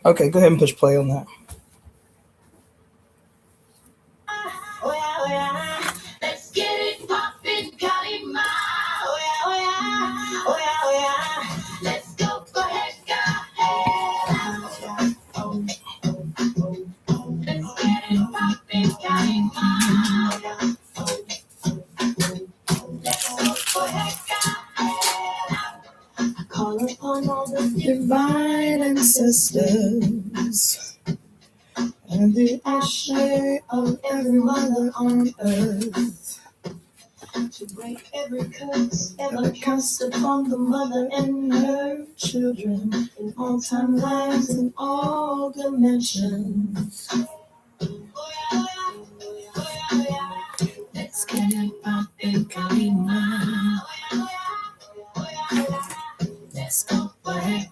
Okay, go ahead and push play on that. Let's get it poppin', Kalima. Oh yeah, oh yeah, oh yeah, oh yeah. Let's go for head, let's get it poppin', Kalima. Let's go for head, I call upon all the divine ancestors and the ashe of every mother on earth to break every curse ever cast upon the mother and her children in all timelines and all dimensions. Let's get it poppin', Kalima. Let's go for it,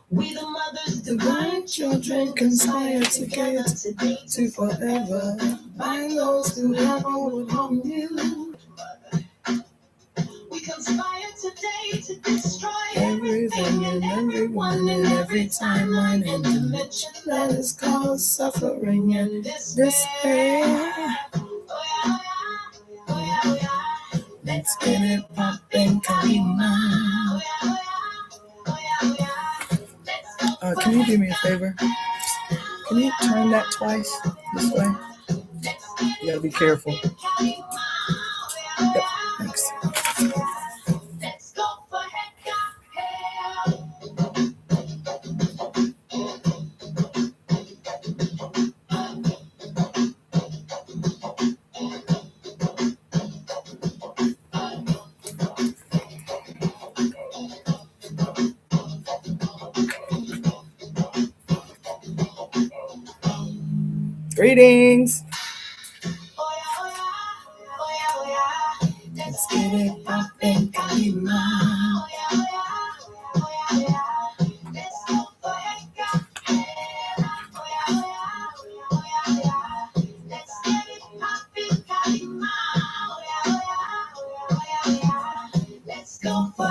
we the mothers, divine children, conspire together today to forever bind those who have would harm you. We conspire today to destroy everything and everyone in every timeline and dimension that has caused suffering and despair. Let's get it poppin', Kalima. Can you do me a favor? Can you turn that twice this way? You gotta be careful. Yep, thanks. Let's go for Greetings. let's get it poppin', Kalima. Let's go for let's get it poppin', Kalima. Let's go for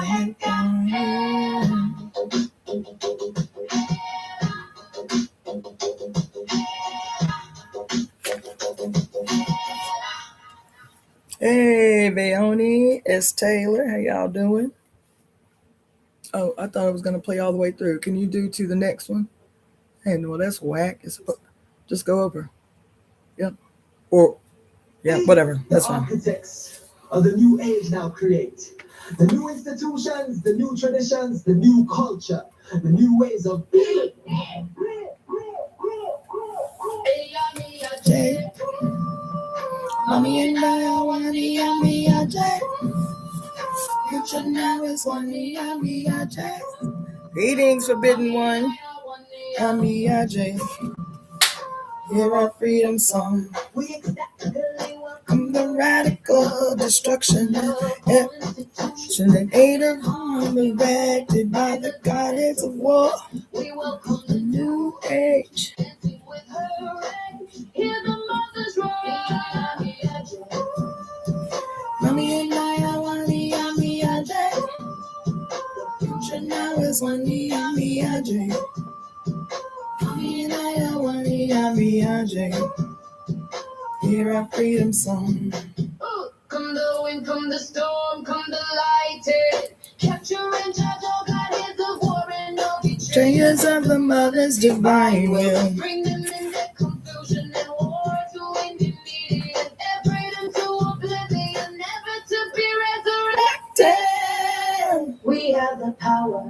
Hey, Bayoni, it's Taylor. How y'all doing? Oh, I thought I was gonna play all the way through. Can you do to the next one? Hey, no, that's whack. Just go over. Yep. Or yeah, whatever. That's fine. Architects of the new age now create the new institutions, the new traditions, the new culture, the new ways of being. Mommy and I are one yummy Jack. Future now is one yummy Jack. Greetings, Forbidden One. I'm EIJ. Hear our freedom song. I'm the radical destruction and aid of harm erected by the goddess of war. We welcome The new age. Hear the mothers roar. Mommy and I are one yummy Jack. Future now is one yummy Jack. Mommy and I are one yummy Jack. Hear our freedom song. Come the wind, come the storm, come the light. Capture and charge, all God is the war and no Betrayers of the mother's divine will. Bring them in their confusion and war to immediate freedom to oblivion, never to be resurrected. We have the power.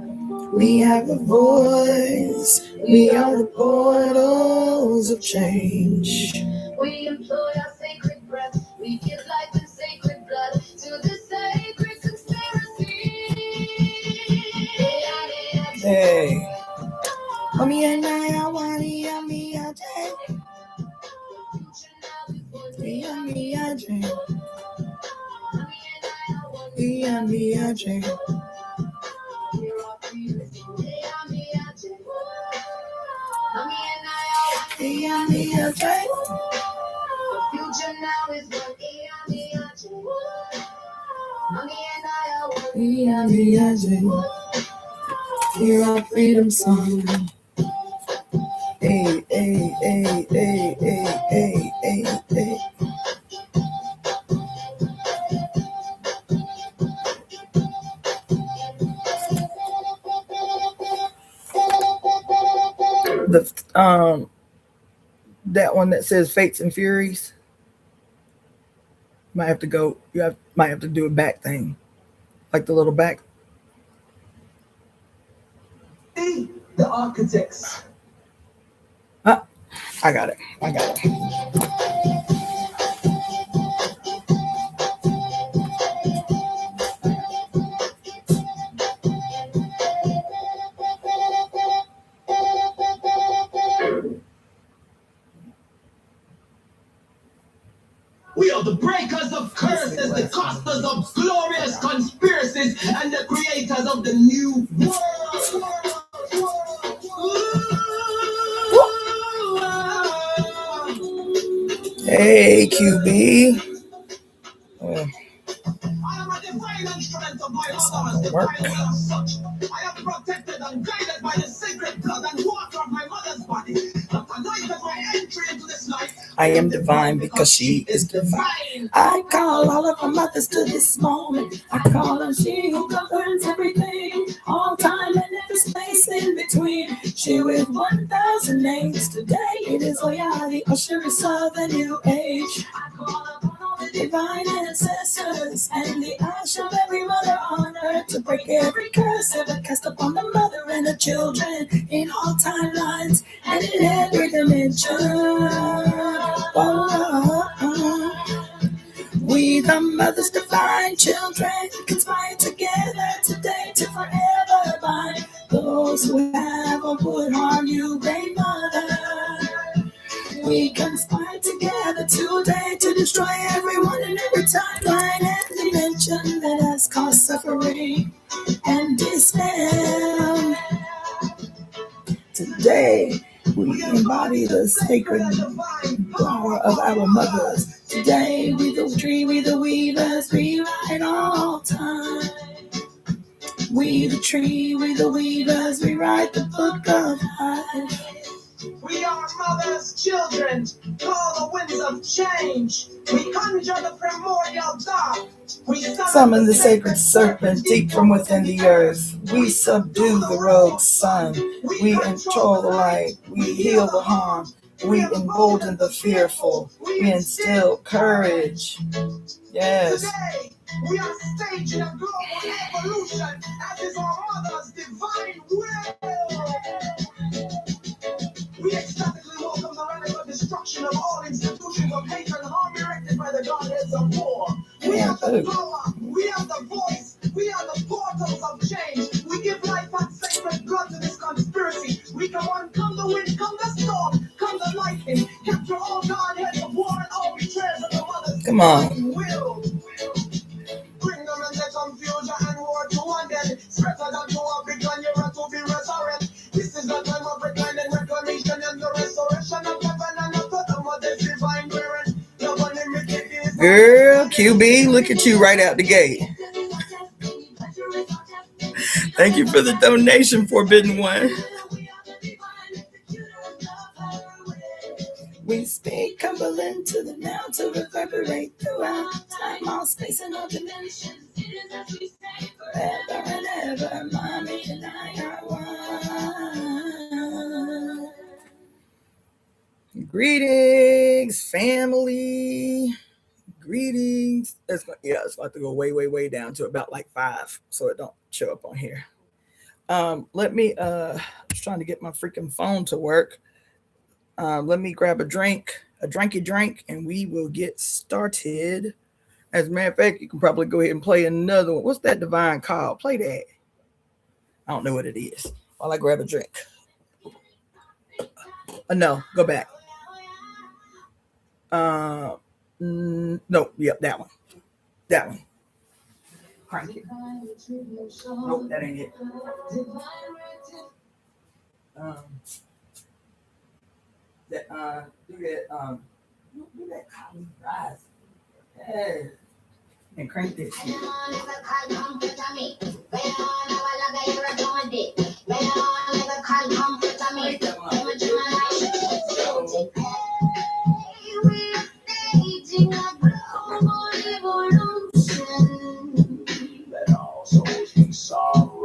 We have a voice. We are the portals of change. We employ our sacred breath. We give life and sacred blood to the sacred conspiracy. Hey. Mommy and I are one yummy Jack. Yummy Jack. Yummy Jack. Yummy Jack. Future now is one Mommy and I are one Yummy Jack. Hear our freedom song. Hey, hey, hey, hey, hey, hey, hey, hey. That one that says Fates and Furies. Might have to go. Might have to do a back thing, like the little back. The architects. Ah, I got it. We are the breakers of curses, the casters of glorious conspiracies, and the creators of the new world. Hey, QB. I am a divine instrument of my mother's divine will as such. I am protected and guided by the sacred blood and water of my mother's body. But the night of my entry into this life, I am divine because she is divine. I call all of our mothers to this moment. I call her she who governs everything, all time and every space in between. She with 1,000 names. Today it is Oyari, Osiris of the new age. I call upon all the divine ancestors and the ash of every mother on earth to break every curse ever cast upon the mother and the children in all timelines and in every dimension. We the mother's divine children conspire together today to forever bind those who have or would harm you, great mother. We conspire together today to destroy everyone and every timeline and dimension that has caused suffering and despair. Today, we embody the sacred power of our mothers. Today, we the tree, we the weavers, we write all time. We the tree, we the weavers, we write the book of life. we are mother's children, call the winds of change. We conjure the primordial dark. We Summon the sacred serpent deep from within the earth. We subdue the rogue sun. We control the light. We heal the harm. We embolden the fearful. We instill courage. Yes. Today, we are staging a global evolution as is our mother's divine will. We ecstatically welcome the radical destruction of all institutions of hate and harm erected by the godheads of war. We have the power, we have the voice, we are the portals of change. We give life and sacred blood to this conspiracy. We come on, come the wind, come the storm, come the lightning, capture all godheads of war and all betrayers of the mother's Come on. will. Bring them into confusion and war to one dead. Spread that to a big and you're to be resurrected. This is the time of recline and reclamation and the restoration of heaven and of the mother's divine parent. Girl, QB, look at you right out the gate. Thank you for the donation, Forbidden One. We speak Cumberland to the now to reverberate throughout time, all space, and all dimensions. It is as we say forever and ever, Mommy and I are one. Greetings, family. Greetings. It's about to go way, way, way down to about like 5, so it don't show up on here. Let me. I was trying to get my freaking phone to work. Let me grab a drinky drink, and we will get started. As a matter of fact, you can probably go ahead and play another one. What's that divine call? Play that. I don't know what it is. While I grab a drink. No, go back. No, yep, that one. That one. Crank it. Nope, that ain't it. Do that. Do that collie rise. Yeah. And crank this shit. Let all souls be sorrowful.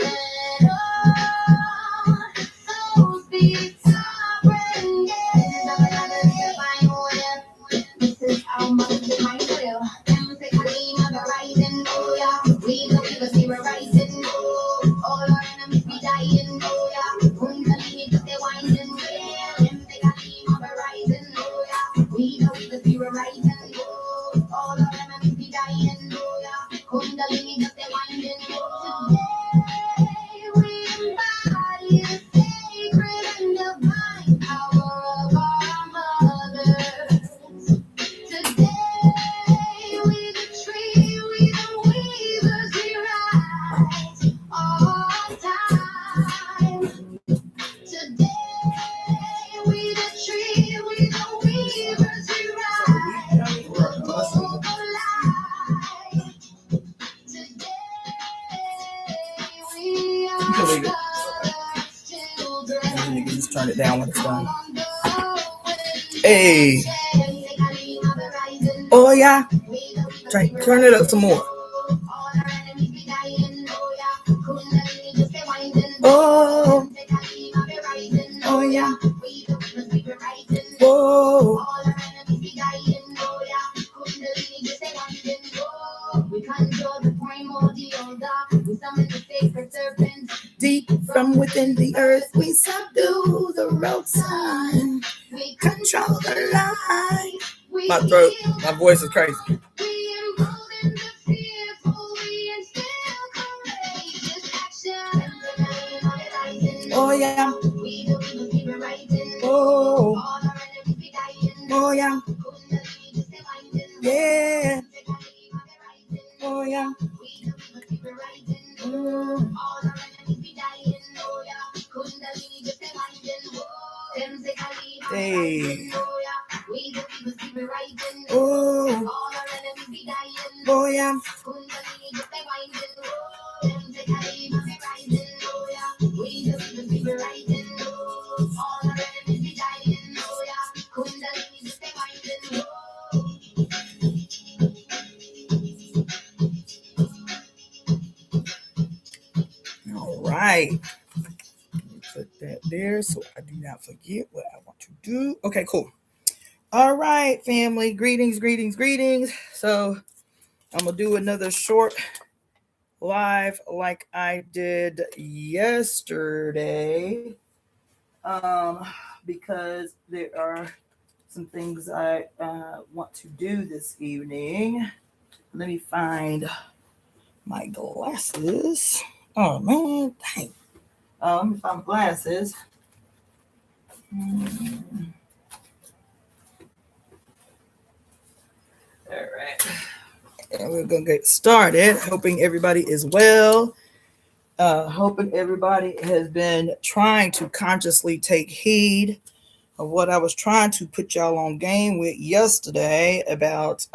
Turn it down when it's done. Hey. Oh yeah. Turn it up some more. Oh. Oh yeah. Whoa. Deep from within the earth, we subdue the road sign. We control the line. My throat, my voice is crazy. Oh yeah. Oh. Oh yeah. Yeah. Oh yeah. Hey. Oh. Oh yeah. All right. Put that there so I do not forget what I want to do. Okay, cool. All right, family. Greetings. So I'm going to do another short live like I did yesterday. Because there are some things I want to do this evening. Let me find my glasses. Oh, man. Dang. Let me find my glasses. All right. And we're going to get started. Hoping everybody is well. Hoping everybody has been trying to consciously take heed of what I was trying to put y'all on game with yesterday about,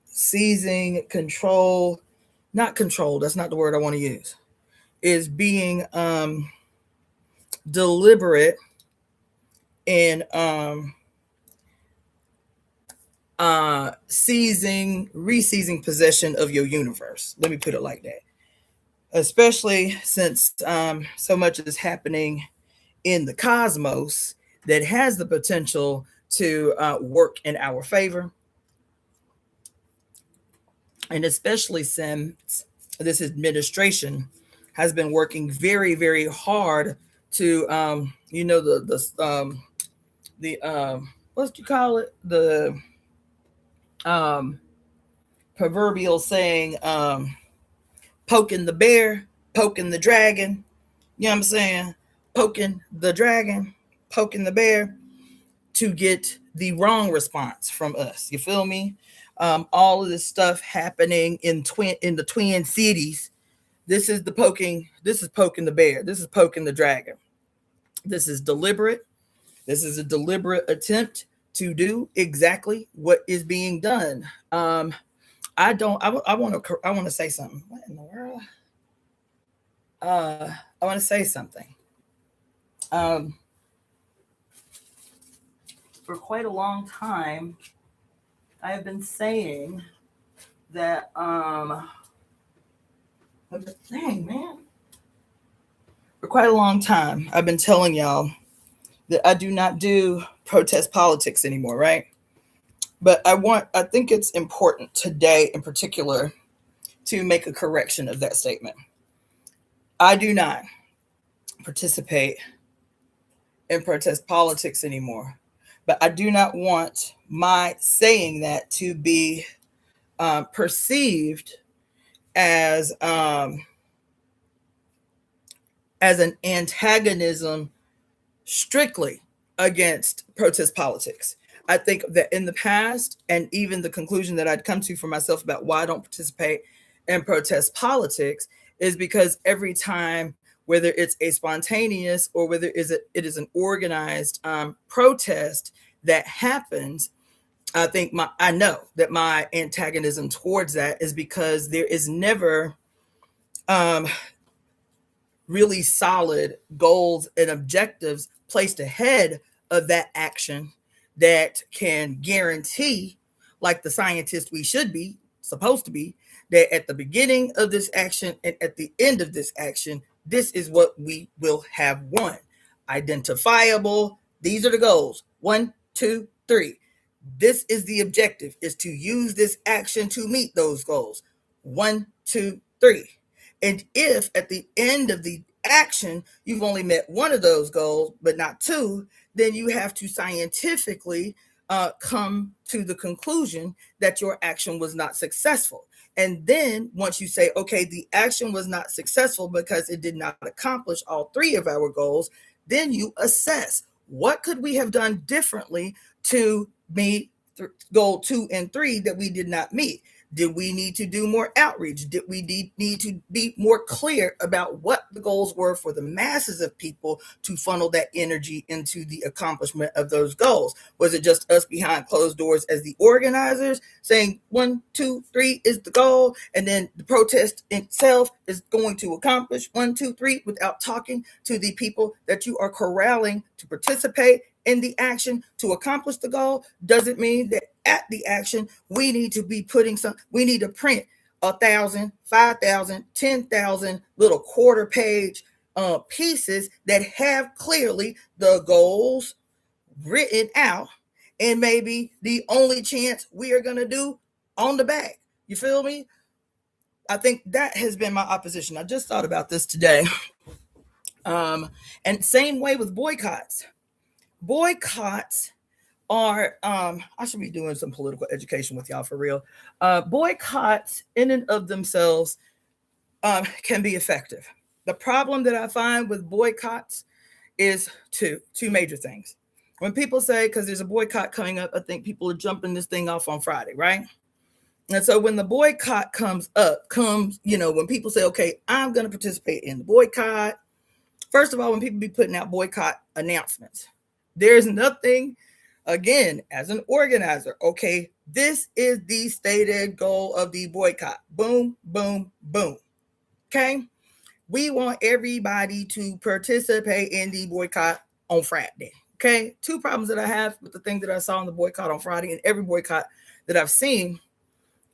seizing control. Not control. That's not the word I want to use. Is being deliberate in seizing possession of your universe. Let me put it like that. Especially since so much is happening in the cosmos that has the potential to work in our favor. And especially since this administration has been working very, very hard to, what you call it? The proverbial saying, poking the bear, poking the dragon. You know what I'm saying? Poking the dragon, poking the bear to get the wrong response from us. You feel me? All of this stuff happening in the Twin Cities. This is poking the bear. This is poking the dragon. This is deliberate. This is a deliberate attempt to do exactly what is being done. I want to say something. What in the world? I want to say something. Um, for quite a long time, I have been saying that, dang man, for quite a long time, I've been telling y'all that I do not do protest politics anymore, right? But I think it's important today in particular to make a correction of that statement. I do not participate in protest politics anymore, but I do not want my saying that to be perceived as an antagonism strictly against protest politics. I think that in the past, and even the conclusion that I'd come to for myself about why I don't participate in protest politics is because every time, whether it's a spontaneous or whether it is an organized protest that happens, I know that my antagonism towards that is because there is never really solid goals and objectives placed ahead of that action that can guarantee, like the scientist we should be, supposed to be, that at the beginning of this action and at the end of this action, this is what we will have won. Identifiable, these are the goals. 1, 2, 3. This is the objective, is to use this action to meet those goals. 1, 2, 3. And if at the end of the action, you've only met one of those goals, but not two, then you have to scientifically come to the conclusion that your action was not successful. And then once you say, okay, the action was not successful because it did not accomplish all three of our goals, then you assess what could we have done differently to meet goal 2 and 3 that we did not meet. Did we need to do more outreach? Did we need to be more clear about what the goals were for the masses of people to funnel that energy into the accomplishment of those goals? Was it just us behind closed doors as the organizers saying 1, 2, 3 is the goal, and then the protest itself is going to accomplish 1, 2, 3 without talking to the people that you are corralling to participate in the action to accomplish the goal? Doesn't mean that at the action we need to be we need to print 1,000, 5,000, 10,000 little quarter page pieces that have clearly the goals written out, and maybe the only chance we are going to do on the back. You feel me? I think that has been my opposition. I just thought about this today. And same way with boycotts. Boycotts are, I should be doing some political education with y'all for real. Boycotts in and of themselves can be effective. The problem that I find with boycotts is two major things. When people say, because there's a boycott coming up, I think people are jumping this thing off on Friday, right? And so when the boycott comes, when people say, okay, I'm going to participate in the boycott. First of all, when people be putting out boycott announcements, there's nothing, again, as an organizer, okay, this is the stated goal of the boycott. Boom, boom, boom. Okay? We want everybody to participate in the boycott on Friday. Okay? Two problems that I have with the thing that I saw in the boycott on Friday and every boycott that I've seen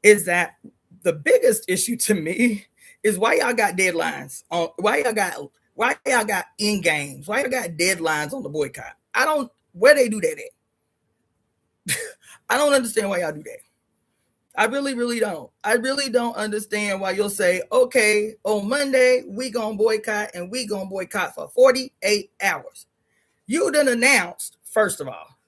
is that the biggest issue to me is why y'all got deadlines on, why y'all got end games, why y'all got deadlines on the boycott. Where they do that at? I don't understand why y'all do that. I really, really don't. I really don't understand why you'll say, okay, on Monday, we gonna boycott and we gonna boycott for 48 hours. You done announced, first of all,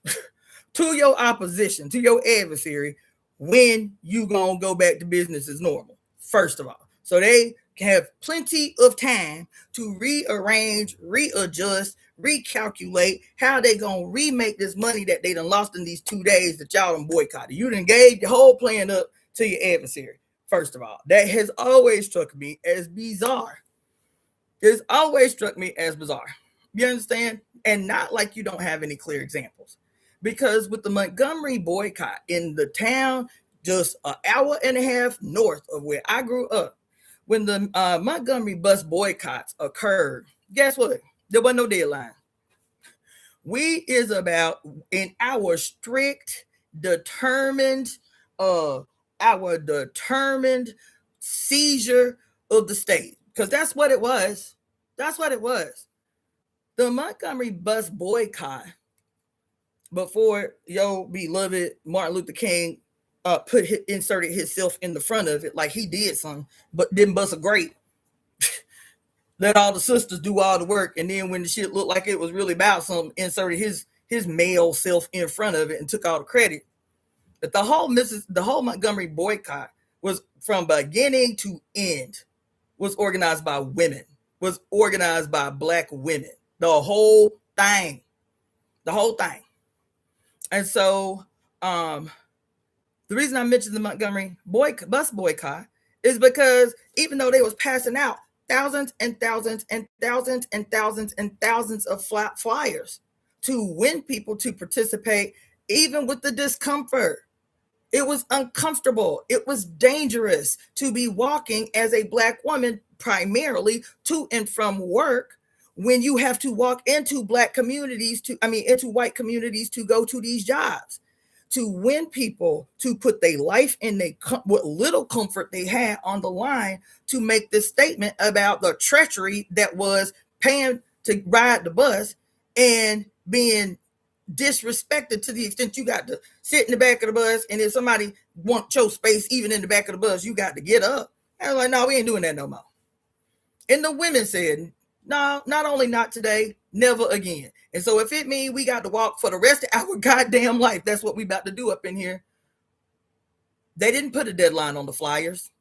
to your opposition, to your adversary, when you gonna go back to business as normal, first of all. So they have plenty of time to rearrange, readjust, recalculate how they gonna remake this money that they done lost in these 2 days that y'all done boycotted. You done gave the whole plan up to your adversary. First of all, that has always struck me as bizarre. It's always struck me as bizarre. You understand? And not like you don't have any clear examples. because with the Montgomery boycott in the town just an hour and a half north of where I grew up, when the Montgomery bus boycotts occurred, guess what? There wasn't no deadline. We is about in our strict, determined, our determined seizure of the state, because that's what it was. That's what it was. The Montgomery bus boycott, before your beloved Martin Luther King inserted himself in the front of it like he did something, but didn't bust a grape. Let all the sisters do all the work, and then when the shit looked like it was really about something, inserted his male self in front of it and took all the credit. But the whole Montgomery boycott was from beginning to end was organized by women, was organized by Black women. The whole thing. And so the reason I mentioned the Montgomery bus boycott is because even though they was passing out thousands and thousands and thousands and thousands and thousands of flyers to win people to participate, even with the discomfort, it was uncomfortable. It was dangerous to be walking as a Black woman, primarily to and from work, when you have to walk into Black communities into white communities to go to these jobs, to win people to put their life in what little comfort they had on the line to make this statement about the treachery that was paying to ride the bus and being disrespected to the extent you got to sit in the back of the bus, and if somebody wants your space even in the back of the bus, you got to get up. And I was like, no, we ain't doing that no more. And the women said, no, not only not today, never again. And so if it means we got to walk for the rest of our goddamn life, that's what we about to do up in here. They didn't put a deadline on the flyers.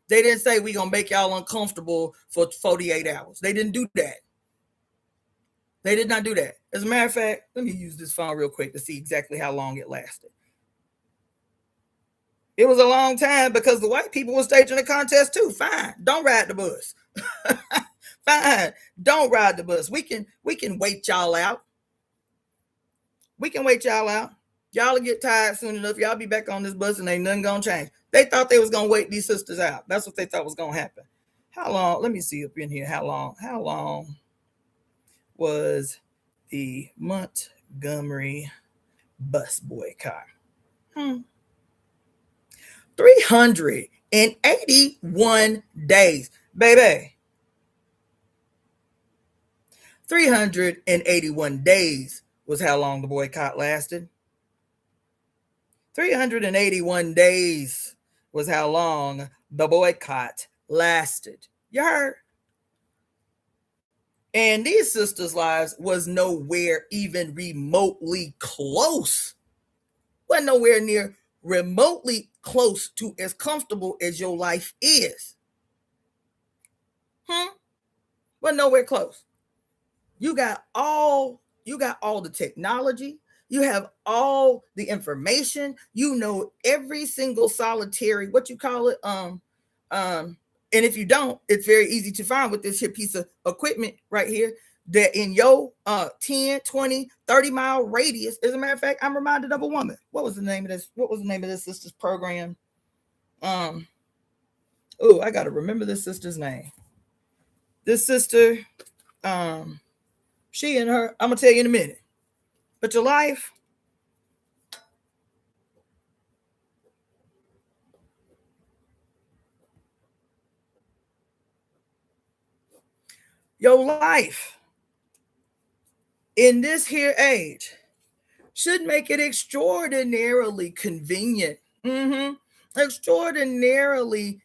They didn't say we gonna make y'all uncomfortable for 48 hours. They didn't do that. They did not do that. As a matter of fact, let me use this phone real quick to see exactly how long it lasted. It was a long time because the white people were staging a contest too. Fine, don't ride the bus. Fine, don't ride the bus. We can wait y'all out. We can wait y'all out. Y'all will get tired soon enough. Y'all be back on this bus and ain't nothing gonna change. They thought they was gonna wait these sisters out. That's what they thought was gonna happen. How long? Let me see up in here. How long was the Montgomery bus boycott? 381 days, baby. 381 days was how long the boycott lasted. 381 days was how long the boycott lasted. You heard? And these sisters' lives was nowhere even remotely close. Wasn't nowhere near remotely close to as comfortable as your life is. But nowhere close. You got all the technology. You have all the information. You know every single solitary, what you call it, and if you don't, it's very easy to find with this here piece of equipment right here that in your 10, 20, 30-mile radius. As a matter of fact, I'm reminded of a woman. What was the name of this? What was the name of this sister's program? I got to remember this sister's name. This sister, she and her, I'm going to tell you in a minute. But your life, in this here age should make it extraordinarily convenient, extraordinarily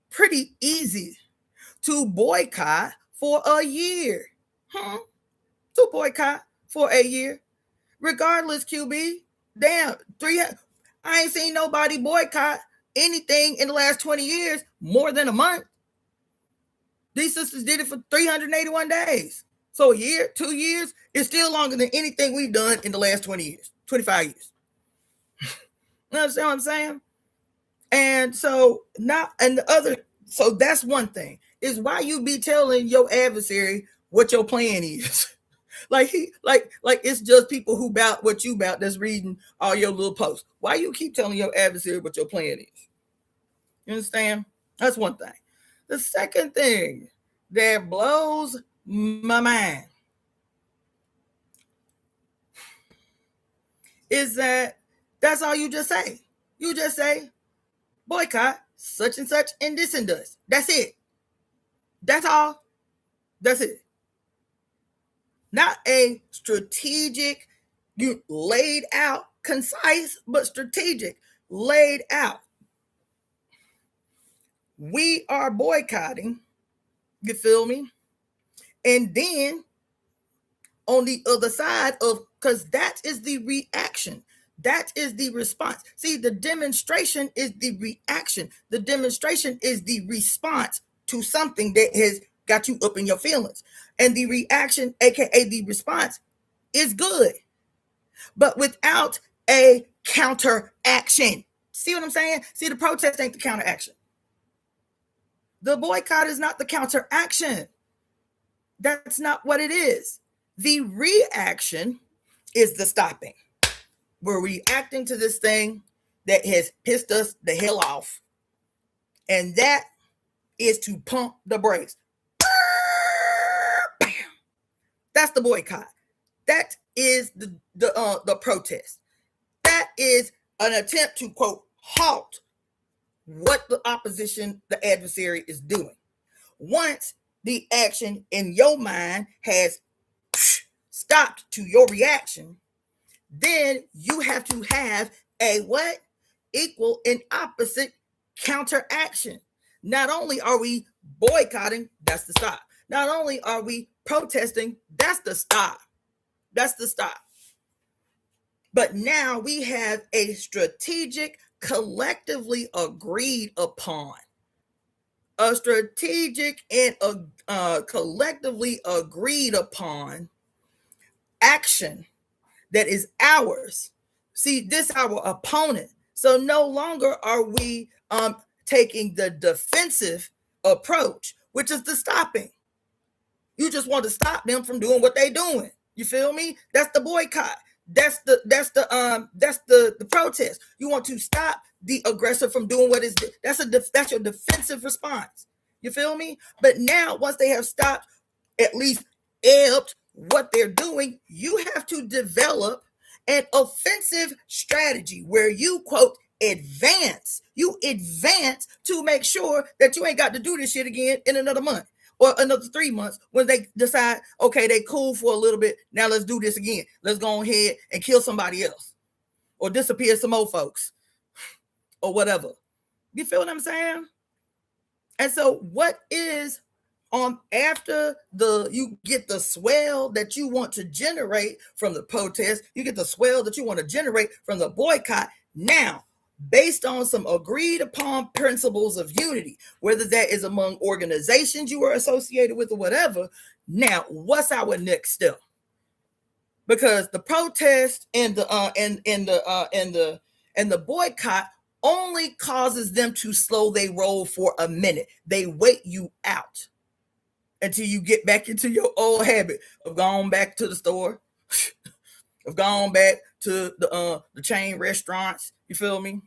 pretty easy to boycott for a year. To boycott for a year. Regardless, QB, damn, I ain't seen nobody boycott anything in the last 20 years more than a month. These sisters did it for 381 days. So a year, 2 years, is still longer than anything we've done in the last 20 years, 25 years. You understand what I'm saying? And so so that's one thing, is why you be telling your adversary what your plan is. Like it's just people who bout what you bout that's reading all your little posts. Why you keep telling your adversary what your plan is? You understand? That's one thing. The second thing that blows my mind is that that's all you just say. You just say boycott such and such and this and this. That's it. That's all. That's it. Not a strategic, you laid out, concise, but strategic, laid out. We are boycotting, you feel me? And then on the other side of, because that is the reaction. That is the response. See, the demonstration is the reaction. The demonstration is the response to something that has got you up in your feelings. And the reaction, aka the response, is good. But without a counteraction. See what I'm saying? See, the protest ain't the counteraction. The boycott is not the counteraction. That's not what it is. The reaction is the stopping. We're reacting to this thing that has pissed us the hell off. And that is to pump the brakes. That's the boycott. That is the protest. That is an attempt to, quote, halt what the opposition, the adversary, is doing. Once the action in your mind has stopped to your reaction, then you have to have a what? Equal and opposite counteraction. Not only are we boycotting, that's the stop. Not only are we protesting, that's the stop. That's the stop. But now we have a strategic, collectively agreed upon, a strategic and collectively agreed upon action that is ours. See, this our opponent. So no longer are we taking the defensive approach, which is the stopping. You just want to stop them from doing what they're doing. You feel me? That's the boycott. That's the protest. You want to stop the aggressor from doing what is that's your defensive response. You feel me? But now, once they have stopped, at least ebbed what they're doing, you have to develop an offensive strategy where you, quote, advance. You advance to make sure that you ain't got to do this shit again in another month or another 3 months when they decide, okay, they cool for a little bit. Now let's do this again. Let's go ahead and kill somebody else or disappear some old folks or whatever. You feel what I'm saying? And so what is after you get the swell that you want to generate from the protest, you get the swell that you want to generate from the boycott. Now, based on some agreed upon principles of unity, whether that is among organizations you are associated with or whatever. Now, what's our next step? Because the protest and the boycott only causes them to slow their roll for a minute. They wait you out until you get back into your old habit of going back to the store, of going back to the chain restaurants. You feel me?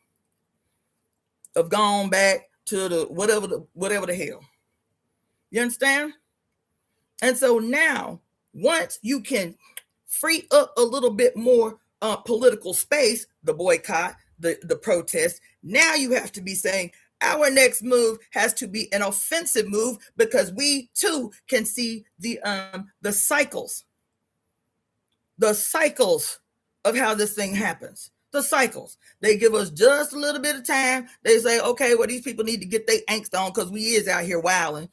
Of going back to the whatever the hell. You understand? And so now, once you can free up a little bit more political space, the boycott, the protest, now you have to be saying, our next move has to be an offensive move because we too can see the cycles of how this thing happens. The cycles. They give us just a little bit of time. They say, okay, well, these people need to get their angst on because we is out here wilding.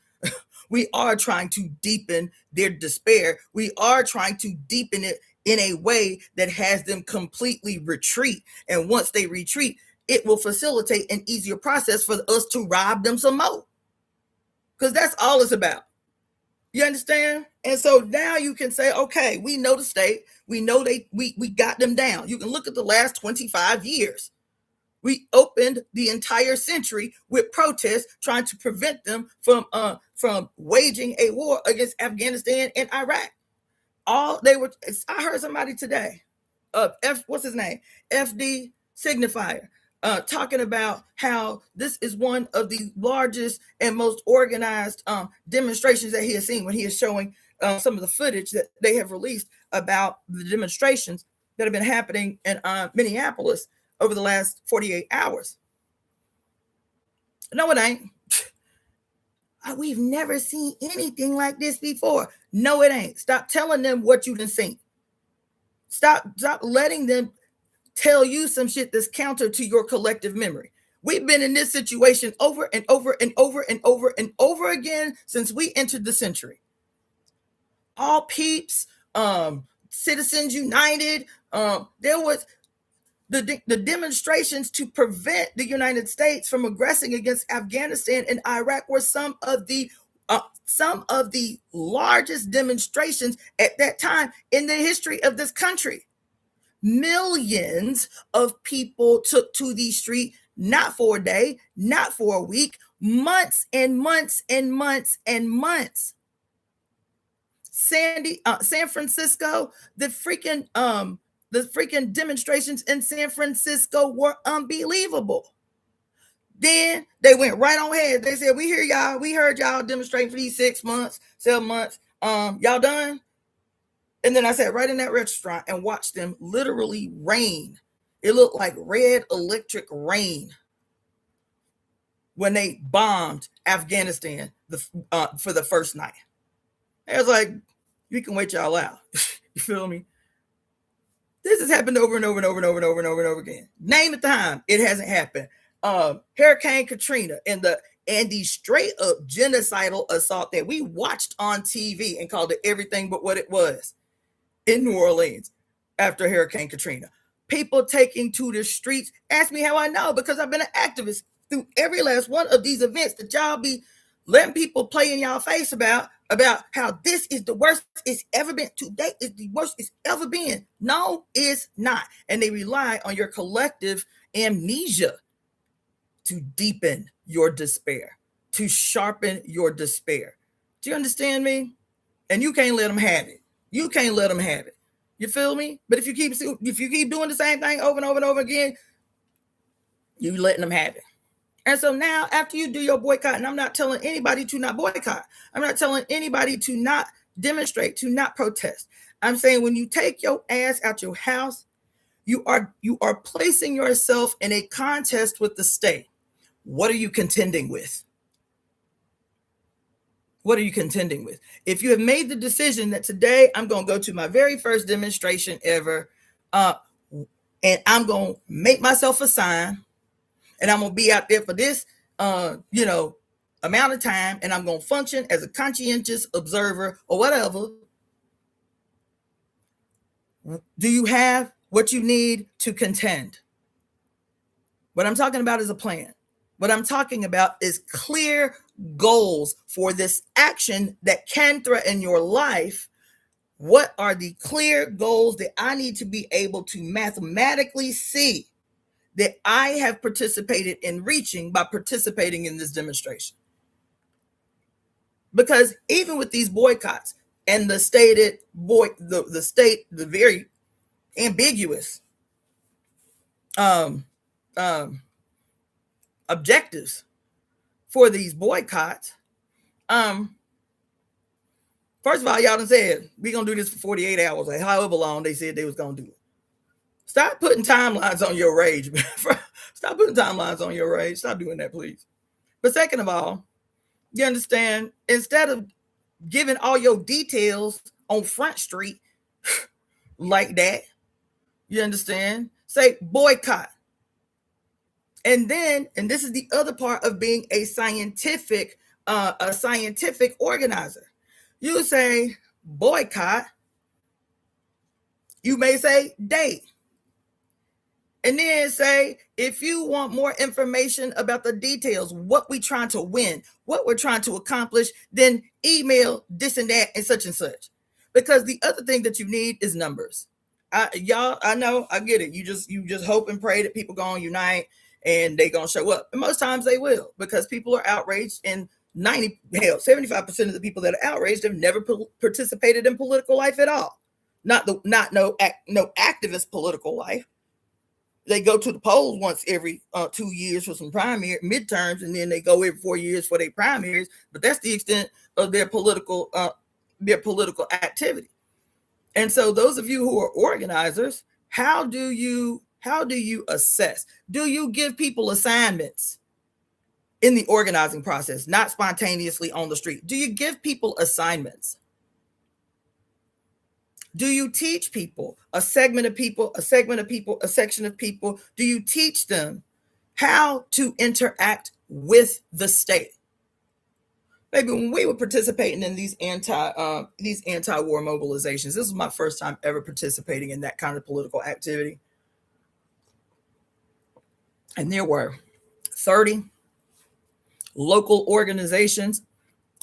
We are trying to deepen their despair. We are trying to deepen it in a way that has them completely retreat. And once they retreat, it will facilitate an easier process for us to rob them some more. Because that's all it's about. You understand? And so now you can say, okay, we know the state. We know we got them down. You can look at the last 25 years. We opened the entire century with protests trying to prevent them from waging a war against Afghanistan and Iraq. I heard somebody today, what's his name? FD Signifier, talking about how this is one of the largest and most organized demonstrations that he has seen, when he is showing some of the footage that they have released about the demonstrations that have been happening in Minneapolis over the last 48 hours. No, it ain't. We've never seen anything like this before. No, it ain't. Stop telling them what you done seen. Stop letting them tell you some shit that's counter to your collective memory. We've been in this situation over and over and over and over and over again since we entered the century. All peeps, Citizens United, there was the demonstrations to prevent the United States from aggressing against Afghanistan and Iraq were some of the largest demonstrations at that time in the history of this country. Millions of people took to the street, not for a day, not for a week, months and months and months and months. San Francisco, the freaking demonstrations in San Francisco were unbelievable. Then they went right on ahead. They said, we heard y'all demonstrating for these 6 months, 7 months. Y'all done? And then I sat right in that restaurant and watched them literally rain. It looked like red electric rain when they bombed Afghanistan for the first night. I was like, you can wait y'all out. You feel me? This has happened over and over and over and over and over and over and over again. Name the time it hasn't happened. Hurricane Katrina and the straight up genocidal assault that we watched on TV and called it everything but what it was in New Orleans after Hurricane Katrina. People taking to the streets. Ask me how I know, because I've been an activist through every last one of these events that y'all be letting people play in y'all face about how this is the worst it's ever been. Today is the worst it's ever been. No, it's not. And they rely on your collective amnesia to deepen your despair, to sharpen your despair. Do you understand me? And you can't let them have it. You can't let them have it. You feel me? But if you keep doing the same thing over and over and over again, you letting them have it. And so now, after you do your boycott, and I'm not telling anybody to not boycott. I'm not telling anybody to not demonstrate, to not protest. I'm saying when you take your ass out your house, you are placing yourself in a contest with the state. What are you contending with? What are you contending with? If you have made the decision that today I'm going to go to my very first demonstration ever, and I'm going to make myself a sign, and I'm going to be out there for this, amount of time, and I'm going to function as a conscientious observer or whatever. Do you have what you need to contend? What I'm talking about is a plan. What I'm talking about is clear goals for this action that can threaten your life. What are the clear goals that I need to be able to mathematically see that I have participated in reaching by participating in this demonstration? Because even with these boycotts and the very ambiguous objectives for these boycotts, first of all, y'all done said we're gonna do this for 48 hours, or however long they said they was gonna do it. Stop putting timelines on your rage. Stop putting timelines on your rage. Stop doing that, please. But second of all, you understand, instead of giving all your details on Front Street like that, you understand, say boycott. And this is the other part of being a scientific organizer. You say boycott, you may say date. And then say, if you want more information about the details, what we're trying to win, what we're trying to accomplish, then email this and that and such and such. Because the other thing that you need is numbers. I know, I get it. You just hope and pray that people gonna unite and they gonna show up. And most times they will, because people are outraged and 75% of the people that are outraged have never participated in political life at all. No activist political life. They go to the polls once every 2 years for some primary midterms, and then they go every 4 years for their primaries. But that's the extent of their political activity. And so, those of you who are organizers, how do you assess? Do you give people assignments in the organizing process, not spontaneously on the street? Do you give people assignments? Do you teach people, a segment of people, a section of people? Do you teach them how to interact with the state? Maybe when we were participating in these anti-war mobilizations, this was my first time ever participating in that kind of political activity. And there were 30 local organizations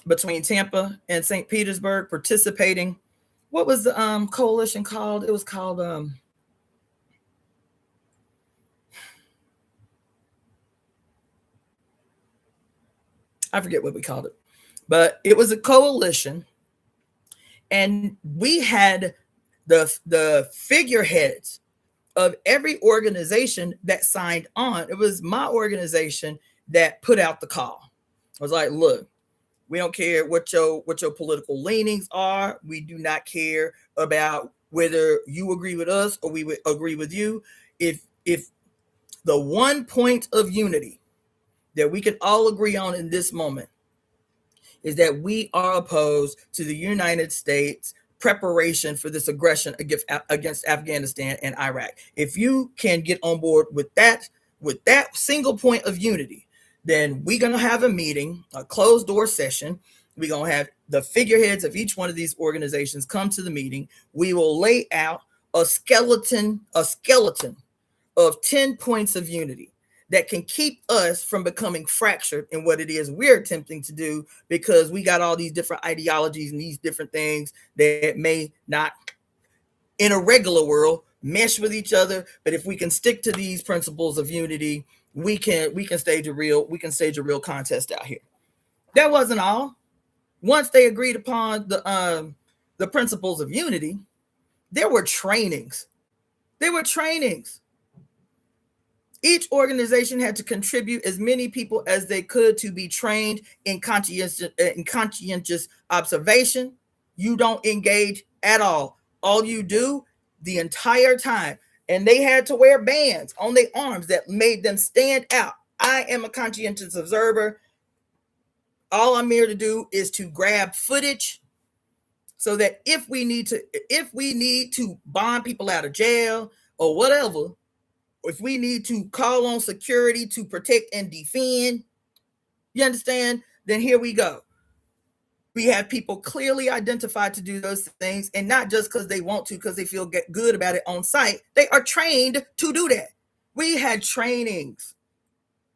between Tampa and St. Petersburg participating. What was the coalition called? It was called I forget what we called it, but it was a coalition, and we had the figureheads of every organization that signed on. It was my organization that put out the call. I was like, look, we don't care what your political leanings are. We do not care about whether you agree with us or we would agree with you. If the one point of unity that we can all agree on in this moment is that we are opposed to the United States preparation for this aggression against Afghanistan and Iraq. If you can get on board with that single point of unity, then we're going to have a meeting, a closed door session. We're going to have the figureheads of each one of these organizations come to the meeting. We will lay out a skeleton of 10 points of unity that can keep us from becoming fractured in what it is we're attempting to do, because we got all these different ideologies and these different things that may not, in a regular world, mesh with each other. But if we can stick to these principles of unity, we can stage a real contest out here. That wasn't all. Once they agreed upon the principles of unity, there were trainings. Each organization had to contribute as many people as they could to be trained in conscientious observation. You don't engage at all. All you do the entire time. And they had to wear bands on their arms that made them stand out. I am a conscientious observer. All I'm here to do is to grab footage so that if we need to bond people out of jail or whatever, if we need to call on security to protect and defend, you understand? Then here we go. We have people clearly identified to do those things, and not just because they want to, because they feel good about it on site. They are trained to do that. We had trainings.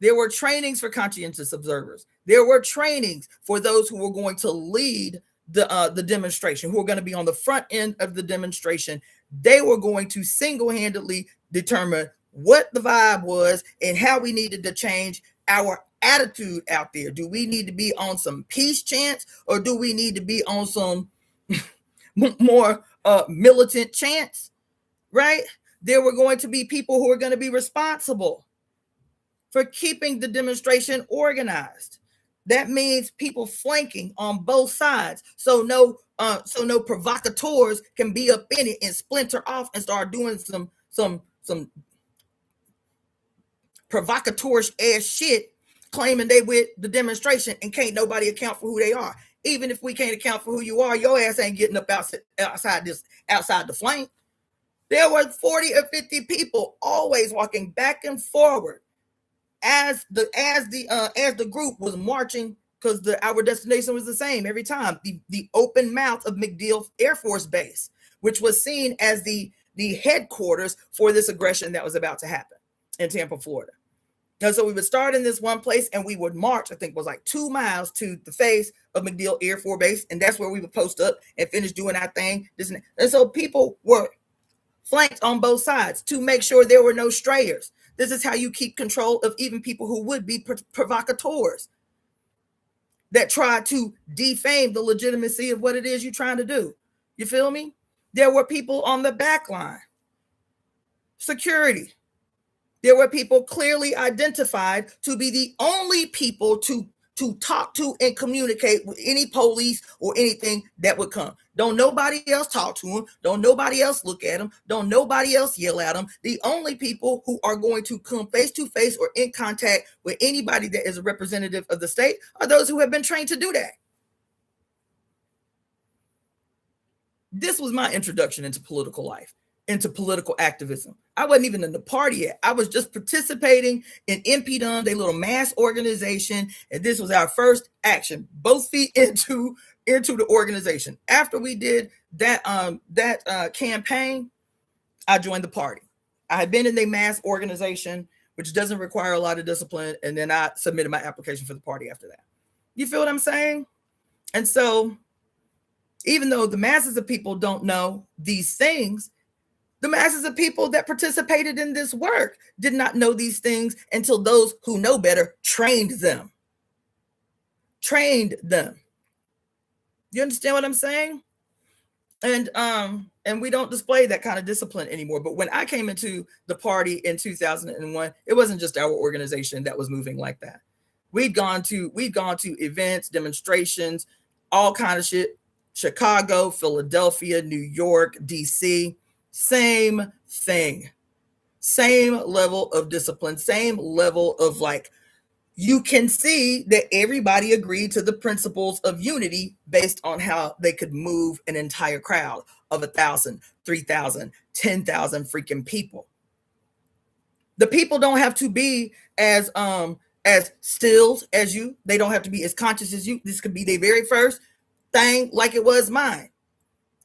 There were trainings for conscientious observers. There were trainings for those who were going to lead the demonstration, who were going to be on the front end of the demonstration. They were going to single-handedly determine what the vibe was and how we needed to change our attitude out there. Do we need to be on some peace chants, or do we need to be on some more militant chants? Right? There were going to be people who are going to be responsible for keeping the demonstration organized. That means people flanking on both sides, so no provocateurs can be up in it and splinter off and start doing some provocateur-ish ass shit, claiming they with the demonstration and can't nobody account for who they are. Even if we can't account for who you are, your ass ain't getting up outside the flank. There were 40 or 50 people always walking back and forward as the group was marching, because our destination was the same every time. The open mouth of MacDill Air Force Base, which was seen as the headquarters for this aggression that was about to happen in Tampa, Florida. And so we would start in this one place and we would march, I think it was like 2 miles to the face of MacDill Air Force Base. And that's where we would post up and finish doing our thing. And so people were flanked on both sides to make sure there were no strayers. This is how you keep control of even people who would be provocateurs. that try to defame the legitimacy of what it is you're trying to do. You feel me? There were people on the back line, security. There were people clearly identified to be the only people to talk to and communicate with any police or anything that would come. Don't nobody else talk to them. Don't nobody else look at them. Don't nobody else yell at them. The only people who are going to come face to face or in contact with anybody that is a representative of the state are those who have been trained to do that. This was my introduction into political life, into political activism. I wasn't even in the party yet. I was just participating in MPDUM, their little mass organization, and this was our first action, both feet into the organization. After we did that campaign, I joined the party. I had been in the mass organization, which doesn't require a lot of discipline, and then I submitted my application for the party after that. You feel what I'm saying? And so, even though the masses of people don't know these things, the masses of people that participated in this work did not know these things until those who know better trained them. You understand what I'm saying? And we don't display that kind of discipline anymore. But when I came into the party in 2001, it wasn't just our organization that was moving like that. We'd gone to events, demonstrations, all kind of shit. Chicago, Philadelphia, New York, DC. Same thing, same level of discipline, same level of you can see that everybody agreed to the principles of unity based on how they could move an entire crowd of 1,000, 3,000, 10,000 freaking people. The people don't have to be as stills as you. They don't have to be as conscious as you. This could be their very first thing like it was mine.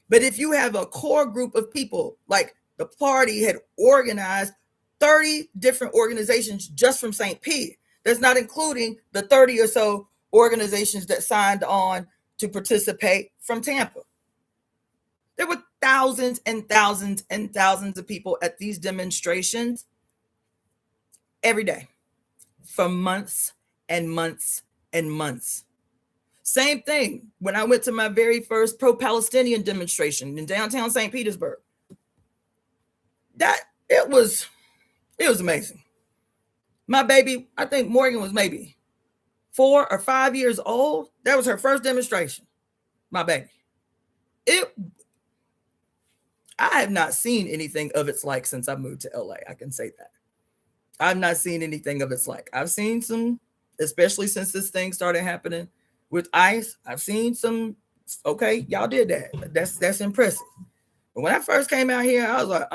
But if you have a core group of people, like the party had organized 30 different organizations just from St. Pete, that's not including the 30 or so organizations that signed on to participate from Tampa. There were thousands and thousands and thousands of people at these demonstrations every day for months and months and months. Same thing when I went to my very first pro-Palestinian demonstration in downtown St. Petersburg. It was amazing. My baby, I think Morgan was maybe 4 or 5 years old. That was her first demonstration. My baby. I have not seen anything of its like since I moved to LA. I can say that. I've not seen anything of its like. I've seen some, especially since this thing started happening with ICE, I've seen some, okay, y'all did that. That's impressive. But when I first came out here, I was like,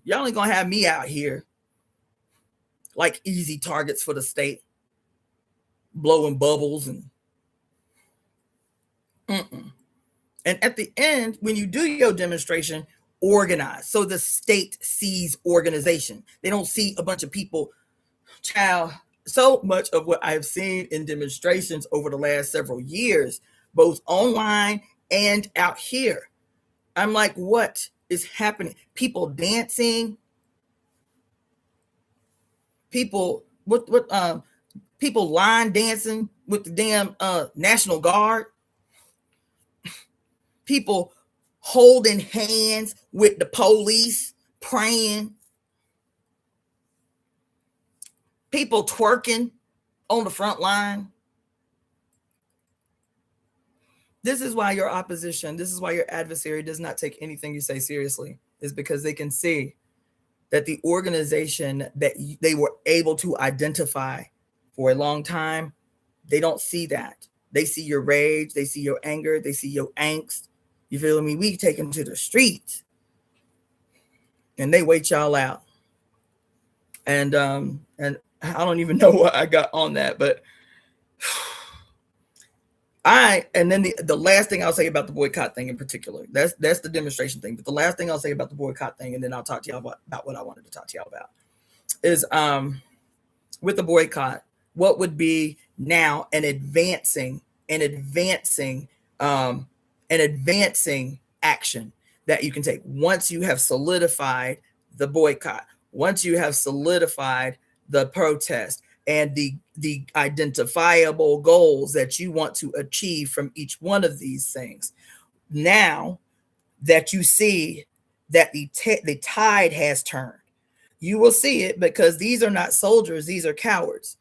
y'all ain't gonna have me out here like easy targets for the state, blowing bubbles and And at the end, when you do your demonstration, organize. So the state sees organization. They don't see a bunch of people. Child, so much of what I've seen in demonstrations over the last several years, both online and out here, I'm like, what is happening? People dancing, people people line dancing with the damn National Guard, people holding hands with the police, praying, people twerking on the front line. This is why your opposition, this is why your adversary does not take anything you say seriously, is because they can see that the organization that they were able to identify for a long time, they don't see that. They see your rage, they see your anger, they see your angst. You feel me? We take them to the streets and they wait y'all out. And I don't even know what I got on that, but and then the last thing I'll say about the boycott thing in particular, that's the demonstration thing. But the last thing I'll say about the boycott thing, and then I'll talk to y'all about what I wanted to talk to y'all about, is with the boycott, what would be now an advancing action that you can take once you have solidified the boycott, once you have solidified the protest. and the identifiable goals that you want to achieve from each one of these things. Now that you see that the tide has turned, you will see it, because these are not soldiers, these are cowards.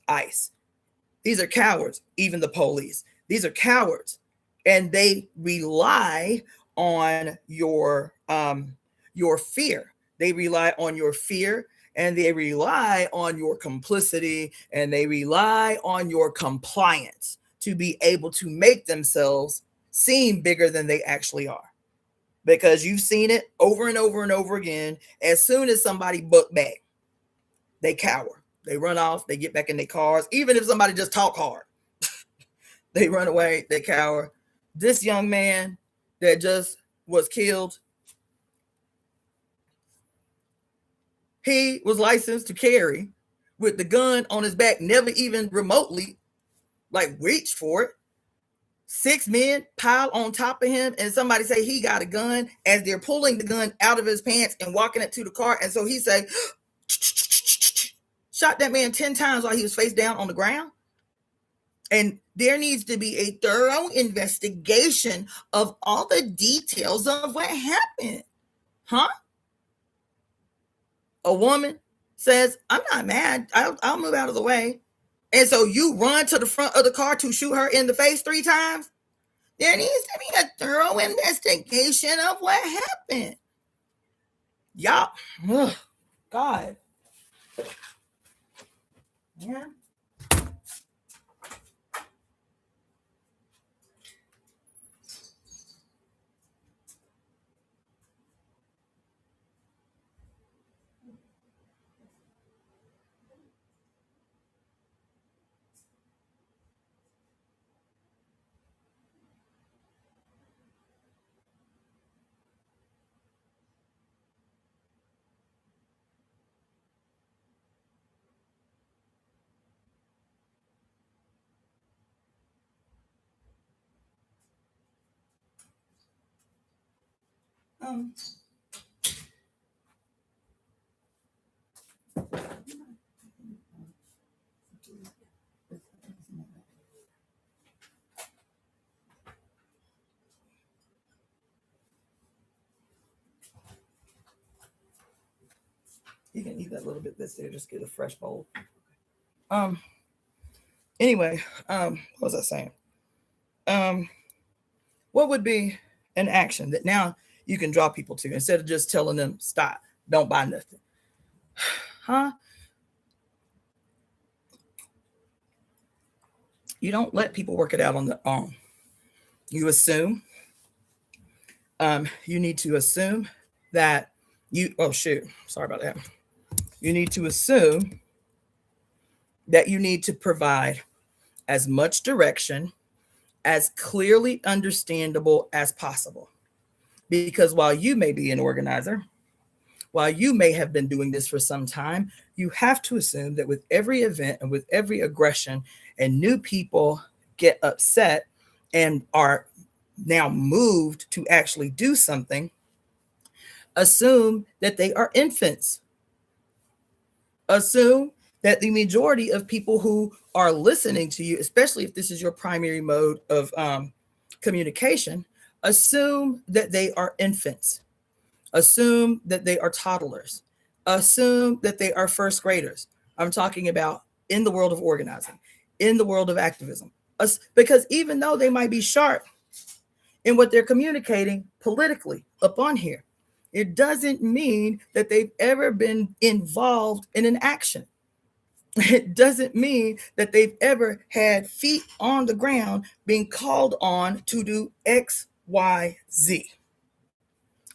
ICE, these are cowards. Even the police, these are cowards, and they rely on your fear. They rely on your fear, and they rely on your complicity, and they rely on your compliance to be able to make themselves seem bigger than they actually are. Because you've seen it over and over and over again. As soon as somebody buck back, they cower. They run off. They get back in their cars. Even if somebody just talk hard, they run away. They cower. This young man that just was killed, he was licensed to carry with the gun on his back, never even remotely reached for it. 6 men pile on top of him, and somebody say he got a gun as they're pulling the gun out of his pants and walking it to the car. And so he say, shot that man 10 times while he was face down on the ground. And there needs to be a thorough investigation of all the details of what happened. Huh? A woman says, I'm not mad. I'll move out of the way. And so you run to the front of the car to shoot her in the face 3 times? There needs to be a thorough investigation of what happened. Y'all, God. Yeah. You can eat that little bit that's there. Just get a fresh bowl. Anyway, what was I saying? What would be an action that now you can draw people to instead of just telling them stop, don't buy nothing? Huh? You don't let people work it out on their own. You assume. You need to assume that you. Oh shoot! Sorry about that. You need to assume that you need to provide as much direction as clearly understandable as possible. Because while you may be an organizer, while you may have been doing this for some time, you have to assume that with every event and with every aggression and new people get upset and are now moved to actually do something, assume that they are infants. Assume that the majority of people who are listening to you, especially if this is your primary mode of communication, assume that they are infants. Assume that they are toddlers. Assume that they are first graders. I'm talking about in the world of organizing, in the world of activism. Because even though they might be sharp in what they're communicating politically up on here, it doesn't mean that they've ever been involved in an action. It doesn't mean that they've ever had feet on the ground being called on to do X, Y, Z.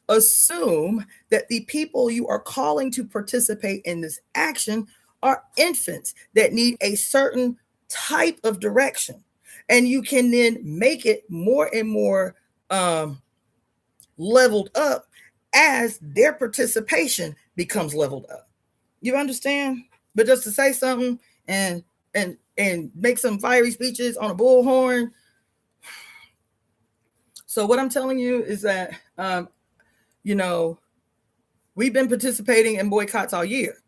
Assume that the people you are calling to participate in this action are infants that need a certain type of direction. And you can then make it more and more leveled up as their participation becomes leveled up. You understand? But just to say something and make some fiery speeches on a bullhorn. So what I'm telling you is that, we've been participating in boycotts all year.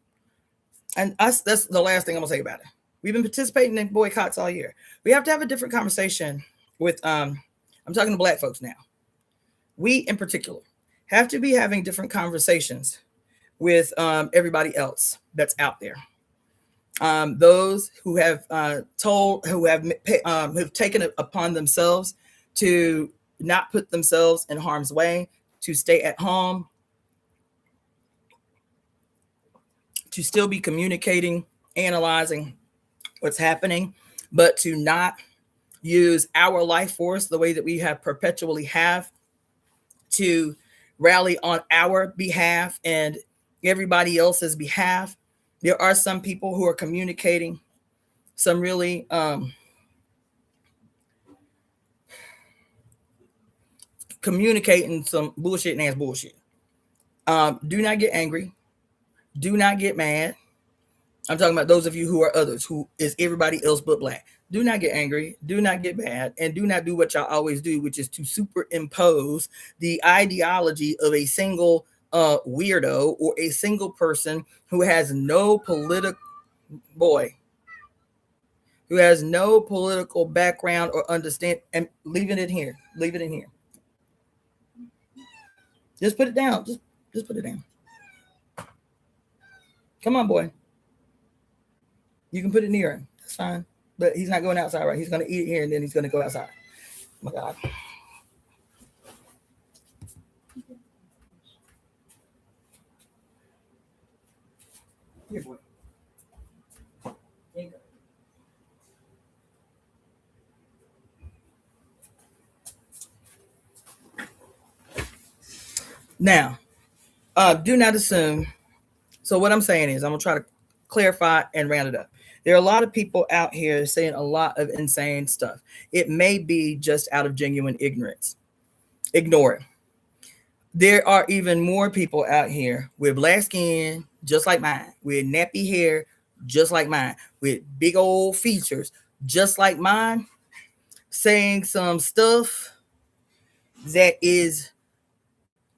and us, that's the last thing I'm gonna say about it. We've been participating in boycotts all year. We have to have a different conversation with I'm talking to Black folks now. We in particular have to be having different conversations with everybody else that's out there. Those who have who've taken it upon themselves to not put themselves in harm's way, to stay at home, to still be communicating, analyzing what's happening, but to not use our life force the way that we have perpetually have to rally on our behalf and everybody else's behalf. There are some people who are communicating some really communicating some bullshit and ass bullshit. Do not get angry. Do not get mad. I'm talking about those of you who are others, who is everybody else but Black. Do not get angry. Do not get mad. And do not do what y'all always do, which is to superimpose the ideology of a single weirdo or a single person who has no political background or understand, and leave it in here. Leave it in here. Just put it down. Just put it down. Come on, boy. You can put it near him. That's fine. But he's not going outside, right? He's going to eat it here and then he's going to go outside. Oh my God. Here, boy. Here you go. Now, do not assume. So what I'm saying is I'm going to try to clarify and round it up. There are a lot of people out here saying a lot of insane stuff. It may be just out of genuine ignorance. Ignore it. There are even more people out here with black skin, just like mine, with nappy hair, just like mine, with big old features, just like mine, saying some stuff that is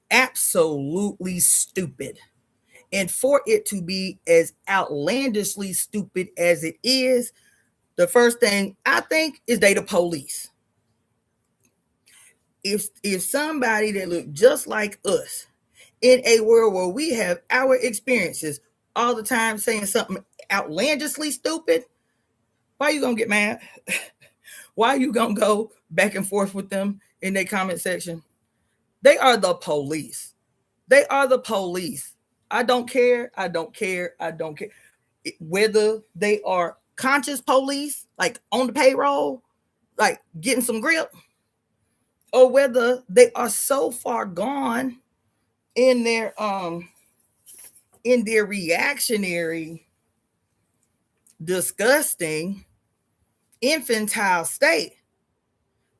absolutely stupid. And for it to be as outlandishly stupid as it is, the first thing I think is they the police. If somebody that look just like us in a world where we have our experiences all the time saying something outlandishly stupid, why are you gonna get mad? Why are you gonna go back and forth with them in their comment section? They are the police. They are the police. I don't care. I don't care. I don't care. Whether they are conscious police, like on the payroll, like getting some grip, or whether they are so far gone in their reactionary, disgusting, infantile state,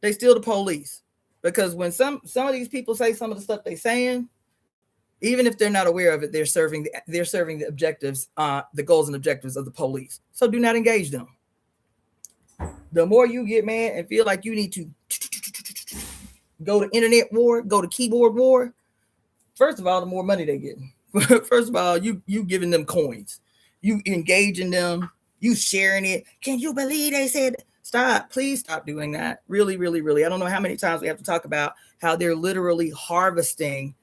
they still the police. Because when some of these people say some of the stuff they're saying, even if they're not aware of it, they're serving the objectives, the goals and objectives of the police. So do not engage them. The more you get mad and feel like you need to go to internet war, go to keyboard war, first of all, the more money they get. First of all, you giving them coins, you engaging them, you sharing it. Can you believe they said? Stop, please stop doing that. Really, really, really. I don't know how many times we have to talk about how they're literally harvesting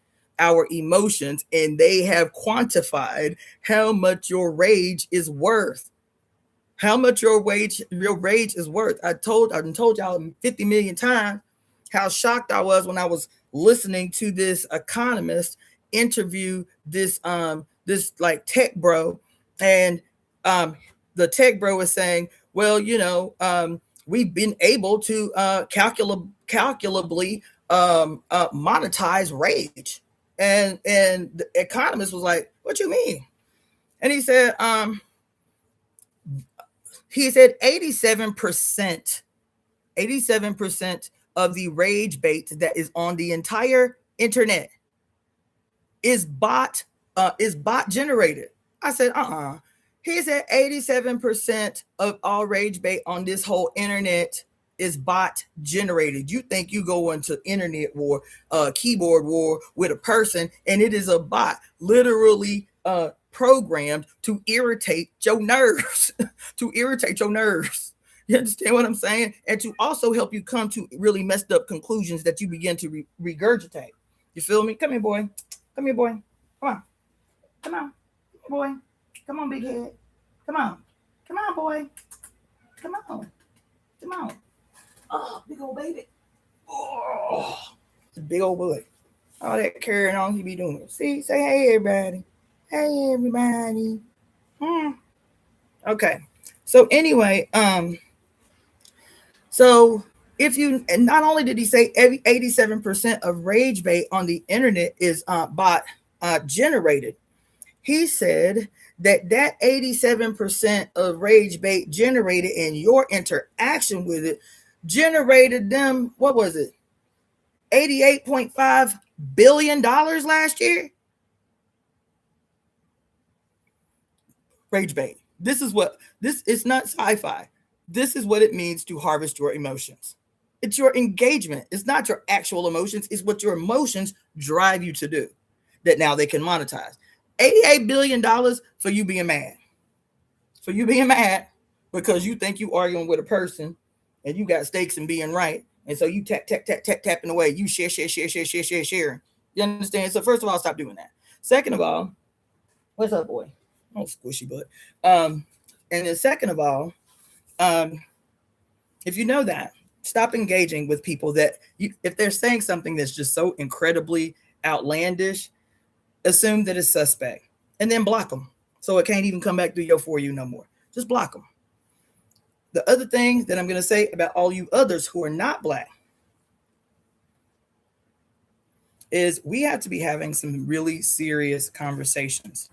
our emotions, and they have quantified how much your rage is worth. How much your rage is worth. I've told y'all 50 million times how shocked I was when I was listening to this economist interview this like tech bro, and the tech bro was saying, well, we've been able to calculably monetize rage. And the economist was like, what you mean? And he said 87% of the rage bait that is on the entire internet is bot generated. I said, He said 87% of all rage bait on this whole internet is bot generated. You think you go into internet war, keyboard war with a person, and it is a bot literally programmed to irritate your nerves, to irritate your nerves. You understand what I'm saying? And to also help you come to really messed up conclusions that you begin to regurgitate. You feel me? Come here, boy. Come here, boy. Come on. Come on, boy. Come on, big head. Come on. Come on, boy. Come on. Come on. Oh, big old baby. Oh, big old boy. All that carrying on he be doing. See, say hey, everybody. Hey, everybody. Okay. So anyway, so if you, and not only did he say 87% of rage bait on the internet is bot generated, he said that 87% of rage bait generated in your interaction with it generated them, what was it, $88.5 billion last year? Rage bait. This is not sci-fi. This is what it means to harvest your emotions. It's your engagement. It's not your actual emotions. It's what your emotions drive you to do that now they can monetize. $88 billion for you being mad. For you being mad because you think you arguing with a person and you got stakes in being right. And so you tapping away. You sharing. You understand? So first of all, stop doing that. Second of all, what's up, boy? Oh, squishy butt. And then second of all, if you know that, stop engaging with people that if they're saying something that's just so incredibly outlandish, assume that it's suspect and then block them. So it can't even come back through your For You no more. Just block them. The other thing that I'm going to say about all you others who are not Black is we have to be having some really serious conversations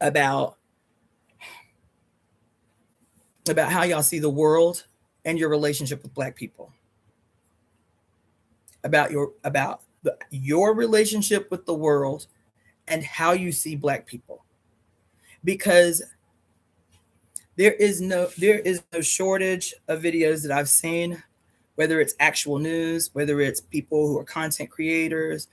about how y'all see the world and your relationship with Black people. About your relationship with the world and how you see Black people. Because there is no shortage of videos that I've seen, whether it's actual news, whether it's people who are content creators,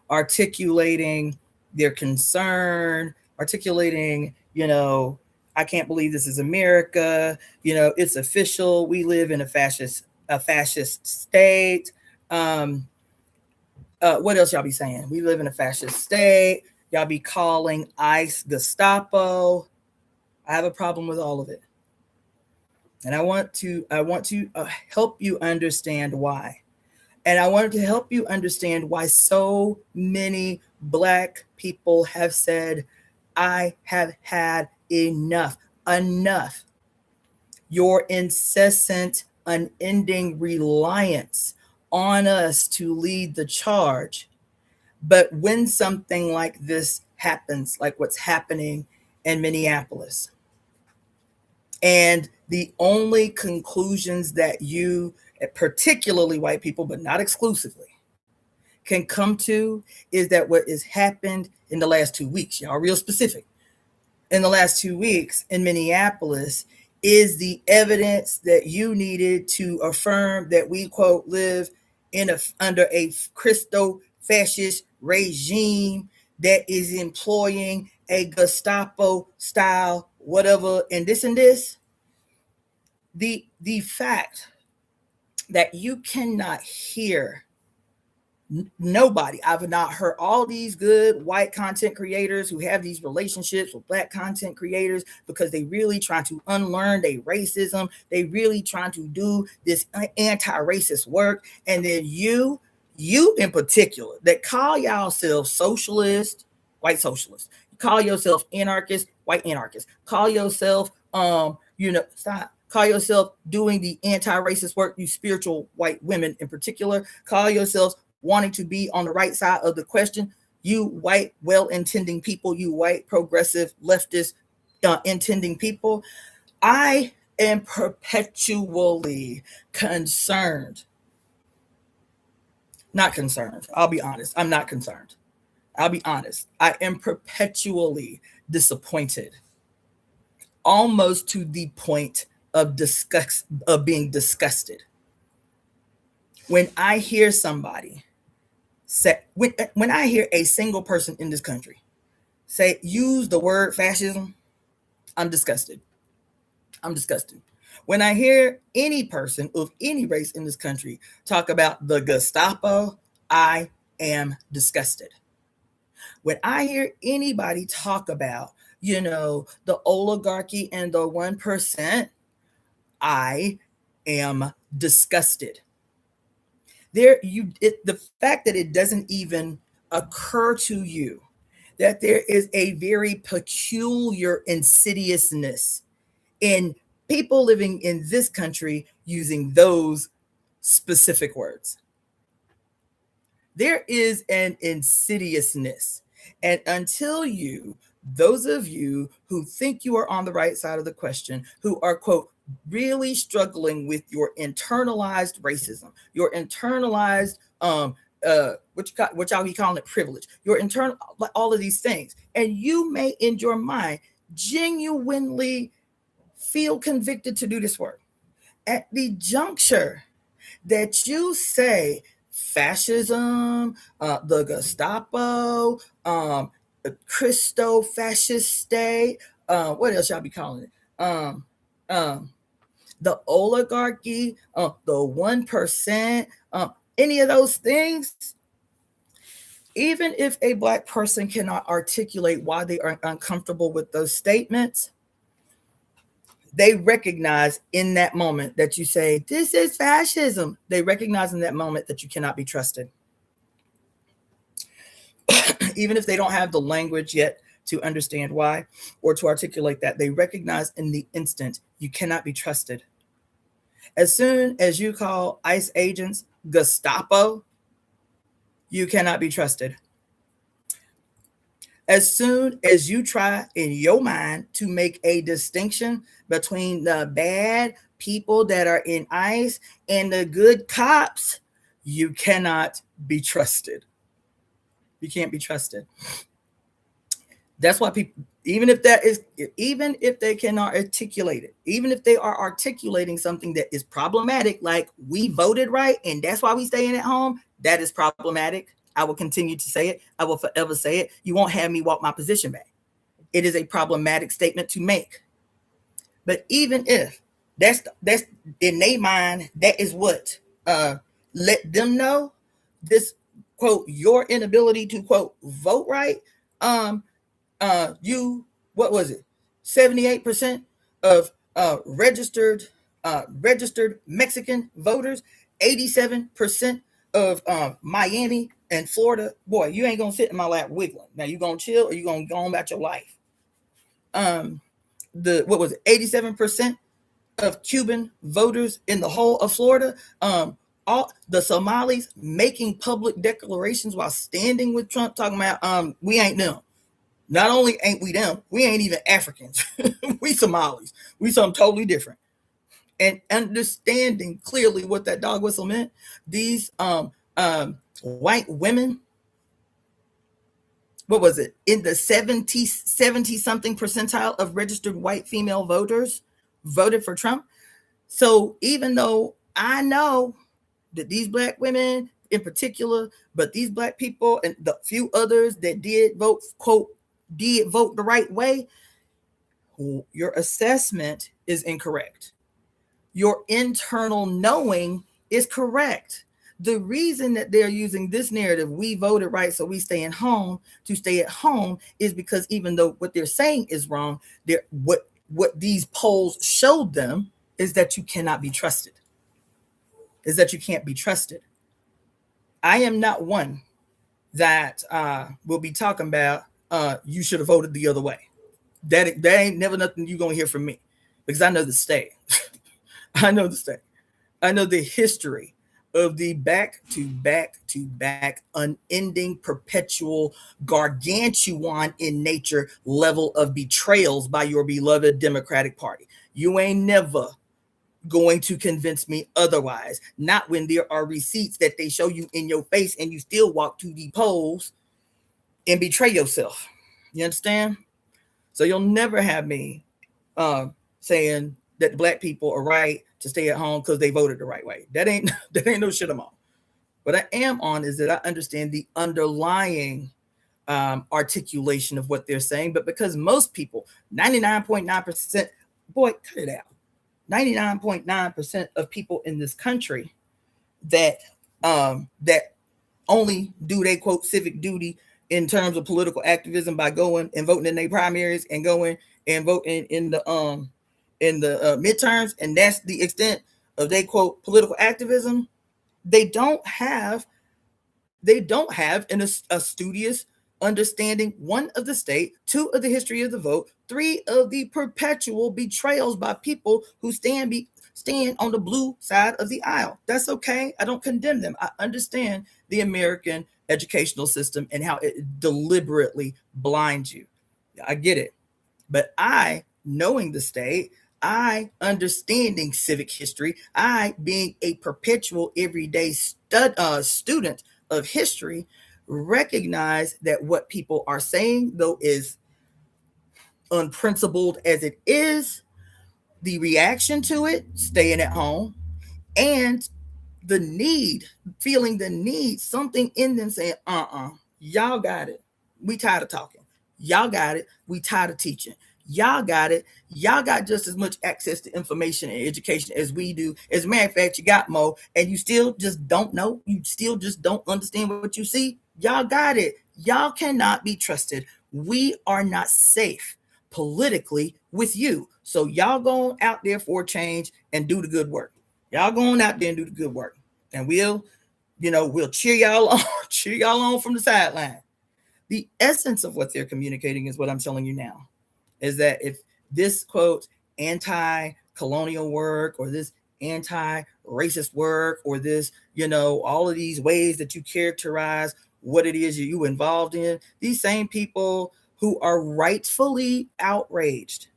articulating their concern, articulating, I can't believe this is America. It's official. We live in a fascist state. What else y'all be saying? We live in a fascist state. Y'all be calling ICE Gestapo. I have a problem with all of it. And I want to help you understand why. And I wanted to help you understand why so many Black people have said, I have had enough. Your incessant, unending reliance on us to lead the charge. But when something like this happens, like what's happening in Minneapolis, and the only conclusions that you, particularly white people, but not exclusively, can come to is that what has happened in the last 2 weeks, y'all real specific, in the last 2 weeks in Minneapolis is the evidence that you needed to affirm that we, quote, live under a Christo-fascist regime that is employing a Gestapo style, whatever, and this. The fact that you cannot hear nobody. I've not heard all these good white content creators who have these relationships with Black content creators because they really trying to unlearn their racism. They really trying to do this anti-racist work. And then you in particular that call yourself socialist, white socialist, you call yourself anarchist, white anarchist, call yourself, call yourself doing the anti-racist work, you spiritual white women in particular, call yourselves wanting to be on the right side of the question, you white well-intending people, you white progressive leftist intending people. I am perpetually concerned. Not concerned. I'll be honest. I'm not concerned. I'll be honest. I am perpetually disappointed, almost to the point of being disgusted when I hear somebody when I hear a single person in this country use the word fascism, I'm disgusted. I'm disgusted. When I hear any person of any race in this country talk about the Gestapo, I am disgusted. When I hear anybody talk about, the oligarchy and the 1%, I am disgusted. The fact that it doesn't even occur to you that there is a very peculiar insidiousness in people living in this country using those specific words. There is an insidiousness. And until those of you who think you are on the right side of the question, who are, quote, really struggling with your internalized racism, your internalized, what y'all be calling it, privilege, your internal, all of these things. And you may, in your mind, genuinely feel convicted to do this work. At the juncture that you say fascism, the Gestapo, Christo-fascist state, what else y'all be calling it? The oligarchy, the 1%, any of those things, even if a Black person cannot articulate why they are uncomfortable with those statements, they recognize in that moment that you say, this is fascism. They recognize in that moment that you cannot be trusted. Even if they don't have the language yet to understand why or to articulate that, they recognize in the instant you cannot be trusted. As soon as you call ICE agents Gestapo, you cannot be trusted. As soon as you try in your mind to make a distinction between the bad people that are in ICE and the good cops, you cannot be trusted. You can't be trusted. That's why people, even if they cannot articulate it, even if they are articulating something that is problematic, like we voted right and that's why we staying at home, that is problematic. I will continue to say it. I will forever say it. You won't have me walk my position back. It is a problematic statement to make. But even if that's in their mind, that is what let them know this, quote, your inability to, quote, vote right. You, what was it? 78% of registered Mexican voters, 87% of Miami and Florida. Boy, you ain't gonna sit in my lap wiggling. Now you gonna chill or you gonna go on about your life. What was it? 87% of Cuban voters in the whole of Florida. All the Somalis making public declarations while standing with Trump, talking about we ain't them. Not only ain't we them, we ain't even Africans. We Somalis. We something totally different. And understanding clearly what that dog whistle meant, these white women, what was it, in the 70 something percentile of registered white female voters voted for Trump. So even though I know that these Black women in particular, but these Black people and the few others that did vote, quote, did vote the right way, your assessment is incorrect. Your internal knowing is correct. The reason that they're using this narrative, we voted right, so we stay at home, to stay at home, is because even though what they're saying is wrong, what these polls showed them is that you cannot be trusted. Is that you can't be trusted. I am not one that will be talking about you should have voted the other way. That ain't never nothing you're gonna hear from me, because I know the state. I know the state. I know the history of the back to back unending, perpetual, gargantuan in nature level of betrayals by your beloved Democratic Party. You ain't never going to convince me otherwise. Not when there are receipts that they show you in your face and you still walk to the polls and betray yourself. You understand? So you'll never have me saying that Black people are right to stay at home because they voted the right way. That ain't no shit I'm on. What I am on is that I understand the underlying articulation of what they're saying. But because most people, 99.9%, boy, cut it out. 99.9% of people in this country that only do they quote civic duty in terms of political activism by going and voting in their primaries and going and voting in the midterms, and that's the extent of they quote political activism. They don't have a studious understanding, one, of the state, two, of the history of the vote, three, of the perpetual betrayals by people who stand on the blue side of the aisle. That's okay. I don't condemn them. I understand the American educational system and how it deliberately blinds you. I get it. But I, knowing the state, I understanding civic history, I being a perpetual everyday student of history, recognize that what people are saying, though is unprincipled as it is, the reaction to it, staying at home, and the need, feeling the need, something in them saying, y'all got it. We tired of talking. Y'all got it. We tired of teaching. Y'all got it. Y'all got just as much access to information and education as we do. As a matter of fact, you got more, and you still just don't know. You still just don't understand what you see. Y'all got it. Y'all cannot be trusted. We are not safe politically with you. So y'all going out there for a change and do the good work. Y'all going out there and do the good work. And we'll cheer y'all on from the sideline. The essence of what they're communicating is what I'm telling you now. Is that if this quote anti-colonial work or this anti-racist work or this, all of these ways that you characterize what it is you involved in, these same people who are rightfully outraged,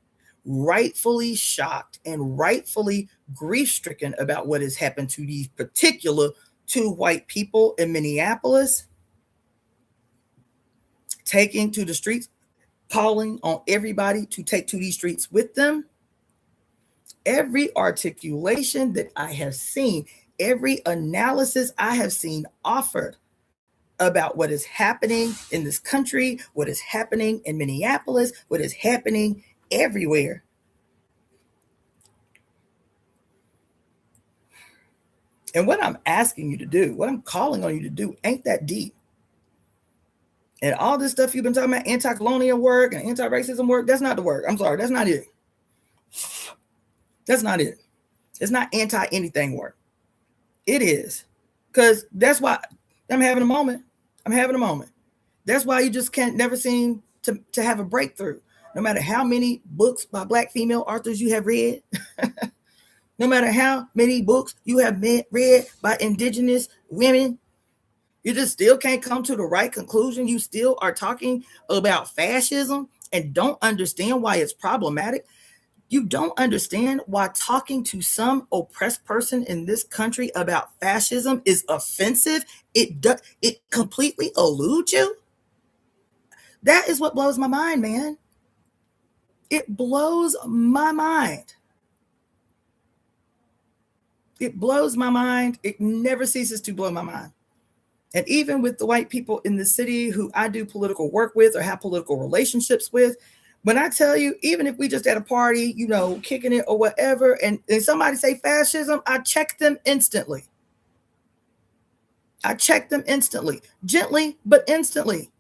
rightfully shocked, and rightfully grief-stricken about what has happened to these particular two white people in Minneapolis, taking to the streets, calling on everybody to take to these streets with them. Every articulation that I have seen, every analysis I have seen offered about what is happening in this country, what is happening in Minneapolis, what is happening everywhere. And what I'm asking you to do, what I'm calling on you to do, ain't that deep. And all this stuff you've been talking about, anti-colonial work and anti-racism work, that's not the work. I'm sorry, that's not it. That's not it. It's not anti-anything work. It is. Because that's why I'm having a moment. That's why you just can't never seem to have a breakthrough. No matter how many books by Black female authors you have read, no matter how many books you have read by indigenous women, you just still can't come to the right conclusion. You still are talking about fascism and don't understand why it's problematic. You don't understand why talking to some oppressed person in this country about fascism is offensive. It completely eludes you. That is what blows my mind, man. It blows my mind. It blows my mind. It never ceases to blow my mind. And even with the white people in the city who I do political work with or have political relationships with, when I tell you, even if we just at a party, kicking it or whatever, and somebody say fascism, I check them instantly. Gently, but instantly.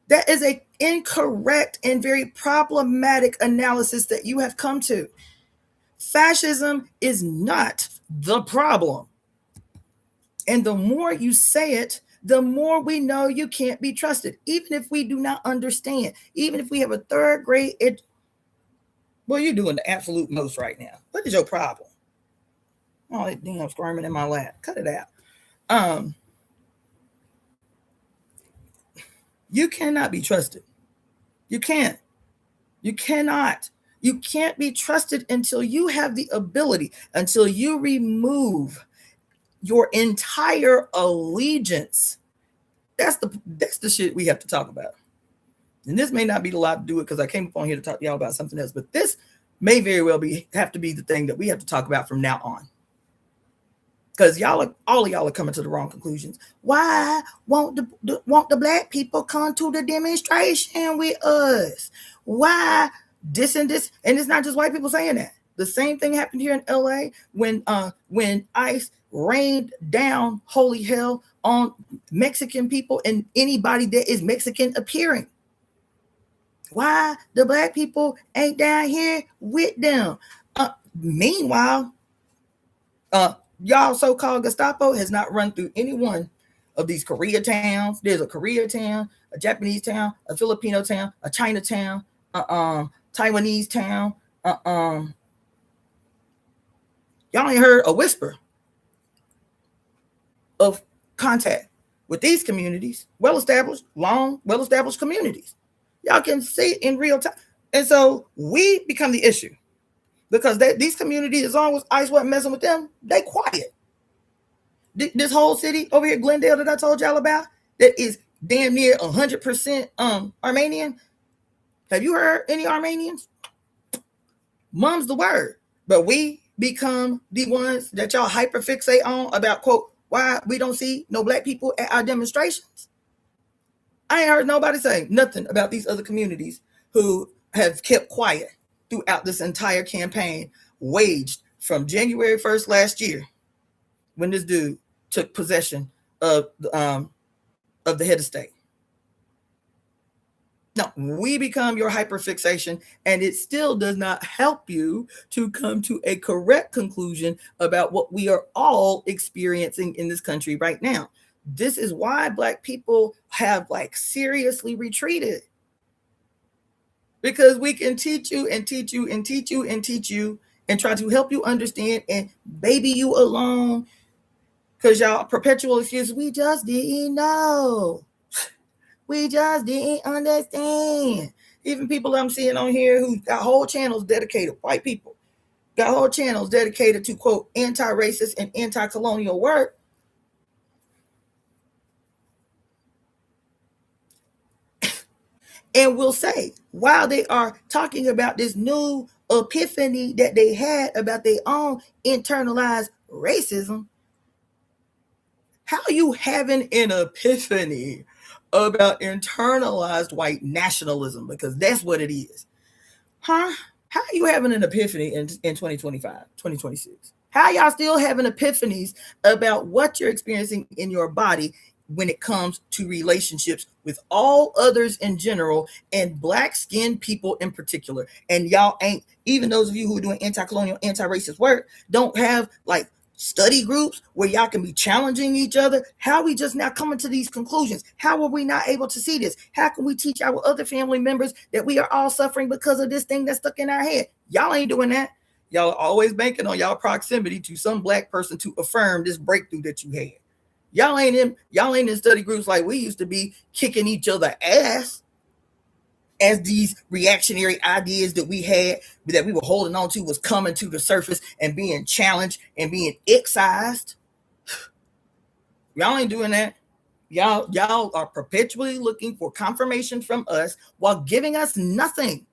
That is an incorrect and very problematic analysis that you have come to. Fascism is not the problem. And the more you say it, the more we know you can't be trusted. Even if we do not understand, even if we have a third grade well, you're doing the absolute most right now. What is your problem? Oh, that damn squirming in my lap. Cut it out. You cannot be trusted. You can't. You cannot. You can't be trusted until you have the ability, until you remove your entire allegiance. That's the shit we have to talk about. And this may not be allowed to do it because I came up on here to talk to y'all about something else, but this may very well have to be the thing that we have to talk about from now on. Because all of y'all are coming to the wrong conclusions. Why won't the black people come to the demonstration with us? Why this and this? And it's not just white people saying that. The same thing happened here in LA when ICE rained down holy hell on Mexican people and anybody that is Mexican appearing. Why the black people ain't down here with them? Meanwhile, y'all so-called Gestapo has not run through any one of these Korea towns. There's a Korea town, a Japanese town, a Filipino town, a China town, Taiwanese town. Y'all ain't heard a whisper of contact with these communities, well-established communities. Y'all can see it in real time. And so we become the issue because these communities, as long as ICE wasn't messing with them, they quiet. This whole city over here, Glendale, that I told y'all about, that is damn near 100% Armenian. Have you heard any Armenians? Mum's the word. But we become the ones that y'all hyperfixate on about, quote, why we don't see no black people at our demonstrations. I ain't heard nobody say nothing about these other communities who have kept quiet throughout this entire campaign waged from January 1st last year when this dude took possession of the head of state. Now, we become your hyperfixation, and it still does not help you to come to a correct conclusion about what we are all experiencing in this country right now. This is why black people have seriously retreated. Because we can teach you and teach you and teach you and teach you and try to help you understand and baby you along. Because y'all perpetual excuse, we just didn't know. We just didn't understand. Even people I'm seeing on here who got whole channels dedicated, white people, got whole channels dedicated to, quote, anti-racist and anti-colonial work. And will say, while they are talking about this new epiphany that they had about their own internalized racism, how are you having an epiphany about internalized white nationalism? Because that's what it is. Huh? How are you having an epiphany in 2025, 2026? How y'all still having epiphanies about what you're experiencing in your body when it comes to relationships with all others in general and black-skinned people in particular? And y'all ain't, even those of you who are doing anti-colonial, anti-racist work, don't have study groups where y'all can be challenging each other. How are we just now coming to these conclusions? How are we not able to see this? How can we teach our other family members that we are all suffering because of this thing that's stuck in our head? Y'all ain't doing that. Y'all are always banking on y'all proximity to some black person to affirm this breakthrough that you had. Y'all ain't in study groups like we used to be, kicking each other ass as these reactionary ideas that we had, that we were holding on to, was coming to the surface and being challenged and being excised. Y'all ain't doing that. Y'all are perpetually looking for confirmation from us while giving us nothing.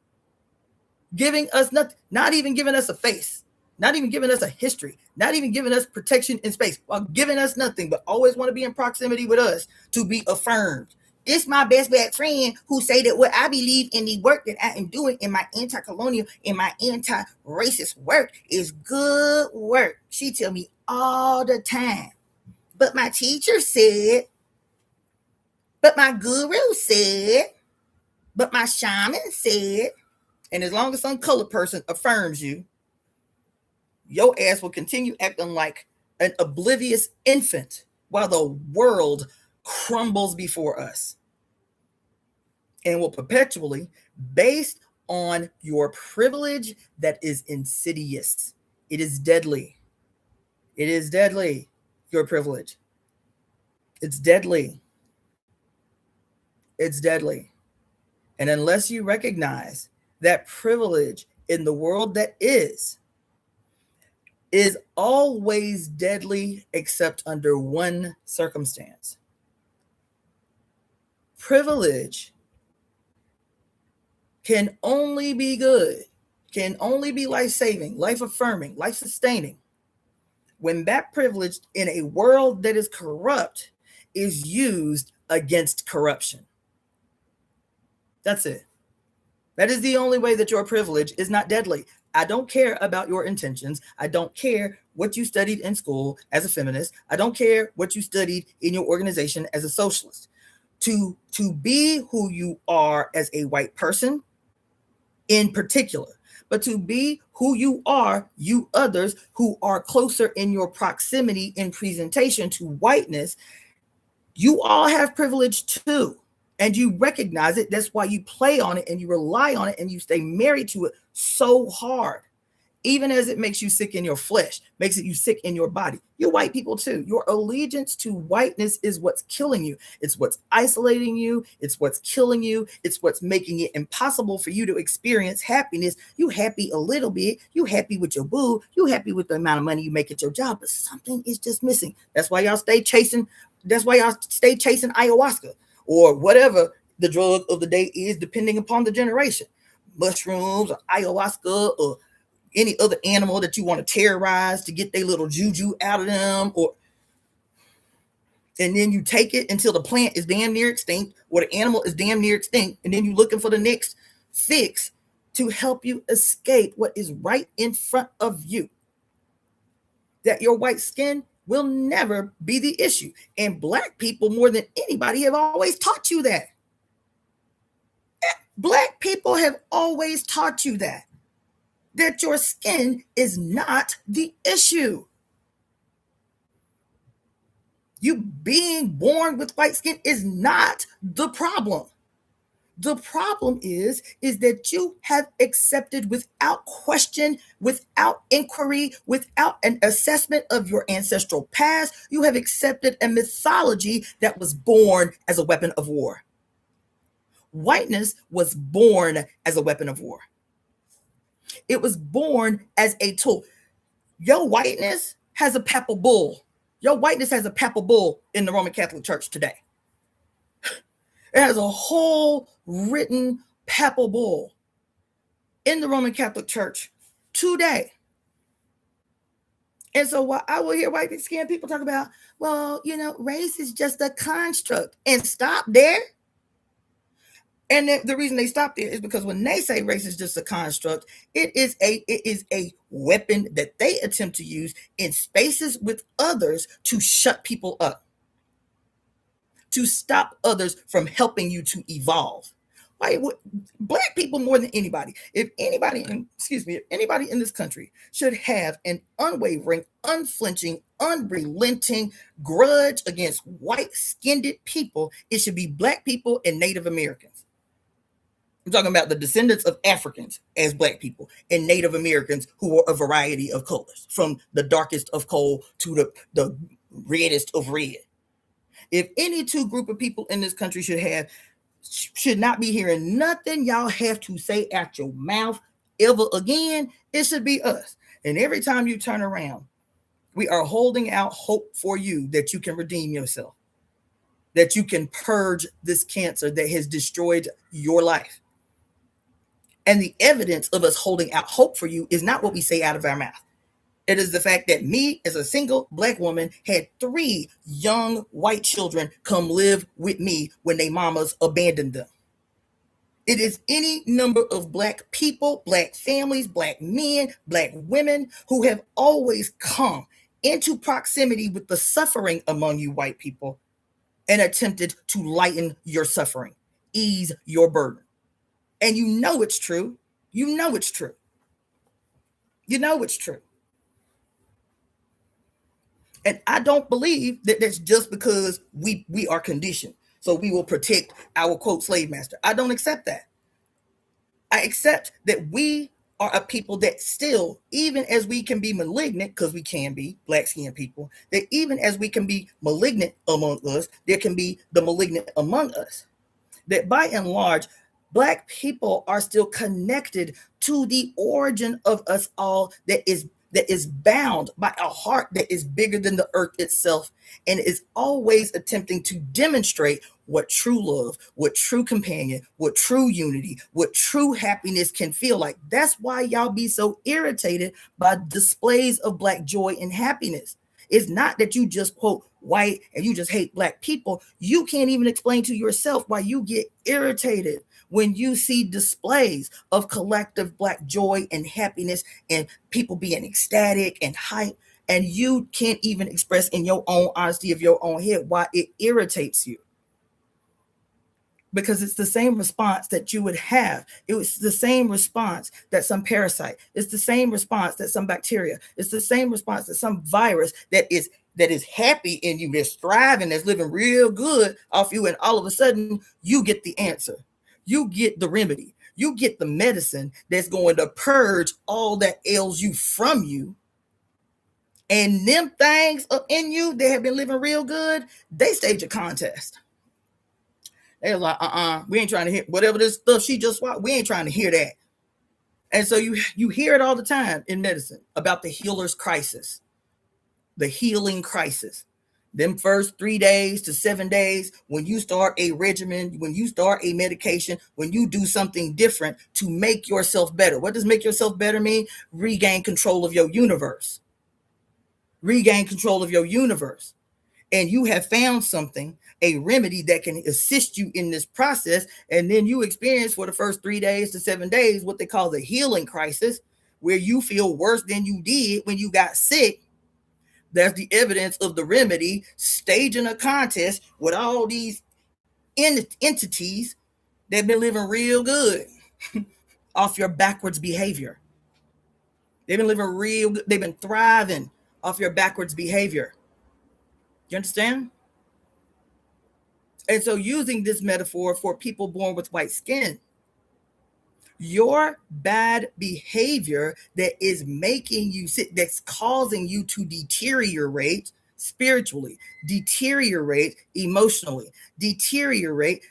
Giving us nothing, not even giving us a face, not even giving us a history, not even giving us protection in space, while giving us nothing, but always want to be in proximity with us to be affirmed. This my best black friend who say that what I believe in the work that I am doing in my anti-colonial, in my anti-racist work is good work. She tell me all the time. But my teacher said, but my guru said, but my shaman said. And as long as some colored person affirms you, your ass will continue acting like an oblivious infant while the world crumbles before us. And will perpetually, based on your privilege that is insidious. It is deadly. It is deadly, your privilege. It's deadly. It's deadly. And unless you recognize that privilege in the world that is always deadly except under one circumstance. Privilege can only be good, can only be life-saving, life-affirming, life-sustaining when that privilege in a world that is corrupt is used against corruption. That's it. That is the only way that your privilege is not deadly. I don't care about your intentions. I don't care what you studied in school as a feminist. I don't care what you studied in your organization as a socialist. To be who you are as a white person in particular, but to be who you are, you others who are closer in your proximity in presentation to whiteness, you all have privilege too. And you recognize it. That's why you play on it and you rely on it and you stay married to it so hard. Even as it makes you sick in your flesh, makes it you sick in your body. You white people too. Your allegiance to whiteness is what's killing you. It's what's isolating you. It's what's killing you. It's what's making it impossible for you to experience happiness. You happy a little bit. You happy with your boo. You happy with the amount of money you make at your job, but something is just missing. That's why y'all stay chasing. That's why y'all stay chasing ayahuasca or whatever the drug of the day is, depending upon the generation. Mushrooms or ayahuasca or any other animal that you want to terrorize to get their little juju out of them, and then you take it until the plant is damn near extinct or the animal is damn near extinct, and then you're looking for the next fix to help you escape what is right in front of you. That your white skin will never be the issue. And Black people, more than anybody, have always taught you that. Black people have always taught you that your skin is not the issue. You being born with white skin is not the problem. The problem is that you have accepted without question, without inquiry, without an assessment of your ancestral past, you have accepted a mythology that was born as a weapon of war. Whiteness was born as a weapon of war. It was born as a tool. Your whiteness has a papal bull. Your whiteness has a papal bull in the Roman Catholic Church today. It has a whole written papal bull in the Roman Catholic Church today. And so while I will hear white skinned people talk about, well, race is just a construct, and stop there. And the reason they stop there is because when they say race is just a construct, it is a weapon that they attempt to use in spaces with others to shut people up, to stop others from helping you to evolve. Black people more than anybody, if anybody in this country should have an unwavering, unflinching, unrelenting grudge against white-skinned people, it should be Black people and Native Americans. I'm talking about the descendants of Africans as Black people and Native Americans who are a variety of colors, from the darkest of coal to the reddest of red. If any two group of people in this country should not be hearing nothing y'all have to say out your mouth ever again, it should be us. And every time you turn around, we are holding out hope for you that you can redeem yourself, that you can purge this cancer that has destroyed your life. And the evidence of us holding out hope for you is not what we say out of our mouth. It is the fact that me, as a single Black woman, had 3 young white children come live with me when their mamas abandoned them. It is any number of Black people, Black families, Black men, Black women who have always come into proximity with the suffering among you white people and attempted to lighten your suffering, ease your burden. And you know it's true. You know it's true. You know it's true. And I don't believe that that's just because we are conditioned, so we will protect our, quote, slave master. I don't accept that. I accept that we are a people that still, even as we can be malignant, because we can be Black-skinned people, that even as we can be malignant among us, there can be the malignant among us. That by and large, Black people are still connected to the origin of us all that is bound by a heart that is bigger than the earth itself and is always attempting to demonstrate what true love, what true companion, what true unity, what true happiness can feel like. That's why y'all be so irritated by displays of Black joy and happiness. It's not that you just quote white and you just hate Black people. You can't even explain to yourself why you get irritated when you see displays of collective Black joy and happiness and people being ecstatic and hype, and you can't even express in your own honesty of your own head why it irritates you. Because it's the same response that you would have. It was the same response that some parasite. It's the same response that some bacteria. It's the same response that some virus that is happy in you, that's thriving, that's living real good off you, and all of a sudden you get the answer. You get the remedy. You get the medicine that's going to purge all that ails you from you. And them things up in you that have been living real good, they stage a contest. They're like, we ain't trying to hear whatever this stuff she just watched. We ain't trying to hear that. And so you hear it all the time in medicine about the healer's crisis, the healing crisis. Them first 3 days to 7 days, when you start a regimen, when you start a medication, when you do something different to make yourself better. What does make yourself better mean? Regain control of your universe. Regain control of your universe. And you have found something, a remedy that can assist you in this process. And then you experience for the first 3 days to 7 days what they call the healing crisis, where you feel worse than you did when you got sick. That's the evidence of the remedy staging a contest with all these entities that have been living real good off your backwards behavior. They've been living real good. They've been thriving off your backwards behavior. You understand? And so using this metaphor for people born with white skin, your bad behavior that is making you sick, that's causing you to deteriorate spiritually, deteriorate emotionally, deteriorate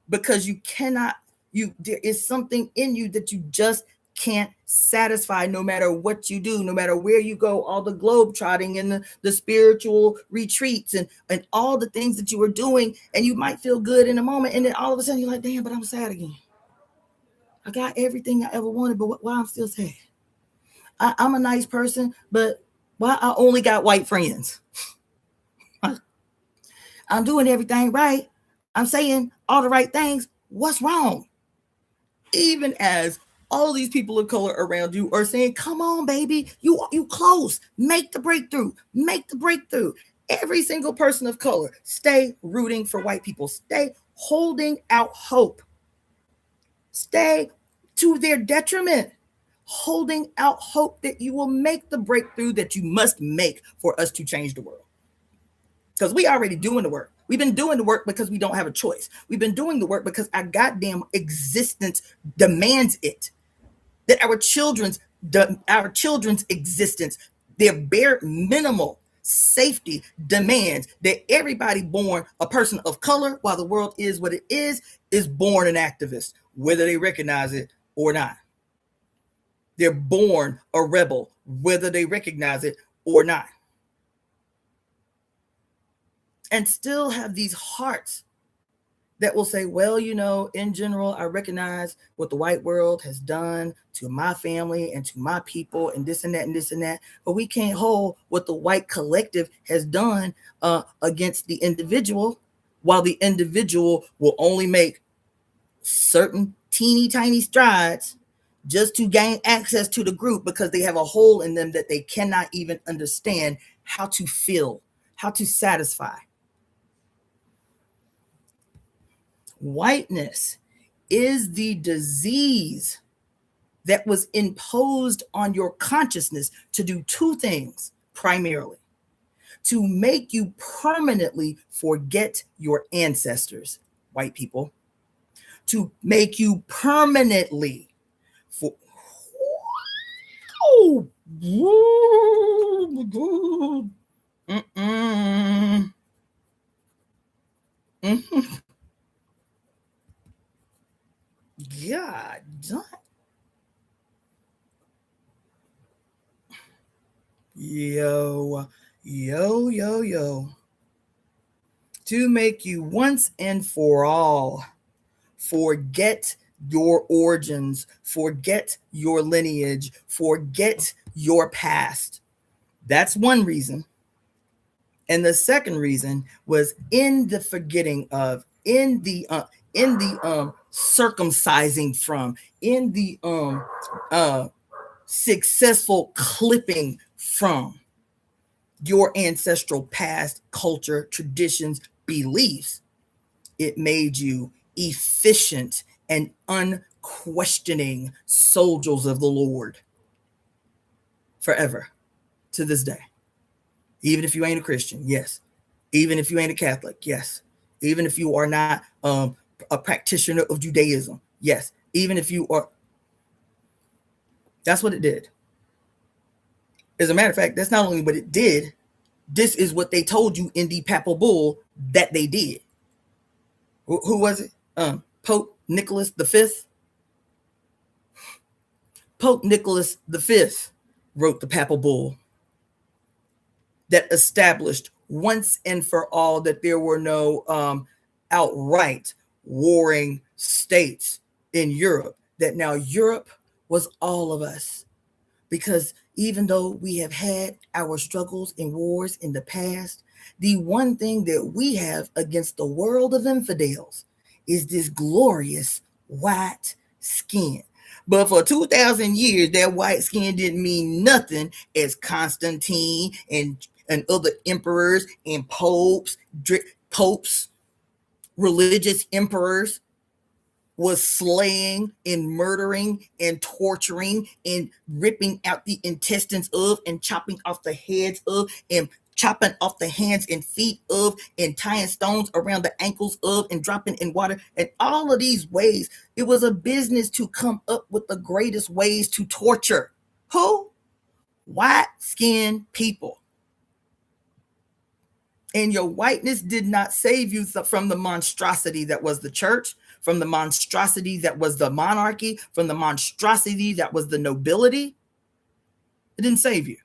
because you cannot, there is something in you that you just can't satisfy no matter what you do, no matter where you go, all the globe trotting and the spiritual retreats and all the things that you were doing, and you might feel good in a moment, and then all of a sudden you're like, damn, but I'm sad again. I got everything I ever wanted, but why I'm still sad? I'm a nice person, but why I only got white friends? I'm doing everything right. I'm saying all the right things. What's wrong? Even as all these people of color around you are saying, come on, baby, you close, make the breakthrough, make the breakthrough. Every single person of color, stay rooting for white people, stay holding out hope, stay to their detriment, holding out hope that you will make the breakthrough that you must make for us to change the world. Because we already doing the work. We've been doing the work because we don't have a choice. We've been doing the work because our goddamn existence demands it. That our children's existence, their bare minimal safety demands that everybody born a person of color, while the world is what it is born an activist, whether they recognize it or not. They're born a rebel, whether they recognize it or not. And still have these hearts that will say, well, you know, in general, I recognize what the white world has done to my family and to my people and this and that and this and that. But we can't hold what the white collective has done against the individual, while the individual will only make certain teeny tiny strides just to gain access to the group because they have a hole in them that they cannot even understand how to fill, how to satisfy. Whiteness is the disease that was imposed on your consciousness to do two things primarily: to make you permanently forget your ancestors, white people, to make you permanently God, yo. to make you once and for all forget your origins, forget your lineage, forget your past. That's one reason. And the second reason was in the forgetting of, in the circumcising from, in the successful clipping from your ancestral past, culture, traditions, beliefs. It made you efficient and unquestioning soldiers of the Lord forever, to this day. Even if you ain't a Christian, yes. Even if you ain't a Catholic, yes. Even if you are not a practitioner of Judaism, yes. Even if you are, that's what it did. As a matter of fact, that's not only what it did, this is what they told you in the papal bull that they did. Who was it? Pope Nicholas V. Pope Nicholas V wrote the papal bull that established once and for all that there were no outright warring states in Europe, that now Europe was all of us. Because even though we have had our struggles and wars in the past, the one thing that we have against the world of infidels is this glorious white skin. But for 2,000 years, that white skin didn't mean nothing, as Constantine and other emperors and popes, religious emperors, was slaying and murdering and torturing and ripping out the intestines of and chopping off the heads of and chopping off the hands and feet of and tying stones around the ankles of and dropping in water. And all of these ways, it was a business to come up with the greatest ways to torture. Who? White-skinned people. And your whiteness did not save you from the monstrosity that was the church, from the monstrosity that was the monarchy, from the monstrosity that was the nobility. It didn't save you.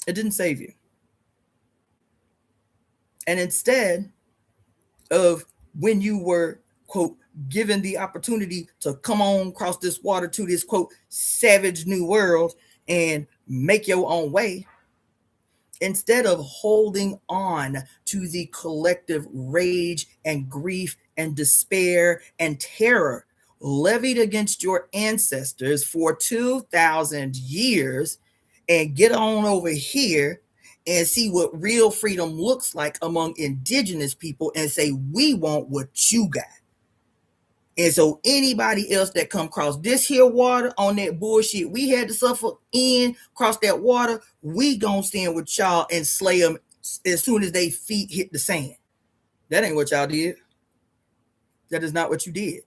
It didn't save you. And instead of, when you were, quote, given the opportunity to come on across this water to this, quote, savage new world and make your own way, instead of holding on to the collective rage and grief and despair and terror levied against your ancestors for 2,000 years, and get on over here and see what real freedom looks like among indigenous people and say, we want what you got. And so anybody else that come across this here water on that bullshit we had to suffer in, cross that water, we gonna stand with y'all and slay them as soon as they feet hit the sand. That ain't what y'all did. That is not what you did.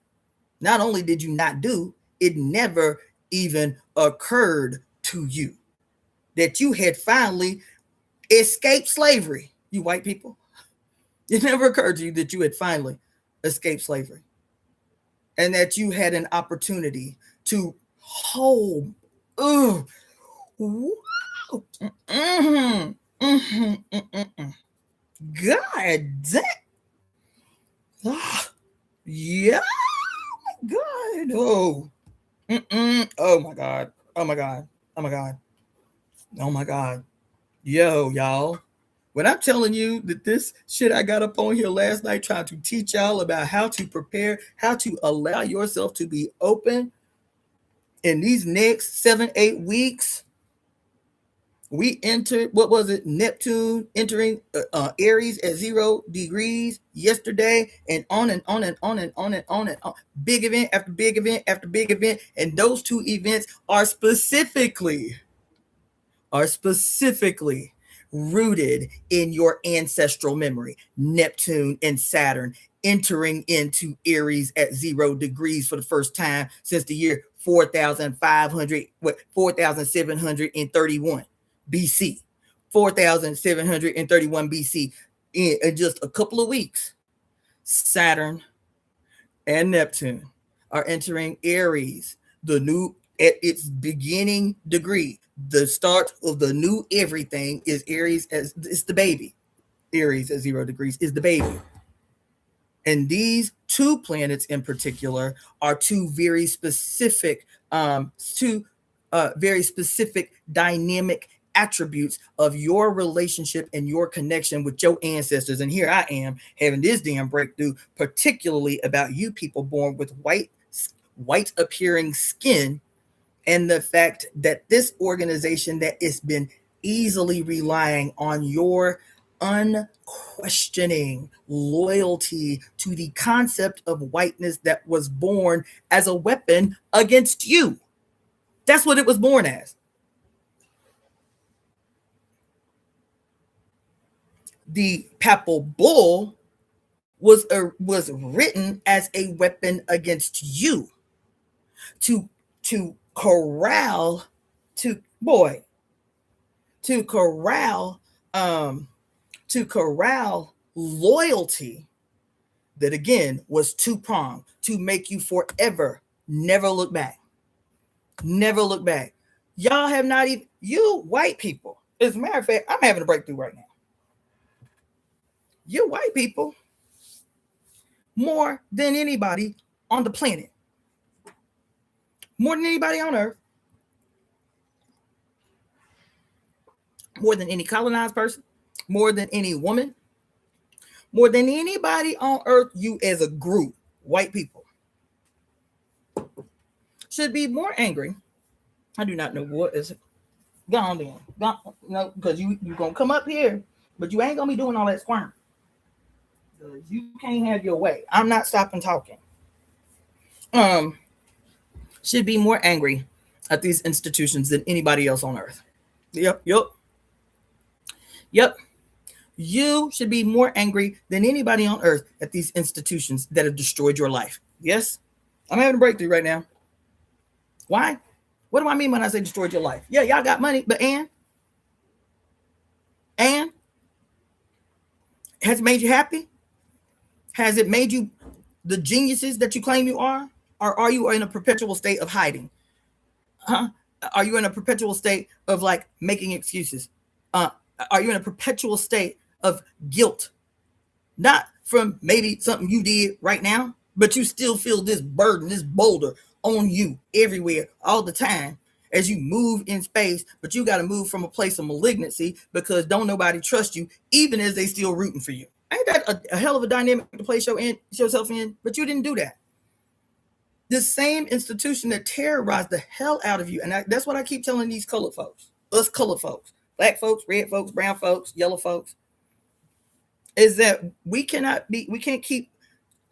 Not only did you not do, it never even occurred to you that you had finally escaped slavery, you white people. It never occurred to you that you had finally escaped slavery. And that you had an opportunity to hold, God damn, yeah, God, oh my God, oh my God, oh my God, oh my God, yo, y'all. When I'm telling you that this shit I got up on here last night trying to teach y'all about how to prepare, how to allow yourself to be open in these next 7-8 weeks, we entered, what was it? Neptune entering Aries at 0 degrees yesterday, and on and on and on and on and on and on. Big event after big event after big event. And those two events are specifically rooted in your ancestral memory. Neptune and Saturn entering into Aries at 0 degrees for the first time since the year 4,731 BC. 4,731 BC. In just a couple of weeks, Saturn and Neptune are entering Aries, the new, at its beginning degree. The start of the new everything is Aries, as it's the baby. Aries at 0 degrees is the baby. And these two planets in particular are two very specific dynamic attributes of your relationship and your connection with your ancestors. And here I am having this damn breakthrough, particularly about you people born with white appearing skin, and the fact that this organization that has been easily relying on your unquestioning loyalty to the concept of whiteness that was born as a weapon against you. That's what it was born as. The papal bull was written as a weapon against you to corral loyalty that again was two-pronged to make you forever never look back. Never look back. Y'all have not even, you white people, as a matter of fact, I'm having a breakthrough right now. You white people, more than anybody on the planet, more than anybody on earth, more than any colonized person, more than any woman, more than anybody on earth, you as a group, white people, should be more angry. I do not know what is it. Go on then. No, because you're going to come up here, but you ain't going to be doing all that squirm. You can't have your way. I'm not stopping talking. Should be more angry at these institutions than anybody else on earth. Yep. You should be more angry than anybody on earth at these institutions that have destroyed your life. Yes, I'm having a breakthrough right now. Why? What do I mean when I say destroyed your life? Yeah, y'all got money, but and has it made you happy? Has it made you the geniuses that you claim you are? Or are you in a perpetual state of hiding? Are you in a perpetual state of like making excuses? Are you in a perpetual state of guilt? Not from maybe something you did right now, but you still feel this burden, this boulder on you everywhere, all the time as you move in space, but you got to move from a place of malignancy because don't nobody trust you, even as they still rooting for you. Ain't that a hell of a dynamic to place yourself in? But you didn't do that. The same institution that terrorized the hell out of you, and that's what I keep telling these colored folks, us colored folks, black folks, red folks, brown folks, yellow folks, is that we can't keep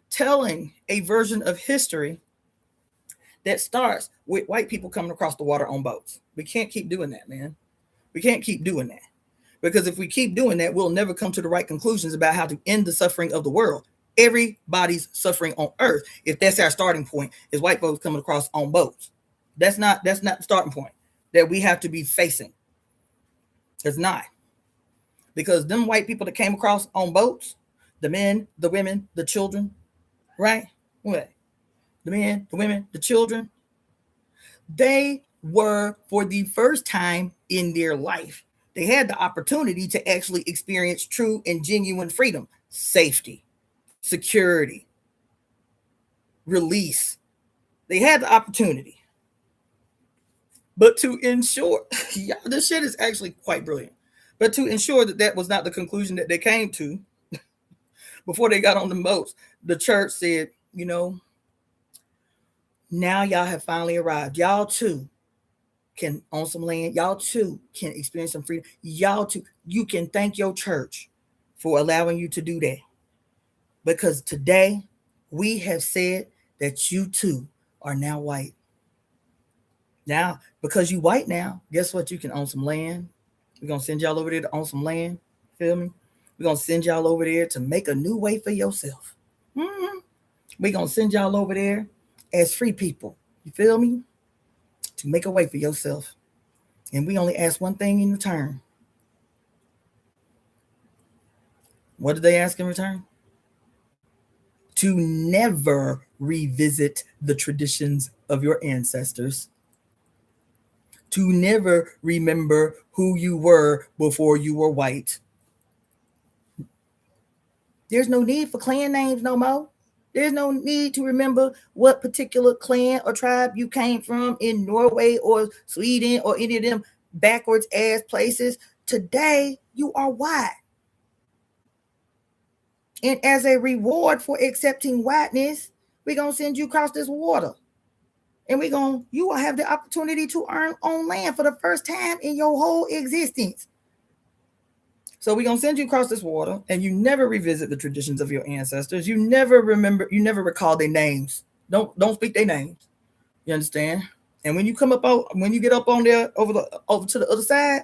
telling a version of history that starts with white people coming across the water on boats. We can't keep doing that, man. We can't keep doing that. Because if we keep doing that, we'll never come to the right conclusions about how to end the suffering of the world. Everybody's suffering on earth. If that's our starting point, is white folks coming across on boats. That's not the starting point that we have to be facing. It's not. Because them white people that came across on boats, the men, the women, the children, right? What? The men, the women, the children, they were, for the first time in their life, they had the opportunity to actually experience true and genuine freedom, safety, security, release. They had the opportunity. But to ensure, this shit is actually quite brilliant. But to ensure that that was not the conclusion that they came to before they got on the boats, the church said, now y'all have finally arrived. Y'all too can own some land. Y'all too can experience some freedom. Y'all too, you can thank your church for allowing you to do that. Because today we have said that you too are now white. Now, because you white now, guess what? You can own some land. We're going to send y'all over there to own some land. Feel me? We're going to send y'all over there to make a new way for yourself. We're going to send y'all over there as free people. You feel me? To make a way for yourself. And we only ask one thing in return. What did they ask in return? To never revisit the traditions of your ancestors. To never remember who you were before you were white. There's no need for clan names no more. There's no need to remember what particular clan or tribe you came from in Norway or Sweden or any of them backwards ass places. Today, you are white. And as a reward for accepting whiteness, we're going to send you across this water. And you will have the opportunity to earn on land for the first time in your whole existence. So we're going to send you across this water, and you never revisit the traditions of your ancestors. You never recall their names. Don't speak their names. You understand? And when you get up on there over to the other side,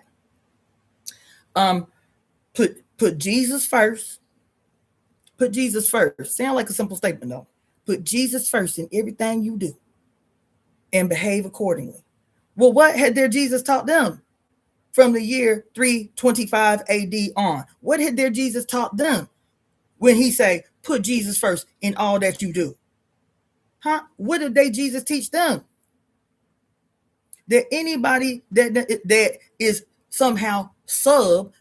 put Jesus first. Put Jesus first. Sound like a simple statement though. Put Jesus first in everything you do and behave accordingly. Well, what had their Jesus taught them from the year 325 AD on? What had their Jesus taught them when he say, put Jesus first in all that you do? Huh? What did Jesus teach them? That anybody that is somehow sub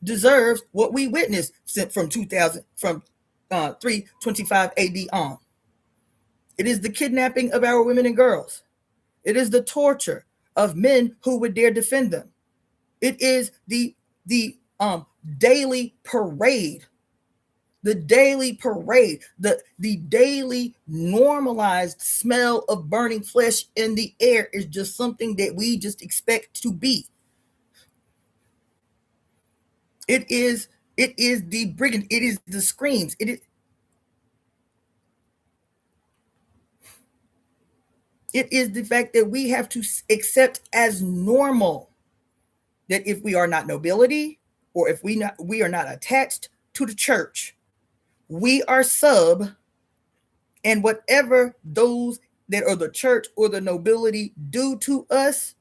deserves what we witnessed from 325 AD on. It is the kidnapping of our women and girls. It is the torture of men who would dare defend them. It is the daily parade, the daily normalized smell of burning flesh in the air is just something that we just expect to be. It is the brigand. It is the screams. It is the fact that we have to accept as normal that if we are not nobility or if we are not attached to the church, we are sub, and whatever those that are the church or the nobility do to us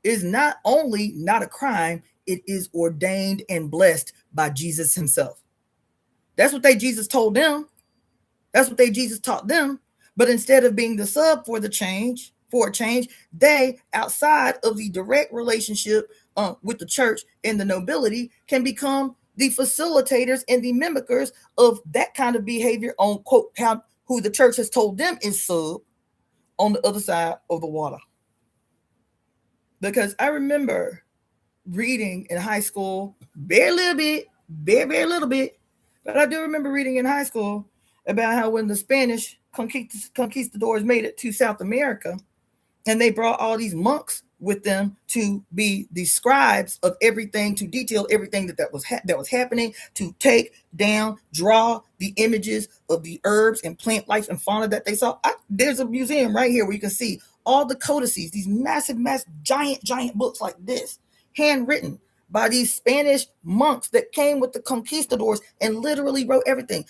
is not only not a crime, it is ordained and blessed by Jesus himself. That's what Jesus told them. That's what Jesus taught them. But instead of being the sub for a change, they, outside of the direct relationship with the church and the nobility, can become the facilitators and the mimickers of that kind of behavior on, quote, who the church has told them is sub on the other side of the water. Because I remember reading in high school, very little bit, but I do remember reading in high school about how when the Spanish conquistadors made it to South America, and they brought all these monks with them to be the scribes of everything, to detail everything that was happening, to take down, draw the images of the herbs and plant life and fauna that they saw. There's a museum right here where you can see all the codices, these massive, giant books like this, handwritten by these Spanish monks that came with the conquistadors and literally wrote everything,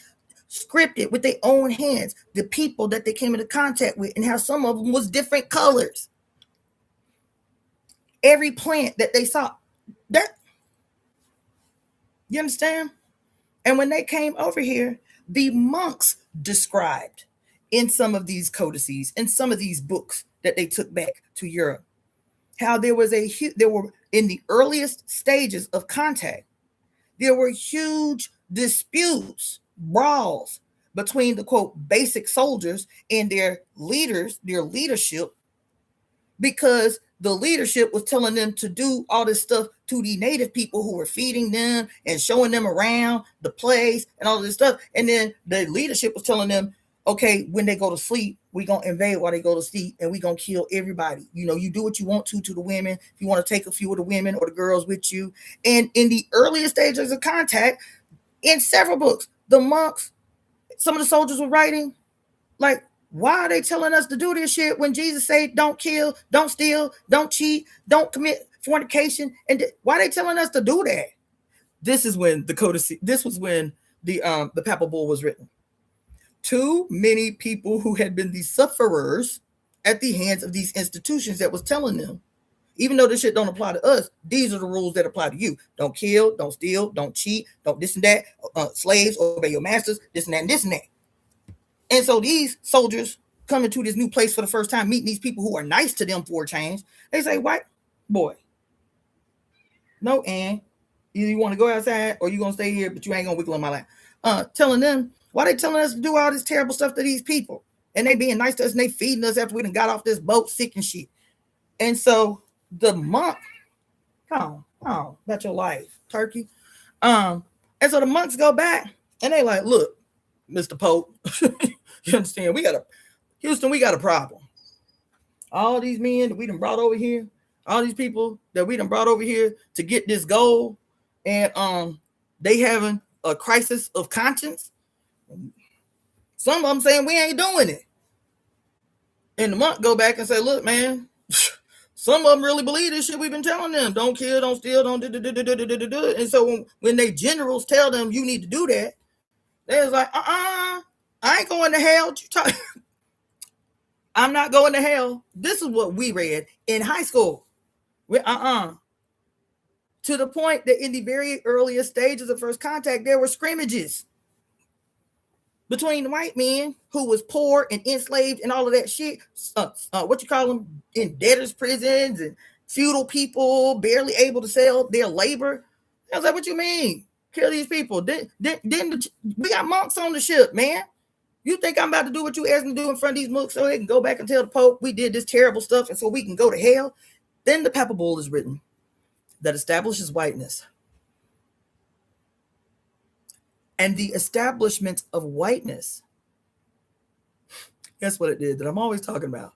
scripted with their own hands, the people that they came into contact with, and how some of them was different colors. Every plant that they saw, that, you understand? And when they came over here, the monks described in some of these codices, in some of these books that they took back to Europe, how there were in the earliest stages of contact, there were huge disputes, brawls between the, quote, basic soldiers and their leaders, their leadership, because the leadership was telling them to do all this stuff to the native people who were feeding them and showing them around the place and all this stuff. And then the leadership was telling them, okay, when they go to sleep, we're going to invade while they go to sleep, and we're going to kill everybody. You know, you do what you want to the women. If you want to take a few of the women or the girls with you. And in the earliest stages of contact, in several books, the monks, some of the soldiers were writing, like, why are they telling us to do this shit when Jesus said don't kill, don't steal, don't cheat, don't commit fornication? And why are they telling us to do that? This is when the papal bull was written. Too many people who had been the sufferers at the hands of these institutions that was telling them, even though this shit don't apply to us, these are the rules that apply to you. Don't kill, don't steal, don't cheat, don't this and that. Slaves, obey your masters, this and that and this and that. And so these soldiers coming to this new place for the first time, meeting these people who are nice to them for a change, they say, white boy, no, and Either you want to go outside or you're going to stay here, but you ain't going to wiggle on my lap. Telling them, why they telling us to do all this terrible stuff to these people? And they being nice to us and they feeding us after we done got off this boat sick and shit. And so the monk, come on, about your life, turkey. And so the monks go back and they like, look, Mr. Pope, you understand? Houston, we got a problem. All these men that we done brought over here, all these people that we done brought over here to get this goal, and they having a crisis of conscience. Some of them saying we ain't doing it. And the monk go back and say, look, man, some of them really believe this shit we've been telling them. Don't kill, don't steal, don't do. And so when they generals tell them you need to do that, they're like, I ain't going to hell. I'm not going to hell. This is what we read in high school. To the point that in the very earliest stages of first contact, there were scrimmages between the white men who was poor and enslaved and all of that shit. What you call them? In debtors' prisons and feudal people barely able to sell their labor. I was like, what you mean? Kill these people. Then we got monks on the ship, man. You think I'm about to do what you asked me to do in front of these monks so they can go back and tell the Pope we did this terrible stuff and so we can go to hell? Then the Papal Bull is written that establishes whiteness. And the establishment of whiteness, guess what it did that I'm always talking about?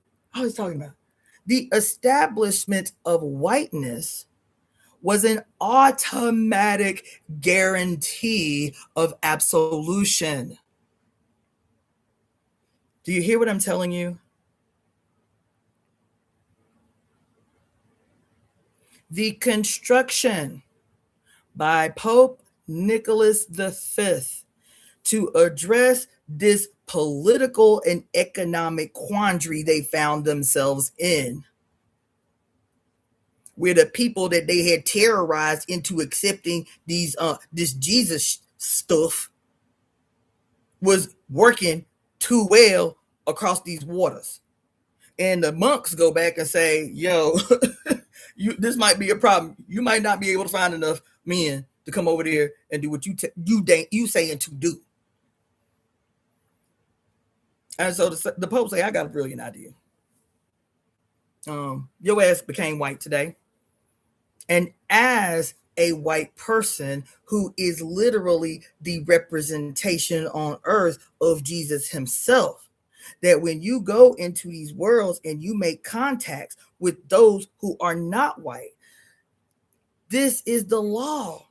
The establishment of whiteness was an automatic guarantee of absolution. Do you hear what I'm telling you? The construction by Pope Nicholas V to address this political and economic quandary they found themselves in, where the people that they had terrorized into accepting this Jesus stuff was working too well across these waters. And the monks go back and say, yo, this might be a problem. You might not be able to find enough men to come over there and do what you saying to do. And so the Pope say, I got a brilliant idea. Your ass became white today. And as a white person who is literally the representation on earth of Jesus himself, that when you go into these worlds and you make contacts with those who are not white, this is the law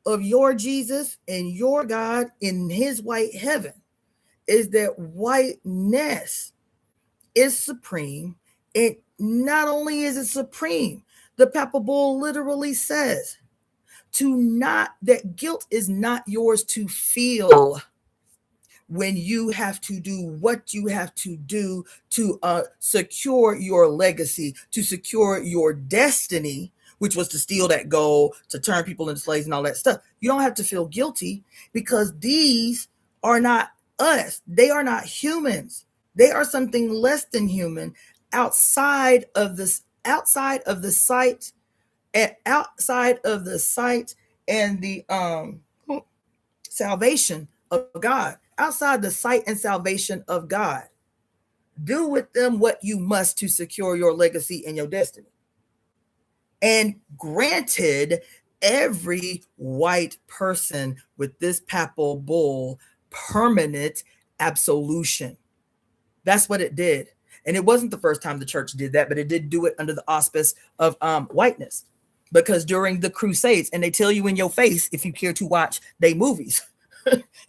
of your Jesus and your God in his white heaven, is that whiteness is supreme. And not only is it supreme, the Papal Bull literally says that guilt is not yours to feel when you have to do what you have to do to secure your legacy, to secure your destiny, which was to steal that gold, to turn people into slaves and all that stuff. You don't have to feel guilty because these are not us. They are not humans. They are something less than human outside of the sight and the salvation of God. Outside the sight and salvation of God. Do with them what you must to secure your legacy and your destiny. And granted every white person with this Papal Bull permanent absolution. That's what it did. And it wasn't the first time the church did that, but it did do it under the auspice of whiteness. Because during the Crusades, and they tell you in your face if you care to watch their movies,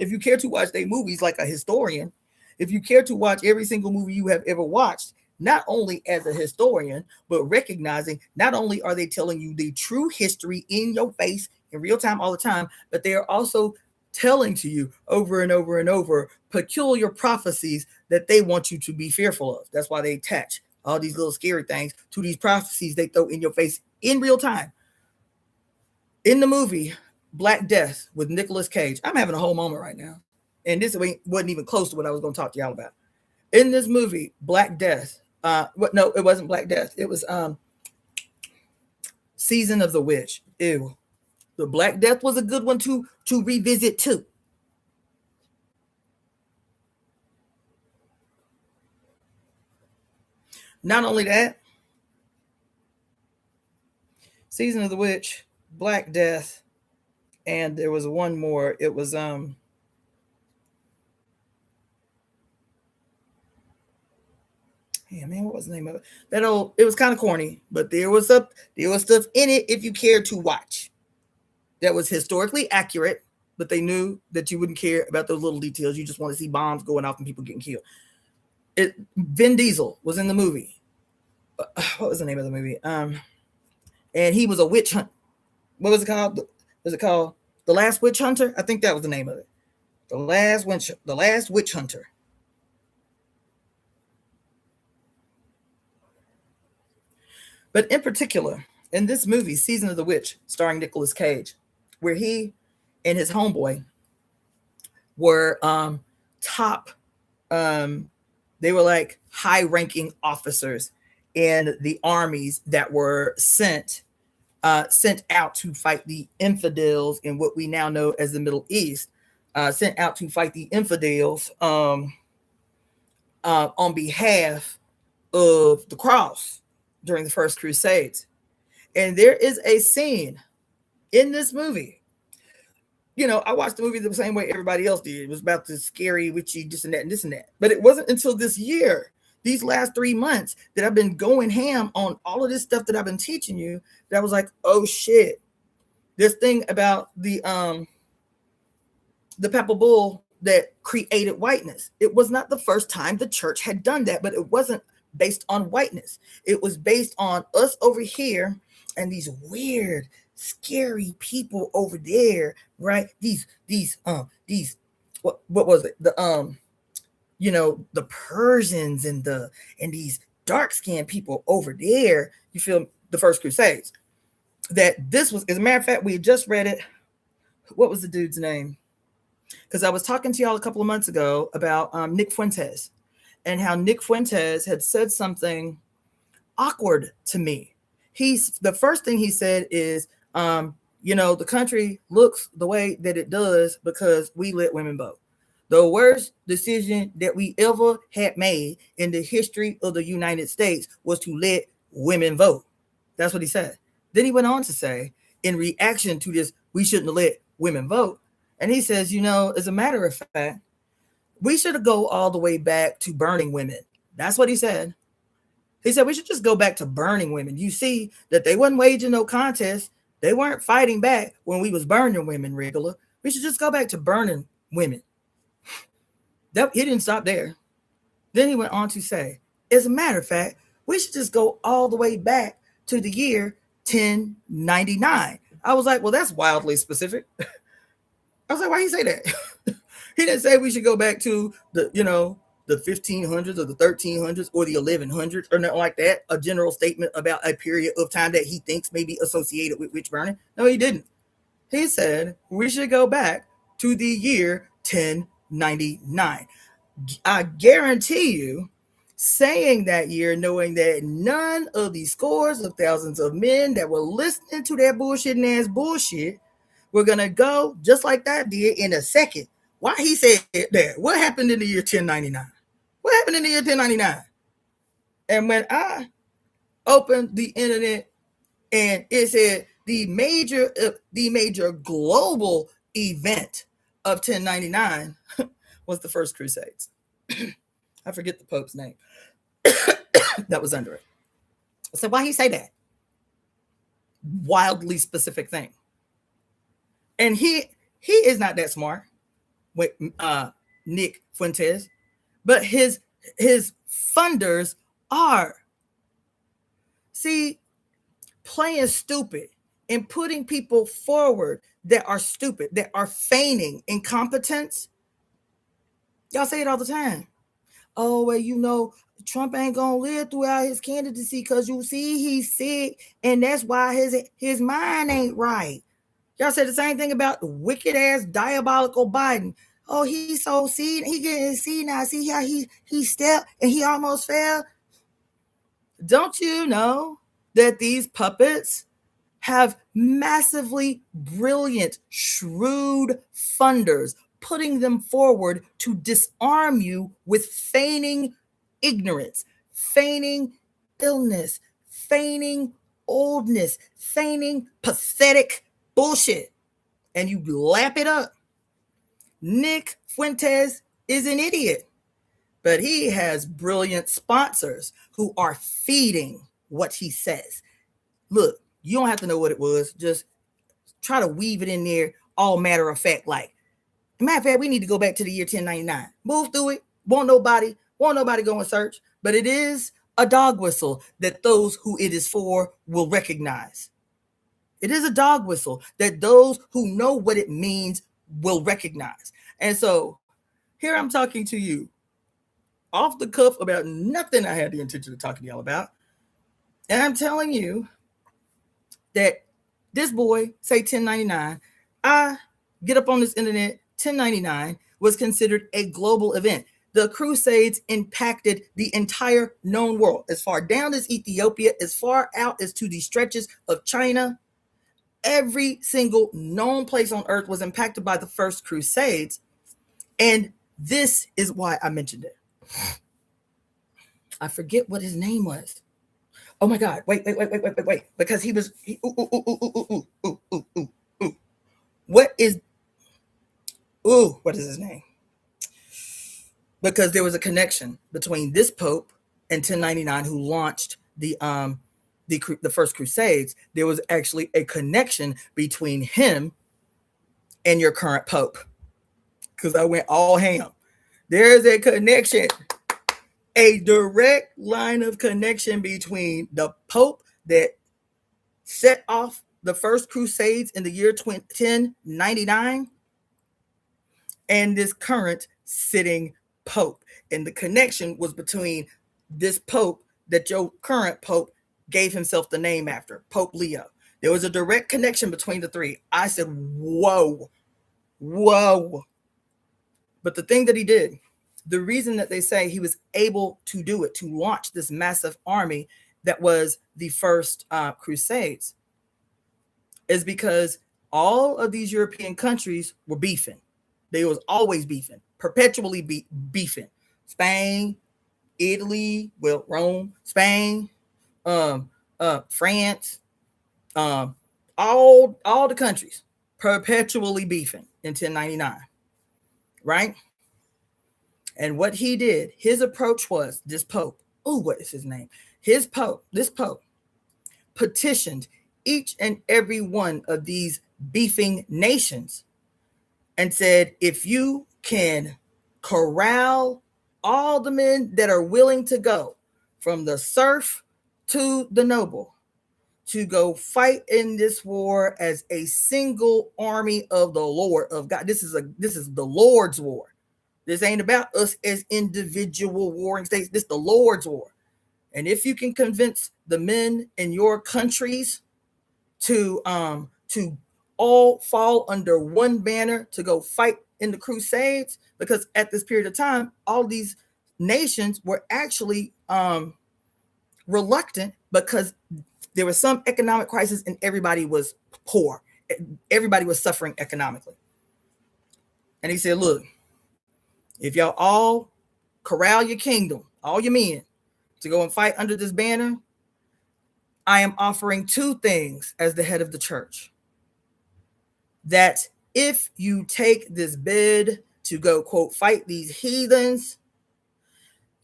if you care to watch their movies like a historian, if you care to watch every single movie you have ever watched, not only as a historian, but recognizing not only are they telling you the true history in your face in real time all the time, but they are also telling to you over and over and over peculiar prophecies that they want you to be fearful of. That's why they attach all these little scary things to these prophecies they throw in your face in real time. In the movie Black Death with Nicolas Cage, I'm having a whole moment right now. And this wasn't even close to what I was going to talk to y'all about. In this movie, Black Death, no, it wasn't Black Death. It was Season of the Witch. Ew. The Black Death was a good one to revisit too. Not only that, Season of the Witch, Black Death, and there was one more. It was yeah, man, what was the name of it? That old, it was kind of corny, but there was stuff in it if you cared to watch. That was historically accurate, but they knew that you wouldn't care about those little details. You just want to see bombs going off and people getting killed. Vin Diesel was in the movie. What was the name of the movie? And he was a witch hunt. What was it called? Was it called The Last Witch Hunter? I think that was the name of it. The Last Witch Hunter. But in particular, in this movie, Season of the Witch, starring Nicolas Cage, where he and his homeboy were top, they were like high-ranking officers in the armies that were sent out to fight the infidels in what we now know as the Middle East, sent out to fight the infidels on behalf of the cross during the First Crusades. And there is a scene in this movie. You know, I watched the movie the same way everybody else did. It was about the scary, witchy, this and that, and this and that. But it wasn't until this year, these last 3 months, that I've been going ham on all of this stuff that I've been teaching you, that I was like, oh shit. This thing about the papal bull that created whiteness. It was not the first time the church had done that, but it wasn't based on whiteness. It was based on us over here and these weird, scary people over there, right? These what was it? The you know, the Persians and these dark-skinned people over there. You feel the First Crusades. That this was, as a matter of fact, we had just read it. What was the dude's name? Because I was talking to y'all a couple of months ago about Nick Fuentes and how Nick Fuentes had said something awkward to me. The first thing he said is, you know, the country looks the way that it does because we let women vote. The worst decision that we ever had made in the history of the United States was to let women vote. That's what he said. Then he went on to say, in reaction to this, we shouldn't have let women vote. And he says, you know, as a matter of fact, we should go all the way back to burning women. That's what he said. He said, we should just go back to burning women. You see that they wasn't waging no contest. They weren't fighting back when we was burning women regular. We should just go back to burning women. He didn't stop there. Then he went on to say, as a matter of fact, we should just go all the way back to the year 1099. I was like, well, that's wildly specific. I was like, why he say that? He didn't say we should go back to the 1500s or the 1300s or the 1100s or nothing like that. A general statement about a period of time that he thinks may be associated with witch burning. No, he didn't. He said we should go back to the year 1099. I guarantee you, saying that year, knowing that none of these scores of thousands of men that were listening to that bullshitting ass bullshit were gonna go just like that did in a second. Why he said that? What happened in the year 1099? What happened in the year 1099? And when I opened the internet and it said the major global event of 1099 was the First Crusades. I forget the Pope's name that was under it. So why he say that? Wildly specific thing. And he is not that smart with Nick Fuentes, but his funders are. See, playing stupid and putting people forward that are stupid, that are feigning incompetence. Y'all say it all the time. Oh, well, you know, Trump ain't gonna live throughout his candidacy because you see he's sick, and that's why his mind ain't right. Y'all said the same thing about the wicked ass diabolical Biden. Oh, he's so see, he getting see now. See how he stepped and he almost fell. Don't you know that these puppets have massively brilliant, shrewd funders putting them forward to disarm you with feigning ignorance, feigning illness, feigning oldness, feigning pathetic bullshit. And you lap it up. Nick Fuentes is an idiot, but he has brilliant sponsors who are feeding what he says. Look, you don't have to know what it was. Just try to weave it in there, all matter of fact. Like, matter of fact, we need to go back to the year 1099. Move through it. Won't nobody go and search. But it is a dog whistle that those who it is for will recognize. It is a dog whistle that those who know what it means will recognize. And so here I'm talking to you off the cuff about nothing I had the intention of talking to y'all about. And I'm telling you that this boy, say 1099, I get up on this internet, 1099 was considered a global event. The Crusades impacted the entire known world, as far down as Ethiopia, as far out as to the stretches of China. Every single known place on earth was impacted by the first Crusades. And this is why I mentioned it. I forget what his name was. Oh my God, wait. Because he was, what is his name? Because there was a connection between this Pope and 1099 who launched the first Crusades. There was actually a connection between him and your current Pope. Because I went all ham. There's a connection, a direct line of connection between the Pope that set off the first Crusades in the year 1099 and this current sitting Pope. And the connection was between this Pope that your current Pope gave himself the name after, Pope Leo. There was a direct connection between the three. I said, whoa. But the thing that he did, the reason that they say he was able to do it, to launch this massive army that was the first Crusades, is because all of these European countries were beefing. They was always beefing, perpetually beefing. Spain, Italy, well, Rome, Spain, France, all the countries perpetually beefing in 1099, right? And what he did, his approach was, this Pope, what is his name? This Pope petitioned each and every one of these beefing nations and said, if you can corral all the men that are willing to go, from the serf to the noble, to go fight in this war as a single army of the Lord of God. This is the Lord's war. This ain't about us as individual warring states. This is the Lord's war. And if you can convince the men in your countries to all fall under one banner to go fight in the Crusades, because at this period of time, all these nations were actually reluctant because there was some economic crisis and everybody was poor. Everybody was suffering economically. And he said, look, if y'all all corral your kingdom, all your men, to go and fight under this banner, I am offering two things as the head of the church. That if you take this bid to go, quote, fight these heathens,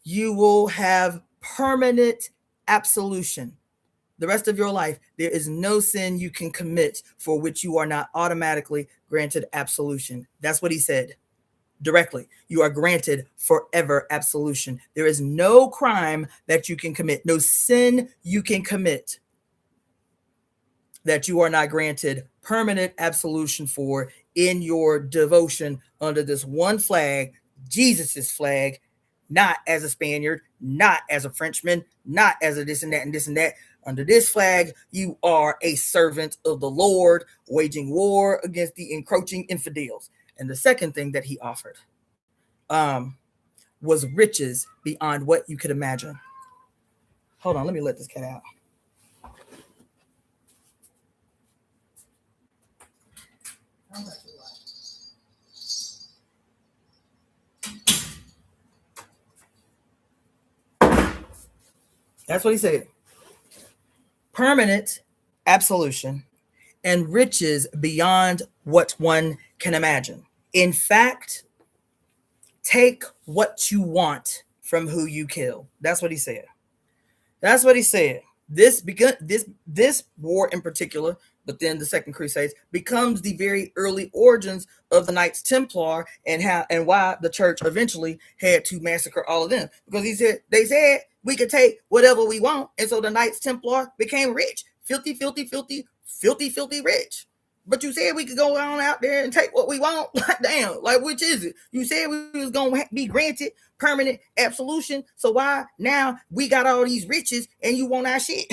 you will have permanent absolution. The rest of your life, there is no sin you can commit for which you are not automatically granted absolution. That's what he said directly. You are granted forever absolution. There is no crime that you can commit, no sin you can commit that you are not granted permanent absolution for in your devotion under this one flag, Jesus's flag, not as a Spaniard, not as a Frenchman, not as a this and that and this and that. Under this flag, you are a servant of the Lord, waging war against the encroaching infidels. And the second thing that he offered was riches beyond what you could imagine. Hold on, let me let this cat out. That's what he said. Permanent absolution and riches beyond what one can imagine. In fact, take what you want from who you kill. That's what he said. That's what he said. This war in particular, but then the Second Crusades, becomes the very early origins of the Knights Templar and why the church eventually had to massacre all of them. Because they said we could take whatever we want, and so the Knights Templar became rich, filthy rich. But you said we could go on out there and take what we want. Like, damn, like, which is it? You said we was going to be granted permanent absolution. So why now we got all these riches and you want our shit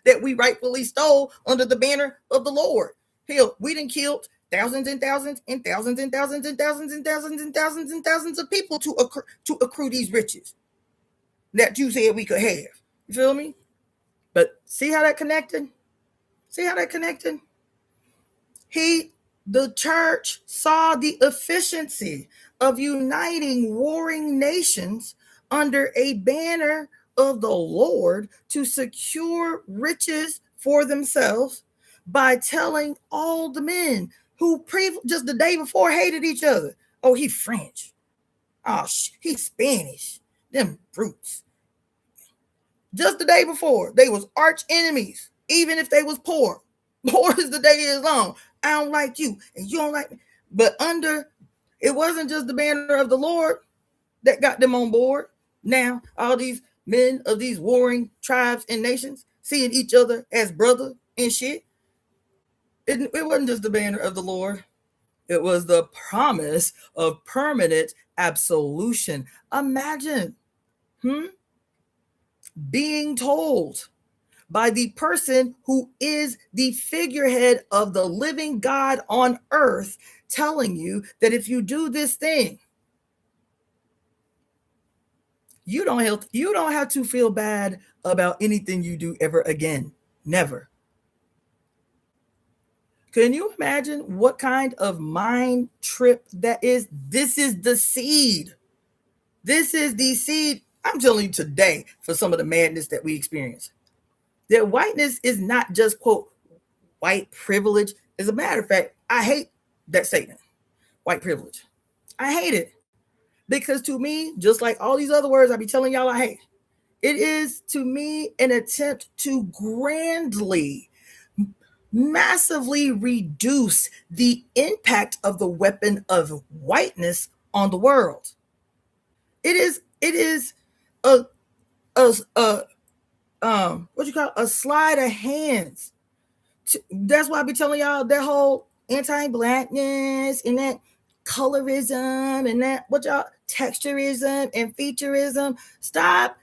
that we rightfully stole under the banner of the Lord? Hell, we done killed thousands and thousands and thousands and thousands and thousands and thousands and thousands and thousands of people to accrue these riches that you said we could have. You feel me? But see how that connected? See how that connected? The church saw the efficiency of uniting warring nations under a banner of the Lord to secure riches for themselves by telling all the men who just the day before hated each other. Oh, he French. Oh, he's Spanish. Them brutes. Just the day before, they was arch enemies, even if they was poor. Poor as the day is long. I don't like you, and you don't like me. But it wasn't just the banner of the Lord that got them on board. Now, all these men of these warring tribes and nations seeing each other as brother and shit. It wasn't just the banner of the Lord. It was the promise of permanent absolution. Imagine being told by the person who is the figurehead of the living God on earth, telling you that if you do this thing, you don't have to feel bad about anything you do ever again. Never. Can you imagine what kind of mind trip that is? This is the seed. This is the seed, I'm telling you today, for some of the madness that we experience. That whiteness is not just, quote, white privilege. As a matter of fact, I hate that statement, white privilege. I hate it. Because to me, just like all these other words I be telling y'all I hate, it is to me an attempt to grandly, massively reduce the impact of the weapon of whiteness on the world. It is a sleight of hands. That's why I be telling y'all that whole anti-blackness and that colorism and that texturism and featureism. Stop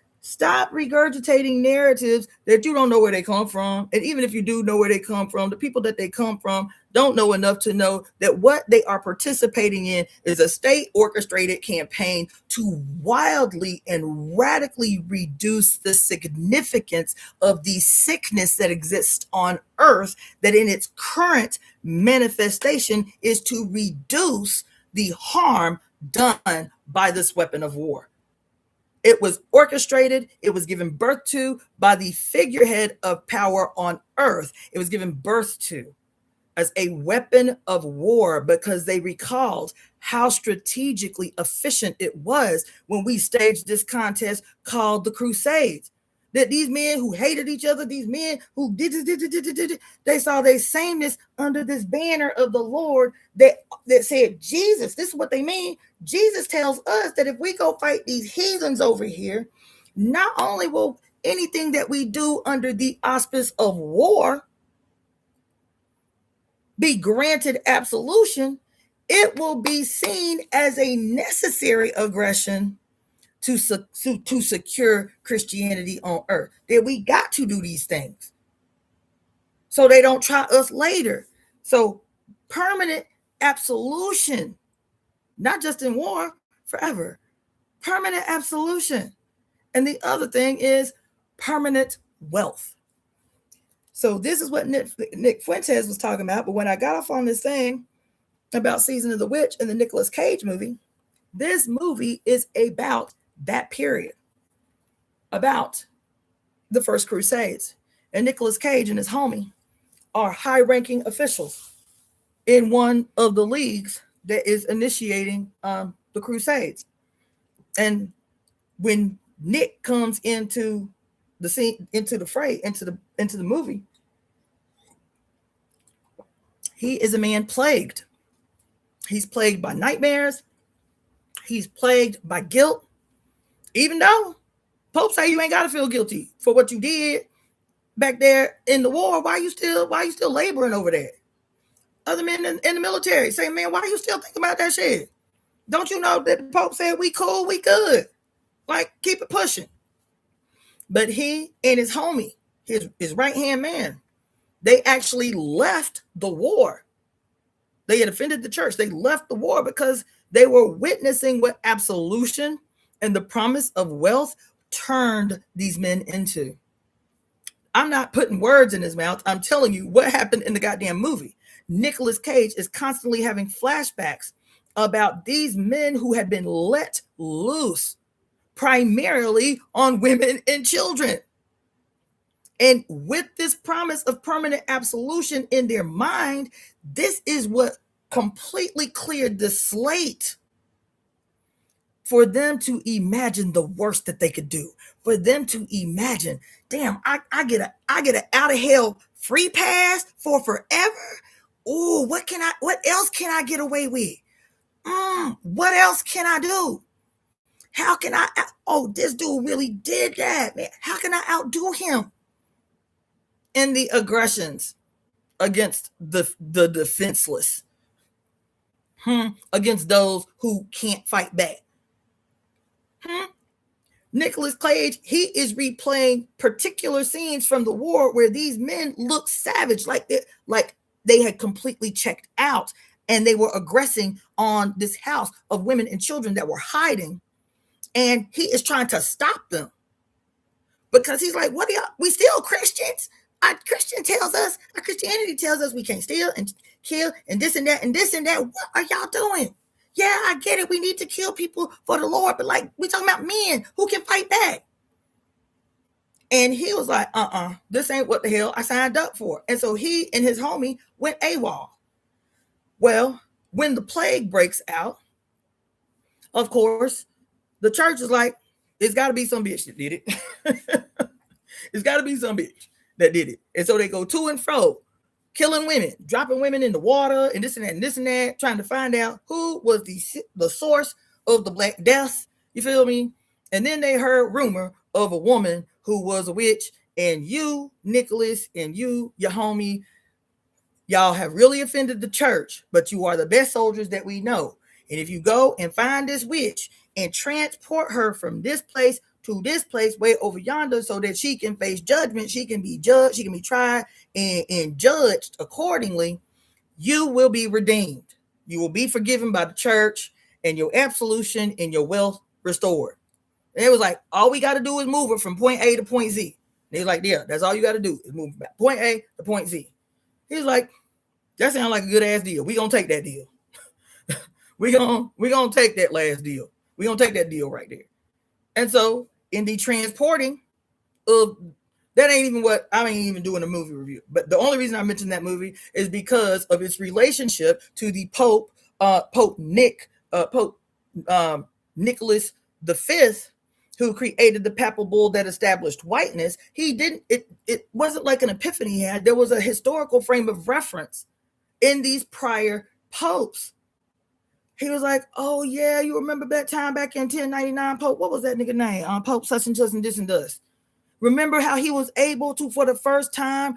regurgitating narratives that you don't know where they come from. And even if you do know where they come from, the people that they come from don't know enough to know that what they are participating in is a state orchestrated campaign to wildly and radically reduce the significance of the sickness that exists on earth, that in its current manifestation is to reduce the harm done by this weapon of war. It was orchestrated. It was given birth to by the figurehead of power on earth. It was given birth to as a weapon of war because they recalled how strategically efficient it was when we staged this contest called the Crusades. That these men who hated each other, these men who did, they saw their sameness under this banner of the Lord that said Jesus. This is what they mean. Jesus tells us that if we go fight these heathens over here, not only will anything that we do under the auspice of war be granted absolution, it will be seen as a necessary aggression to secure Christianity on earth. That we got to do these things so they don't try us later. So permanent absolution, not just in war, forever. Permanent absolution. And the other thing is permanent wealth. So this is what Nick Fuentes was talking about. But when I got off on this thing, about Season of the Witch and the Nicolas Cage movie, this movie is about that period, about the First Crusades. And Nicolas Cage and his homie are high-ranking officials in one of the leagues that is initiating the Crusades. And when Nick comes into the scene, into the fray, into the movie, he is a man plagued. He's plagued by nightmares. He's plagued by guilt. Even though Pope say you ain't got to feel guilty for what you did back there in the war, why you still laboring over there? Other men in the military say, man, why you still thinking about that shit? Don't you know that the Pope said we cool, we good? Like, keep it pushing. But he and his homie, his right-hand man, they actually left the war. They had offended the church. They left the war because they were witnessing what absolution and the promise of wealth turned these men into. I'm not putting words in his mouth. I'm telling you what happened in the goddamn movie. Nicolas Cage is constantly having flashbacks about these men who had been let loose primarily on women and children. And with this promise of permanent absolution in their mind, this is what completely cleared the slate for them to imagine the worst that they could do. For them to imagine, damn, I get an out of hell free pass for forever. Oh, what else can I get away with? What else can I do? How can I? Oh, this dude really did that, man. How can I outdo him? In the aggressions against the defenseless, against those who can't fight back. Nicolas Cage, he is replaying particular scenes from the war where these men look savage, like they had completely checked out, and they were aggressing on this house of women and children that were hiding, and he is trying to stop them because he's like, "What are y'all? We still Christians? Our Christianity tells us we can't steal and kill and this and that and this and that. What are y'all doing? Yeah, I get it. We need to kill people for the Lord, but like, we're talking about men who can fight back." And he was like, this ain't what the hell I signed up for. And so he and his homie went AWOL. Well, when the plague breaks out, of course, the church is like, it's got to be some bitch that did it. It's got to be some bitch that did it. And so they go to and fro, killing women, dropping women in the water, and this and that and this and that, trying to find out who was the source of the Black Death. You feel me? And then they heard rumor of a woman who was a witch, and you, Nicholas, and you, your homie, y'all have really offended the church, but you are the best soldiers that we know. And if you go and find this witch and transport her from this place to this place way over yonder so that she can face judgment, she can be judged, she can be tried and judged accordingly, you will be redeemed. You will be forgiven by the church, and your absolution and your wealth restored. And it was like, all we got to do is move it from point A to point Z. And they was like, yeah, that's all you got to do is move back point A to point Z. He was like, that sounds like a good ass deal. We gonna take that deal. we gonna take that last deal. We gonna take that deal right there. And so in the transporting of that ain't even what I ain't even doing a movie review. But the only reason I mentioned that movie is because of its relationship to the Pope Nicholas V, who created the papal bull that established whiteness. It wasn't like an epiphany he had. There was a historical frame of reference in these prior popes. He was like, oh yeah, you remember that time back in 1099 Pope? What was that nigga name? Pope such and such and this and this. Remember how he was able to, for the first time,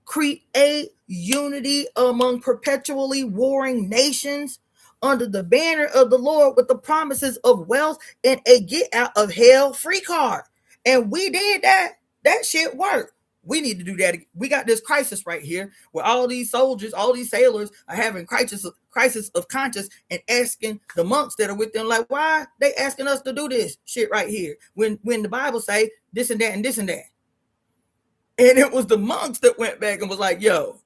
create unity among perpetually warring nations under the banner of the Lord with the promises of wealth and a get out of hell free card. And we did that. That shit worked. We need to do that. We got this crisis right here where all these soldiers, all these sailors are having crisis of conscience and asking the monks that are with them, like, why they asking us to do this shit right here when the Bible say this and that and this and that. And it was the monks that went back and was like, yo,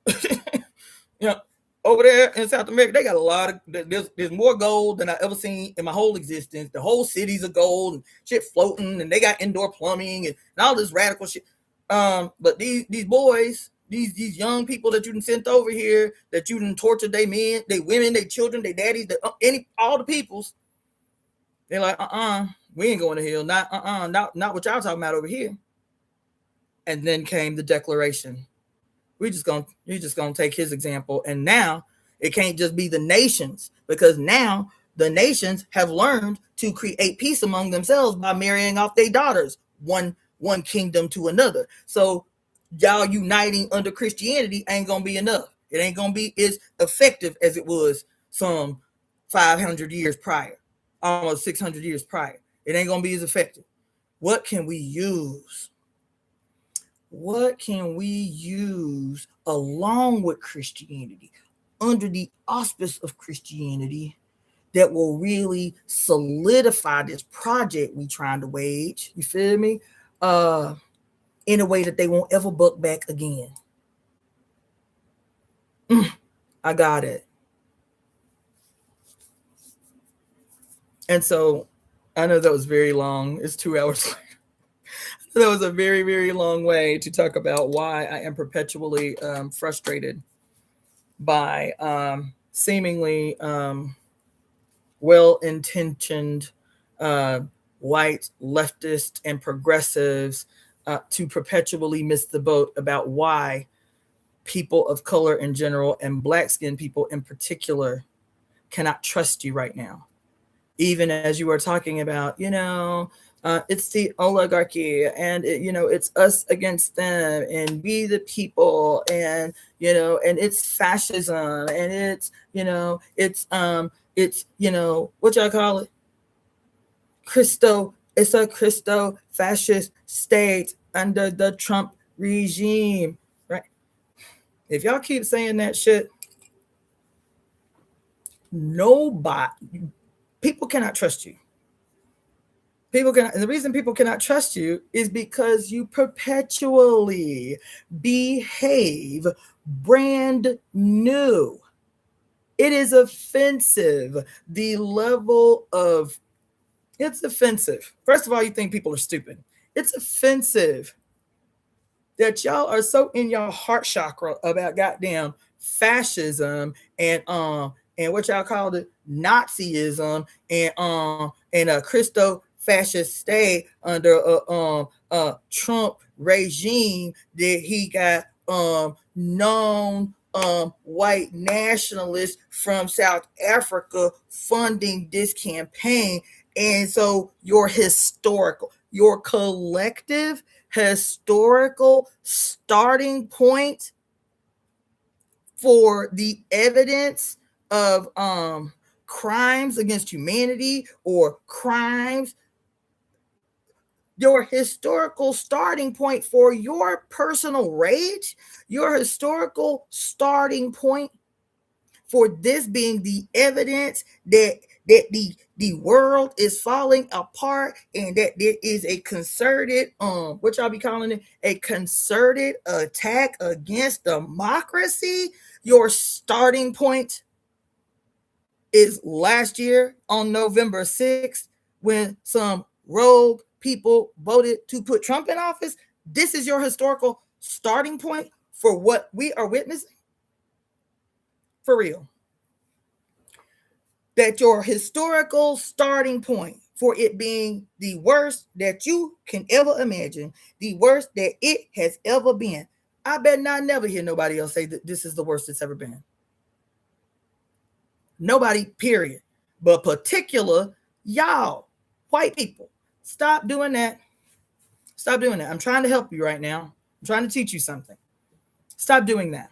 over there in South America, they got a lot of, there's more gold than I ever seen in my whole existence. The whole cities of gold and shit floating, and they got indoor plumbing and all this radical shit. But these boys, these young people that you done sent over here, that you done tortured they men, they women, they children, they daddies, all the peoples, they're like, we ain't going to hell. Not what y'all talking about over here. And then came the declaration. You're just gonna take his example, and now it can't just be the nations, because now the nations have learned to create peace among themselves by marrying off their daughters, one kingdom to another. So y'all uniting under Christianity ain't gonna be enough. It ain't gonna be as effective as it was some 500 years prior, almost 600 years prior. It ain't gonna be as effective. What can we use? What can we use along with Christianity, under the auspice of Christianity, that will really solidify this project we trying to wage? You feel me? In a way that they won't ever buck back again. I got it. And so I know that was very long. It's 2 hours later. That was a very, very long way to talk about why I am perpetually frustrated by seemingly well-intentioned white leftists and progressives to perpetually miss the boat about why people of color in general and black-skinned people in particular cannot trust you right now. Even as you were talking about, it's the oligarchy, and it's us against them, and we the people, and and it's fascism, and it's what y'all call it? It's a Christo fascist state under the Trump regime, right? If y'all keep saying that shit, people cannot trust you. And the reason people cannot trust you is because you perpetually behave brand new. It is offensive. It's offensive. First of all, you think people are stupid. It's offensive that y'all are so in your heart chakra about goddamn fascism and what y'all called it, Nazism, and a Christo fascist state under a Trump regime that he got known white nationalists from South Africa funding this campaign. And so your collective historical starting point for the evidence of crimes against humanity or crimes, your historical starting point for your personal rage, your historical starting point for this being the evidence that the world is falling apart, and that there is a concerted what y'all be calling it, a concerted attack against democracy. Your starting point is last year on November 6th, when some rogue people voted to put Trump in office. This is your historical starting point for what we are witnessing. For real. That your historical starting point for it being the worst that you can ever imagine, the worst that it has ever been. I bet not never hear nobody else say that this is the worst it's ever been. Nobody, period. But particular y'all, white people, stop doing that. Stop doing that. I'm trying to help you right now. I'm trying to teach you something. Stop doing that.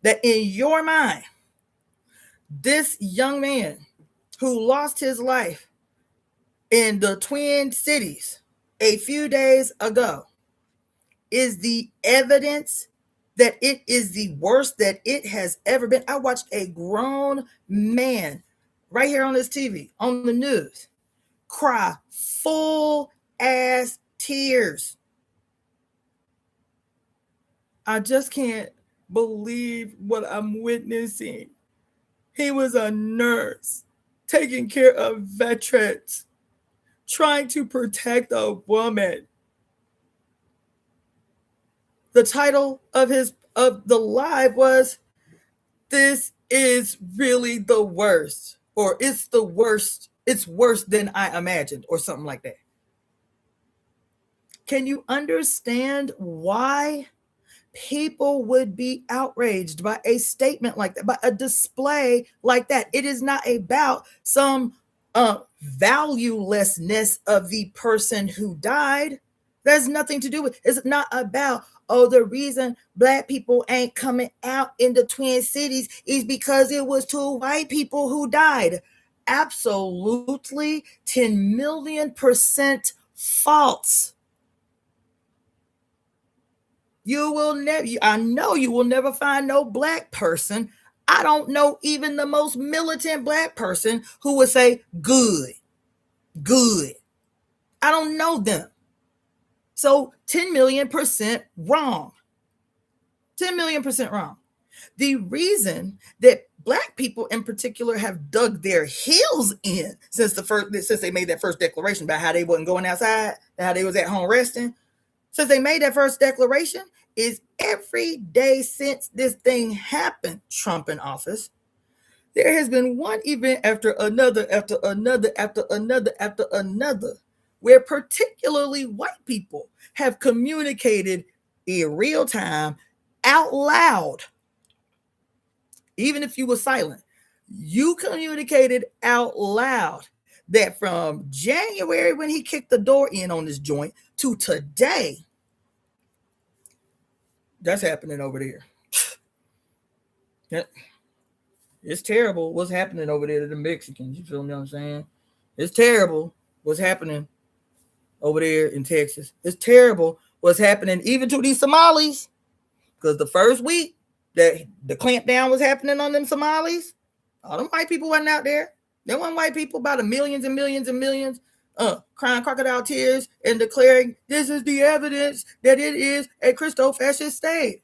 That in your mind, this young man who lost his life in the Twin Cities a few days ago is the evidence that it is the worst that it has ever been. I watched a grown man right here on this TV, on the news, cry full ass tears. I just can't believe what I'm witnessing. He was a nurse taking care of veterans, trying to protect a woman. The title of the live was, "This is really the worst," or "It's the worst. It's worse than I imagined," or something like that. Can you understand why people would be outraged by a statement like that, by a display like that? It is not about some valuelessness of the person who died. There's nothing to do with it. It's not about, oh, the reason Black people ain't coming out in the Twin Cities is because it was 2 white people who died. Absolutely 10 million% false. You will never, I know you will never find no Black person. I don't know even the most militant Black person who would say, good. I don't know them. So 10 million% wrong. 10 million% wrong. The reason that Black people in particular have dug their heels in since they made that first declaration about how they wasn't going outside, how they was at home resting, since they made that first declaration, is every day since this thing happened, Trump in office, there has been one event after another, where particularly white people have communicated in real time, out loud. Even if you were silent, you communicated out loud that from January, when he kicked the door in on this joint, to today, that's happening over there. It's terrible what's happening over there to the Mexicans. You feel me? What I'm saying? It's terrible what's happening over there in Texas. It's terrible what's happening even to these Somalis. Because the first week that the clampdown was happening on them Somalis, all them white people wasn't out there. There weren't white people, about the millions and millions and millions, crying crocodile tears and declaring this is the evidence that it is a Christo-fascist state.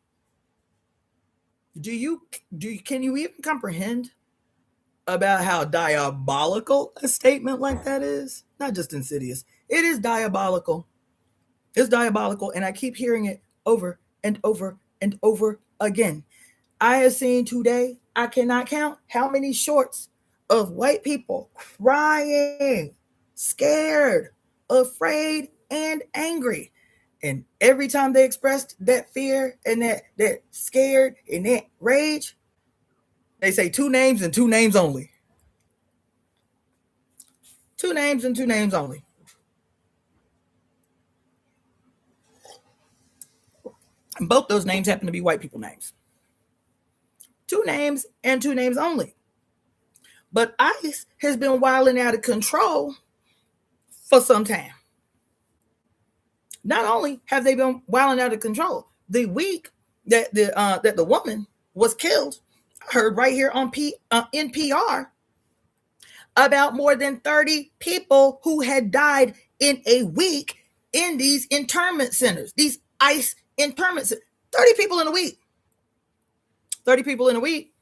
Can you even comprehend about how diabolical a statement like that is? Not just insidious. It is diabolical. It's diabolical, and I keep hearing it over and over and over again. I have seen today, I cannot count how many shorts of white people crying, scared, afraid, and angry. And every time they expressed that fear and that scared and that rage, they say 2 names and 2 names only. 2 names and 2 names only. And both those names happen to be white people names. 2 names and 2 names only. But ICE has been wilding out of control for some time. Not only have they been wilding out of control, the week that the woman was killed, I heard right here on NPR about more than 30 people who had died in a week in these internment centers, these ICE internment centers. 30 people in a week. 30 people in a week.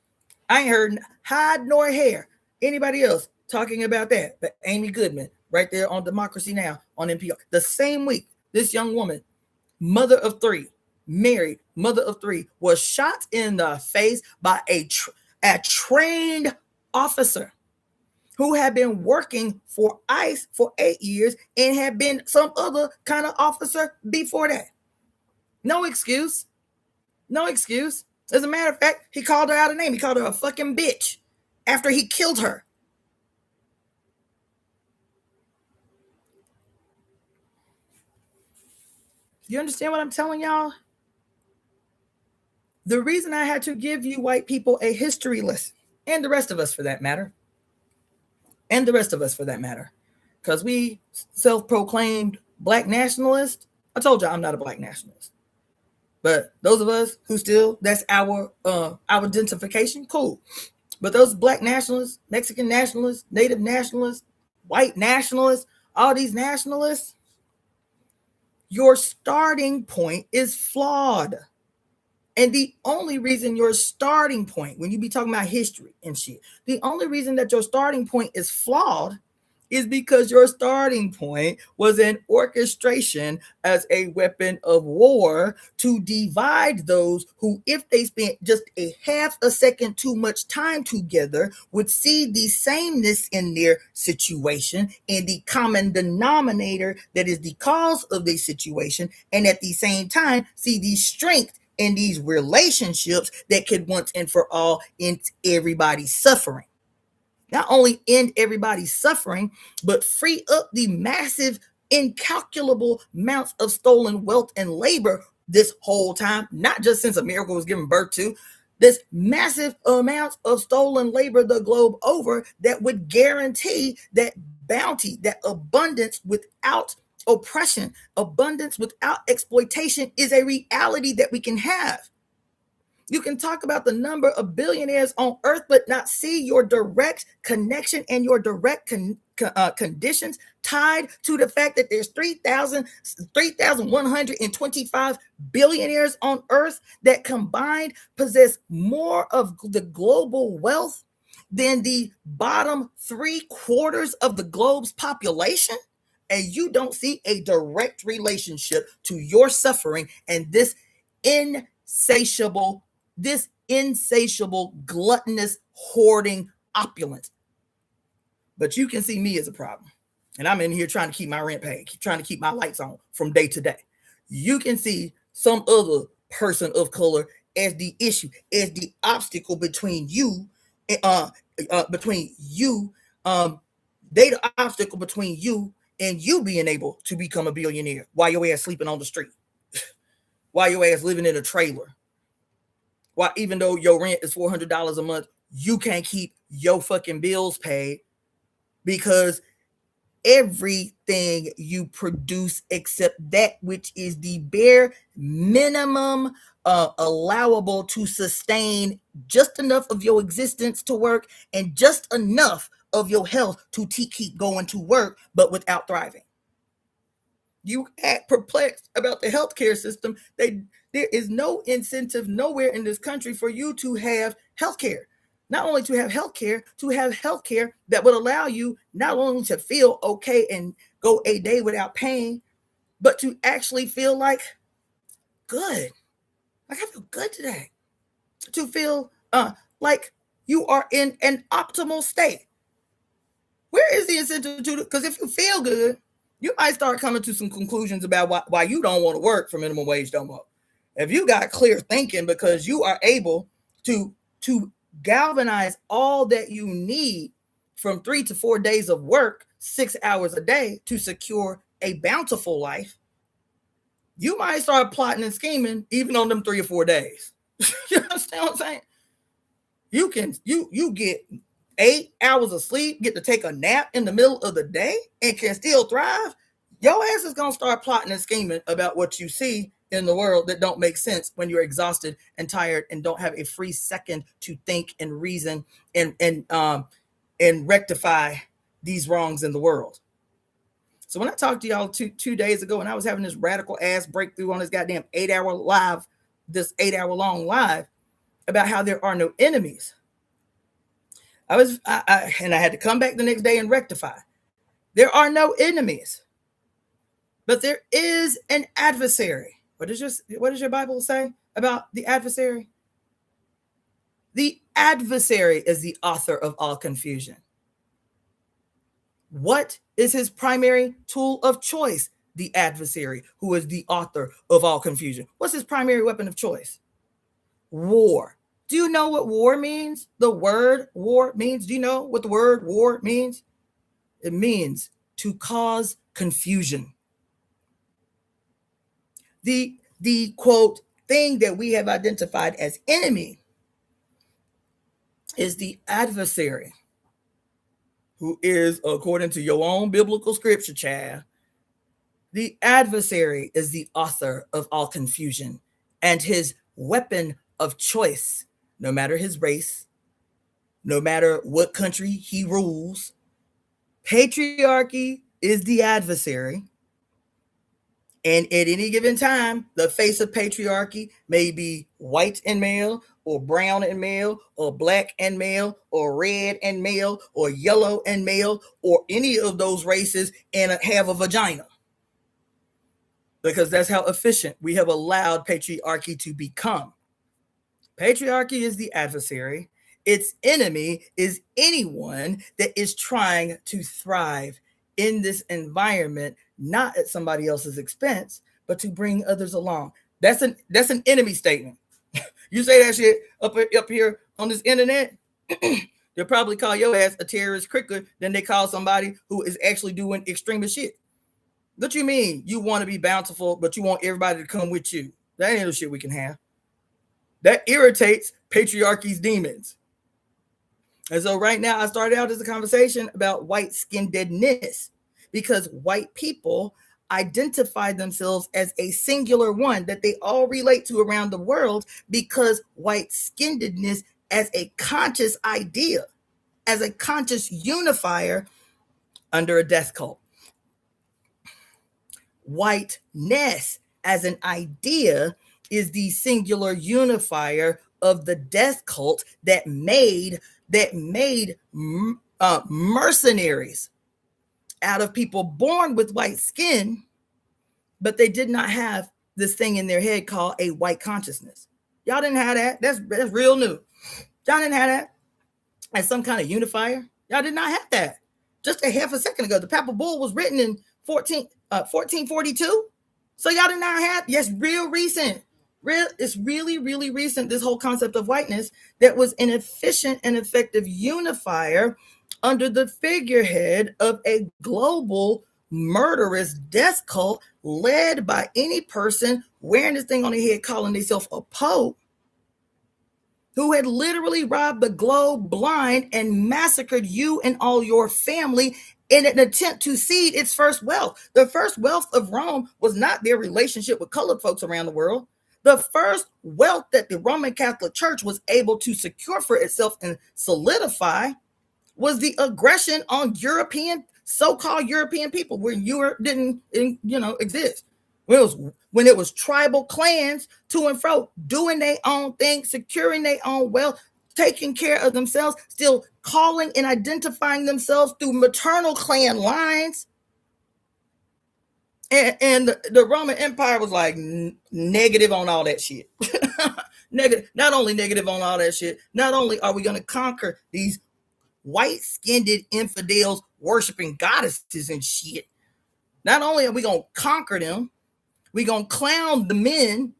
I ain't heard hide nor hair anybody else talking about that. But Amy Goodman, right there on Democracy Now! On NPR. The same week, this young woman, mother of 3, married, mother of 3, was shot in the face by a trained officer who had been working for ICE for 8 years and had been some other kind of officer before that. No excuse. No excuse. As a matter of fact, he called her out of name. He called her a fucking bitch after he killed her. You understand what I'm telling y'all? The reason I had to give you white people a history lesson, and the rest of us for that matter, because we self-proclaimed black nationalists. I told you I'm not a black nationalist. But those of us who still, that's our identification, cool. But those black nationalists, Mexican nationalists, native nationalists, white nationalists, all these nationalists, your starting point is flawed. And the only reason your starting point, when you be talking about history and shit, the only reason that your starting point is flawed is because your starting point was an orchestration as a weapon of war to divide those who, if they spent just a half a second too much time together, would see the sameness in their situation and the common denominator that is the cause of the situation, and at the same time see the strength in these relationships that could once and for all end everybody's suffering. Not only end everybody's suffering, but free up the massive, incalculable amounts of stolen wealth and labor this whole time, not just since America was given birth to, this massive amounts of stolen labor the globe over that would guarantee that bounty, that abundance without oppression, abundance without exploitation is a reality that we can have. You can talk about the number of billionaires on earth, but not see your direct connection and your direct conditions tied to the fact that there's 3,125 billionaires on earth that combined possess more of the global wealth than the bottom 3/4 of the globe's population. And you don't see a direct relationship to your suffering and this insatiable, gluttonous, hoarding opulence. But you can see me as a problem. And I'm in here trying to keep my rent paid, trying to keep my lights on from day to day. You can see some other person of color as the issue, as the obstacle between you, they the obstacle between you and you being able to become a billionaire while your ass sleeping on the street, while your ass living in a trailer. Why, even though your rent is $400 a month, you can't keep your fucking bills paid because everything you produce except that which is the bare minimum allowable to sustain just enough of your existence to work and just enough of your health to keep going to work, but without thriving. You act perplexed about the healthcare system. There is no incentive nowhere in this country for you to have healthcare. Not only to have healthcare that would allow you not only to feel okay and go a day without pain, but to actually feel like good. Like I feel good today. To feel like you are in an optimal state. Where is the incentive to? Because if you feel good, you might start coming to some conclusions about why you don't want to work for minimum wage no more. If you got clear thinking because you are able to galvanize all that you need from 3 to 4 days of work, 6 hours a day to secure a bountiful life, you might start plotting and scheming even on them 3 or 4 days. You understand what I'm saying? You get 8 hours of sleep, get to take a nap in the middle of the day and can still thrive. Your ass is going to start plotting and scheming about what you see in the world that don't make sense when you're exhausted and tired and don't have a free second to think and reason and rectify these wrongs in the world. So when I talked to y'all two days ago and I was having this radical ass breakthrough on this goddamn 8-hour live, this 8-hour long live about how there are no enemies, I had to come back the next day and rectify. There are no enemies, but there is an adversary. What does your Bible say about the adversary? The adversary is the author of all confusion. What is his primary tool of choice? The adversary, who is the author of all confusion. What's his primary weapon of choice? War. Do you know what war means? The word war means. Do you know what the word war means? It means to cause confusion. The quote thing that we have identified as enemy is the adversary, who is, according to your own biblical scripture, child, the adversary is the author of all confusion, and his weapon of choice, no matter his race, no matter what country he rules, patriarchy is the adversary, And at any given time, the face of patriarchy may be white and male, or brown and male, or black and male, or red and male, or yellow and male, or any of those races and have a vagina. Because that's how efficient we have allowed patriarchy to become. Patriarchy is the adversary. Its enemy is anyone that is trying to thrive in this environment, not at somebody else's expense, but to bring others along. That's an enemy statement. You say that shit up here on this internet, they'll probably call your ass a terrorist quicker than they call somebody who is actually doing extremist shit. What you mean? You want to be bountiful, but you want everybody to come with you. That ain't no shit we can have. That irritates patriarchy's demons. And so right now, I started out as a conversation about white-skinnedness, because white people identify themselves as a singular one that they all relate to around the world, because white-skinnedness as a conscious idea, as a conscious unifier under a death cult. Whiteness as an idea is the singular unifier of the death cult that made mercenaries out of people born with white skin, but they did not have this thing in their head called a white consciousness. Y'all didn't have that. That's real new. Y'all didn't have that as some kind of unifier. Y'all did not have that. Just a half a second ago, the Papal Bull was written in 1442. So y'all did not have, yes, real recent. It's really, really recent, this whole concept of whiteness that was an efficient and effective unifier under the figurehead of a global murderous death cult led by any person wearing this thing on their head calling themselves a pope, who had literally robbed the globe blind and massacred you and all your family in an attempt to seed its first wealth. The first wealth of Rome was not their relationship with colored folks around the world. The first wealth that the Roman Catholic Church was able to secure for itself and solidify was the aggression on so-called European people, where Europe didn't, exist. When it was tribal clans to and fro, doing their own thing, securing their own wealth, taking care of themselves, still calling and identifying themselves through maternal clan lines. And the Roman Empire was like negative on all that shit. Negative, not only negative on all that shit, not only are we going to conquer these white-skinned infidels worshiping goddesses and shit, not only are we going to conquer them, we're going to clown the men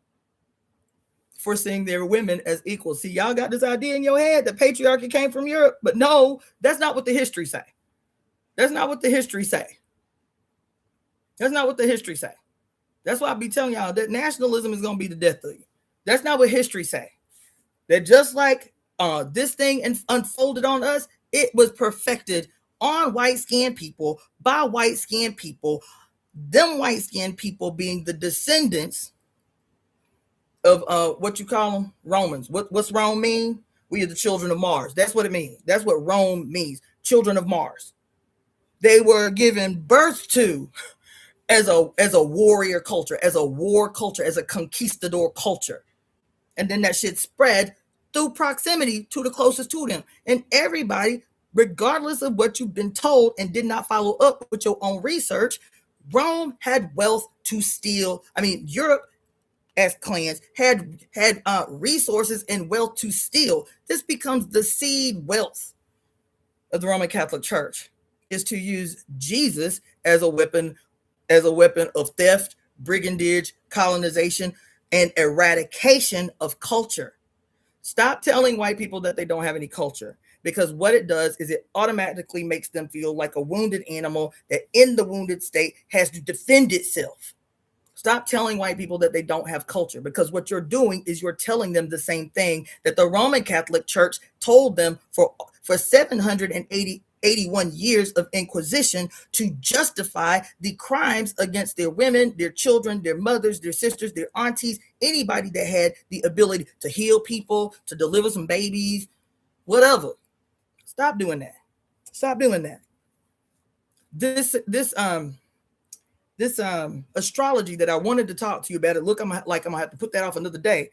for seeing their women as equal. See, y'all got this idea in your head that patriarchy came from Europe, but no, that's not what the history say. That's not what the history say. That's not what the history say. That's why I be telling y'all that nationalism is going to be the death of you. That's not what history say. That just like this thing unfolded on us, it was perfected on white-skinned people by white-skinned people, them white-skinned people being the descendants of what you call them? Romans. What's Rome mean? We are the children of Mars. That's what it means. That's what Rome means. Children of Mars. They were given birth to as a warrior culture, as a war culture, as a conquistador culture. And then that shit spread through proximity to the closest to them. And everybody, regardless of what you've been told and did not follow up with your own research, Rome had wealth to steal. I mean, Europe as clans had resources and wealth to steal. This becomes the seed wealth of the Roman Catholic Church, is to use Jesus as a weapon of theft, brigandage, colonization, and eradication of culture. Stop telling white people that they don't have any culture, because what it does is it automatically makes them feel like a wounded animal that in the wounded state has to defend itself. Stop telling white people that they don't have culture, because what you're doing is you're telling them the same thing that the Roman Catholic Church told them for 781 years of Inquisition, to justify the crimes against their women, their children, their mothers, their sisters, their aunties, anybody that had the ability to heal people, to deliver some babies, whatever. Stop doing that. Stop doing that. This astrology that I wanted to talk to you about. It look, I'm gonna have to put that off another day.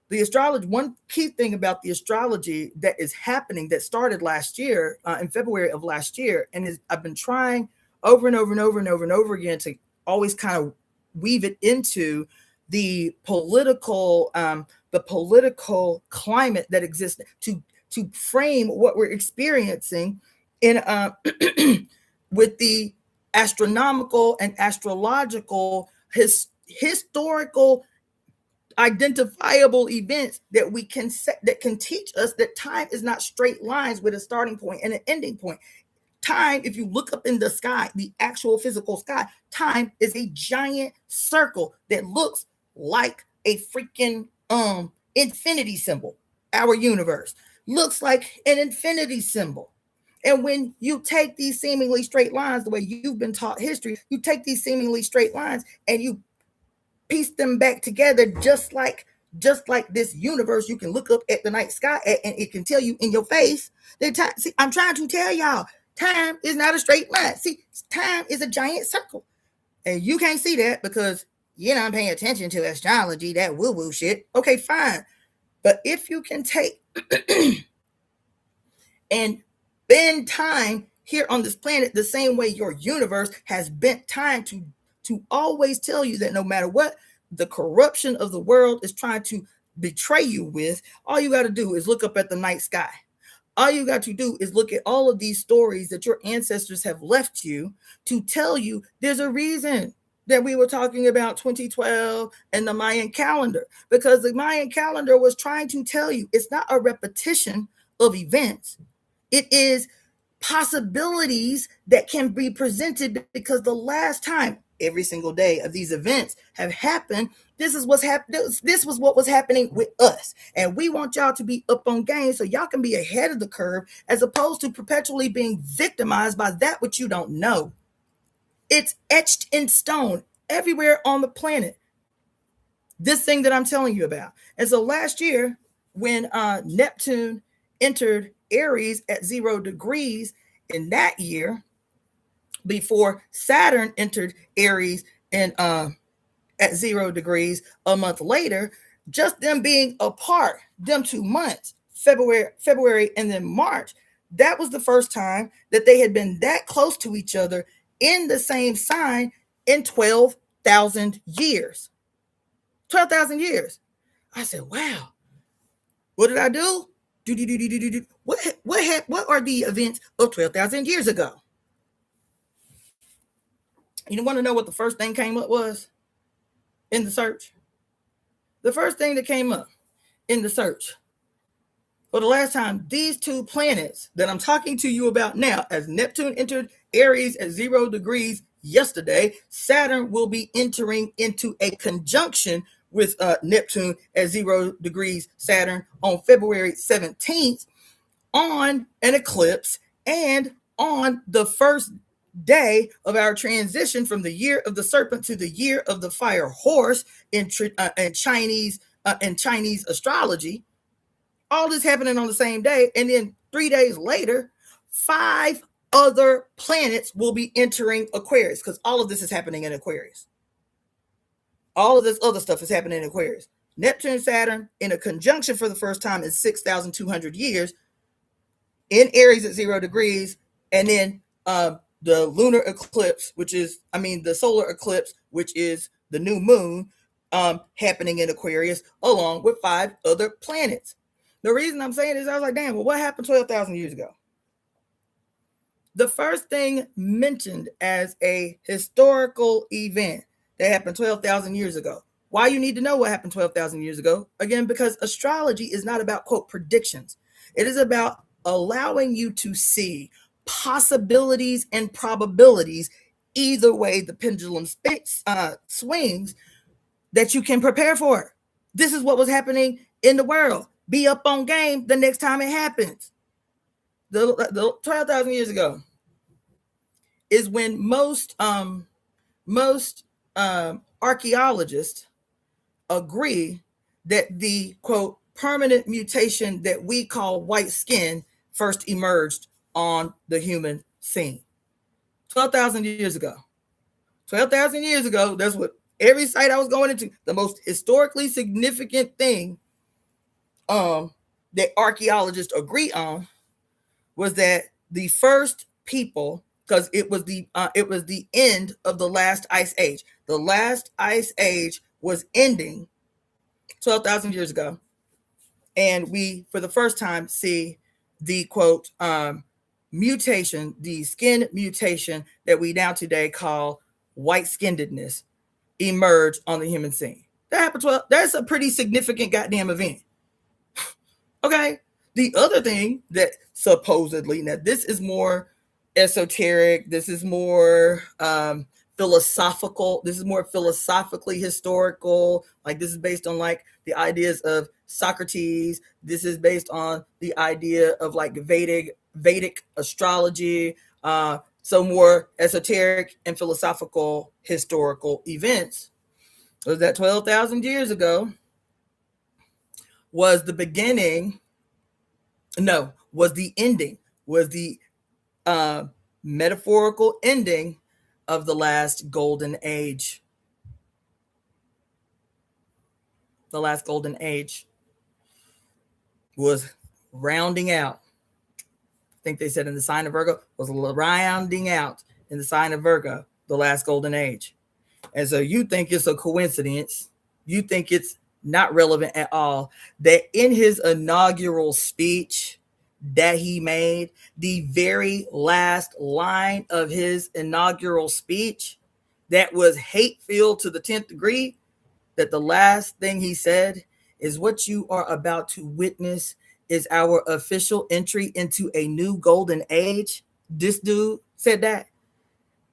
The astrology, one key thing about the astrology that is happening, that started last year, in February of last year, and I've been trying over and over and over and over and over again to always kind of weave it into the political climate that exists, to frame what we're experiencing in with the astronomical and astrological historical identifiable events that we can set, that can teach us that time is not straight lines with a starting point and an ending point. Time, if you look up in the sky, the actual physical sky, time is a giant circle that looks like a freaking infinity symbol. Our universe looks like an infinity symbol. And when you take these seemingly straight lines, the way you've been taught history, you take these seemingly straight lines and you piece them back together, just like this universe. You can look up at the night sky and it can tell you in your face that time. See, I'm trying to tell y'all, time is not a straight line. See, time is a giant circle, and you can't see that because you're not paying attention to astrology, that woo-woo shit. Okay, fine. But if you can take and bend time here on this planet the same way your universe has bent time to always tell you that no matter what the corruption of the world is trying to betray you with, all you got to do is look up at the night sky. All you got to do is look at all of these stories that your ancestors have left you to tell you there's a reason that we were talking about 2012 and the Mayan calendar, because the Mayan calendar was trying to tell you it's not a repetition of events. It is possibilities that can be presented, because the last time every single day of these events have happened, this is what's happened. This was what was happening with us, and we want y'all to be up on game so y'all can be ahead of the curve, as opposed to perpetually being victimized by that which you don't know. It's etched in stone everywhere on the planet, this thing that I'm telling you about. And so last year, when Neptune entered Aries at 0 degrees in that year, before Saturn entered Aries and at 0 degrees a month later, just them being apart, them 2 months, February and then March, that was the first time that they had been that close to each other in the same sign in 12,000 years. 12,000 years. I said, wow. What did I do? What are the events of 12,000 years ago? You want to know what the first thing came up was in the search? The first thing that came up in the search for the last time, these two planets that I'm talking to you about now, as Neptune entered Aries at 0 degrees yesterday, Saturn will be entering into a conjunction with Neptune at 0 degrees Saturn on February 17th on an eclipse, and on the first day of our transition from the year of the serpent to the year of the fire horse in Chinese astrology. All this happening on the same day, and then 3 days later, 5 other planets will be entering Aquarius, because all of this is happening in Aquarius. All of this other stuff is happening in Aquarius. Neptune, Saturn in a conjunction for the first time in 6,200 years in Aries at 0 degrees, and then the lunar eclipse, the solar eclipse, which is the new moon, happening in Aquarius, along with 5 other planets. The reason I'm saying this, I was like, damn, well, what happened 12,000 years ago? The first thing mentioned as a historical event that happened 12,000 years ago. Why you need to know what happened 12,000 years ago? Again, because astrology is not about, quote, predictions. It is about allowing you to see possibilities and probabilities, either way the pendulum swings, that you can prepare for it. This is what was happening in the world. Be up on game the next time it happens. The 12,000 years ago is when most archaeologists agree that the, quote, permanent mutation that we call white skin first emerged on the human scene. 12,000 years ago. 12,000 years ago, that's what every site I was going into, the most historically significant thing that archaeologists agree on was that the first people, because it was the end of the last ice age. The last ice age was ending 12,000 years ago. And we, for the first time, see the quote mutation, the skin mutation that we now today call white-skinnedness emerge on the human scene. That happened 12. That's a pretty significant goddamn event. Okay. The other thing that supposedly, now this is more esoteric, this is more philosophical, this is more philosophically historical, like this is based on like the ideas of Socrates, this is based on the idea of like Vedic astrology, so more esoteric and philosophical historical events. Was that 12,000 years ago was the beginning, no, was the ending, was the metaphorical ending of the last golden age. The last golden age was rounding out. I think they said in the sign of Virgo, was rounding out in the sign of Virgo, the last golden age. And so you think it's a coincidence, you think it's not relevant at all, that in his inaugural speech that he made, the very last line of his inaugural speech that was hate-filled to the 10th degree, that the last thing he said is, what you are about to witness is our official entry into a new golden age. This dude said that.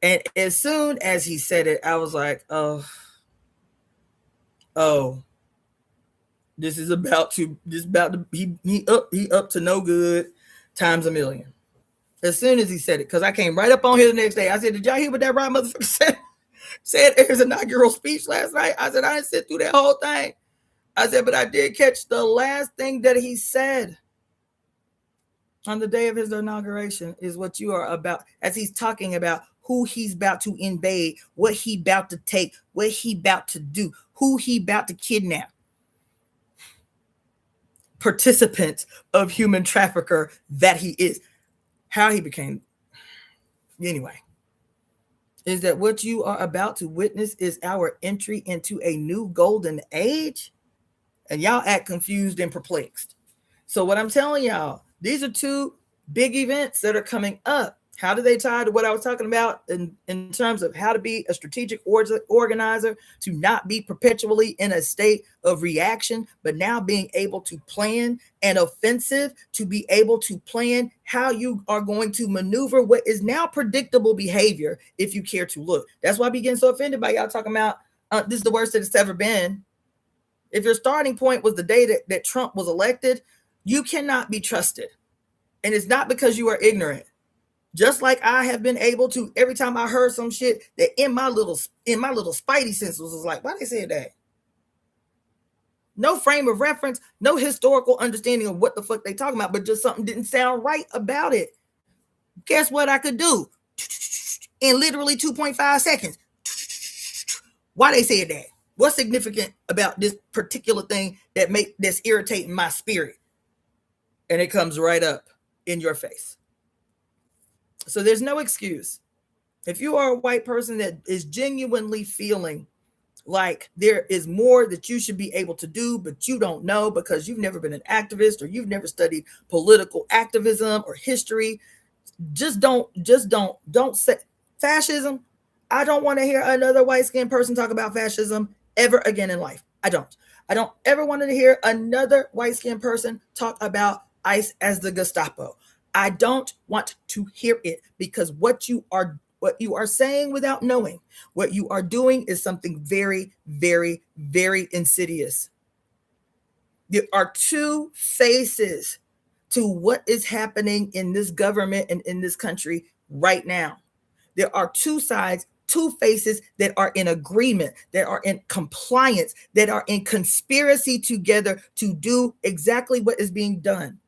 And as soon as he said it, I was like, oh, this is about to, he up to no good times a million. As soon as he said it, because I came right up on here the next day. I said, did y'all hear what that right motherfucker said in his inaugural speech last night? I said, I didn't sit through that whole thing. I said, but I did catch the last thing that he said on the day of his inauguration is what you are about, as he's talking about who he's about to invade, what he about to take, what he about to do, who he about to kidnap. Participant of human trafficker that he is. How he became, anyway, is that what you are about to witness is our entry into a new golden age? And y'all act confused and perplexed. So what I'm telling y'all, these are two big events that are coming up. How do they tie to what I was talking about in terms of how to be a strategic organizer, to not be perpetually in a state of reaction, but now being able to plan an offensive, to be able to plan how you are going to maneuver what is now predictable behavior if you care to look. That's why I be getting so offended by y'all talking about this is the worst that it's ever been. If your starting point was the day that Trump was elected, you cannot be trusted. And it's not because you are ignorant. Just like I have been able to, every time I heard some shit that in my little spidey senses was like, why they said that? No frame of reference, no historical understanding of what the fuck they talking about, but just something didn't sound right about it. Guess what I could do? In literally 2.5 seconds. Why they said that? What's significant about this particular thing that's irritating my spirit? And it comes right up in your face. So there's no excuse. If you are a white person that is genuinely feeling like there is more that you should be able to do, but you don't know because you've never been an activist or you've never studied political activism or history, just don't say fascism. I don't want to hear another white skinned person talk about fascism ever again in life. I don't ever want to hear another white skinned person talk about ICE as the Gestapo. I don't want to hear it, because what you are saying without knowing, what you are doing is something very, very, very insidious. There are two faces to what is happening in this government and in this country right now. There are two sides, two faces that are in agreement, that are in compliance, that are in conspiracy together to do exactly what is being done.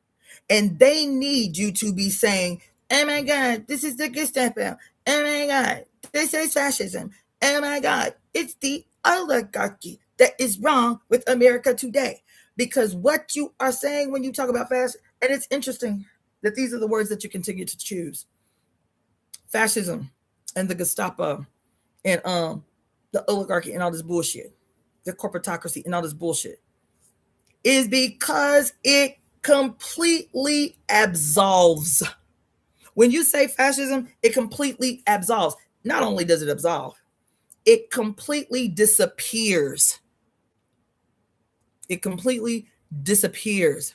And they need you to be saying, oh my God, this is the Gestapo. Oh my God, this is fascism. Oh my God, it's the oligarchy that is wrong with America today. Because what you are saying when you talk about fascism, and it's interesting that these are the words that you continue to choose: fascism and the Gestapo and the oligarchy and all this bullshit, the corporatocracy and all this bullshit, is because it completely absolves. When you say fascism, it completely absolves. Not only does it absolve, it completely disappears. It completely disappears.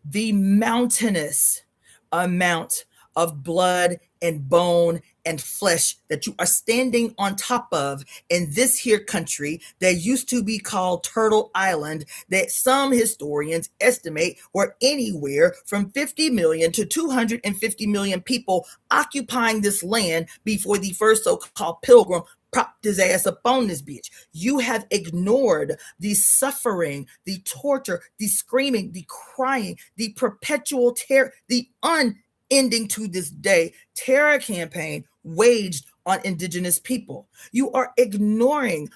The mountainous amount of blood and bone and flesh that you are standing on top of in this here country that used to be called Turtle Island, that some historians estimate were anywhere from 50 million to 250 million people occupying this land before the first so-called pilgrim propped his ass up on this bitch. You have ignored the suffering, the torture, the screaming, the crying, the perpetual terror, the unending to this day terror campaign waged on indigenous people. You are ignoring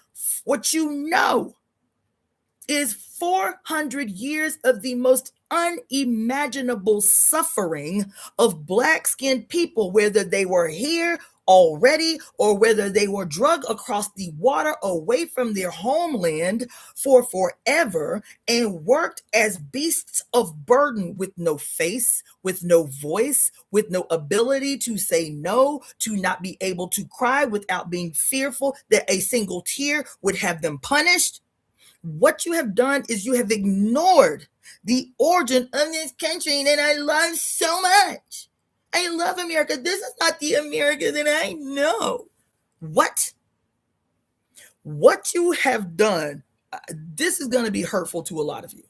what you know is 400 years of the most unimaginable suffering of black-skinned people, whether they were here already or whether they were dragged across the water away from their homeland for forever and worked as beasts of burden with no face, with no voice, with no ability to say no, to not be able to cry without being fearful that a single tear would have them punished. What you have done is you have ignored the origin of this country that I love so much. I love America. This is not the America that I know. What you have done, this is going to be hurtful to a lot of you.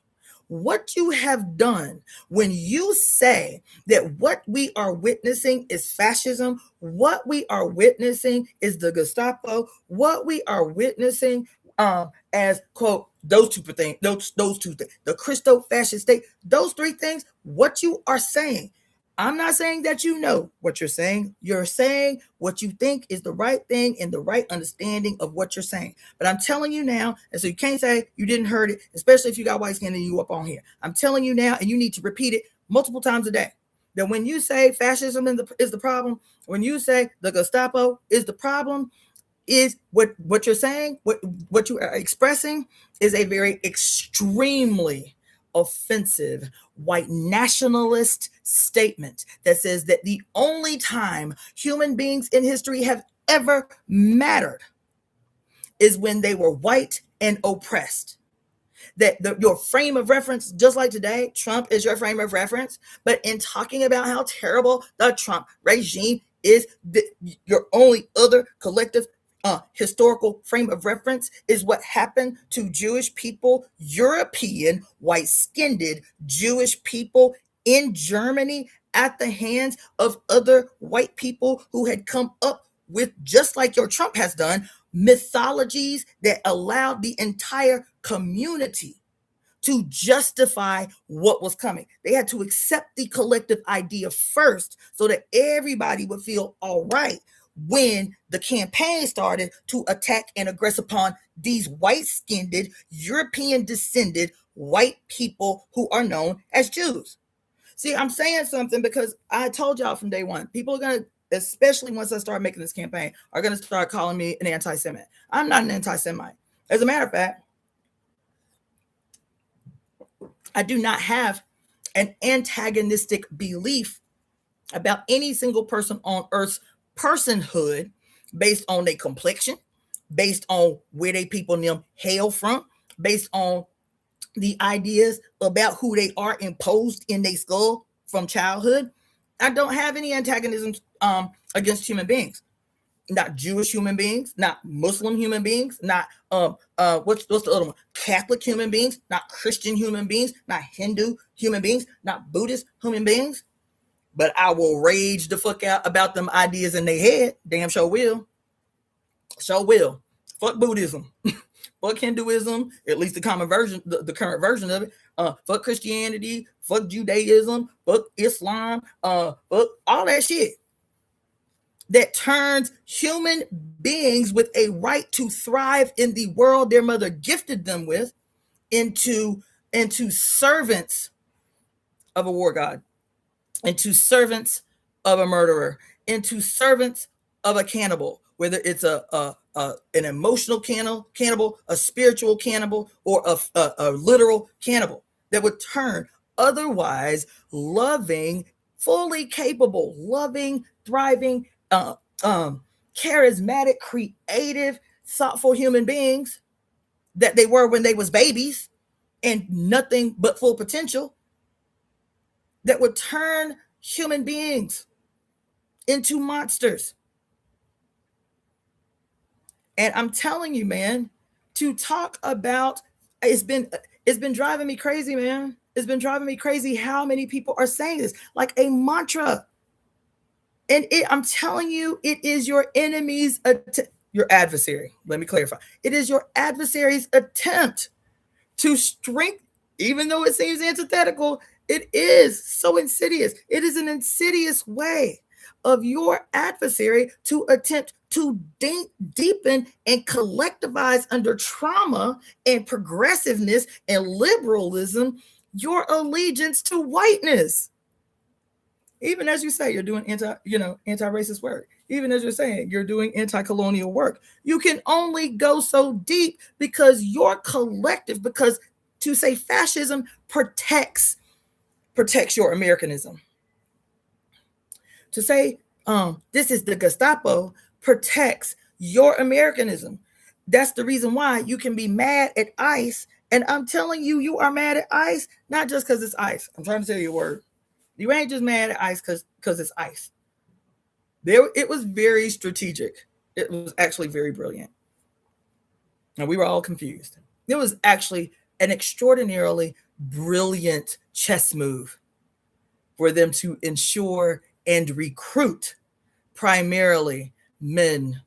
What you have done when you say that what we are witnessing is fascism, what we are witnessing is the Gestapo, what we are witnessing as quote those two things, the Christo-fascist state, those three things, what you are saying. I'm not saying that you know what you're saying. You're saying what you think is the right thing and the right understanding of what you're saying. But I'm telling you now, and so you can't say you didn't heard it, especially if you got white skin and you up on here. I'm telling you now, and you need to repeat it multiple times a day, that when you say fascism is the problem, when you say the Gestapo is the problem, is what you're saying, what you are expressing is a very extremely offensive white nationalist statement that says that the only time human beings in history have ever mattered is when they were white and oppressed. That your frame of reference, just like today, Trump is your frame of reference, but in talking about how terrible the Trump regime is, your only other collective historical frame of reference is what happened to Jewish people, European white-skinned Jewish people in Germany at the hands of other white people who had come up with, just like your Trump has done, mythologies that allowed the entire community to justify what was coming. They had to accept the collective idea first so that everybody would feel all right when the campaign started to attack and aggress upon these white-skinned, European-descended white people who are known as Jews. See, I'm saying something because I told y'all from day one, people are going to, especially once I start making this campaign, are going to start calling me an anti-Semite. I'm not an anti-Semite. As a matter of fact, I do not have an antagonistic belief about any single person on Earth's personhood based on their complexion, based on where they people them hail from, based on the ideas about who they are imposed in their skull from childhood. I don't have any antagonisms against human beings. Not Jewish human beings, not Muslim human beings, not what's the other one? Catholic human beings, not Christian human beings, not Hindu human beings, not Buddhist human beings. But I will rage the fuck out about them ideas in their head. Damn sure will. Sure will. Fuck Buddhism. Fuck Hinduism, at least the common version, the current version of it. Fuck Christianity, fuck Judaism, fuck Islam, fuck all that shit that turns human beings with a right to thrive in the world their mother gifted them with into servants of a war god, into servants of a murderer, into servants of a cannibal, whether it's an emotional cannibal, a spiritual cannibal, or a literal cannibal that would turn otherwise loving, fully capable, loving, thriving, charismatic, creative, thoughtful human beings that they were when they was babies and nothing but full potential, that would turn human beings into monsters. And I'm telling you, man, to talk about, it's been driving me crazy, man. It's been driving me crazy how many people are saying this like a mantra. And I'm telling you, it is your enemy's your adversary. Let me clarify. It is your adversary's attempt to strengthen, even though it seems antithetical, it is so insidious. It is an insidious way of your adversary to attempt to deepen and collectivize under trauma and progressiveness and liberalism your allegiance to whiteness. Even as you say, you're doing anti-racist work. Even as you're saying you're doing anti-colonial work, you can only go so deep because your collective, because to say fascism protects your Americanism. To say this is the Gestapo protects your Americanism. That's the reason why you can be mad at ICE. And I'm telling you, you are mad at ICE, not just because it's ICE. I'm trying to tell you a word. You ain't just mad at ICE because it's ICE. It was very strategic. It was actually very brilliant. And we were all confused. It was actually an extraordinarily brilliant chess move for them to ensure and recruit primarily men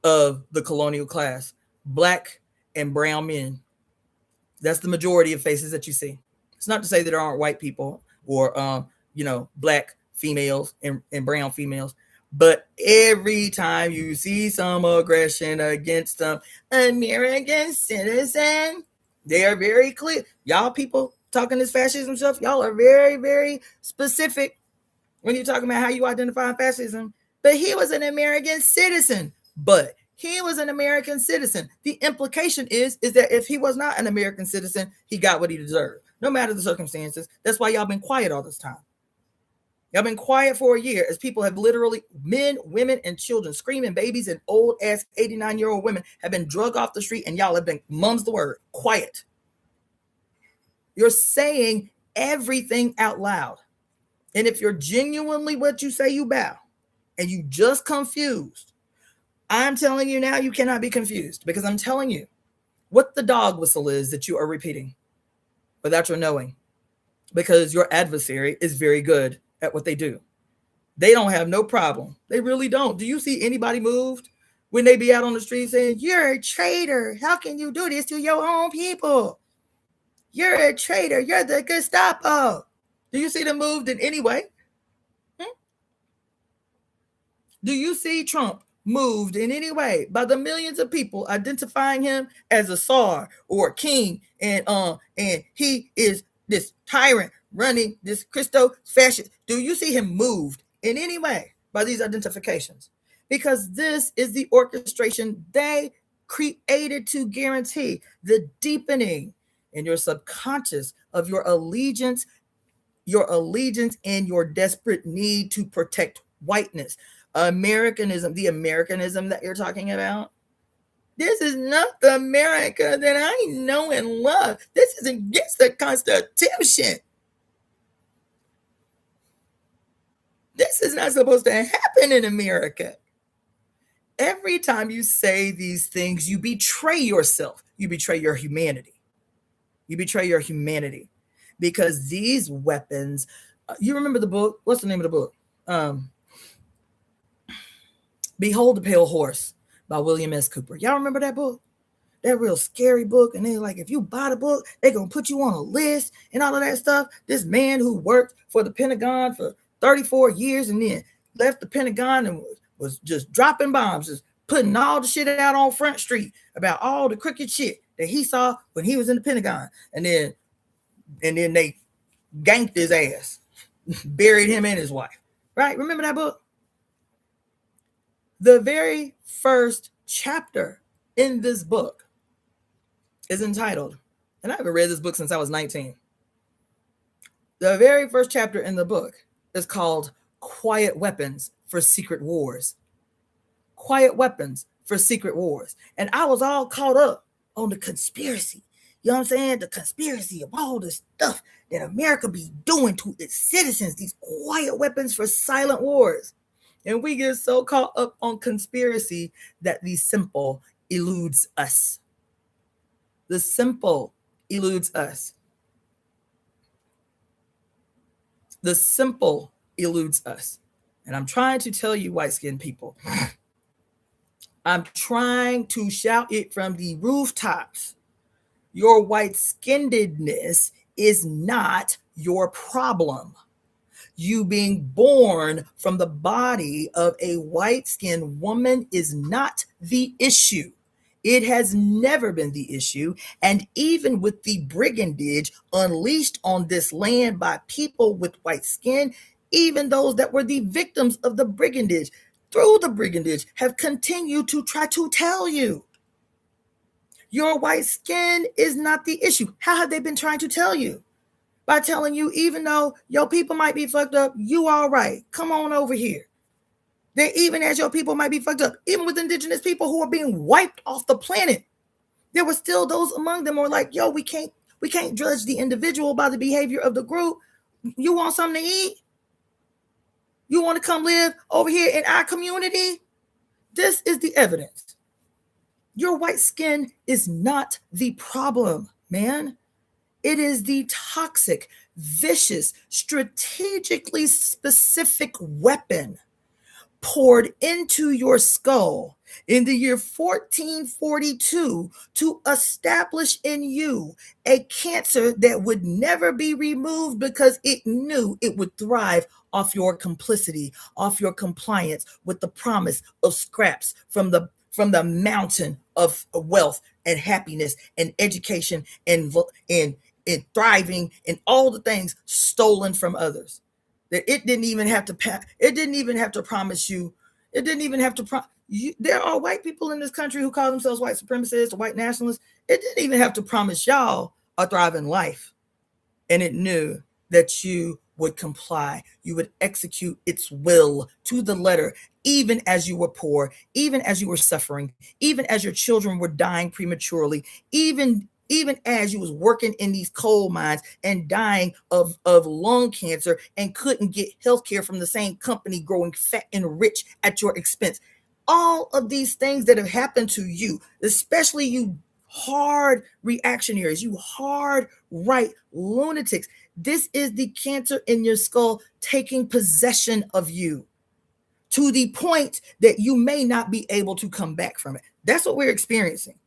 of the colonial class, Black and brown men. That's the majority of faces that you see. It's not to say that there aren't white people or Black females and brown females, but every time you see some aggression against them American citizen, they are very clear. Y'all people talking this fascism stuff, y'all are very, very specific when you're talking about how you identify fascism. But he was an American citizen. But he was an American citizen. The implication is that if he was not an American citizen, he got what he deserved, no matter the circumstances. That's why y'all been quiet all this time. Y'all been quiet for a year as people have literally, men, women, and children, screaming babies and old-ass 89-year-old women have been drugged off the street, and y'all have been, mum's the word, quiet. You're saying everything out loud. And if you're genuinely what you say you bow, and you just confused, I'm telling you now, you cannot be confused, because I'm telling you what the dog whistle is that you are repeating without your knowing, because your adversary is very good at what they do. They don't have no problem. They really don't. Do you see anybody moved when they be out on the street saying, you're a traitor? How can you do this to your own people? You're a traitor. You're the Gestapo. Do you see them moved in any way? Do you see Trump moved in any way by the millions of people identifying him as a czar or a king, and he is this tyrant running this Christo-fascist? Do you see him moved in any way by these identifications? Because this is the orchestration they created to guarantee the deepening in your subconscious of your allegiance and your desperate need to protect whiteness. Americanism, the Americanism that you're talking about, this is not the America that I know and love. This is against the Constitution. This is not supposed to happen in America. Every time you say these things, you betray yourself. You betray your humanity. You betray your humanity. Because these weapons, you remember the book? What's the name of the book? Behold the Pale Horse by William S. Cooper. Y'all remember that book? That real scary book. And they're like, if you buy the book, they're going to put you on a list and all of that stuff. This man who worked for the Pentagon for 34 years and then left the Pentagon and was just dropping bombs, just putting all the shit out on Front Street about all the crooked shit that he saw when he was in the Pentagon. And then they ganked his ass, buried him and his wife. Right? Remember that book? The very first chapter in this book is entitled, and I haven't read this book since I was 19. The very first chapter in the book is called Quiet Weapons for Secret Wars. Quiet Weapons for Secret Wars. And I was all caught up on the conspiracy. You know what I'm saying? The conspiracy of all this stuff that America be doing to its citizens, these quiet weapons for silent wars. And we get so caught up on conspiracy that the simple eludes us. The simple eludes us. The simple eludes us. And I'm trying to tell you, white-skinned people, I'm trying to shout it from the rooftops. Your white-skinnedness is not your problem. You being born from the body of a white-skinned woman is not the issue. It has never been the issue. And even with the brigandage unleashed on this land by people with white skin, even those that were the victims of the brigandage, through the brigandage, have continued to try to tell you your white skin is not the issue. How have they been trying to tell you? By telling you, even though your people might be fucked up, you all right. Come on over here. That even as your people might be fucked up, even with indigenous people who are being wiped off the planet, there were still those among them who are like, yo, we can't judge the individual by the behavior of the group. You want something to eat? You want to come live over here in our community? This is the evidence. Your white skin is not the problem, man. It is the toxic, vicious, strategically specific weapon poured into your skull in the year 1442 to establish in you a cancer that would never be removed because it knew it would thrive off your complicity, off your compliance with the promise of scraps from the mountain of wealth and happiness and education and thriving and all the things stolen from others. That it didn't even have to promise you. It didn't even have to there are white people in this country who call themselves white supremacists or white nationalists. It didn't even have to promise y'all a thriving life. And it knew that you would comply. You would execute its will to the letter, even as you were poor, even as you were suffering, even as your children were dying prematurely, even as you was working in these coal mines and dying of lung cancer and couldn't get health care from the same company growing fat and rich at your expense. All of these things that have happened to you, especially you hard reactionaries, you hard right lunatics, this is the cancer in your skull taking possession of you to the point that you may not be able to come back from it. That's what we're experiencing.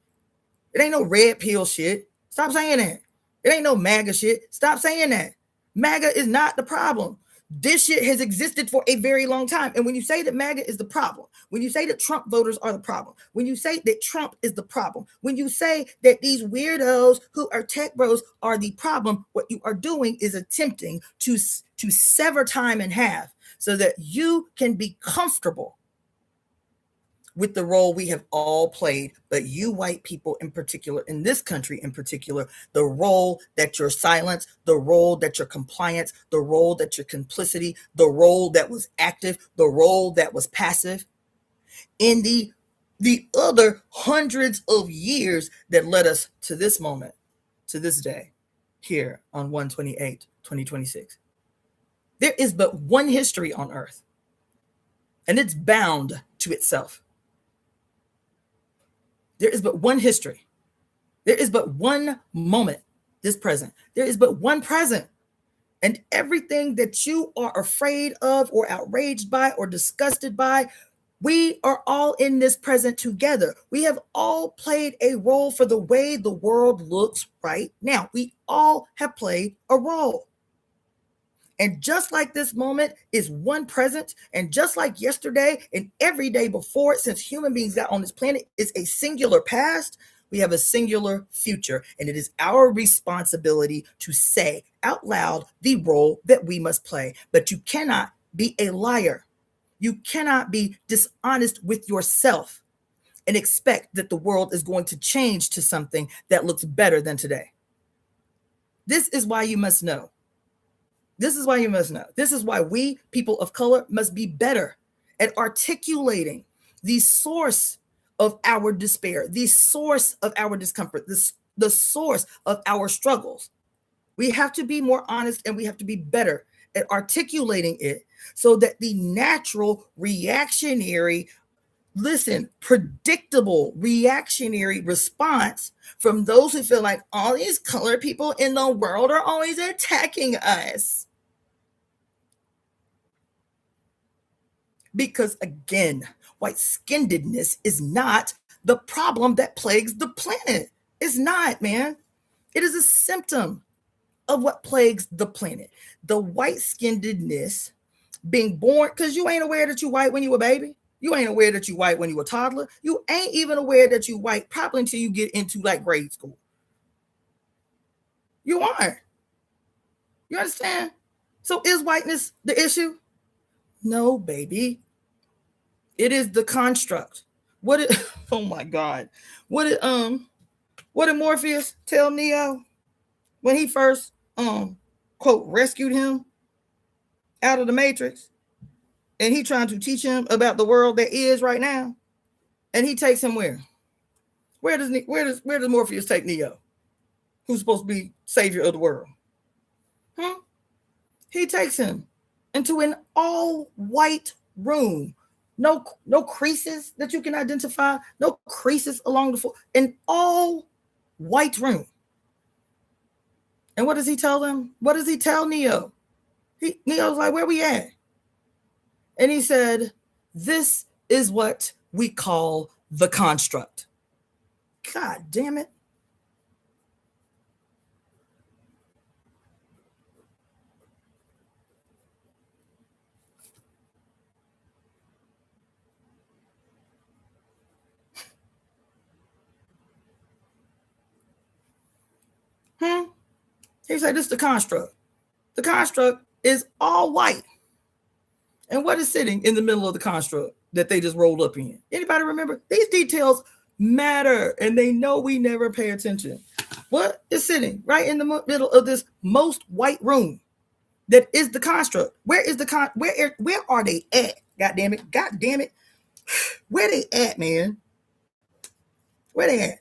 It ain't no red pill shit. Stop saying that. It ain't no MAGA shit. Stop saying that. MAGA is not the problem. This shit has existed for a very long time. And when you say that MAGA is the problem, when you say that Trump voters are the problem, when you say that Trump is the problem, when you say that these weirdos who are tech bros are the problem, what you are doing is attempting to sever time in half so that you can be comfortable with the role we have all played, but you white people in particular, in this country in particular, the role that your silence, the role that your compliance, the role that your complicity, the role that was active, the role that was passive, in the other hundreds of years that led us to this moment, to this day, here on 1/28/2026. There is but one history on earth, and it's bound to itself. There is but one history. There is but one moment, this present. There is but one present. And everything that you are afraid of or outraged by or disgusted by, we are all in this present together. We have all played a role for the way the world looks right now. We all have played a role. And just like this moment is one present, and just like yesterday and every day before it, since human beings got on this planet, is a singular past, we have a singular future. And it is our responsibility to say out loud the role that we must play. But you cannot be a liar. You cannot be dishonest with yourself and expect that the world is going to change to something that looks better than today. This is why you must know. This is why you must know. This is why we, people of color, must be better at articulating the source of our despair, the source of our discomfort, the source of our struggles. We have to be more honest, and we have to be better at articulating it so that the natural reactionary, predictable reactionary response from those who feel like all these colored people in the world are always attacking us. Because again, white-skinnedness is not the problem that plagues the planet. It's not, man. It is a symptom of what plagues the planet. The white-skinnedness being born, because you ain't aware that you white when you were a baby. You ain't aware that you white when you were a toddler. You ain't even aware that you white probably until you get into like grade school. You aren't. You understand? So is whiteness the issue? No, baby. It is the construct. Oh my God. What did Morpheus tell Neo when he first quote rescued him out of the Matrix? And he trying to teach him about the world that is right now. And he takes him where? Where does Morpheus take Neo? Who's supposed to be savior of the world? He takes him into an all-white room. No creases that you can identify. No creases along the floor. An all-white room. And what does he tell them? What does he tell Neo? Neo's like, where we at? And he said, this is what we call the construct. God damn it. He said, this is the construct. The construct is all white. And what is sitting in the middle of the construct that they just rolled up in? Anybody remember? These details matter, and they know we never pay attention. What is sitting right in the middle of this most white room that is the construct? Where are they at? God damn it. Where they at, man? Where they at?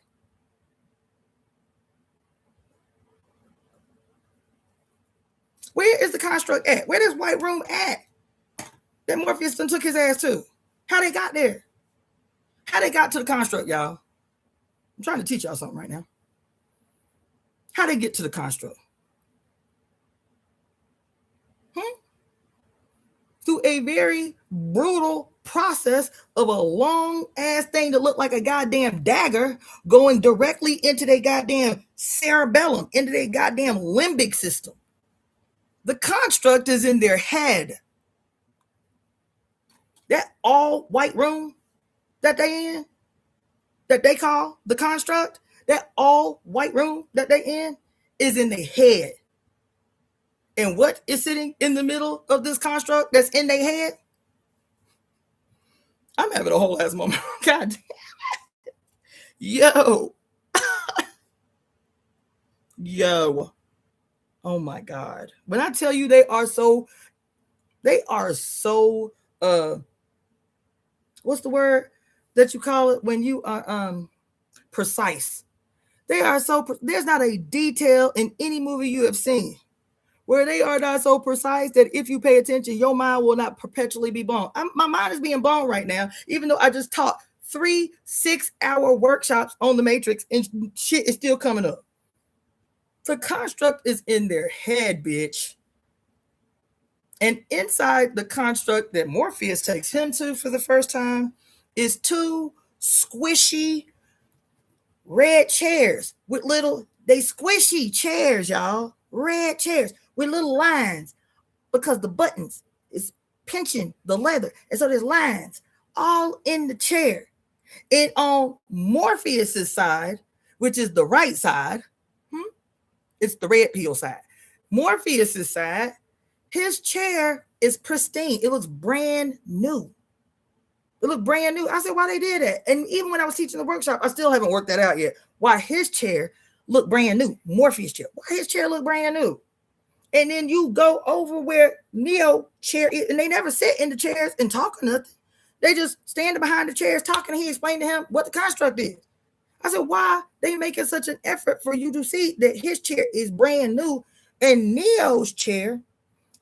Where is the construct at? Where this white room at? That Morpheus took his ass to. How they got there? How they got to the construct, y'all? I'm trying to teach y'all something right now. How they get to the construct? Through a very brutal process of a long ass thing that looked like a goddamn dagger going directly into their goddamn cerebellum, into their goddamn limbic system. The construct is in their head. That all white room that they in, that they call the construct, that all white room that they in is in their head. And what is sitting in the middle of this construct that's in their head? I'm having a whole ass moment. God damn it. Yo. Yo. Oh my God. When I tell you they are so what's the word that you call it when you are precise? They are there's not a detail in any movie you have seen where they are not so precise that if you pay attention, your mind will not perpetually be blown. My mind is being blown right now, even though I just taught 3 6-hour workshops on the Matrix and shit is still coming up. The construct is in their head, bitch. And inside the construct that Morpheus takes him to for the first time is 2 squishy red chairs with they squishy chairs, y'all. Red chairs with little lines because the buttons is pinching the leather. And so there's lines all in the chair. And on Morpheus's side, which is the right side, it's the red pill side. Morpheus's side, his chair is pristine. It looks brand new. It looked brand new. I said, why they did that? And even when I was teaching the workshop, I still haven't worked that out yet. Why his chair looked brand new. Morpheus chair. Why his chair looked brand new? And then you go over where Neo chair is, and they never sit in the chairs and talk or nothing. They just standing behind the chairs talking, and he explained to him what the construct is. I said, why they making such an effort for you to see that his chair is brand new and Neo's chair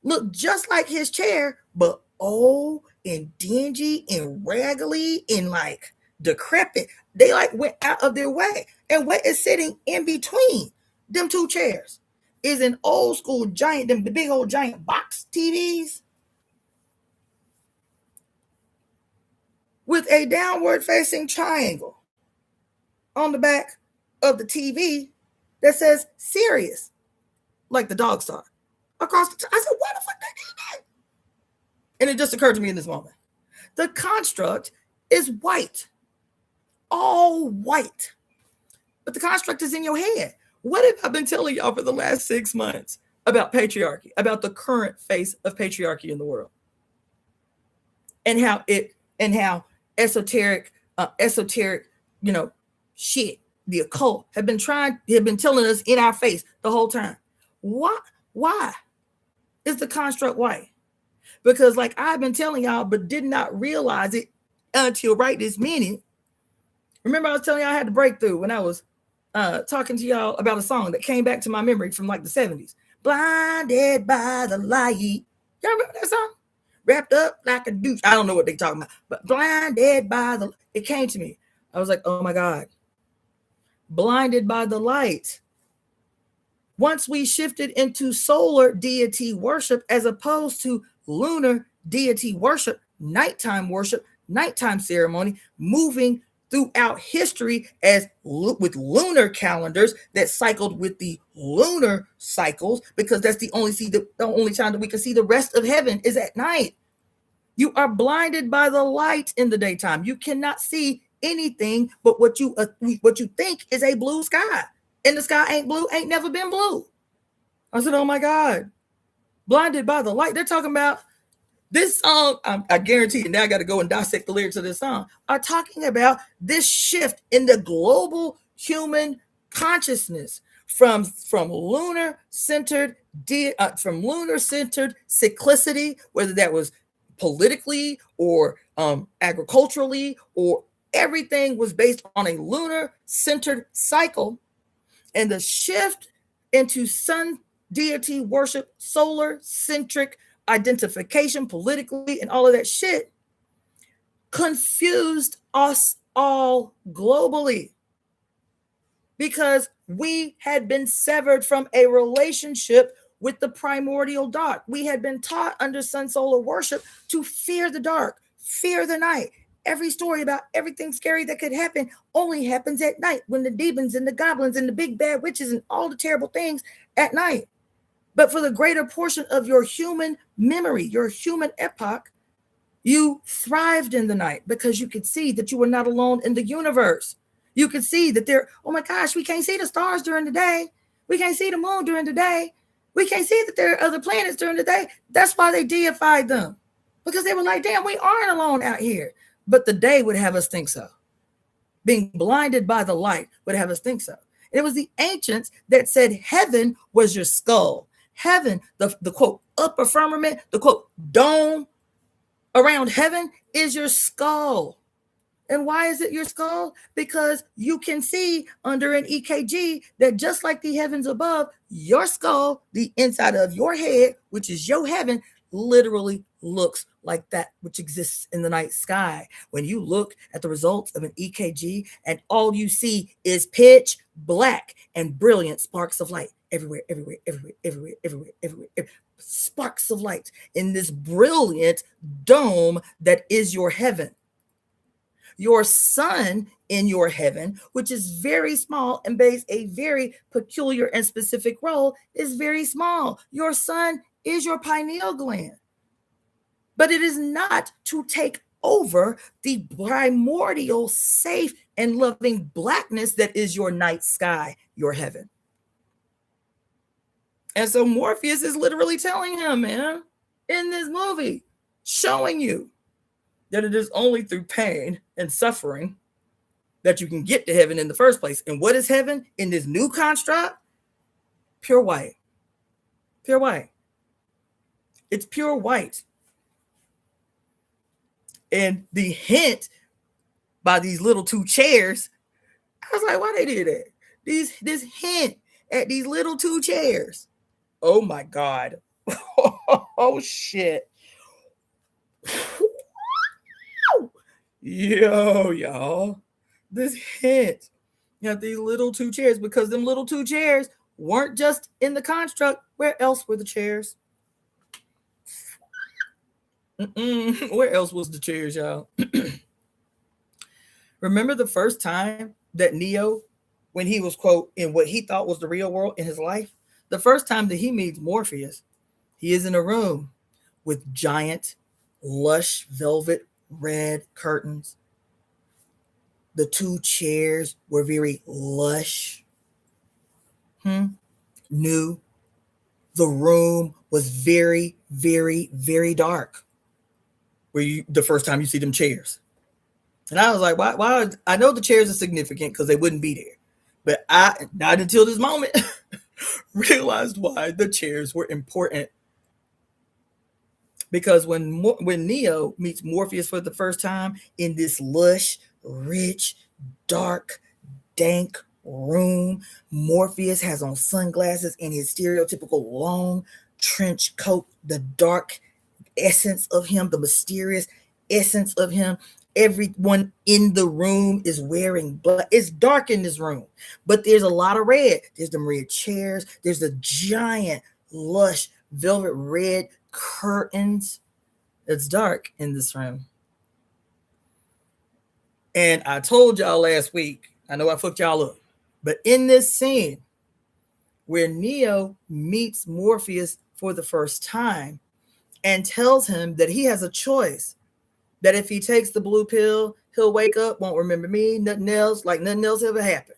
looked just like his chair, but old and dingy and raggedy and like decrepit. They like went out of their way. And what is sitting in between them two chairs is an old school giant, them big old giant box TVs with a downward facing triangle on the back of the TV that says Sirius, like the dog star, across the I said, why the fuck they did that? And it just occurred to me in this moment. The construct is white, all white, but the construct is in your head. What have I been telling y'all for the last 6 months about patriarchy, about the current face of patriarchy in the world, and how esoteric, shit, the occult have been telling us in our face the whole time. Why is the construct white? Because like I've been telling y'all, but did not realize it until right this minute. Remember I was telling y'all I had the breakthrough when I was talking to y'all about a song that came back to my memory from like the 70s. Blinded by the light. Y'all remember that song? Wrapped up like a douche. I don't know what they're talking about, but blinded by the, it came to me. I was like, oh my God. Blinded by the light. Once we shifted into solar deity worship as opposed to lunar deity worship, nighttime ceremony, moving throughout history as with lunar calendars that cycled with the lunar cycles, because that's the only time that we can see the rest of heaven is at night. You are blinded by the light in the daytime. You cannot see anything but what you think is a blue sky, and the sky ain't blue, ain't never been blue. I said, oh my God, blinded by the light. They're talking about this song. I guarantee you now I got to go and dissect the lyrics of this song. Are talking about this shift in the global human consciousness from lunar centered cyclicity, whether that was politically or agriculturally, or everything was based on a lunar centered cycle, and the shift into sun deity worship, solar centric identification politically, and all of that shit confused us all globally, because we had been severed from a relationship with the primordial dark. We had been taught under sun solar worship to fear the dark, fear the night. Every story about everything scary that could happen only happens at night, when the demons and the goblins and the big bad witches and all the terrible things at night. But for the greater portion of your human memory, your human epoch, you thrived in the night because you could see that you were not alone in the universe. You could see that oh my gosh, we can't see the stars during the day. We can't see the moon during the day. We can't see that there are other planets during the day. That's why they deified them, because they were like, damn, we aren't alone out here. But the day would have us think so. Being blinded by the light would have us think so. It was the ancients that said heaven was your skull. Heaven, the quote, upper firmament, the quote, dome around heaven is your skull. And why is it your skull? Because you can see under an EKG that just like the heavens above, your skull, the inside of your head, which is your heaven, literally looks like that which exists in the night sky. When you look at the results of an EKG and all you see is pitch black and brilliant sparks of light everywhere, sparks of light in this brilliant dome that is your heaven. Your sun in your heaven, which is very small and plays a very peculiar and specific role, is very small. Your sun is your pineal gland. But it is not to take over the primordial, safe, and loving blackness that is your night sky, your heaven. And so Morpheus is literally telling him, man, in this movie, showing you that it is only through pain and suffering that you can get to heaven in the first place. And what is heaven in this new construct? Pure white. Pure white. It's pure white. And the hint by these little two chairs, I was like, why they did that? This hint at these little two chairs. Oh my God. Oh shit. Yo, y'all. This hint at these little two chairs, because them little two chairs weren't just in the construct. Where else were the chairs? Where else was the chairs, y'all? Remember the first time that Neo, when he was, quote, in what he thought was the real world in his life, the first time that he meets Morpheus, he is in a room with giant, lush, velvet, red curtains. The two chairs were very lush, new. The room was very, very, very dark. The first time you see them chairs. And I was like, why? I know the chairs are significant because they wouldn't be there. But I, not until this moment, realized why the chairs were important. Because when Neo meets Morpheus for the first time in this lush, rich, dark, dank room, Morpheus has on sunglasses and his stereotypical long trench coat, the dark essence of him, the mysterious essence of him. Everyone in the room is wearing black. It's dark in this room, but there's a lot of red. There's them red chairs. There's the giant, lush, velvet red curtains. It's dark in this room. And I told y'all last week, I know I fucked y'all up, but in this scene where Neo meets Morpheus for the first time and tells him that he has a choice, that if he takes the blue pill, he'll wake up, won't remember me, nothing else, like nothing else ever happened,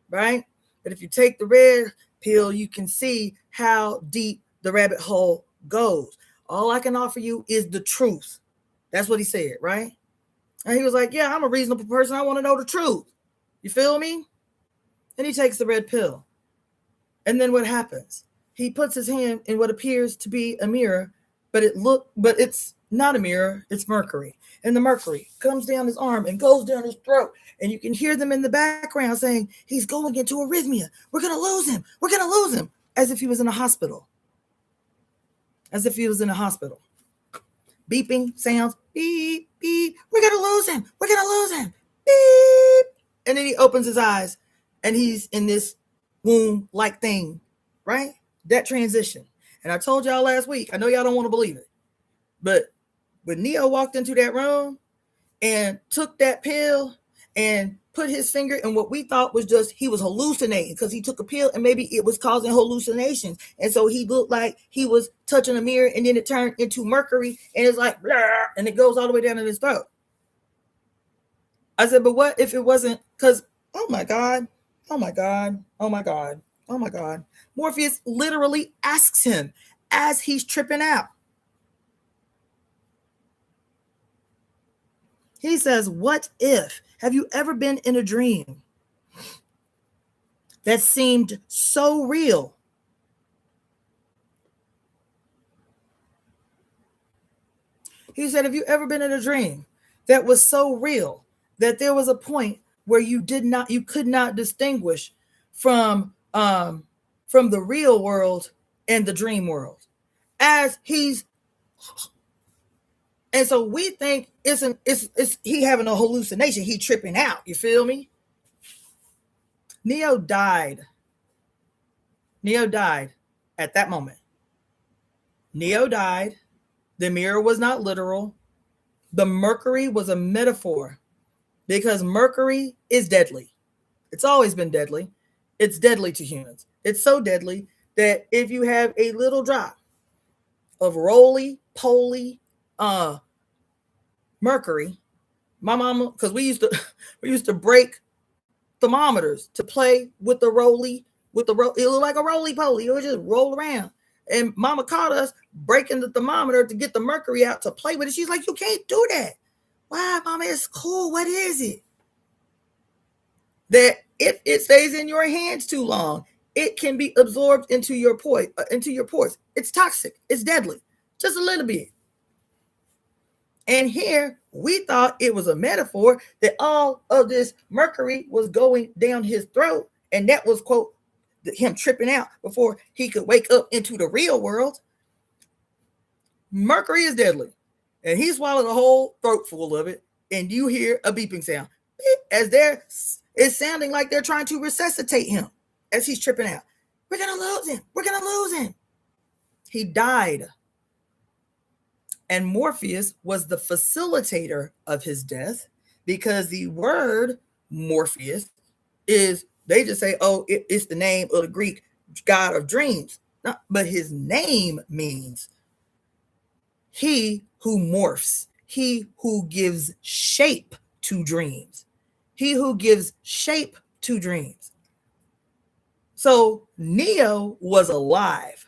right? But if you take the red pill, you can see how deep the rabbit hole goes. All I can offer you is the truth. That's what he said, right? And he was like, yeah, I'm a reasonable person. I want to know the truth. You feel me? And he takes the red pill. And then what happens? He puts his hand in what appears to be a mirror, but it's not a mirror, it's mercury. And the mercury comes down his arm and goes down his throat. And you can hear them in the background saying, he's going into arrhythmia. We're going to lose him. We're going to lose him. As if he was in a hospital. As if he was in a hospital. Beeping sounds. Beep, beep. We're going to lose him. We're going to lose him. Beep. And then he opens his eyes and he's in this womb-like thing, right? That transition. And I told y'all last week, I know y'all don't want to believe it, but when Neo walked into that room and took that pill and put his finger in what we thought was just, he was hallucinating because he took a pill and maybe it was causing hallucinations. And so he looked like he was touching a mirror and then it turned into mercury and it's like, blah, and it goes all the way down in his throat. I said, but what if it wasn't? Because, oh my God, oh my God, oh my God, oh my God. Morpheus literally asks him as he's tripping out. He says, what if? Have you ever been in a dream that seemed so real? He said, have you ever been in a dream that was so real that there was a point where you could not distinguish from the real world and the dream world? And so we think it's he having a hallucination. He tripping out. You feel me? Neo died. Neo died at that moment. Neo died. The mirror was not literal. The mercury was a metaphor because mercury is deadly. It's always been deadly. It's deadly to humans. It's so deadly that if you have a little drop of roly-poly mercury. My mama, because we used to break thermometers to play with the it looked like a roly-poly. It would just roll around. And mama caught us breaking the thermometer to get the mercury out to play with it. She's like, you can't do that. Why, mama? It's cool. What is it? That if it stays in your hands too long, it can be absorbed into your pores. It's toxic. It's deadly. Just a little bit. And here we thought it was a metaphor that all of this mercury was going down his throat, and that was, quote, him tripping out before he could wake up into the real world. Mercury is deadly, and he swallowed a whole throat full of it, and you hear a beeping sound as it's sounding like they're trying to resuscitate him as he's tripping out. We're gonna lose him. We're gonna lose him. He died. And Morpheus was the facilitator of his death, because the word Morpheus is, they just say, oh, it's the name of the Greek god of dreams. No, but his name means he who morphs, he who gives shape to dreams, he who gives shape to dreams. So Neo was alive.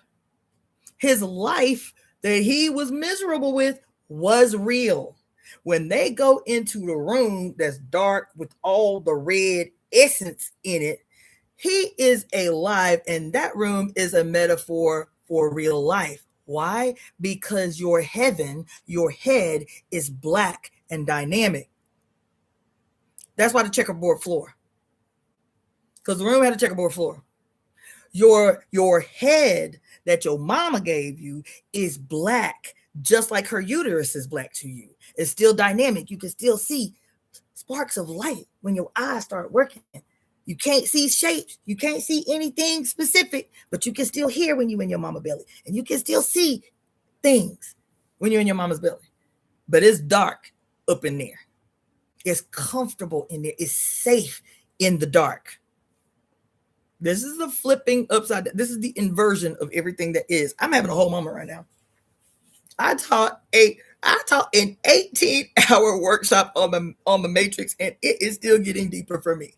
His life that he was miserable with was real. When they go into the room that's dark with all the red essence in it, he is alive, and that room is a metaphor for real life. Why? Because your heaven, your head is black and dynamic. That's why the checkerboard floor. Because the room had a checkerboard floor. Your head that your mama gave you is black, just like her uterus is black to you. It's still dynamic. You can still see sparks of light when your eyes start working. You can't see shapes. You can't see anything specific, but you can still hear when you're in your mama's belly. And you can still see things when you're in your mama's belly. But it's dark up in there. It's comfortable in there. It's safe in the dark. This is the flipping upside down. This is the inversion of everything that is. I'm having a whole moment right now. I taught an 18-hour workshop on the matrix, and it is still getting deeper for me.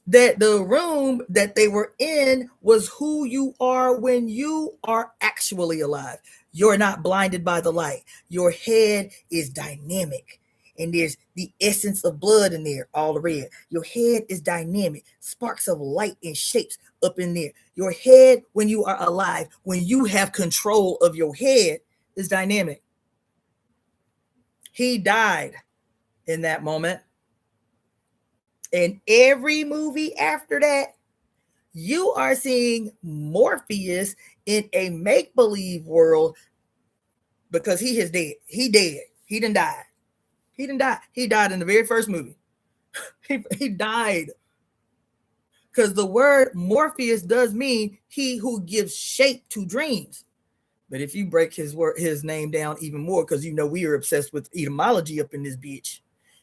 That the room that they were in was who you are when you are actually alive. You're not blinded by the light. Your head is dynamic. And there's the essence of blood in there, all the red. Your head is dynamic, sparks of light and shapes up in there. Your head, when you are alive, when you have control of your head, is dynamic. He died in that moment. In every movie after that, you are seeing Morpheus in a make-believe world, because he is dead. He dead. He done died. He didn't die. He died in the very first movie. He died. Because the word Morpheus does mean he who gives shape to dreams. But if you break his name down even more, because you know we are obsessed with etymology up in this bitch.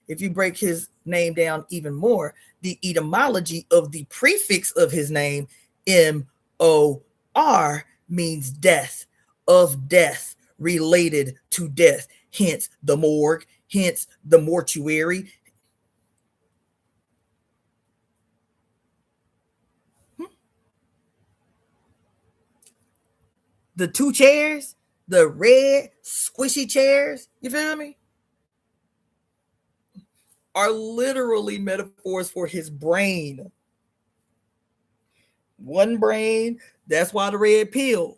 If you break his name down even more, the etymology of the prefix of his name, M-O-R, means death, of death, related to death. Hence the morgue. Hence the mortuary. The two chairs, the red squishy chairs, you feel me? Are literally metaphors for his brain. One brain, that's why the red pill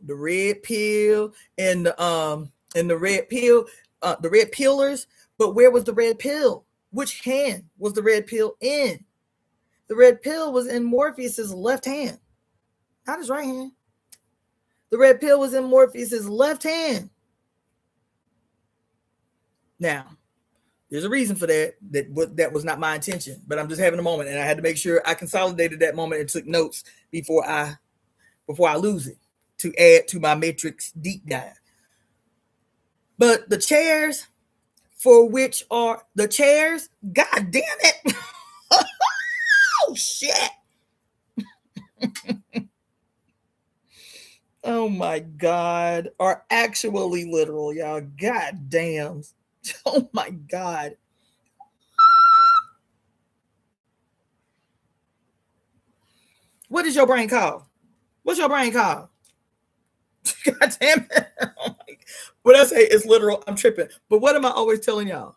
and the red pillars. But where was the red pill? Which hand was the red pill in? The red pill was in Morpheus's left hand, not his right hand. The red pill was in Morpheus's left hand. Now, there's a reason for that. That was not my intention, but I'm just having a moment, and I had to make sure I consolidated that moment and took notes before I lose it, to add to my matrix deep dive. But the chairs, for which are the chairs, god damn it. Oh shit. Oh oh my God, are actually literal, y'all. God damn. Oh my God. What is your brain called? What's your brain called? God damn it. Oh my. When I say it's literal, I'm tripping. But what am I always telling y'all?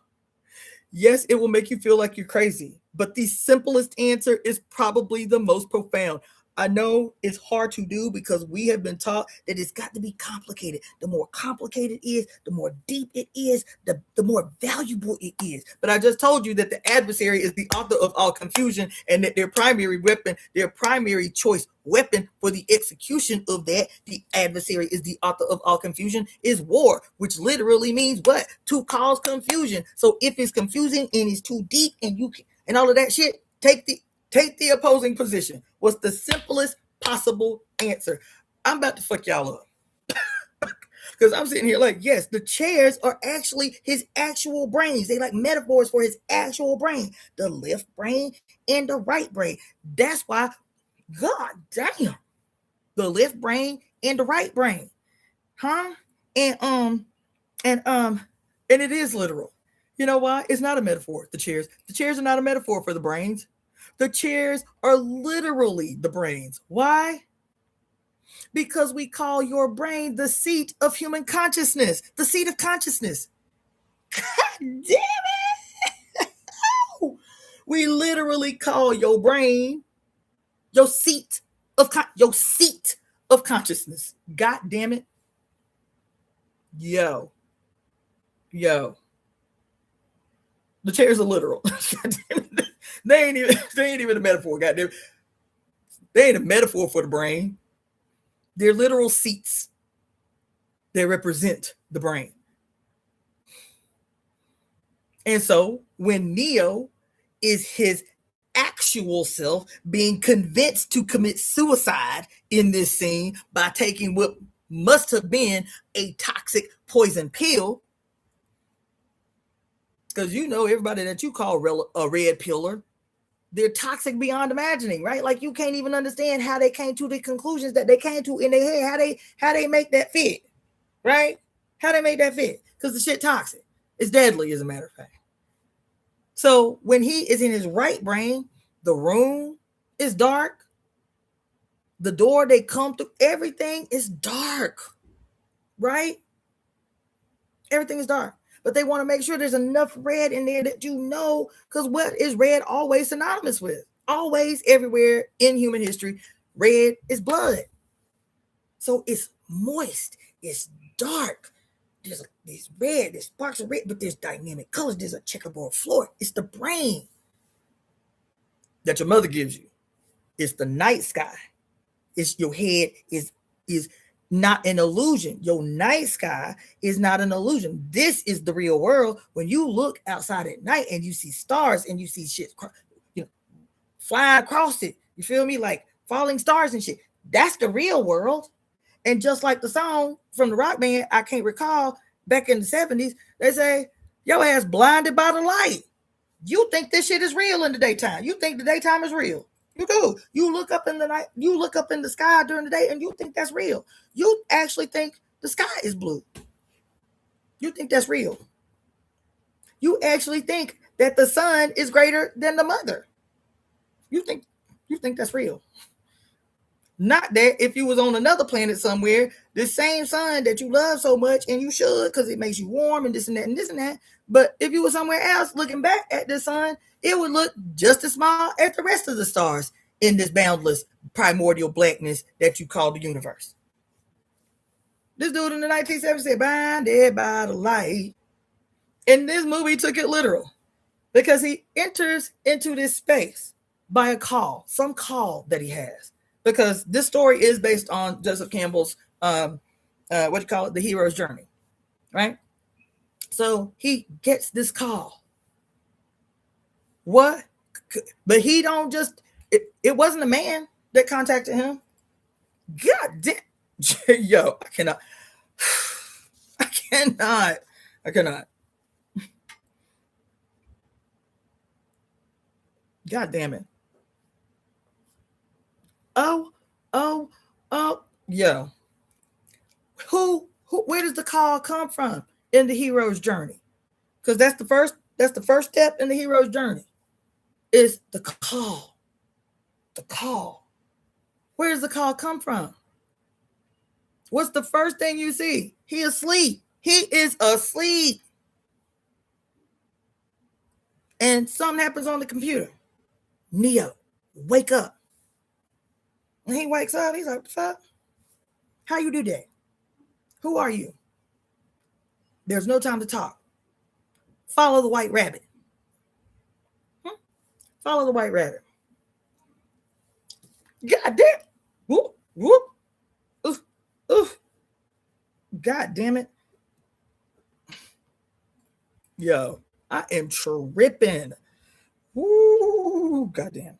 Yes, it will make you feel like you're crazy, but the simplest answer is probably the most profound. I know it's hard to do because we have been taught that it's got to be complicated. The more complicated it is, the more deep it is, the more valuable it is. But I just told you that the adversary is the author of all confusion and that their primary weapon, their primary choice weapon for the execution of that, the adversary is the author of all confusion, is war, which literally means what? To cause confusion. So if it's confusing and it's too deep and you can, and all of that shit, take the opposing position. What's the simplest possible answer? I'm about to fuck y'all up. Because I'm sitting here like, yes, the chairs are actually his actual brains. They like metaphors for his actual brain. The left brain and the right brain. That's why, God damn, the left brain and the right brain. Huh? And it is literal. You know why? It's not a metaphor, the chairs. The chairs are not a metaphor for the brains. The chairs are literally the brains. Why? Because we call your brain the seat of human consciousness, the seat of consciousness. God damn it! We literally call your brain your seat of consciousness. God damn it! Yo, the chairs are literal. They ain't even a metaphor. God damn it. They ain't a metaphor for the brain. They're literal seats. They represent the brain. And so when Neo is his actual self being convinced to commit suicide in this scene by taking what must have been a toxic poison pill, because you know everybody that you call a red pillar, they're toxic beyond imagining, right? Like you can't even understand how they came to the conclusions that they came to in their head, how they make that fit, right? How they make that fit, because the shit toxic. It's deadly, as a matter of fact. So when he is in his right brain, the room is dark. The door they come through, everything is dark, right? Everything is dark. But they want to make sure there's enough red in there that you know, because what is red always synonymous with? Always, everywhere in human history, red is blood. So it's moist, it's dark. There's red, there's sparks of red, but there's dynamic colors. There's a checkerboard floor. It's the brain that your mother gives you. It's the night sky. It's your head is not an illusion. Your night sky is not an illusion. This is the real world. When you look outside at night and you see stars and you see shit, flying across it, you feel me? Like falling stars and shit. That's the real world. And just like the song from the rock band, I can't recall, back in the 70s, they say, your ass blinded by the light. You think this shit is real in the daytime. You think the daytime is real. You do. You look up in the night, you look up in the sky during the day and you think that's real. You actually think the sky is blue. You think that's real. You actually think that the sun is greater than the mother. You think that's real. Not that if you was on another planet somewhere, the same sun that you love so much, and you should because it makes you warm and this and that and this and that. But if you were somewhere else looking back at the sun, it would look just as small as the rest of the stars in this boundless primordial blackness that you call the universe. This dude in the 1970s said, blinded by the light. And this movie took it literal because he enters into this space by a call, some call that he has. Because this story is based on Joseph Campbell's, the hero's journey, right? So he gets this call. What? But he don't just, it wasn't a man that contacted him. God damn. Yo, I cannot. I cannot. God damn it. Oh, yo. Where does the call come from in the hero's journey? Because that's the first step in the hero's journey. Is the call. The call. Where does the call come from? What's the first thing you see? He asleep. He is asleep. And something happens on the computer. Neo, wake up. And he wakes up. He's like, what the fuck? How you do that? Who are you? There's no time to talk. Follow the white rabbit. Follow the white rabbit. God damn. Whoop, whoop. Oof, oof. God damn it. Yo, I am tripping. Woo, goddamn.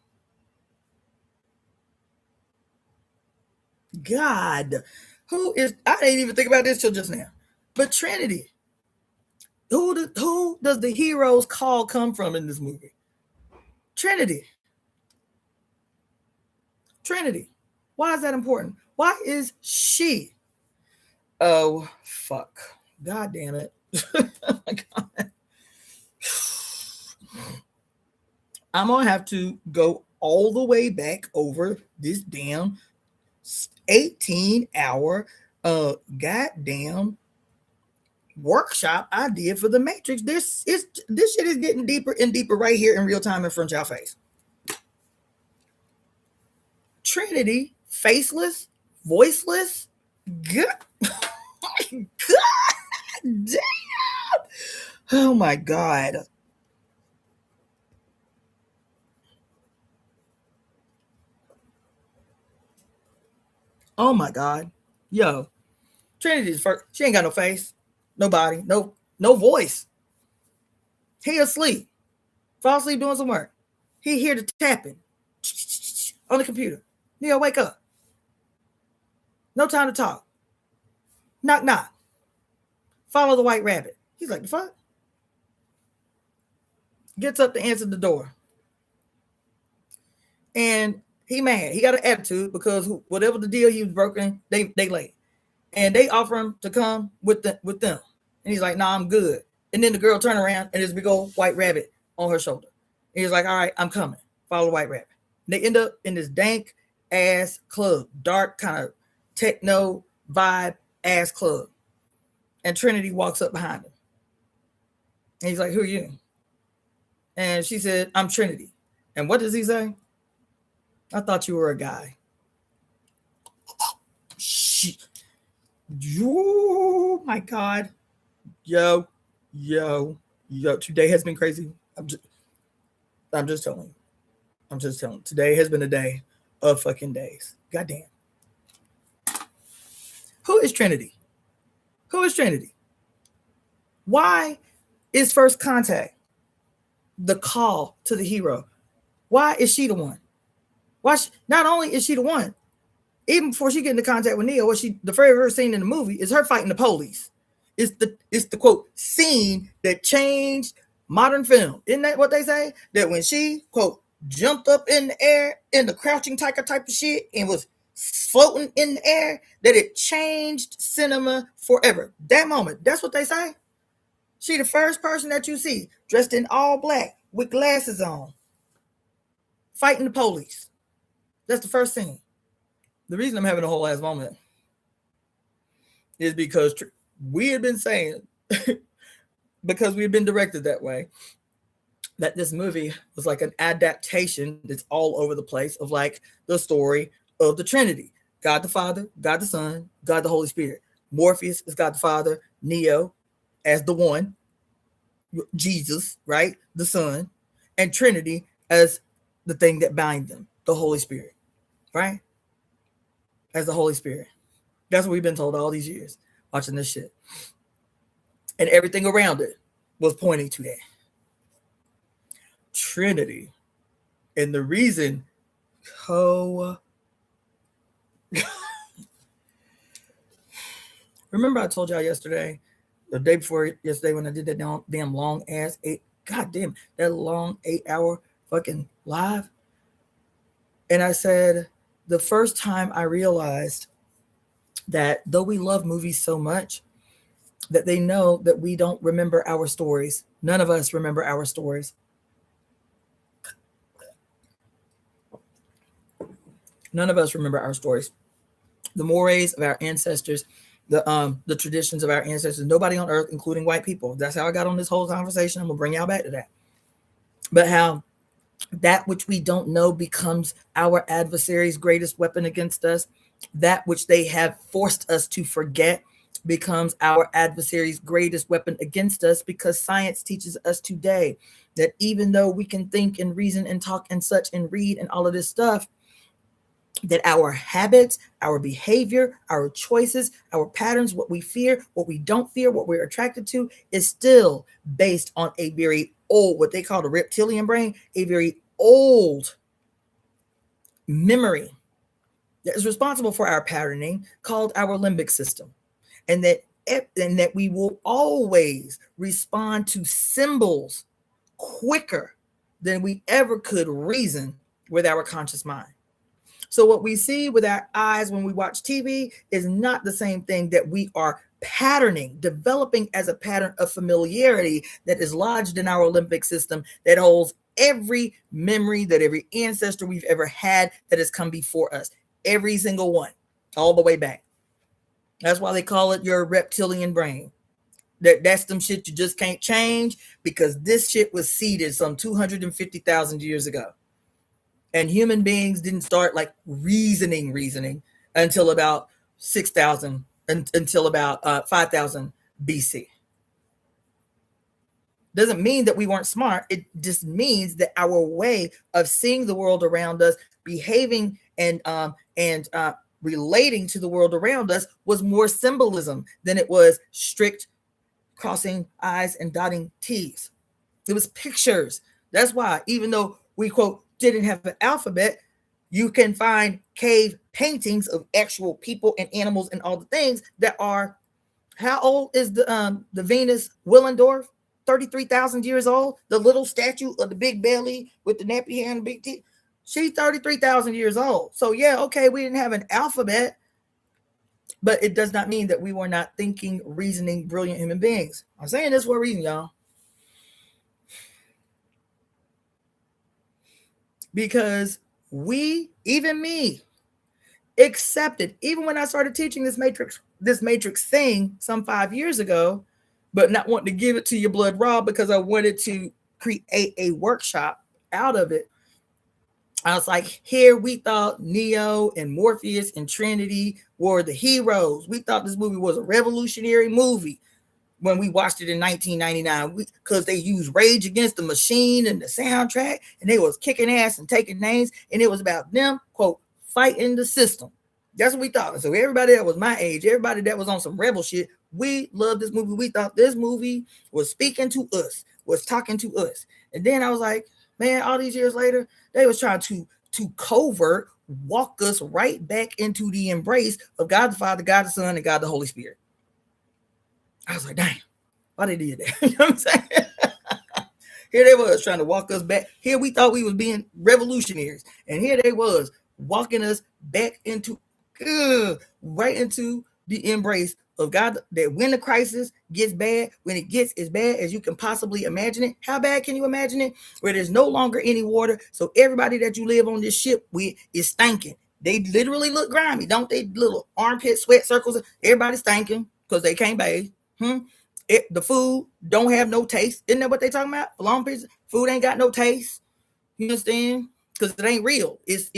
God, who is? I didn't even think about this till just now. But Trinity, who does the hero's call come from in this movie? Trinity. Trinity. Why is that important? Why is she? Oh fuck! God damn it! Oh my God. I'm gonna have to go all the way back over this damn 18-hour goddamn workshop I did for the Matrix. This shit is getting deeper and deeper right here in real time in front of y'all face. Trinity, faceless, voiceless. God damn. Oh my God. Oh my God. Yo, Trinity's first. She ain't got no face, no body, no voice. He asleep. Fall asleep doing some work. He hear the tapping on the computer. Neo, wake up. No time to talk. Knock, knock. Follow the white rabbit. He's like, the fuck? Gets up to answer the door. And he mad. He got an attitude because whatever the deal he was broken, they late. And they offer him to come with them. And he's like, nah, I'm good. And then the girl turn around and there's a big old white rabbit on her shoulder. And he's like, all right, I'm coming. Follow the white rabbit. And they end up in this dank ass club, dark kind of techno vibe ass club. And Trinity walks up behind him. And he's like, who are you? And she said, I'm Trinity. And what does he say? I thought you were a guy. Shit. Oh my God. Yo. Today has been crazy. I'm just telling you. Today has been a day of fucking days. Goddamn. Who is Trinity? Why is first contact the call to the hero? Why is she the one? Not only is she the one, even before she get into contact with Neo, the very first scene in the movie is her fighting the police. It's the quote scene that changed modern film. Isn't that what they say? That when she quote jumped up in the air in the crouching tiger type of shit and was floating in the air, that it changed cinema forever. That moment, that's what they say. She the first person that you see dressed in all black with glasses on, fighting the police. That's the first scene. The reason I'm having a whole ass moment is because we had been saying, because we had been directed that way, that this movie was like an adaptation that's all over the place of like the story of the Trinity. God the Father, God the Son, God the Holy Spirit. Morpheus is God the Father, Neo as the one, Jesus, right? The Son, and Trinity as the thing that binds them, the Holy Spirit, right? As the Holy Spirit. That's what we've been told all these years watching this shit. And everything around it was pointing to that. Trinity. And the reason, remember I told y'all yesterday, the day before yesterday when I did that damn long ass that long 8-hour fucking live. And I said, the first time I realized that though we love movies so much, that they know that we don't remember our stories. None of us remember our stories. None of us remember our stories. The mores of our ancestors, the traditions of our ancestors, nobody on earth, including white people. That's how I got on this whole conversation. I'm gonna bring y'all back to that. But how that which we don't know becomes our adversary's greatest weapon against us. That which they have forced us to forget becomes our adversary's greatest weapon against us, because science teaches us today that even though we can think and reason and talk and such and read and all of this stuff, that our habits, our behavior, our choices, our patterns, what we fear, what we don't fear, what we're attracted to, is still based on a very old, what they call the reptilian brain, a very old memory that is responsible for our patterning, called our limbic system. And that we will always respond to symbols quicker than we ever could reason with our conscious mind. So what we see with our eyes when we watch TV is not the same thing that we are patterning, developing as a pattern of familiarity that is lodged in our limbic system, that holds every memory that every ancestor we've ever had that has come before us. Every single one, all the way back. That's why they call it your reptilian brain. That's them shit you just can't change, because this shit was seeded some 250,000 years ago. And human beings didn't start like reasoning until about 6,000, until about 5,000 BC. Doesn't mean that we weren't smart. It just means that our way of seeing the world around us, behaving and relating to the world around us, was more symbolism than it was strict crossing I's and dotting T's. It was pictures. That's why, even though we, quote, didn't have an alphabet, you can find cave paintings of actual people and animals and all the things that are, how old is the Venus Willendorf? 33,000 years old. The little statue of the big belly with the nappy hair and the big teeth. She's 33,000 years old. So yeah, okay, we didn't have an alphabet, but it does not mean that we were not thinking, reasoning, brilliant human beings. I'm saying this for a reason, y'all. Because we, even me, accepted, even when I started teaching this matrix thing some 5 years ago, but not wanting to give it to you blood raw, because I wanted to create a workshop out of it. I was like, here we thought Neo and Morpheus and Trinity were the heroes. We thought this movie was a revolutionary movie when we watched it in 1999, because they used Rage Against the Machine and the soundtrack, and they was kicking ass and taking names, and it was about them, quote, fighting the system. That's what we thought. So everybody that was my age, everybody that was on some rebel shit, we loved this movie. We thought this movie was speaking to us, was talking to us. And then I was like, man, all these years later, they was trying to covert walk us right back into the embrace of God the Father, God the Son, and God the Holy Spirit. I was like, dang, why they did that? You know what I'm saying? Here they was trying to walk us back. Here we thought we was being revolutionaries, and here they was walking us back into right into the embrace of God. That when the crisis gets bad, when it gets as bad as you can possibly imagine it, how bad can you imagine it? Where there's no longer any water, so everybody that you live on this ship with is stinking. They literally look grimy, don't they? Little armpit sweat circles. Everybody's stinking because they can't bathe. The food don't have no taste. Isn't that what they talking about? Long pizza food ain't got no taste. You understand? Because it ain't real. It's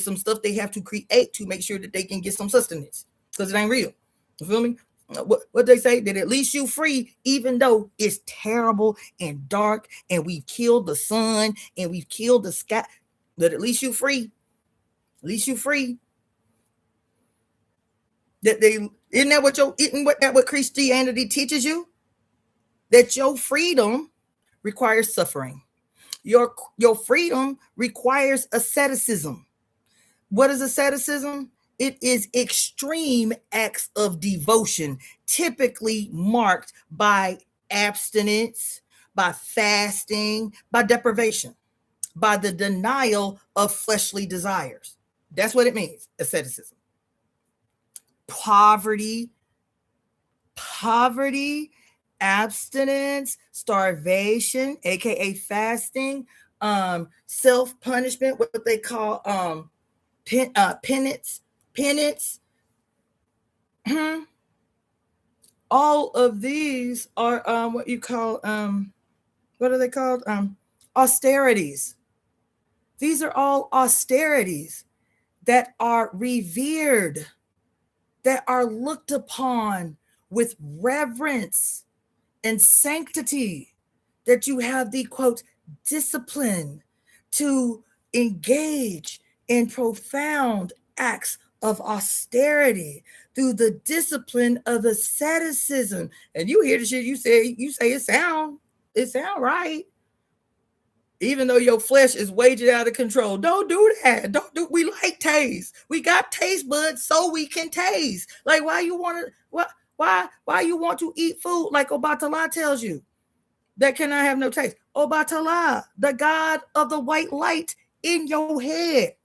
some stuff they have to create to make sure that they can get some sustenance, because it ain't real. You feel me? What they say, that at least you free, even though it's terrible and dark, and we've killed the sun and we've killed the sky, but at least you free. At least you free. That they isn't that what Christianity teaches you? That your freedom requires suffering. Your freedom requires asceticism. What is asceticism? It is extreme acts of devotion, typically marked by abstinence, by fasting, by deprivation, by the denial of fleshly desires. That's what it means, asceticism. Poverty, poverty, abstinence, starvation, aka fasting, self-punishment, what they call penance. All of these are what you call what are they called? Austerities. These are all austerities that are revered, that are looked upon with reverence and sanctity, that you have the quote discipline to engage in profound acts of austerity through the discipline of asceticism. And you hear the shit you say it sound right, even though your flesh is waging out of control. Don't do that. We like taste. We got taste buds so we can taste. Like, why you want to why you want to eat food like Obatala tells you that cannot have no taste? Obatala, the god of the white light in your head,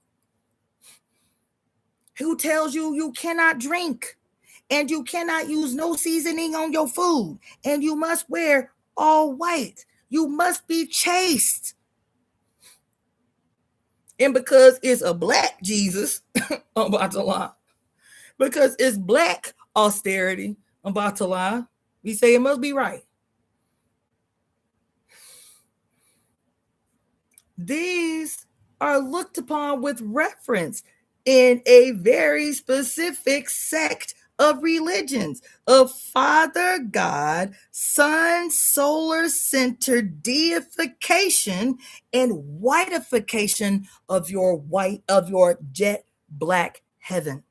who tells you cannot drink and you cannot use no seasoning on your food and you must wear all white. You must be chaste. And because it's a black Jesus, I'm about to lie. Because it's black austerity, I'm about to lie. We say it must be right. These are looked upon with reference in a very specific sect of religions of Father God, Sun, solar center deification, and whiteification of your jet black heaven.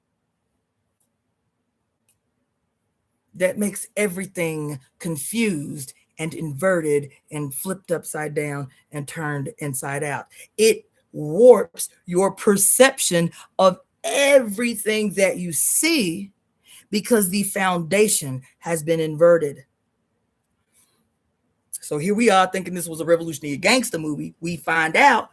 That makes everything confused and inverted and flipped upside down and turned inside out. It warps your perception of everything that you see because the foundation has been inverted. So here we are thinking this was a revolutionary gangster movie. We find out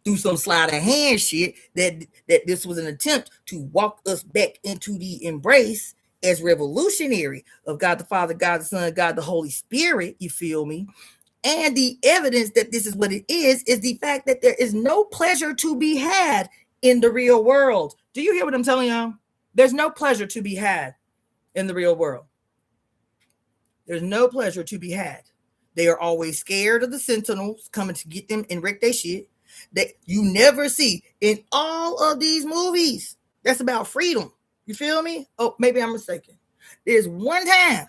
through some sleight of hand shit that this was an attempt to walk us back into the embrace as revolutionary of God the Father, God the Son, God the Holy Spirit, you feel me? And the evidence that this is what it is the fact that there is no pleasure to be had in the real world. Do you hear what I'm telling y'all? There's no pleasure to be had in the real world. There's no pleasure to be had. They are always scared of the sentinels coming to get them and wreck their shit. That you never see in all of these movies. That's about freedom. You feel me? Oh, maybe I'm mistaken. There's one time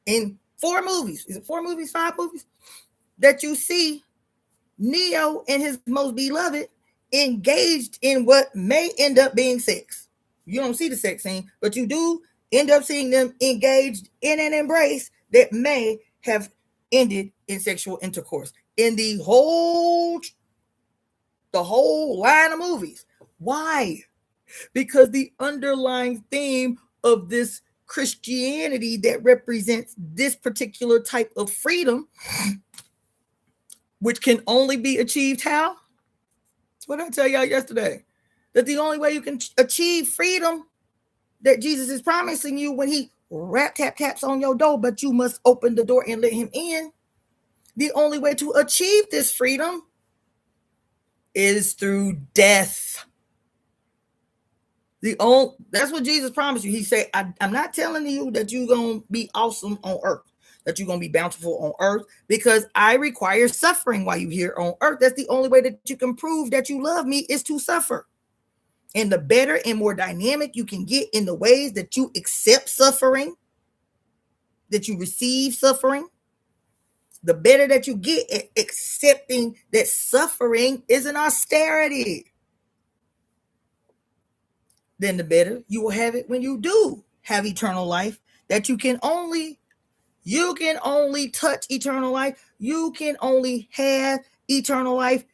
in 4 movies, is it 4 movies, 5 movies, that you see Neo and his most beloved engaged in what may end up being sex. You don't see the sex scene, but you do end up seeing them engaged in an embrace that may have ended in sexual intercourse in the whole line of movies. Why? Because the underlying theme of this Christianity that represents this particular type of freedom, which can only be achieved how? What did I tell y'all yesterday? That the only way you can achieve freedom that Jesus is promising you when he taps on your door, but you must open the door and let him in. The only way to achieve this freedom is through death. That's what Jesus promised you. He said, I'm not telling you that you're going to be awesome on earth, that you're going to be bountiful on earth, because I require suffering while you're here on earth. That's the only way that you can prove that you love me, is to suffer. And the better and more dynamic you can get in the ways that you accept suffering, that you receive suffering, the better that you get at accepting that suffering is an austerity, then the better you will have it when you do have eternal life, that you can only touch eternal life. You can only have eternal life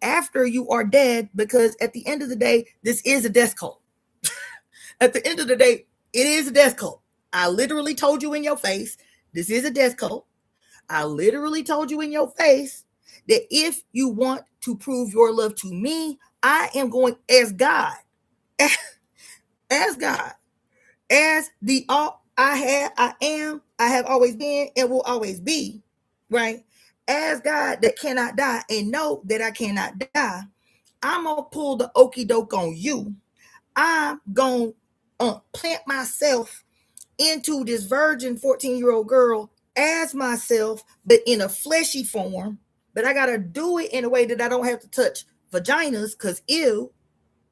after you are dead, because at the end of the day, this is a death cult. At the end of the day, it is a death cult. I literally told you in your face, this is a death cult. I literally told you in your face that if you want to prove your love to me, I am going as God, as God, as the all I have always been, and will always be, right? As God that cannot die and know that I cannot die, I'm gonna pull the okey doke on you. I'm gonna plant myself into this virgin 14-year-old girl as myself, but in a fleshy form. But I gotta do it in a way that I don't have to touch vaginas, because ew,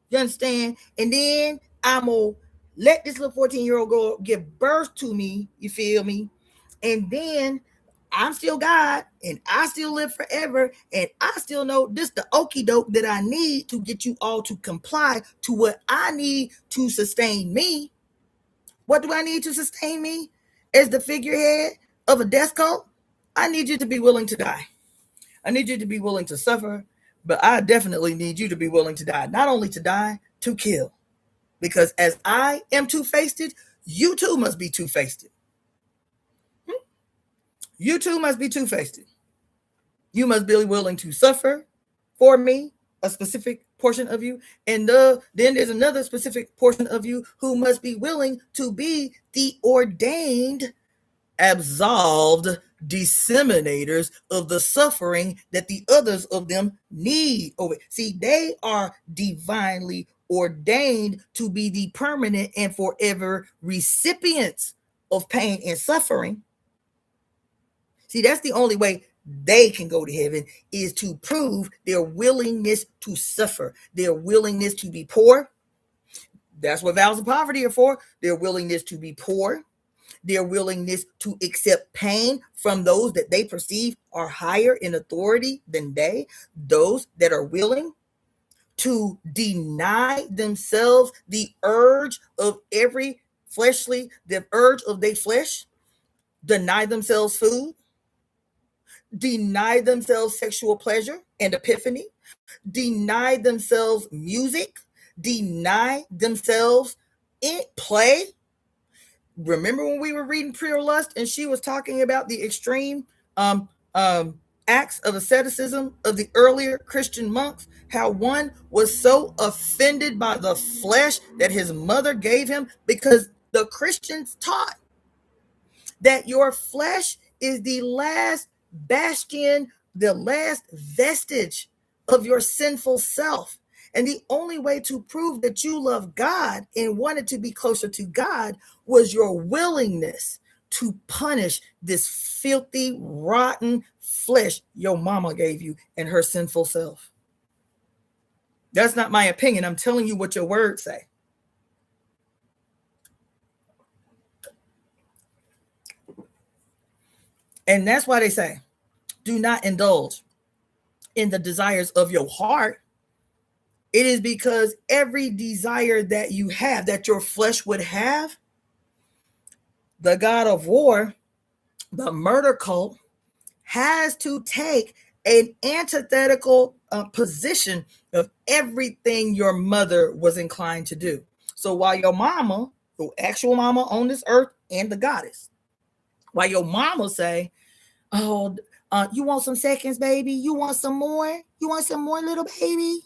you understand? And then I'm gonna let this little 14-year-old girl give birth to me, you feel me? And then I'm still God, and I still live forever, and I still know this the okey doke that I need to get you all to comply to what I need to sustain me. What do I need to sustain me? As the figurehead of a death cult, I need you to be willing to die. I need you to be willing to suffer, but I definitely need you to be willing to die. Not only to die, to kill. Because as I am two-faced, you too must be two-faced. You too must be two-faced. You must be willing to suffer for me, a specific portion of you, and then there's another specific portion of you who must be willing to be the ordained, absolved disseminators of the suffering that the others of them need. See, they are divinely ordained to be the permanent and forever recipients of pain and suffering. See, that's the only way they can go to heaven, is to prove their willingness to suffer, their willingness to be poor. That's what vows of poverty are for. Their willingness to be poor, their willingness to accept pain from those that they perceive are higher in authority than they, those that are willing to deny themselves the urge of every fleshly, the urge of their flesh, deny themselves food, deny themselves sexual pleasure and epiphany, deny themselves music, deny themselves play. Remember when we were reading Pure Lust and she was talking about the extreme acts of asceticism of the earlier Christian monks, how one was so offended by the flesh that his mother gave him, because the Christians taught that your flesh is the last bastion, the last vestige of your sinful self. And the only way to prove that you love God and wanted to be closer to God was your willingness to punish this filthy, rotten flesh your mama gave you and her sinful self. That's not my opinion. I'm telling you what your words say. And that's why they say, do not indulge in the desires of your heart. It is because every desire that you have, that your flesh would have, the god of war, the murder cult, has to take an antithetical position of everything your mother was inclined to do. So while your mama, the actual mama on this earth and the goddess, while your mama say, oh, you want some seconds, baby? You want some more? You want some more, little baby?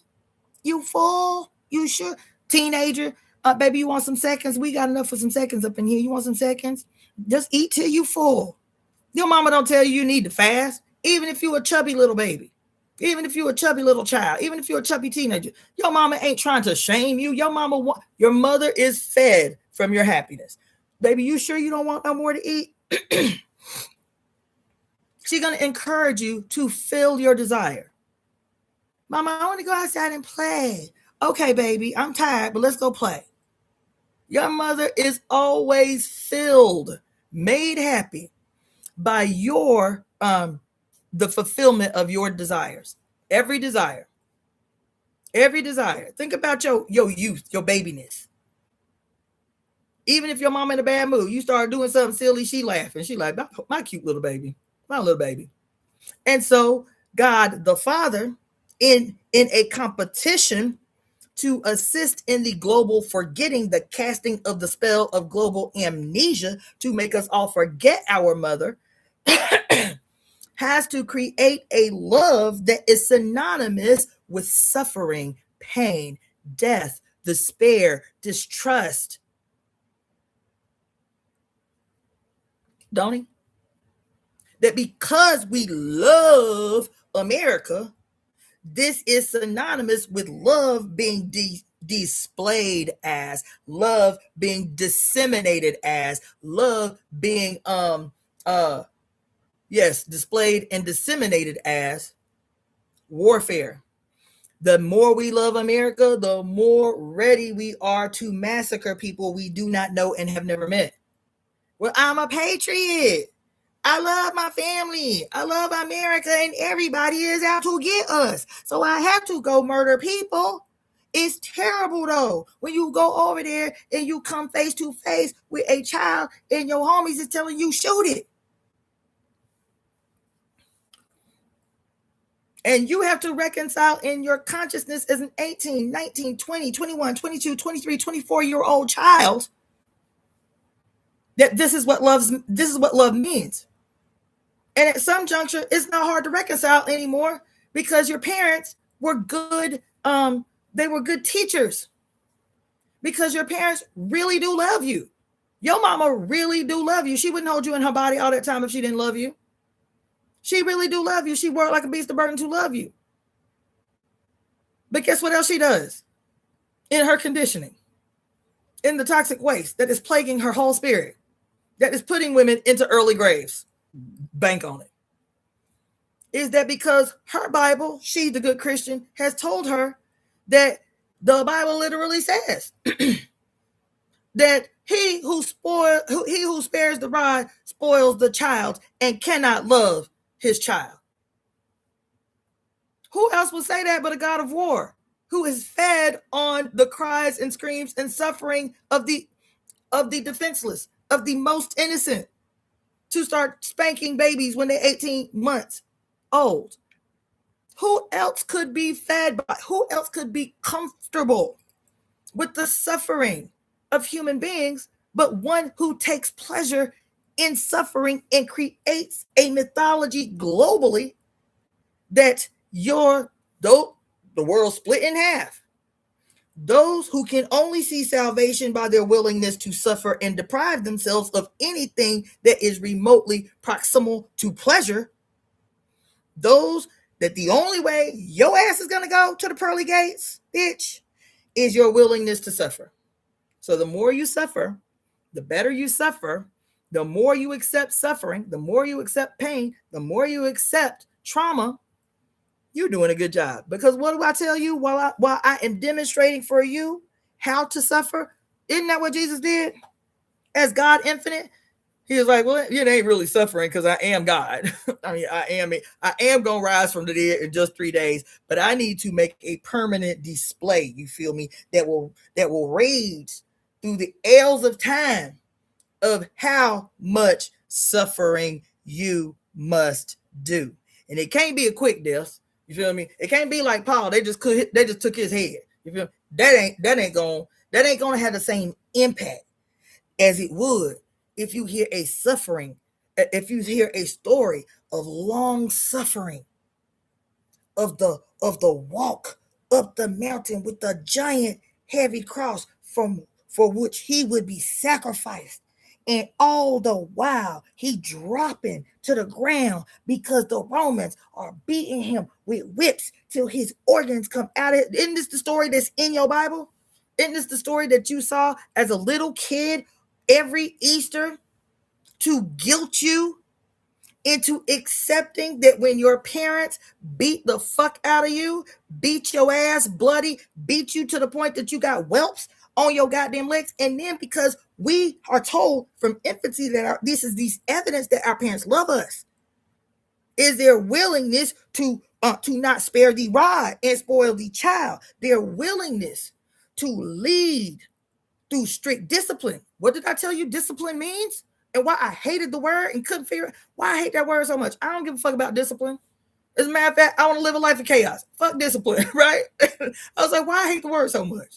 You full? You sure? Teenager, baby, you want some seconds? We got enough for some seconds up in here. You want some seconds? Just eat till you full. Your mama don't tell you need to fast, even if you're a chubby little baby, even if you're a chubby little child, even if you're a chubby teenager. Your mama ain't trying to shame you. Your mother is fed from your happiness. Baby, you sure you don't want no more to eat? She's going to encourage you to fill your desire. Mama, I want to go outside and play. Okay, baby, I'm tired, but let's go play. Your mother is always filled, made happy by your the fulfillment of your desires. Every desire. Every desire. Think about your youth, your babiness. Even if your mom in a bad mood, you start doing something silly, she laughing. She like, my cute little baby. My little baby. And so God the Father, in a competition to assist in the global forgetting, the casting of the spell of global amnesia to make us all forget our mother, has to create a love that is synonymous with suffering, pain, death, despair, distrust. don't he? That because we love America, this is synonymous with love being displayed as, love being disseminated as, love being displayed and disseminated as warfare. The more we love America, the more ready we are to massacre people we do not know and have never met. Well, I'm a patriot. I love my family. I love America, and everybody is out to get us. So I have to go murder people. It's terrible, though, when you go over there and you come face to face with a child and your homies is telling you, shoot it. And you have to reconcile in your consciousness as an 18, 19, 20, 21, 22, 23, 24-year-old child that this is what love means. And at some juncture, it's not hard to reconcile anymore because your parents were good. They were good teachers because your parents really do love you. Your mama really do love you. She wouldn't hold you in her body all that time if she didn't love you. She really do love you. She worked like a beast of burden to love you. But guess what else she does? In her conditioning, in the toxic waste that is plaguing her whole spirit, that is putting women into early graves. Bank on it. Is that because her Bible, she, the good Christian, has told her that the Bible literally says that he who spares the rod spoils the child and cannot love his child. Who else will say that but a God of war, who is fed on the cries and screams and suffering of the defenseless, of the most innocent, to start spanking babies when they're 18 months old? Who else could be fed by, who else could be comfortable with the suffering of human beings but one who takes pleasure in suffering and creates a mythology globally that the world split in half? Those who can only see salvation by their willingness to suffer and deprive themselves of anything that is remotely proximal to pleasure, those that the only way your ass is going to go to the pearly gates, bitch, is your willingness to suffer. So the more you suffer, the better you suffer, the more you accept suffering, the more you accept pain, the more you accept trauma, you're doing a good job. Because what do I tell you while I am demonstrating for you how to suffer? Isn't that what Jesus did as God infinite? He was like, well, it ain't really suffering because I am God. I mean, I am going to rise from the dead in just 3 days, but I need to make a permanent display, you feel me, that will rage through the aisles of time of how much suffering you must do. And it can't be a quick death. You feel me? It can't be like Paul. They just took his head. You feel me? That ain't gonna have the same impact as it would if you hear a story of long suffering, of the walk up the mountain with the giant heavy cross for which he would be sacrificed. And all the while he dropping to the ground because the Romans are beating him with whips till his organs come out of it. Isn't this the story that's in your Bible? Isn't this the story that you saw as a little kid every Easter to guilt you into accepting that when your parents beat the fuck out of you, beat your ass bloody, beat you to the point that you got whelps on your goddamn legs, and then because we are told from infancy that this is evidence that our parents love us, is their willingness to not spare the rod and spoil the child, their willingness to lead through strict discipline. What did I tell you discipline means? And why I hated the word and couldn't figure out why I hate that word so much. I don't give a fuck about discipline. As a matter of fact, I want to live a life of chaos. Fuck discipline, right? I was like, why I hate the word so much?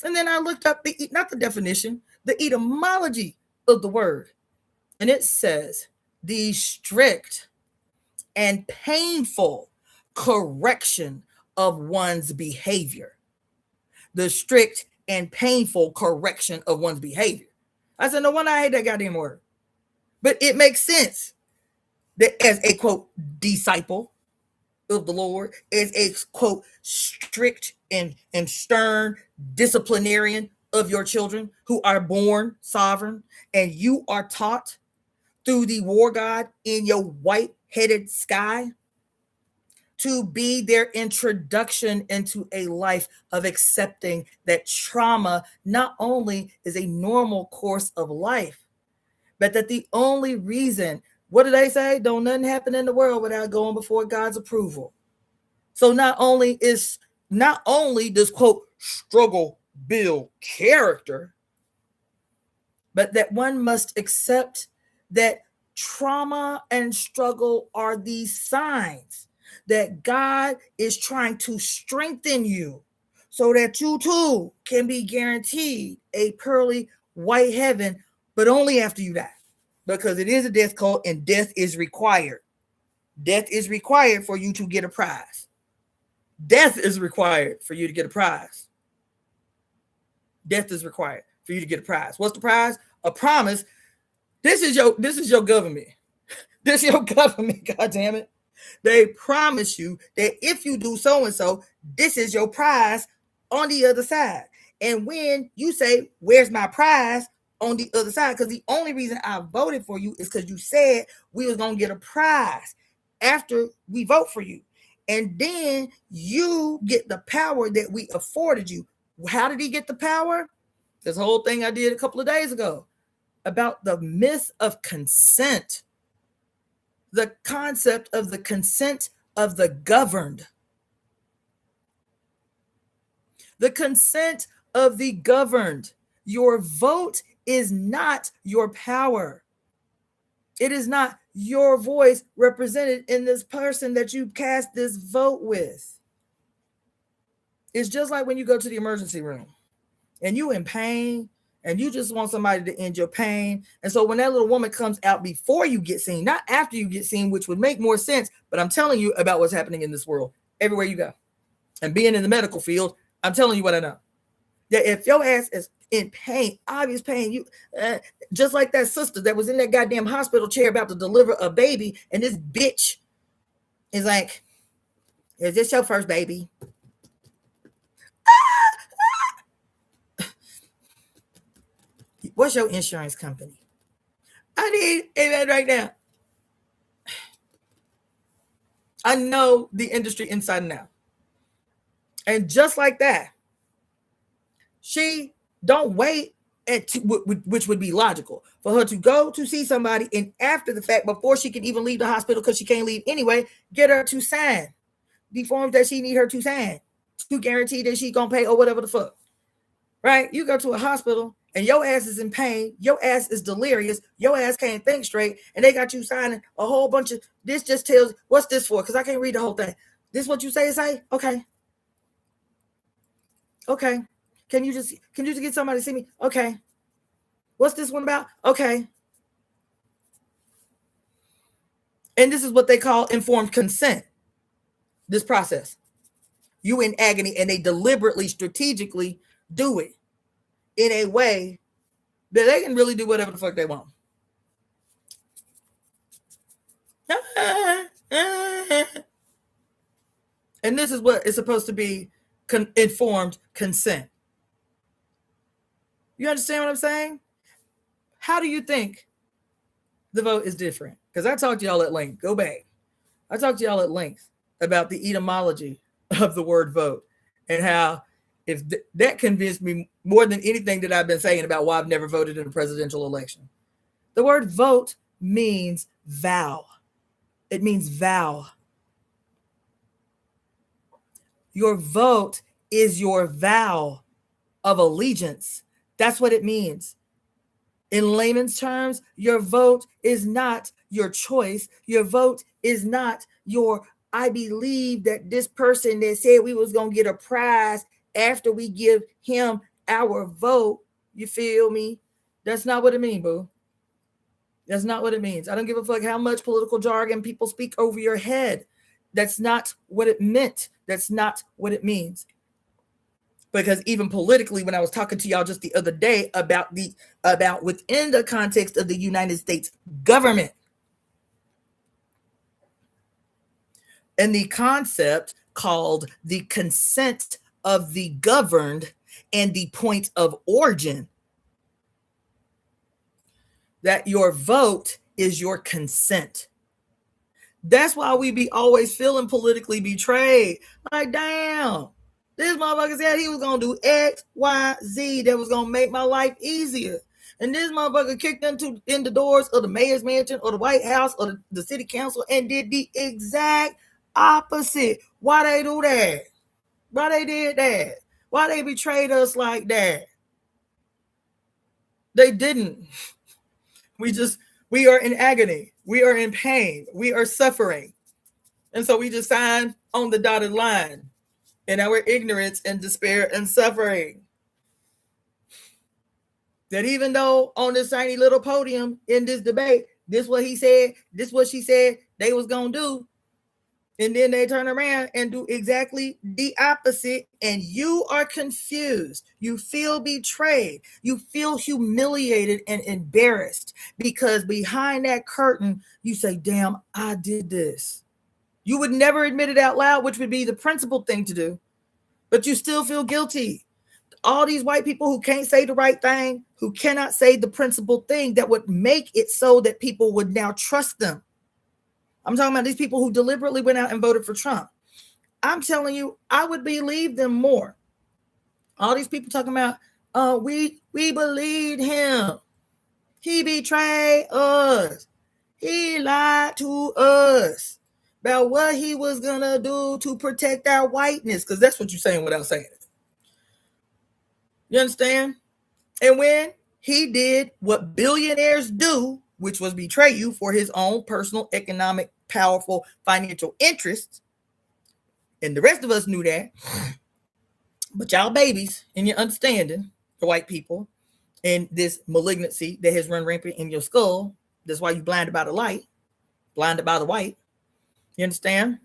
And then I looked up not the definition, the etymology of the word. And it says the strict and painful correction of one's behavior. The strict and painful correction of one's behavior. I said, no wonder I hate that goddamn word. But it makes sense that as a, quote, disciple of the Lord, as a, quote, strict and stern disciplinarian of your children who are born sovereign, and you are taught through the war god in your white-headed sky to be their introduction into a life of accepting that trauma not only is a normal course of life, but that the only reason, what do they say? Don't nothing happen in the world without going before God's approval. So not only does, quote, struggle build character, but that one must accept that trauma and struggle are these signs that God is trying to strengthen you so that you too can be guaranteed a pearly white heaven, but only after you die, because it is a death cult and death is required. Death is required for you to get a prize. Death is required for you to get a prize. Death is required for you to get a prize. What's the prize? A promise. This is your government. This is your government, God damn it. They promise you that if you do so and so, this is your prize on the other side. And when you say, where's my prize on the other side? Because the only reason I voted for you is because you said we was going to get a prize after we vote for you. And then you get the power that we afforded you. How did he get the power? This whole thing I did a couple of days ago about the myth of consent. The concept of the consent of the governed. The consent of the governed. Your vote is not your power. It is not your voice represented in this person that you cast this vote with. It's just like when you go to the emergency room and you in pain and you just want somebody to end your pain. And so when that little woman comes out before you get seen, not after you get seen, which would make more sense, but I'm telling you about what's happening in this world everywhere you go. And being in the medical field, I'm telling you what I know. That if your ass is in pain, obvious pain, you just like that sister that was in that goddamn hospital chair about to deliver a baby, and this bitch is like, is this your first baby? What's your insurance company? I need it right now. I know the industry inside and out. And just like that, she don't wait, which would be logical for her to go to see somebody, and after the fact, before she can even leave the hospital, because she can't leave anyway, get her to sign the forms that she need her to sign to guarantee that she gonna pay or whatever the fuck. Right? You go to a hospital and your ass is in pain, your ass is delirious, your ass can't think straight, and they got you signing a whole bunch of this. Just tells what's this for? Because I can't read the whole thing. This what you say? Okay. Can you just get somebody to see me? Okay. What's this one about? Okay. And this is what they call informed consent. This process. You in agony, and they deliberately, strategically do it in a way that they can really do whatever the fuck they want. And this is what is supposed to be informed consent. You understand what I'm saying? How do you think the vote is different? Because I talked to y'all at length. Go back. I talked to y'all at length about the etymology of the word vote, and how if that convinced me more than anything that I've been saying about why I've never voted in a presidential election. The word vote means vow. It means vow. Your vote is your vow of allegiance. That's what it means. In layman's terms, your vote is not your choice. Your vote is not your, I believe that this person that said we was going to get a prize after we give him our vote. You feel me? That's not what it means, boo. That's not what it means. I don't give a fuck how much political jargon people speak over your head. That's not what it meant. That's not what it means. Because even politically, when I was talking to y'all just the other day about within the context of the United States government and the concept called the consent of the governed and the point of origin, that your vote is your consent. That's why we be always feeling politically betrayed. Like, damn, this motherfucker said he was going to do X, Y, Z that was going to make my life easier. And this motherfucker kicked in the doors of the mayor's mansion or the White House or the city council and did the exact opposite. Why they do that? Why they did that? Why they betrayed us like that? They didn't. We are in agony. We are in pain. We are suffering. And so we just sign on the dotted line in our ignorance and despair and suffering. That even though on this tiny little podium in this debate, this what he said, this what she said they was going to do. And then they turn around and do exactly the opposite. And you are confused. You feel betrayed. You feel humiliated and embarrassed because behind that curtain, you say, damn, I did this. You would never admit it out loud, which would be the principled thing to do. But you still feel guilty. All these white people who can't say the right thing, who cannot say the principled thing that would make it so that people would now trust them. I'm talking about these people who deliberately went out and voted for Trump. I'm telling you, I would believe them more. All these people talking about, we believed him. He betrayed us. He lied to us about what he was going to do to protect our whiteness. Because that's what you're saying without saying it. You understand? And when he did what billionaires do, which was betray you for his own personal, economic, powerful, financial interests, and the rest of us knew that, but y'all babies in your understanding, the white people, and this malignancy that has run rampant in your skull, that's why you blinded by the light, blinded by the white. You understand?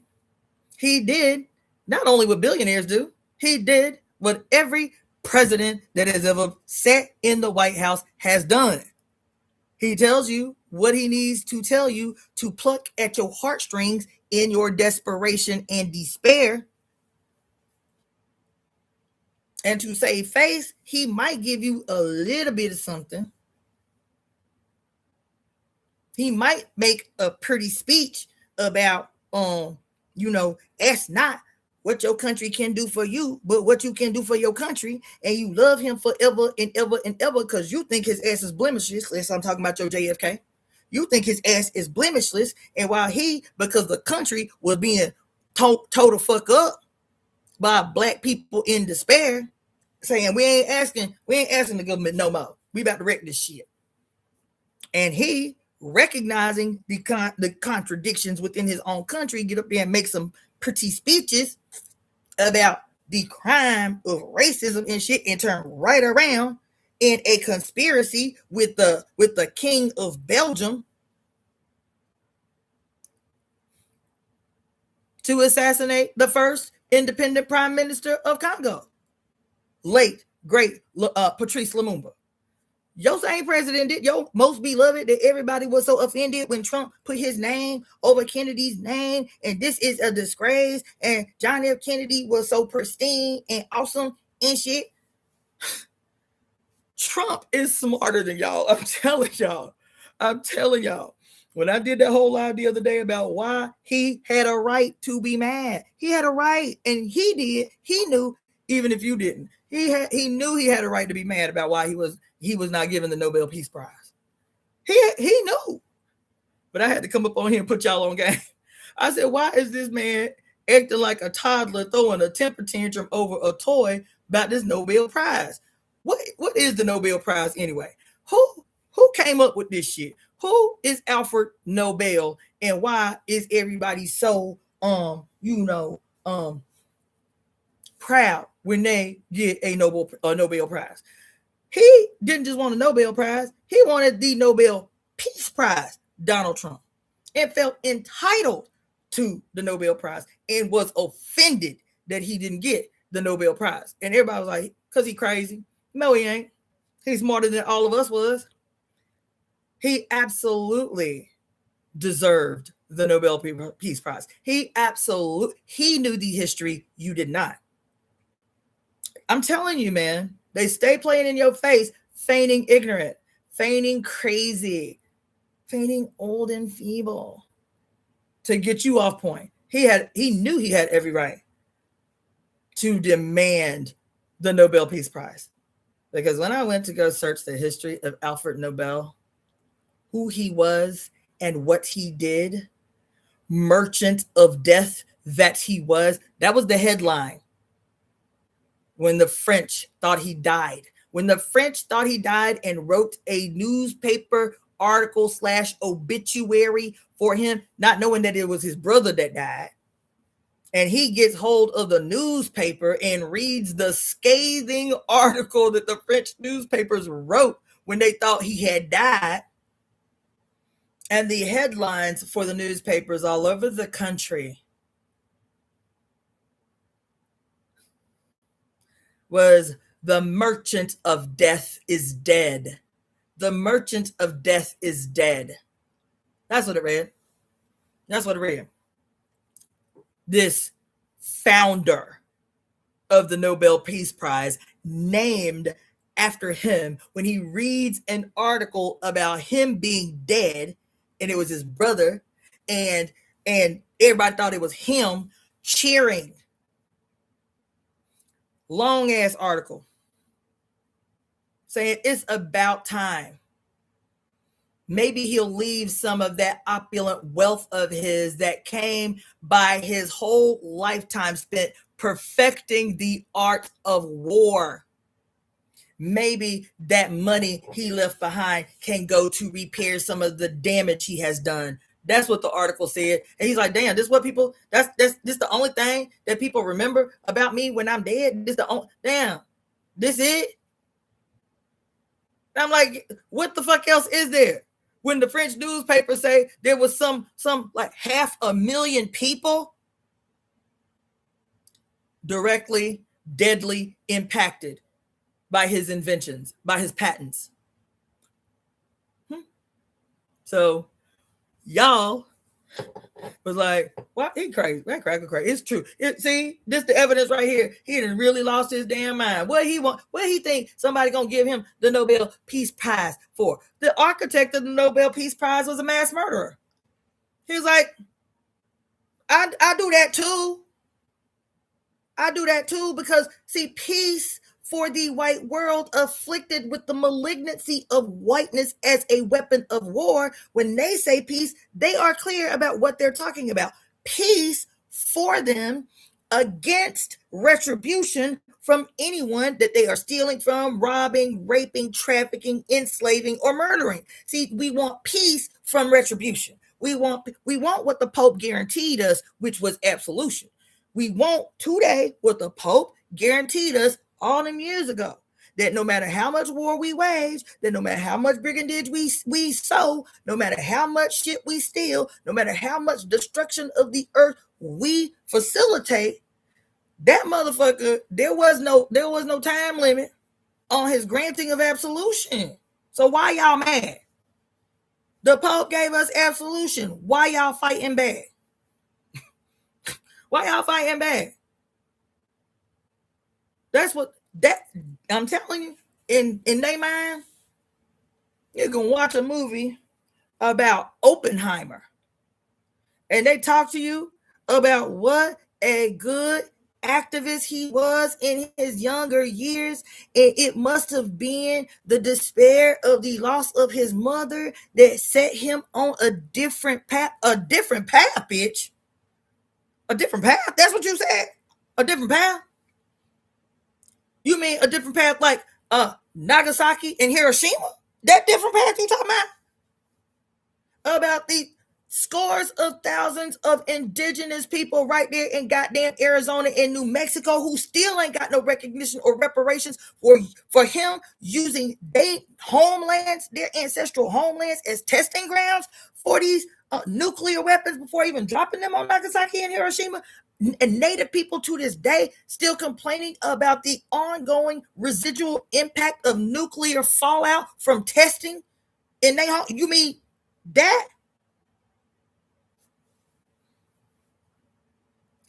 He did not only what billionaires do, he did what every president that has ever sat in the White House has done. He tells you what he needs to tell you to pluck at your heartstrings in your desperation and despair. And to save face, he might give you a little bit of something. He might make a pretty speech about, ask not what your country can do for you, but what you can do for your country. And you love him forever and ever and ever because you think his ass is blemishless. Yes, I'm talking about your JFK. You think his ass is blemishless. And while because the country was being told to fuck up by black people in despair, saying we ain't asking the government no more. We about to wreck this shit. And he, recognizing the contradictions within his own country, get up there and make some pretty speeches about the crime of racism and shit, and turn right around in a conspiracy with the king of Belgium to assassinate the first independent prime minister of Congo, late great Patrice Lumumba. Your same president did, your most beloved, that everybody was so offended when Trump put his name over Kennedy's name, and this is a disgrace, and John F. Kennedy was so pristine and awesome and shit. Trump is smarter than y'all. I'm telling y'all. When I did that whole live the other day about why he had a right to be mad, he had a right, and he did. He knew, even if you didn't. He knew he had a right to be mad about why he was not given the Nobel Peace Prize. He knew. But I had to come up on here and put y'all on game. I said, why is this man acting like a toddler throwing a temper tantrum over a toy about this Nobel Prize? What is the Nobel Prize anyway? Who came up with this shit? Who is Alfred Nobel, and why is everybody so proud when they get a Nobel Prize? He didn't just want a Nobel Prize. He wanted the Nobel Peace Prize, Donald Trump, and felt entitled to the Nobel Prize and was offended that he didn't get the Nobel Prize. And everybody was like, because he crazy. No, he ain't. He's smarter than all of us was. He absolutely deserved the Nobel Peace Prize. He knew the history you did not. I'm telling you, man, they stay playing in your face, feigning ignorant, feigning crazy, feigning old and feeble to get you off point. He knew he had every right to demand the Nobel Peace Prize. Because when I went to go search the history of Alfred Nobel, who he was and what he did, merchant of death that he was, that was the headline. When the French thought he died. When the French thought he died and wrote a newspaper article / obituary for him, not knowing that it was his brother that died. And he gets hold of the newspaper and reads the scathing article that the French newspapers wrote when they thought he had died. And the headlines for the newspapers all over the country was, "The merchant of death is dead. The merchant of death is dead." That's what it read. That's what it read. This founder of the Nobel Peace Prize, named after him, when he reads an article about him being dead, and it was his brother, and everybody thought it was him, cheering. Long ass article saying it's about time. Maybe he'll leave some of that opulent wealth of his that came by his whole lifetime spent perfecting the art of war. Maybe that money he left behind can go to repair some of the damage he has done. That's what the article said. And he's like, damn, this is what people, this the only thing that people remember about me when I'm dead. This it? I'm like, what the fuck else is there? When the French newspapers say there was some like 500,000 people directly, deadly impacted by his inventions, by his patents. So y'all was like, what? He crazy. That cracker crazy. It's true. See, this the evidence right here. He done really lost his damn mind. What he think somebody gonna give him the Nobel Peace Prize for? The architect of the Nobel Peace Prize was a mass murderer. He was like, I do that too. I do that too because, see, peace for the white world afflicted with the malignancy of whiteness as a weapon of war. When they say peace, they are clear about what they're talking about. Peace for them against retribution from anyone that they are stealing from, robbing, raping, trafficking, enslaving, or murdering. See, we want peace from retribution. We want what the Pope guaranteed us, which was absolution. We want today what the Pope guaranteed us all them years ago, that no matter how much war we wage, that no matter how much brigandage we sow, no matter how much shit we steal, no matter how much destruction of the earth we facilitate, that motherfucker, there was no time limit on his granting of absolution. So why y'all mad? The Pope gave us absolution. Why y'all fighting back? Why y'all fighting back? That's what I'm telling you. In their mind, you're gonna watch a movie about Oppenheimer, and they talk to you about what a good activist he was in his younger years, and it must have been the despair of the loss of his mother that set him on a different path, bitch. A different path? That's what you said? A different path? You mean a different path like Nagasaki and Hiroshima? That different path you talking about? About the scores of thousands of indigenous people right there in goddamn Arizona and New Mexico who still ain't got no recognition or reparations for him using their homelands, their ancestral homelands, as testing grounds for these nuclear weapons before even dropping them on Nagasaki and Hiroshima. And Native people to this day still complaining about the ongoing residual impact of nuclear fallout from testing in their home. You mean that?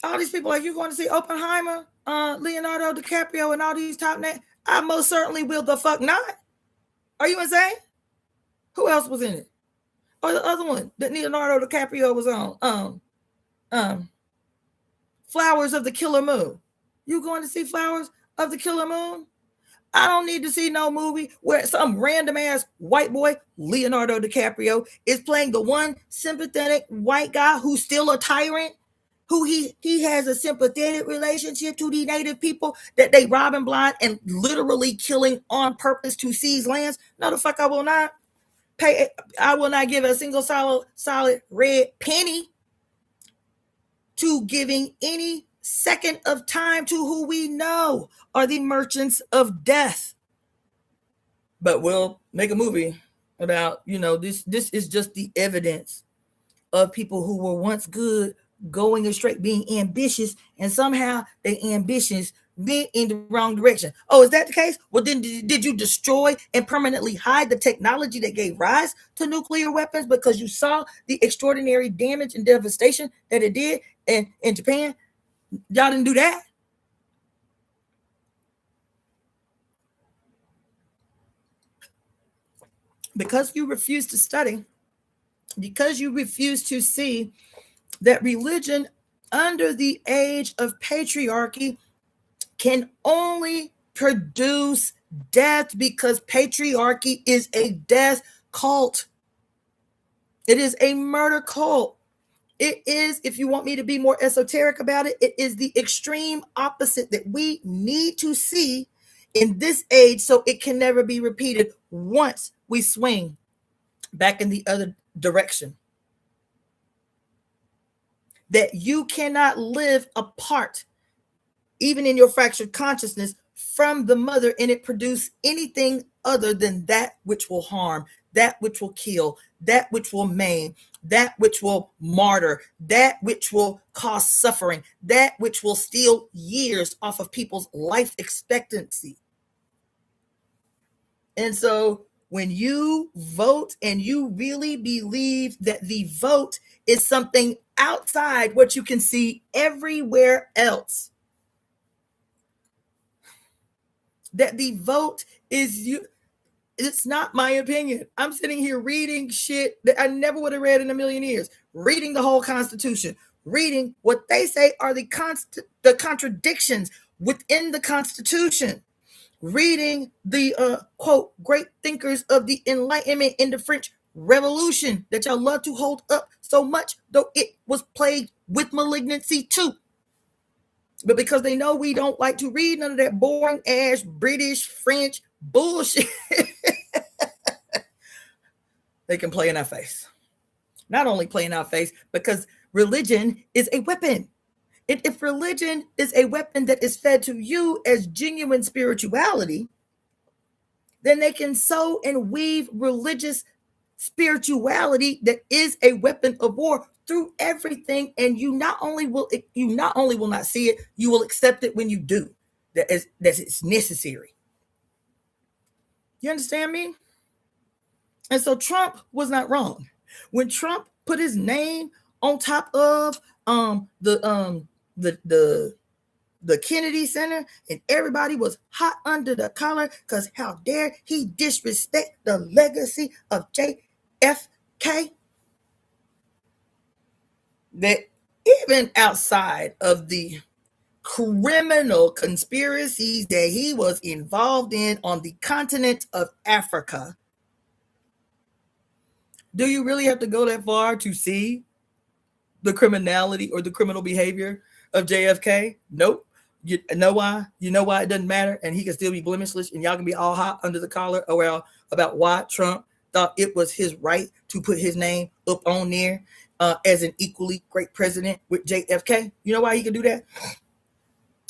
All these people, like, you going to see Oppenheimer, Leonardo DiCaprio, and all these top names? I most certainly will the fuck not. Are you insane? Who else was in it? Or the other one that Leonardo DiCaprio was on? Flowers of the Killer Moon. You going to see Flowers of the Killer Moon? I don't need to see no movie where some random ass white boy, Leonardo DiCaprio, is playing the one sympathetic white guy who's still a tyrant, who he has a sympathetic relationship to the native people that they robbing blind and literally killing on purpose to seize lands. No, the fuck I will not pay. I will not give a single solid red penny to giving any second of time to who we know are the merchants of death. But we'll make a movie about, this is just the evidence of people who were once good going astray, being ambitious, and somehow their ambitions went in the wrong direction. Oh, is that the case? Well, then did you destroy and permanently hide the technology that gave rise to nuclear weapons because you saw the extraordinary damage and devastation that it did in Japan? Y'all didn't do that. Because you refuse to study, because you refuse to see that religion under the age of patriarchy can only produce death, because patriarchy is a death cult. It is a murder cult. It is, if you want me to be more esoteric about it, it is the extreme opposite that we need to see in this age so it can never be repeated once we swing back in the other direction. That you cannot live apart, even in your fractured consciousness, from the mother and it produce anything other than that which will harm, that which will kill, that which will maim, that which will martyr, that which will cause suffering, that which will steal years off of people's life expectancy. And so when you vote and you really believe that the vote is something outside what you can see everywhere else, that the vote is you, it's not my opinion. I'm sitting here reading shit that I never would have read in a million years, reading the whole Constitution, reading what they say are the contradictions within the Constitution, reading the quote great thinkers of the Enlightenment in the French Revolution that y'all love to hold up so much, though it was plagued with malignancy too. But because they know we don't like to read none of that boring ass British French bullshit, they can play in our face. Not only play in our face, because religion is a weapon. If religion is a weapon that is fed to you as genuine spirituality, then they can sew and weave religious spirituality that is a weapon of war through everything, and you not only will not see it, you will accept it when you do. That it's necessary. You understand me? And so Trump was not wrong when Trump put his name on top of the Kennedy Center, and everybody was hot under the collar because how dare he disrespect the legacy of JFK? That even outside of the criminal conspiracies that he was involved in on the continent of Africa, do you really have to go that far to see the criminality or the criminal behavior of JFK? Nope. You know why? You know why it doesn't matter, and he can still be blemishless, and y'all can be all hot under the collar about why Trump thought it was his right to put his name up on there as an equally great president with JFK. You know why he could do that?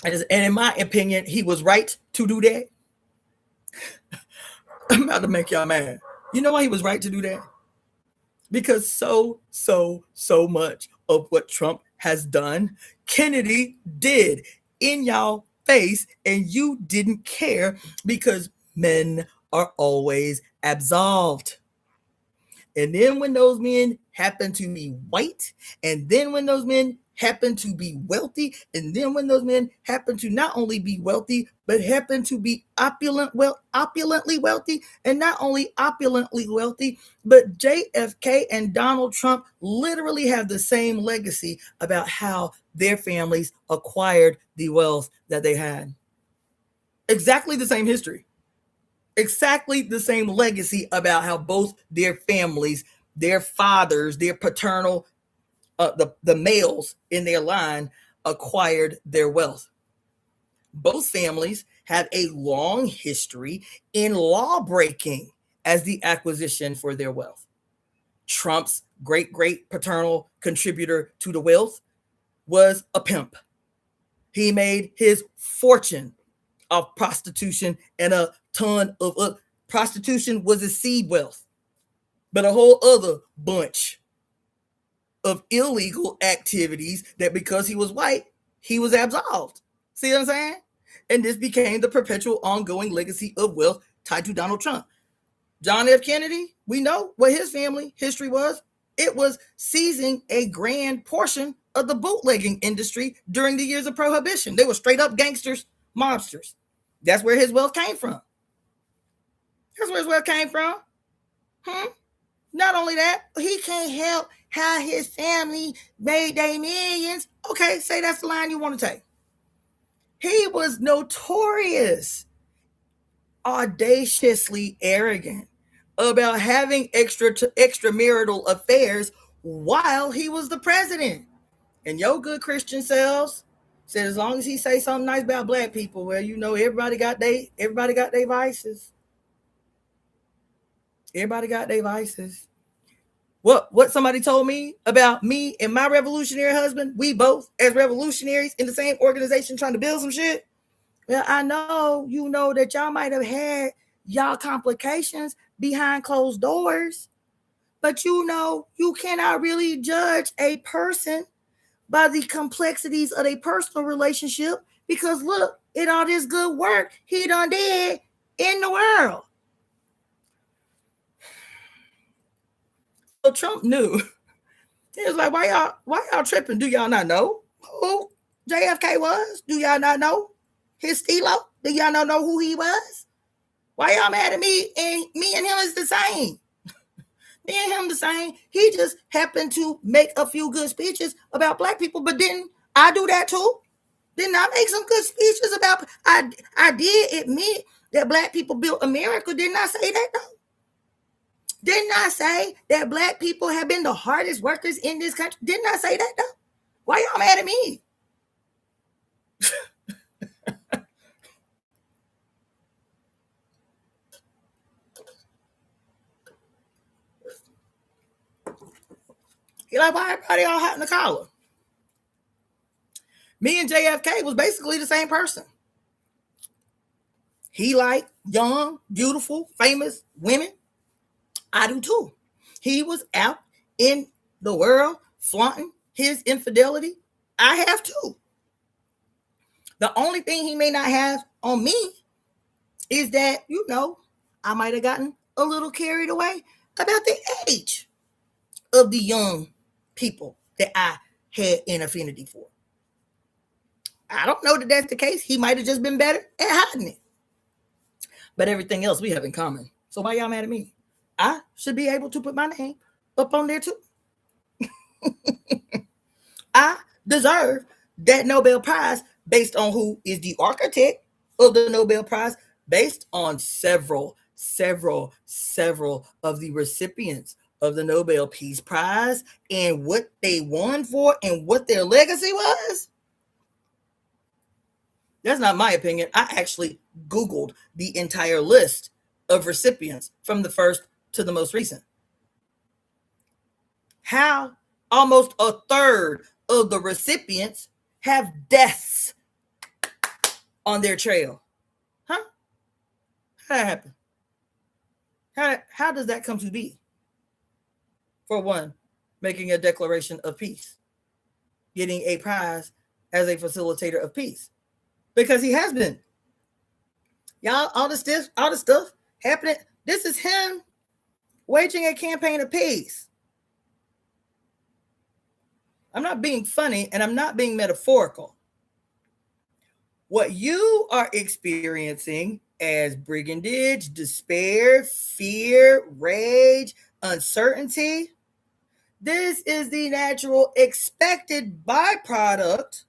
And in my opinion, he was right to do that. I'm about to make y'all mad. You know why he was right to do that? Because so much of what Trump has done, Kennedy did in y'all face, and you didn't care because men are always absolved. And then when those men happen to be white, and then when those men happen to be wealthy, and then when those men happen to not only be wealthy, but happen to be opulently wealthy, and not only opulently wealthy, but JFK and Donald Trump literally have the same legacy about how their families acquired the wealth that they had. Exactly the same history. Exactly the same legacy about how both their families, their fathers, their paternal, the males in their line acquired their wealth. Both families have a long history in law breaking as the acquisition for their wealth. Trump's great paternal contributor to the wealth was a pimp. He made his fortune of prostitution, and a ton of prostitution was a seed wealth, but a whole other bunch of illegal activities that because he was white, he was absolved. See what I'm saying? And this became the perpetual ongoing legacy of wealth tied to Donald Trump. John F. Kennedy, we know what his family history was. It was seizing a grand portion of the bootlegging industry during the years of Prohibition. They were straight up gangsters, mobsters. That's where his wealth came from. That's where his wealth came from. Not only that, he can't help how his family made their millions. Okay, say that's the line you want to take. He was notorious, audaciously arrogant about having extramarital affairs while he was the president. And your good Christian selves said as long as he say something nice about black people, well, you know, everybody got their vices. Everybody got their vices. What somebody told me about me and my revolutionary husband, we both as revolutionaries in the same organization trying to build some shit. Well, I know, you know, that y'all might have had y'all complications behind closed doors, but you know, you cannot really judge a person by the complexities of a personal relationship because look at all this good work he done did in the world. So Trump knew. He was like, why y'all tripping? Do y'all not know who JFK was? Do y'all not know his stilo? Do y'all not know who he was? Why y'all mad at me? And me and him is the same. Me and him the same. He just happened to make a few good speeches about black people, but didn't I do that too? Didn't I make some good speeches about? I did admit that black people built America. Didn't I say that though? Didn't I say that black people have been the hardest workers in this country? Didn't I say that though? Why y'all mad at me? You're like, why everybody all hot in the collar? Me and JFK was basically the same person. He liked young, beautiful, famous women. I do too. He was out in the world flaunting his infidelity. I have too. The only thing he may not have on me is that, you know, I might have gotten a little carried away about the age of the young people that I had an affinity for. I don't know that that's the case. He might have just been better at hiding it. But everything else we have in common. So why y'all mad at me? I should be able to put my name up on there too. I deserve that Nobel Prize based on who is the architect of the Nobel Prize, based on several of the recipients of the Nobel Peace Prize and what they won for and what their legacy was. That's not my opinion. I actually Googled the entire list of recipients from the first to the most recent. How almost a third of the recipients have deaths on their trail. Huh? How that happen? How does that come to be? For one, making a declaration of peace. getting a prize as a facilitator of peace, because he has been. Y'all, all this stuff happening. This is him waging a campaign of peace. I'm not being funny and I'm not being metaphorical. What you are experiencing as brigandage, despair, fear, rage, uncertainty, this is the natural expected byproduct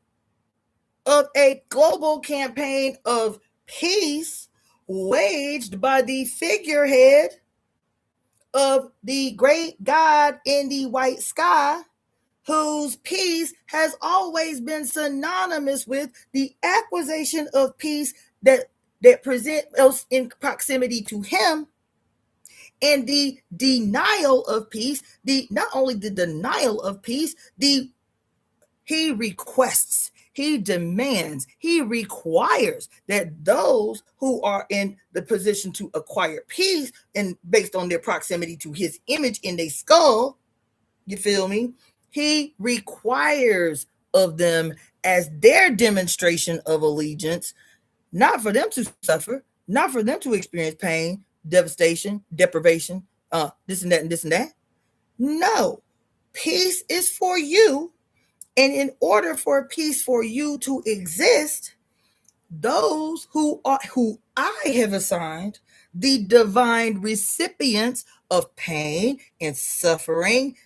of a global campaign of peace waged by the figurehead of the great God in the white sky, whose peace has always been synonymous with the acquisition of peace that present us in proximity to him, and the denial of peace, not only the denial of peace, he requests, he demands, he requires that those who are in the position to acquire peace, and based on their proximity to his image in their skull, you feel me? He requires of them as their demonstration of allegiance, not for them to suffer, not for them to experience pain, devastation, deprivation, this and that and this and that. No, peace is for you. And in order for peace for you to exist, those who I have assigned the divine recipients of pain and suffering,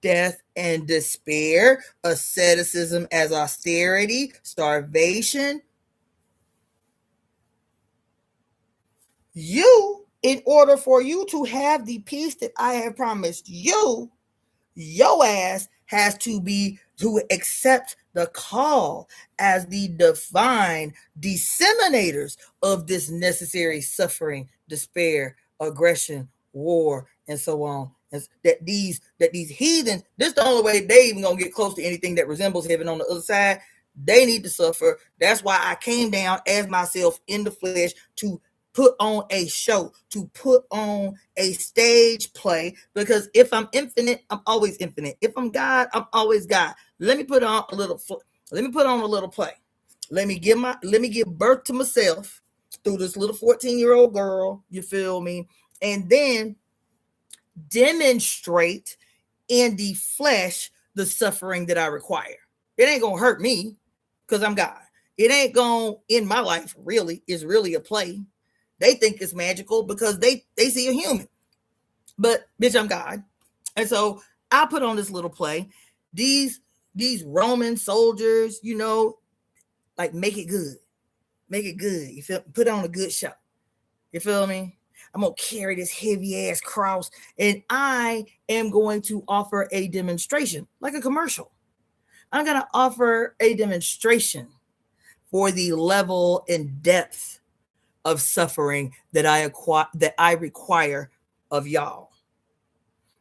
death and despair, asceticism as austerity, starvation. You, in order for you to have the peace that I have promised you, your ass has to accept the call as the divine disseminators of this necessary suffering, despair, aggression, war, and so on. And that these heathens, this is the only way they even gonna get close to anything that resembles heaven on the other side. They need to suffer. That's why I came down as myself in the flesh to put on a show, to put on a stage play, because if I'm infinite, I'm always infinite. If I'm God, I'm always God. Let me put on a little play. Let me give birth to myself through this little 14-year-old girl, you feel me? And then demonstrate in the flesh the suffering that I require. It ain't gonna hurt me because I'm God. It ain't gonna in my life really is really a play. They think it's magical because they see a human. But bitch, I'm God. And so I put on this little play. These Roman soldiers, you know, like make it good. Make it good. You feel? Put on a good show. You feel me? I'm going to carry this heavy ass cross and I am going to offer a demonstration like a commercial. I'm going to offer a demonstration for the level and depth of suffering that I require of y'all.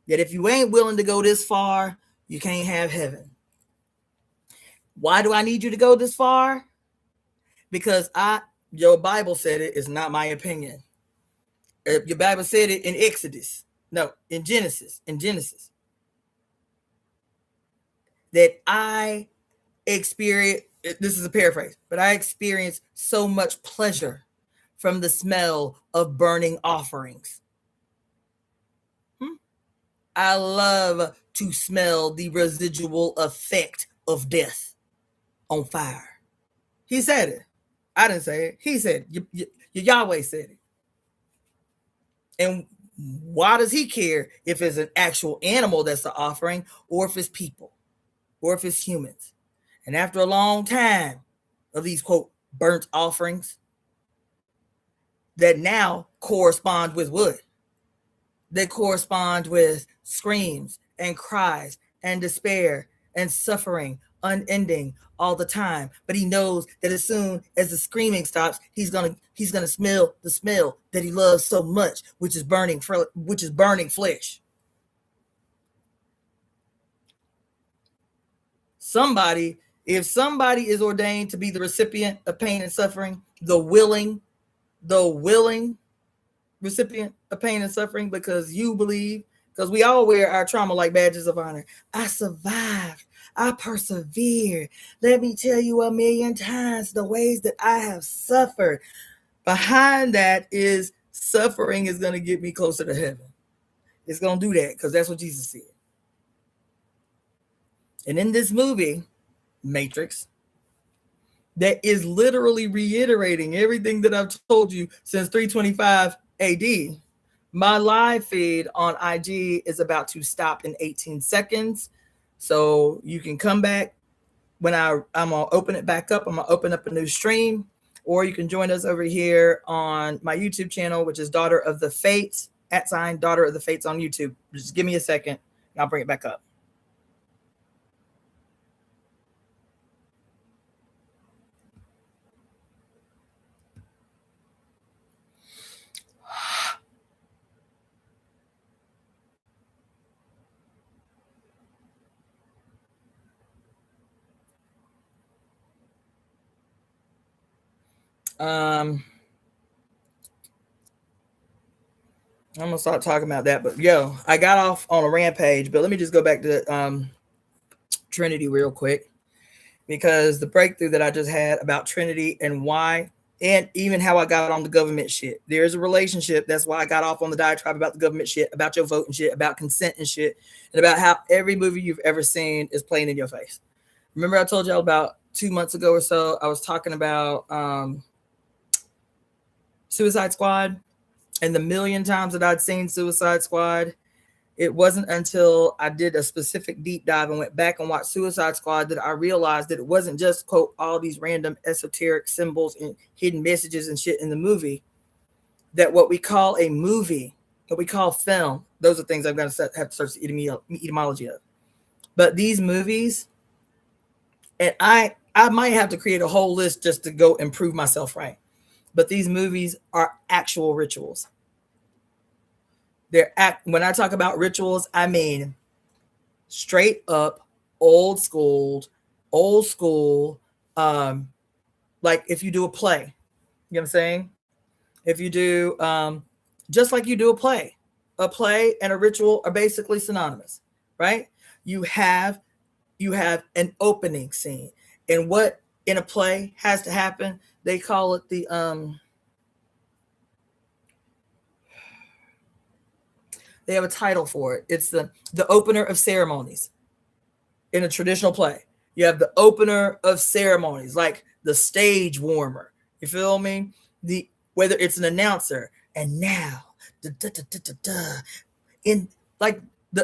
That if you ain't willing to go this far, you can't have heaven. Why do I need you to go this far? Because your Bible said it. It's not my opinion. Your Bible said it in Exodus. No, in Genesis. That I experience, this is a paraphrase, but I experience so much pleasure from the smell of burning offerings. I love to smell the residual effect of death on fire. He said it. I didn't say it. He said it. Yahweh said it. And why does he care if it's an actual animal that's the offering, or if it's people, or if it's humans? And after a long time of these, quote, burnt offerings that now correspond with what? They correspond with screams and cries and despair and suffering, unending all the time. But he knows that as soon as the screaming stops, he's gonna smell the smell that he loves so much, which is burning flesh. If somebody is ordained to be the recipient of pain and suffering, the willing recipient of pain and suffering, because you believe, because we all wear our trauma like badges of honor. I survived. I persevered. Let me tell you 1,000,000 times the ways that I have suffered. Behind that is suffering is going to get me closer to heaven. It's going to do that because that's what Jesus said. And in this movie, Matrix, that is literally reiterating everything that I've told you since 325 AD. My live feed on IG is about to stop in 18 seconds. So you can come back when I'm going to open it back up. I'm going to open up a new stream, or you can join us over here on my YouTube channel, which is Daughter of the Fates, @ Daughter of the Fates on YouTube. Just give me a second and I'll bring it back up. I'm gonna start talking about that, but I got off on a rampage. But let me just go back to Trinity real quick, because the breakthrough that I just had about Trinity and why, and even how I got on the government shit. There's a relationship. That's why I got off on the diatribe about the government shit, about your vote and shit, about consent and shit, and about how every movie you've ever seen is playing in your face. Remember I told y'all about 2 months ago or so, I was talking about Suicide Squad and the 1,000,000 times that I'd seen Suicide Squad. It wasn't until I did a specific deep dive and went back and watched Suicide Squad that I realized that it wasn't just, quote, all these random esoteric symbols and hidden messages and shit in the movie. That what we call a movie, what we call film, those are things I've got to have to search the etymology of. But these movies, and I might have to create a whole list just to go and prove myself right. But these movies are actual rituals. When I talk about rituals, I mean straight up old school, like if you do a play, you know what I'm saying? If you do, just like you do a play and a ritual are basically synonymous, right? You have an opening scene, and what in a play has to happen, they call it the, they have a title for it. It's the opener of ceremonies. In a traditional play, you have the opener of ceremonies, like the stage warmer. You feel me? Whether it's an announcer, and now, in like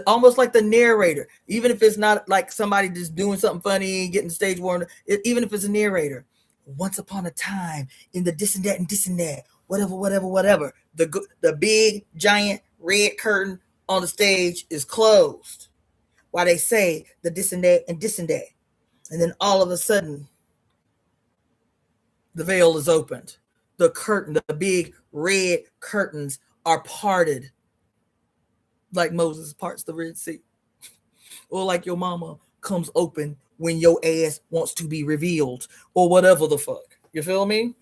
almost like the narrator, even if it's not like somebody just doing something funny, getting the stage warmed, even if it's a narrator. Once upon a time, in the this and that, whatever. The big giant red curtain on the stage is closed while they say the this and that, and then all of a sudden the veil is opened. The curtain, the big red curtains are parted, like Moses parts the Red Sea, or like your mama comes open when your ass wants to be revealed, or whatever the fuck. You feel me?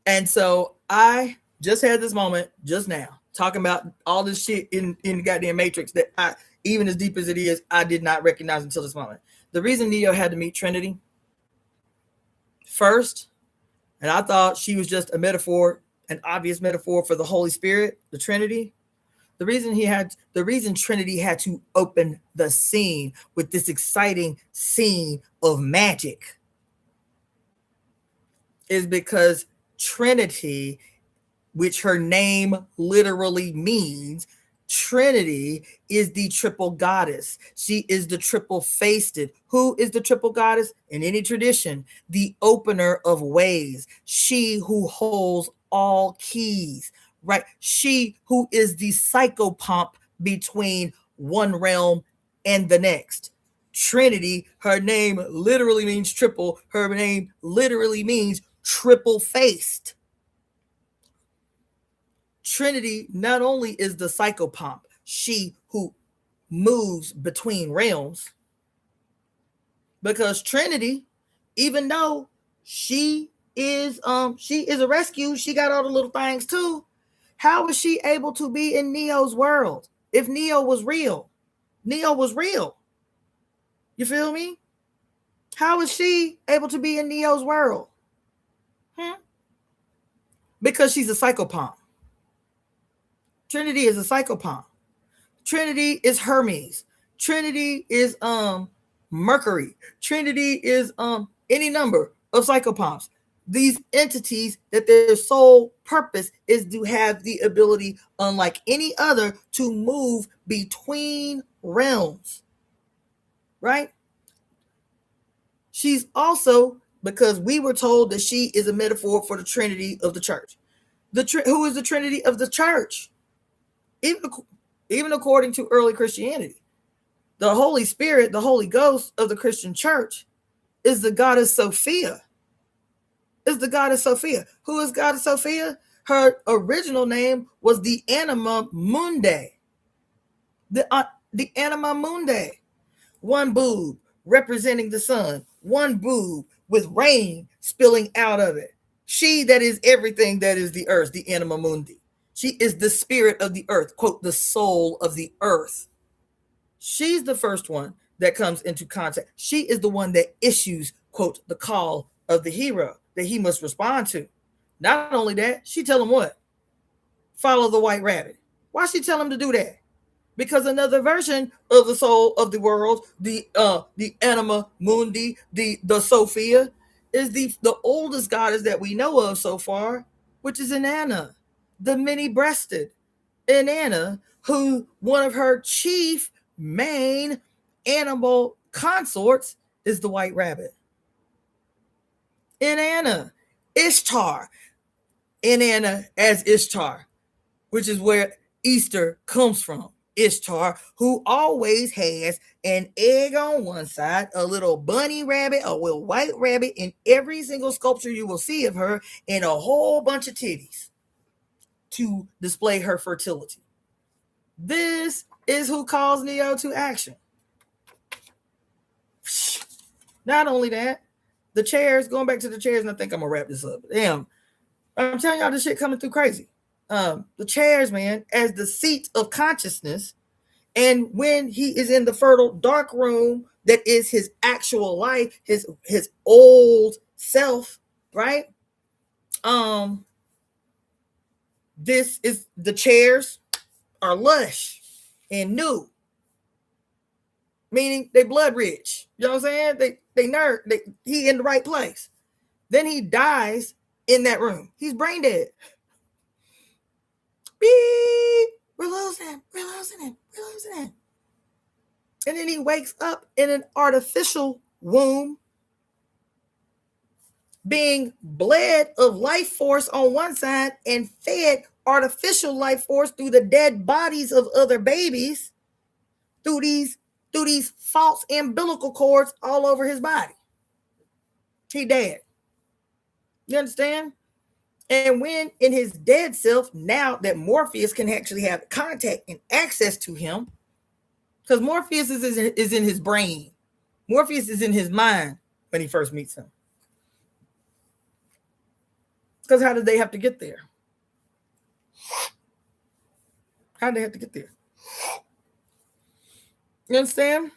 And so I just had this moment just now talking about all this shit in the goddamn Matrix that I, even as deep as it is, I did not recognize until this moment. The reason Neo had to meet Trinity first, and I thought she was just a metaphor, an obvious metaphor for the Holy Spirit, the Trinity. The reason Trinity had to open the scene with this exciting scene of magic is because Trinity, which her name literally means, Trinity is the triple goddess. She is the triple-faced. Who is the triple goddess? In any tradition, the opener of ways. She who holds all keys, right? She who is the psychopomp between one realm and the next. Trinity, her name literally means triple. Her name literally means triple-faced. Trinity not only is the psychopomp, she who moves between realms, because Trinity, even though she is a rescue, she got all the little things too. How was she able to be in Neo's world if Neo was real? Neo was real. You feel me? How is she able to be in Neo's world? Because she's a psychopomp. Trinity is a psychopomp. Trinity is Hermes. Trinity is Mercury. Trinity is any number of psychopomps. These entities that their sole purpose is to have the ability, unlike any other, to move between realms. Right? She's also, because we were told that she is a metaphor for the Trinity of the church. Who is the Trinity of the church? Even according to early Christianity, the Holy Spirit, the Holy Ghost of the Christian church, is the goddess Sophia. Is the goddess Sophia. Who is goddess Sophia? Her original name was the Anima Mundi. The Anima Mundi. One boob representing the sun. One boob with rain spilling out of it. She that is everything that is the earth, the Anima Mundi. She is the spirit of the earth, quote, the soul of the earth. She's the first one that comes into contact. She is the one that issues, quote, the call of the hero that he must respond to. Not only that, she tell him what? Follow the white rabbit. Why she tell him to do that? Because another version of the soul of the world, the Anima Mundi, the Sophia, is the oldest goddess that we know of so far, which is Inanna, the many-breasted Inanna, who one of her chief main animal consorts is the white rabbit. Inanna, Ishtar, Inanna as Ishtar, which is where Easter comes from. Ishtar, who always has an egg on one side, a little bunny rabbit, a little white rabbit in every single sculpture you will see of her, and a whole bunch of titties to display her fertility. This is who calls Neo to action. Not only that, the chairs, going back to the chairs, and I think I'm going to wrap this up. Damn, I'm telling y'all this shit coming through crazy. The chairs, man, as the seat of consciousness, and when he is in the fertile dark room that is his actual life, his old self, right? This is, the chairs are lush and new, meaning they blood rich. You know what I'm saying? He in the right place. Then he dies in that room. He's brain dead. Beep, we're losing him. And then he wakes up in an artificial womb, being bled of life force on one side and fed artificial life force through the dead bodies of other babies, through these false umbilical cords all over his body. He dead. You understand? And when in his dead self, now that Morpheus can actually have contact and access to him, because Morpheus is in his brain. Morpheus is in his mind when he first meets him. Because how did they have to get there? How did they have to get there? You understand?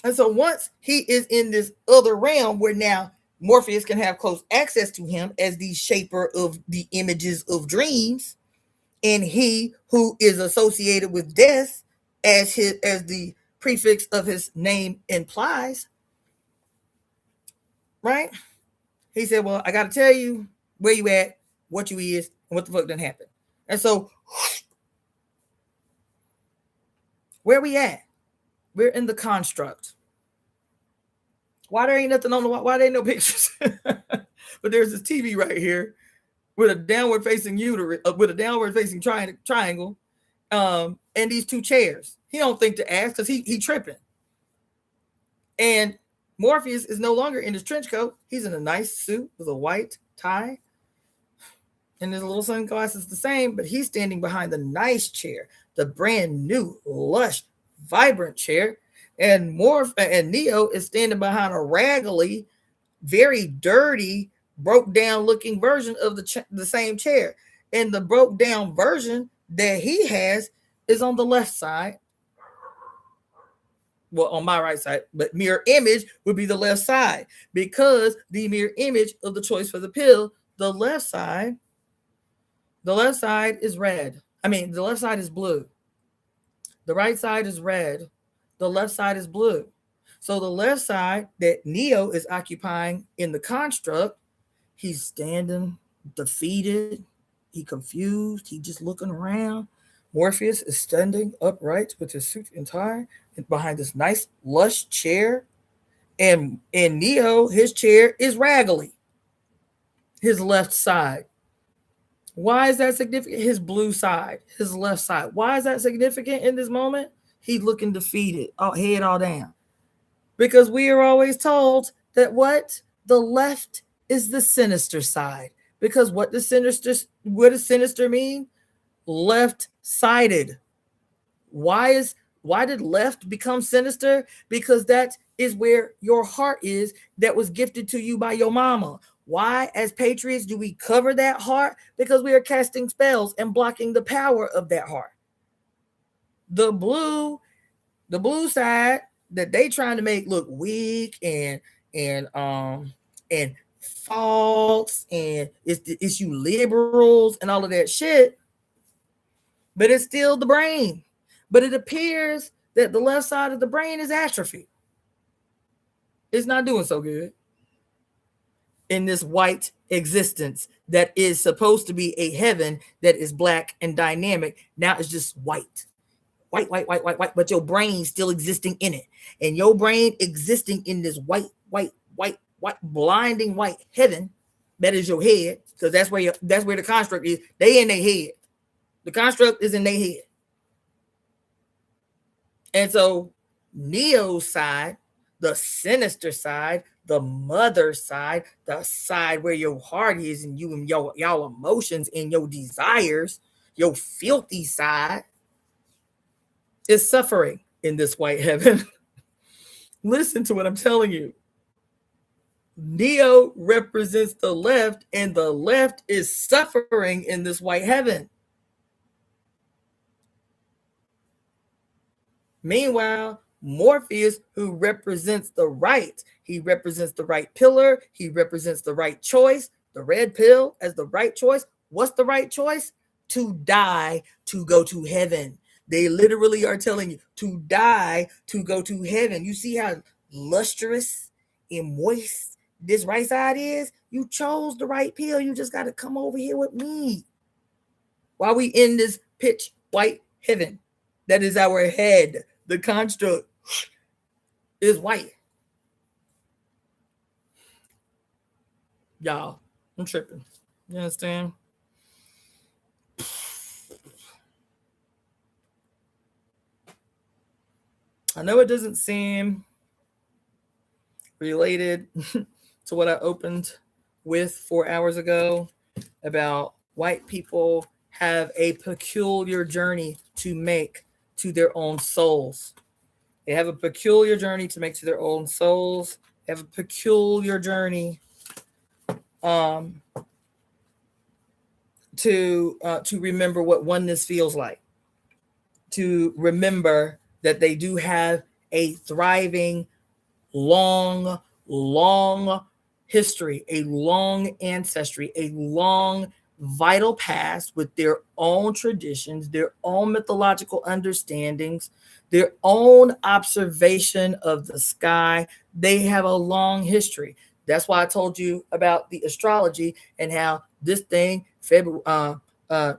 And so once he is in this other realm where now Morpheus can have close access to him as the shaper of the images of dreams, and he who is associated with death as the prefix of his name implies, right? He said, well, I got to tell you where you at, what you is, and what the fuck done happened. And so where we at? We're in the construct. Why there ain't nothing on the wall? Why there ain't no pictures? But there's this TV right here with a downward facing uterus, with a downward facing triangle, and these two chairs. He don't think to ask because he tripping. And Morpheus is no longer in his trench coat. He's in a nice suit with a white tie. And his little sunglasses the same, but he's standing behind the nice chair, the brand new, lush, vibrant chair. And Neo is standing behind a raggedy, very dirty, broke down looking version of the same chair. And the broke down version that he has is on the left side. well, on my right side, but mirror image would be the left side, because the mirror image of the choice for the pill, the left side is red. I mean, the left side is blue. The right side is red. The left side is blue. So the left side that Neo is occupying in the construct, he's standing defeated. He confused. He just looking around. Morpheus is standing upright with his suit and tie behind this nice lush chair. And Neo, his chair is raggedy. His left side. Why is that significant? His blue side, his left side. Why is that significant in this moment? He's looking defeated, head all down. Because we are always told that what? The left is the sinister side. Because what does sinister mean? Left-sided. Why did left become sinister? Because that is where your heart is, that was gifted to you by your mama. Why, as patriots, do we cover that heart? Because we are casting spells and blocking the power of that heart. The blue side that they trying to make look weak and false, and it's you liberals and all of that shit, but it's still the brain. But it appears that the left side of the brain is atrophy. It's not doing so good in this white existence that is supposed to be a heaven that is black and dynamic. Now it's just white, but your brain still existing in it. And your brain existing in this white, blinding white heaven that is your head, because that's where the construct is. They in their head. The construct is in their head. And so Neo's side, the sinister side, the mother side, the side where your heart is and you and y'all emotions and your desires, your filthy side, is suffering in this white heaven. Listen to what I'm telling you. Neo represents the left, and the left is suffering in this white heaven. Meanwhile, Morpheus, who represents the right, he represents the right pillar, he represents the right choice, the red pill as the right choice. What's the right choice? To die to go to heaven. They literally are telling you to die to go to heaven. You see how lustrous and moist this right side is? You chose the right pill. You just got to come over here with me while we in this pitch white heaven. That is our head. The construct is white. Y'all, I'm tripping. You understand? I know it doesn't seem related to what I opened with 4 hours ago about white people have a peculiar journey to make to their own souls. They have a peculiar journey to make to their own souls. They have a peculiar journey to remember what oneness feels like. To remember that they do have a thriving, long history, a long ancestry, a long vital past with their own traditions, their own mythological understandings, their own observation of the sky. They have a long history. That's why I told you about the astrology and how this thing,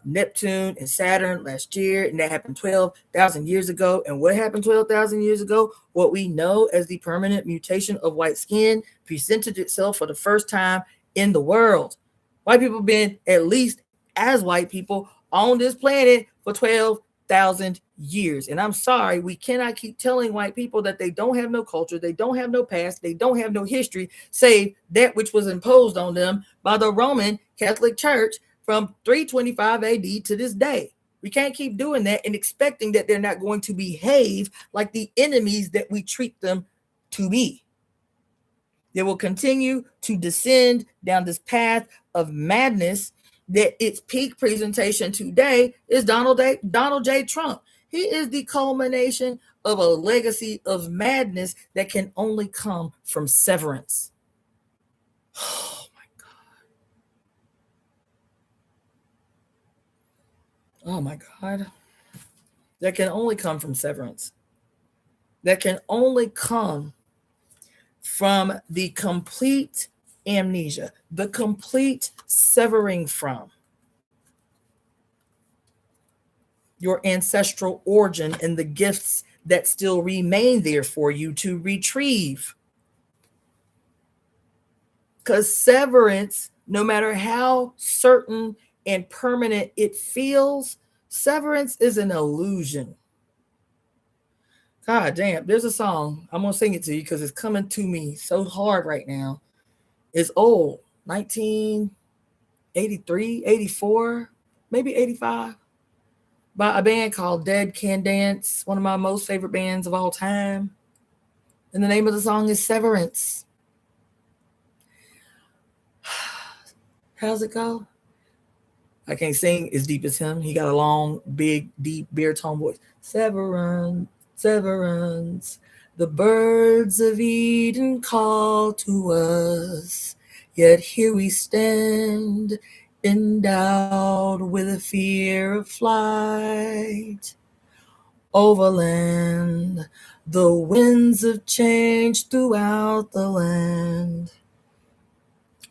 Neptune and Saturn last year, and that happened 12,000 years ago. And what happened 12,000 years ago? What we know as the permanent mutation of white skin presented itself for the first time in the world. White people have been, at least as white people, on this planet for 12,000 years. And I'm sorry, we cannot keep telling white people that they don't have no culture, they don't have no past, they don't have no history, save that which was imposed on them by the Roman Catholic Church from 325 AD to this day. We can't keep doing that and expecting that they're not going to behave like the enemies that we treat them to be. They will continue to descend down this path of madness that its peak presentation today is Donald J. Trump. He is the culmination of a legacy of madness that can only come from severance. Oh my God. Oh my God. That can only come from severance. That can only come from the complete amnesia, the complete severing from your ancestral origin and the gifts that still remain there for you to retrieve. Because severance, no matter how certain and permanent it feels, severance is an illusion. God damn, there's a song. I'm going to sing it to you because it's coming to me so hard right now. It's old, 1983, 84, maybe 85, by a band called Dead Can Dance, one of my most favorite bands of all time. And the name of the song is Severance. How's it go? I can't sing as deep as him. He got a long, big, deep baritone voice. Severance, severance, the birds of Eden call to us, yet here we stand, endowed with a fear of flight. Overland, the winds of change throughout the land,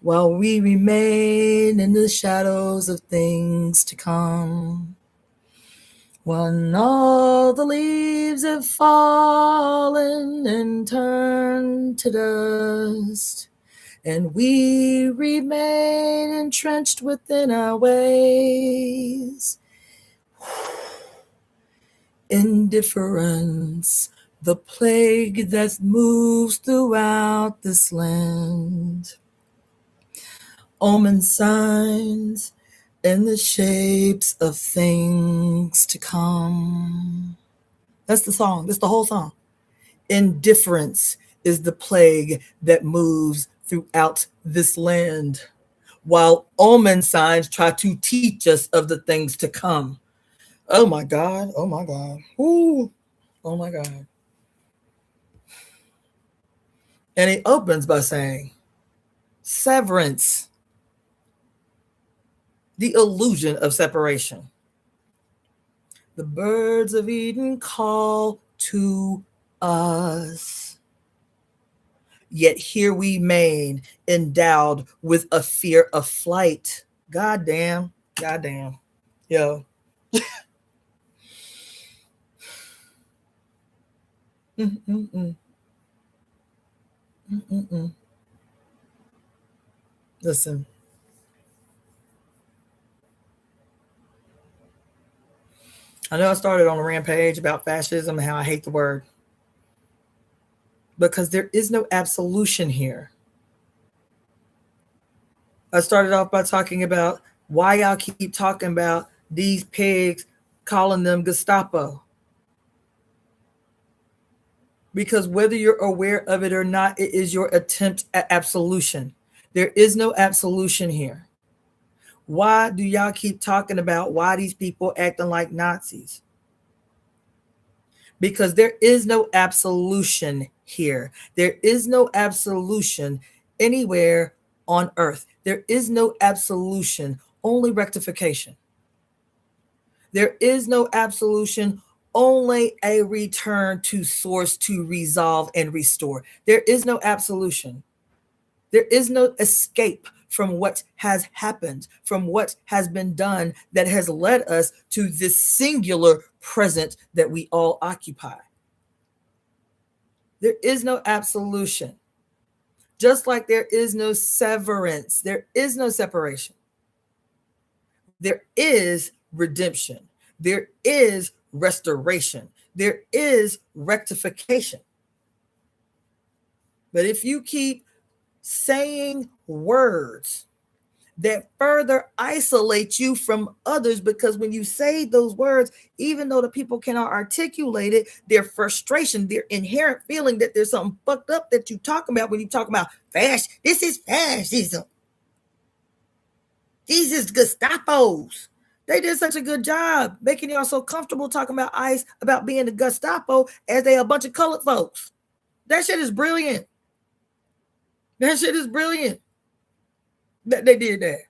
while we remain in the shadows of things to come. When all the leaves have fallen and turned to dust, and we remain entrenched within our ways. Indifference, the plague that moves throughout this land. Omen signs in the shapes of things to come. That's the song. That's the whole song. Indifference is the plague that moves throughout this land, while omen signs try to teach us of the things to come. Oh my God. Oh my God. Ooh. Oh my God. And he opens by saying, severance, the illusion of separation. The birds of Eden call to us, yet here we remain, endowed with a fear of flight. Goddamn, goddamn, yo. Listen. I know I started on a rampage about fascism and how I hate the word, because there is no absolution here. I started off by talking about why y'all keep talking about these pigs, calling them Gestapo. Because whether you're aware of it or not, it is your attempt at absolution. There is no absolution here. Why do y'all keep talking about why these people acting like Nazis? Because there is no absolution here. There is no absolution anywhere on earth. There is no absolution, only rectification. There is no absolution, only a return to source to resolve and restore. There is no absolution. There is no escape from what has happened, from what has been done that has led us to this singular present that we all occupy. There is no absolution. Just like there is no severance, there is no separation. There is redemption. There is restoration. There is rectification. But if you keep saying words that further isolate you from others, because when you say those words, even though the people cannot articulate it, their frustration, their inherent feeling that there's something fucked up that you talk about when you talk about this is fascism. These is Gestapos. They did such a good job making y'all so comfortable talking about ICE, about being the Gestapo, as they a bunch of colored folks. That shit is brilliant. That shit is brilliant. That they did that.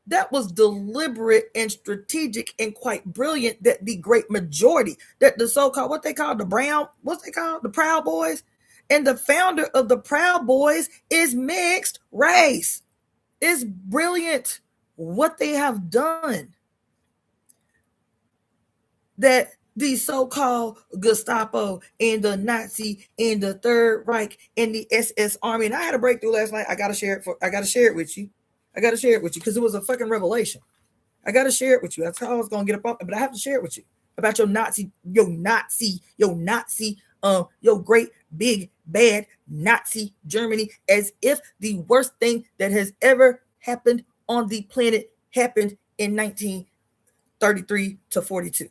That was deliberate and strategic and quite brilliant, that the great majority, that the so-called, what they call the Proud Boys, and the founder of the Proud Boys is mixed race. It's brilliant what they have done. That the so-called Gestapo and the Nazi and the Third Reich and the SS Army, and I had a breakthrough last night. I gotta share it with you because it was a fucking revelation. I gotta share it with you. That's how I was gonna get up, but I have to share it with you about your great big bad Nazi Germany, as if the worst thing that has ever happened on the planet happened in 1933 to 42.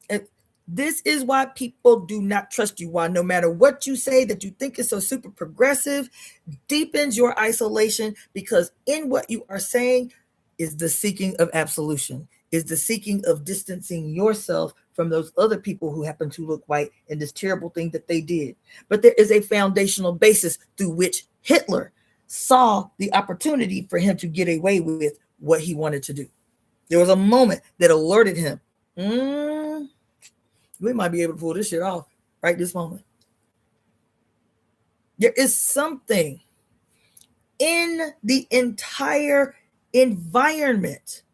And this is why people do not trust you. Why no matter what you say that you think is so super progressive deepens your isolation, because in what you are saying is the seeking of absolution, is the seeking of distancing yourself from those other people who happen to look white and this terrible thing that they did. But there is a foundational basis through which Hitler saw the opportunity for him to get away with what he wanted to do. There was a moment that alerted him. We might be able to pull this shit off right this moment. There is something in the entire environment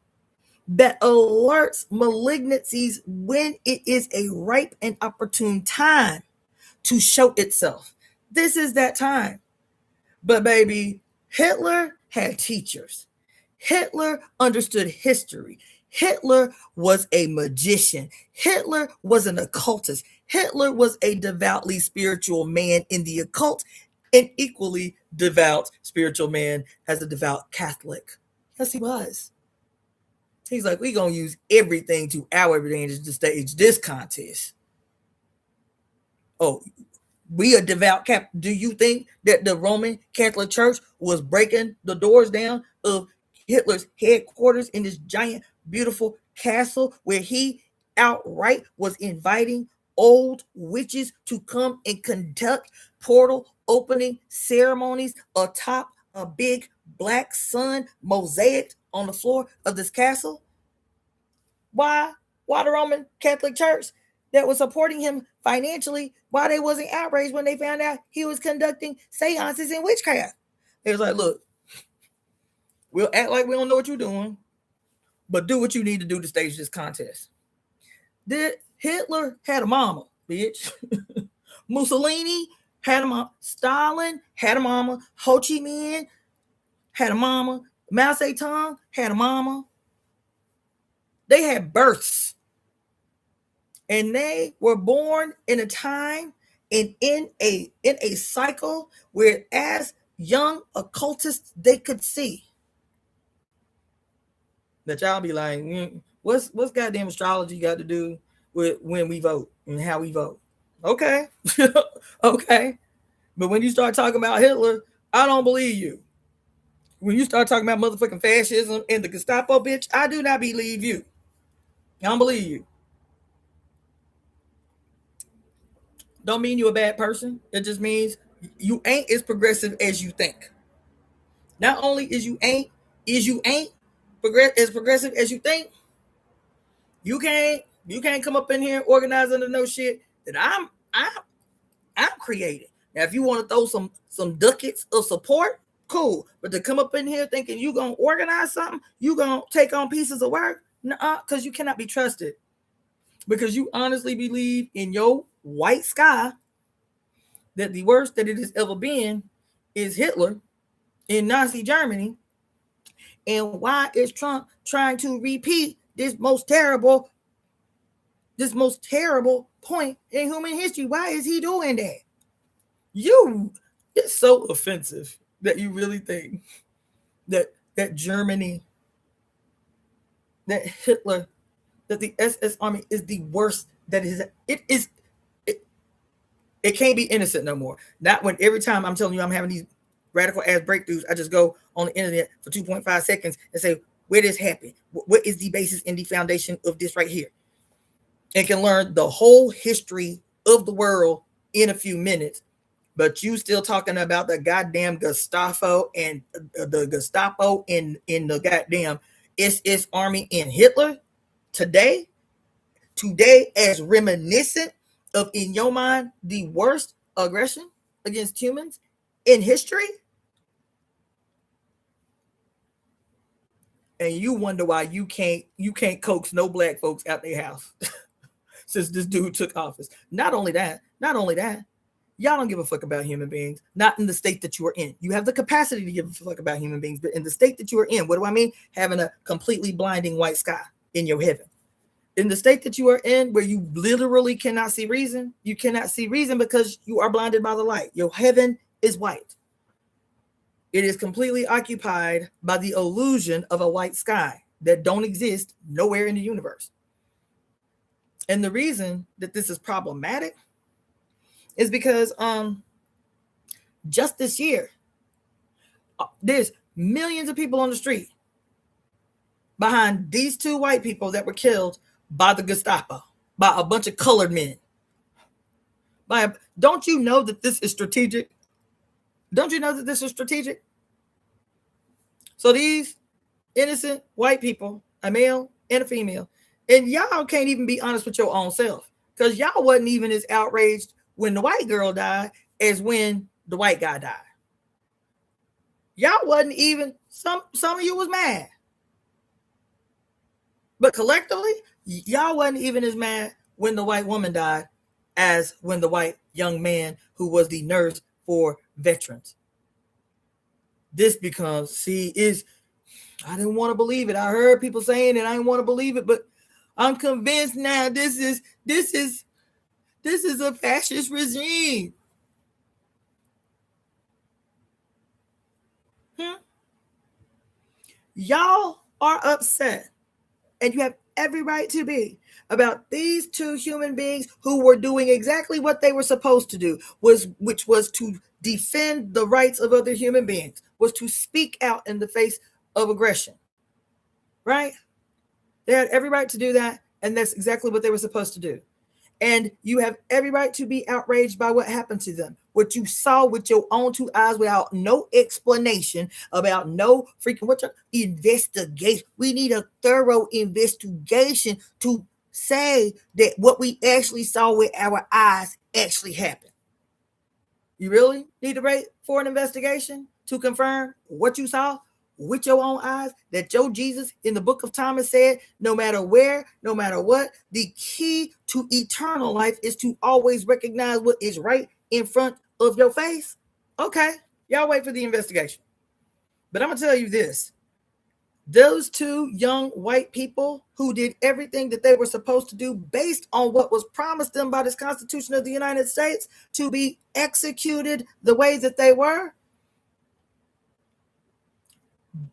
that alerts malignancies when it is a ripe and opportune time to show itself. This is that time. But baby, Hitler had teachers. Hitler understood history. Hitler was a magician. Hitler was an occultist. Hitler was a devoutly spiritual man in the occult, an equally devout spiritual man as a devout Catholic. Yes, he was. He's like, we're going to use everything to our advantage to stage this contest. Oh, we a devout Catholic. Do you think that the Roman Catholic Church was breaking the doors down of Hitler's headquarters in this giant, beautiful castle where he outright was inviting old witches to come and conduct portal opening ceremonies atop a big black sun mosaic on the floor of this castle? Why the Roman Catholic Church that was supporting him financially, why they wasn't outraged when they found out he was conducting seances and witchcraft? It was like, look, we'll act like we don't know what you're doing, but do what you need to do to stage this contest. Hitler had a mama, bitch. Mussolini had a mama. Stalin had a mama. Ho Chi Minh had a mama. Mao Zedong had a mama. They had births. And they were born in a time and in a cycle where, as young occultists, they could see that y'all be like, what's goddamn astrology got to do with when we vote and how we vote? Okay. Okay. But when you start talking about Hitler, I don't believe you. When you start talking about motherfucking fascism and the Gestapo, bitch, I do not believe you. I don't believe you. Don't mean you're a bad person. It just means you ain't as progressive as you think. Not only is you ain't as progressive as you think. You can't come up in here organizing the no shit that I'm creating. Now, if you want to throw some ducats of support, cool. But to come up in here thinking you gonna organize something, you gonna take on pieces of work, because you cannot be trusted. Because you honestly believe in your white sky that the worst that it has ever been is Hitler in Nazi Germany. And why is Trump trying to repeat this most terrible point in human history? Why is he doing that? It's so offensive that you really think that Germany, that Hitler, that the SS Army is the worst that it can't be innocent no more. Not when every time I'm telling you I'm having these radical ass breakthroughs, I just go on the internet for 2.5 seconds and say, where this happened, what is the basis and the foundation of this right here, and can learn the whole history of the world in a few minutes. But you still talking about the goddamn Gestapo and the Gestapo in the goddamn SS army in Hitler today as reminiscent of, in your mind, the worst aggression against humans in history. And you wonder why you can't coax no black folks out their house since this dude took office. Not only that, y'all don't give a fuck about human beings, not in the state that you are in. You have the capacity to give a fuck about human beings, but in the state that you are in, what do I mean? Having a completely blinding white sky in your heaven. In the state that you are in, where you literally cannot see reason, you cannot see reason because you are blinded by the light. Your heaven is white. It is completely occupied by the illusion of a white sky that don't exist nowhere in the universe. And the reason that this is problematic is because just this year, there's millions of people on the street behind these two white people that were killed by the Gestapo, by a bunch of colored men. Don't you know that this is strategic? Don't you know that this is strategic? So these innocent white people, a male and a female, and y'all can't even be honest with your own self, because y'all wasn't even as outraged when the white girl died as when the white guy died. Y'all wasn't even, some of you was mad. But collectively, y'all wasn't even as mad when the white woman died as when the white young man who was the nurse for veterans. This becomes, I didn't want to believe it. I heard people saying it, I didn't want to believe it, but I'm convinced now this is a fascist regime. Y'all are upset, and you have every right to be, about these two human beings who were doing exactly what they were supposed to do, which was to defend the rights of other human beings, was to speak out in the face of aggression. Right? They had every right to do that, and that's exactly what they were supposed to do. And you have every right to be outraged by what happened to them, what you saw with your own two eyes without no explanation, about no freaking investigation. We need a thorough investigation to say that what we actually saw with our eyes actually happened. You really need to wait for an investigation to confirm what you saw with your own eyes, that your Jesus in the book of Thomas said, no matter where, no matter what, the key to eternal life is to always recognize what is right in front of your face? Okay, y'all wait for the investigation. But I'm going to tell you this. Those two young white people who did everything that they were supposed to do based on what was promised them by this Constitution of the United States to be executed the way that they were.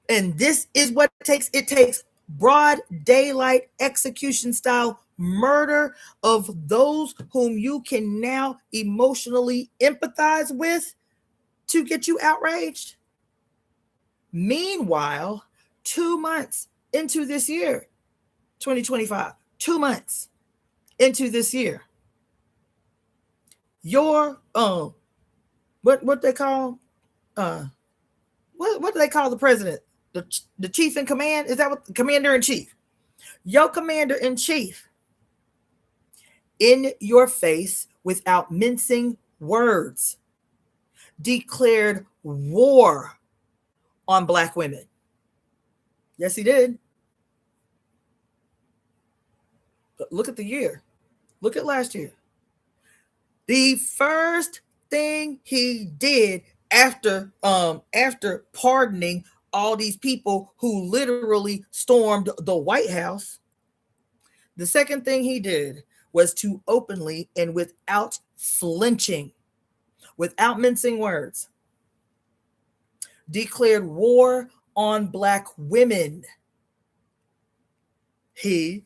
And this is what it takes. It takes broad daylight execution style murder of those whom you can now emotionally empathize with to get you outraged. Meanwhile, 2 months into this year, 2025, 2 months into this year, your what they call what do they call the president? The chief in command? Is that what the commander in chief? Your commander in chief, in your face, without mincing words, declared war on Black women. Yes, he did. But look at the year. Look at last year. The first thing he did after pardoning all these people who literally stormed the White House, the second thing he did was to openly and without flinching, without mincing words, declared war on Black women. He,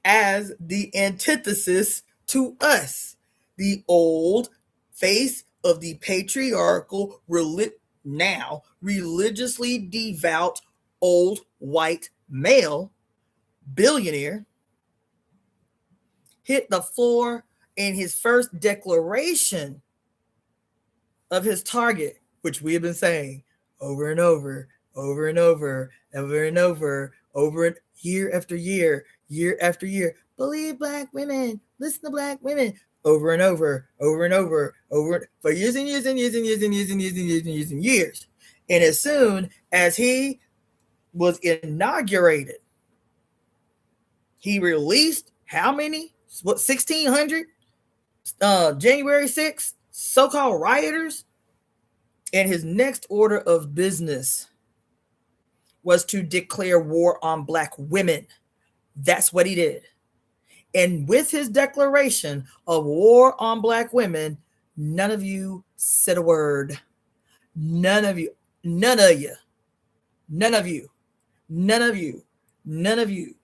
as the antithesis to us, the old face of the patriarchal, now religiously devout, old white male billionaire hit the floor in his first declaration of his target, which we have been saying over and over, over and over, over and over, over and year after year, year after year. Believe black women, listen to black women, over and over, over and over, over for years and years and years and years and years and years and years and years and years. And as soon as he was inaugurated, he released how many? What, 1,600 January 6th so-called rioters? And his next order of business was to declare war on black women. That's what he did. And with his declaration of war on black women, none of you said a word. None of you, none of you, none of you, none of you, none of you.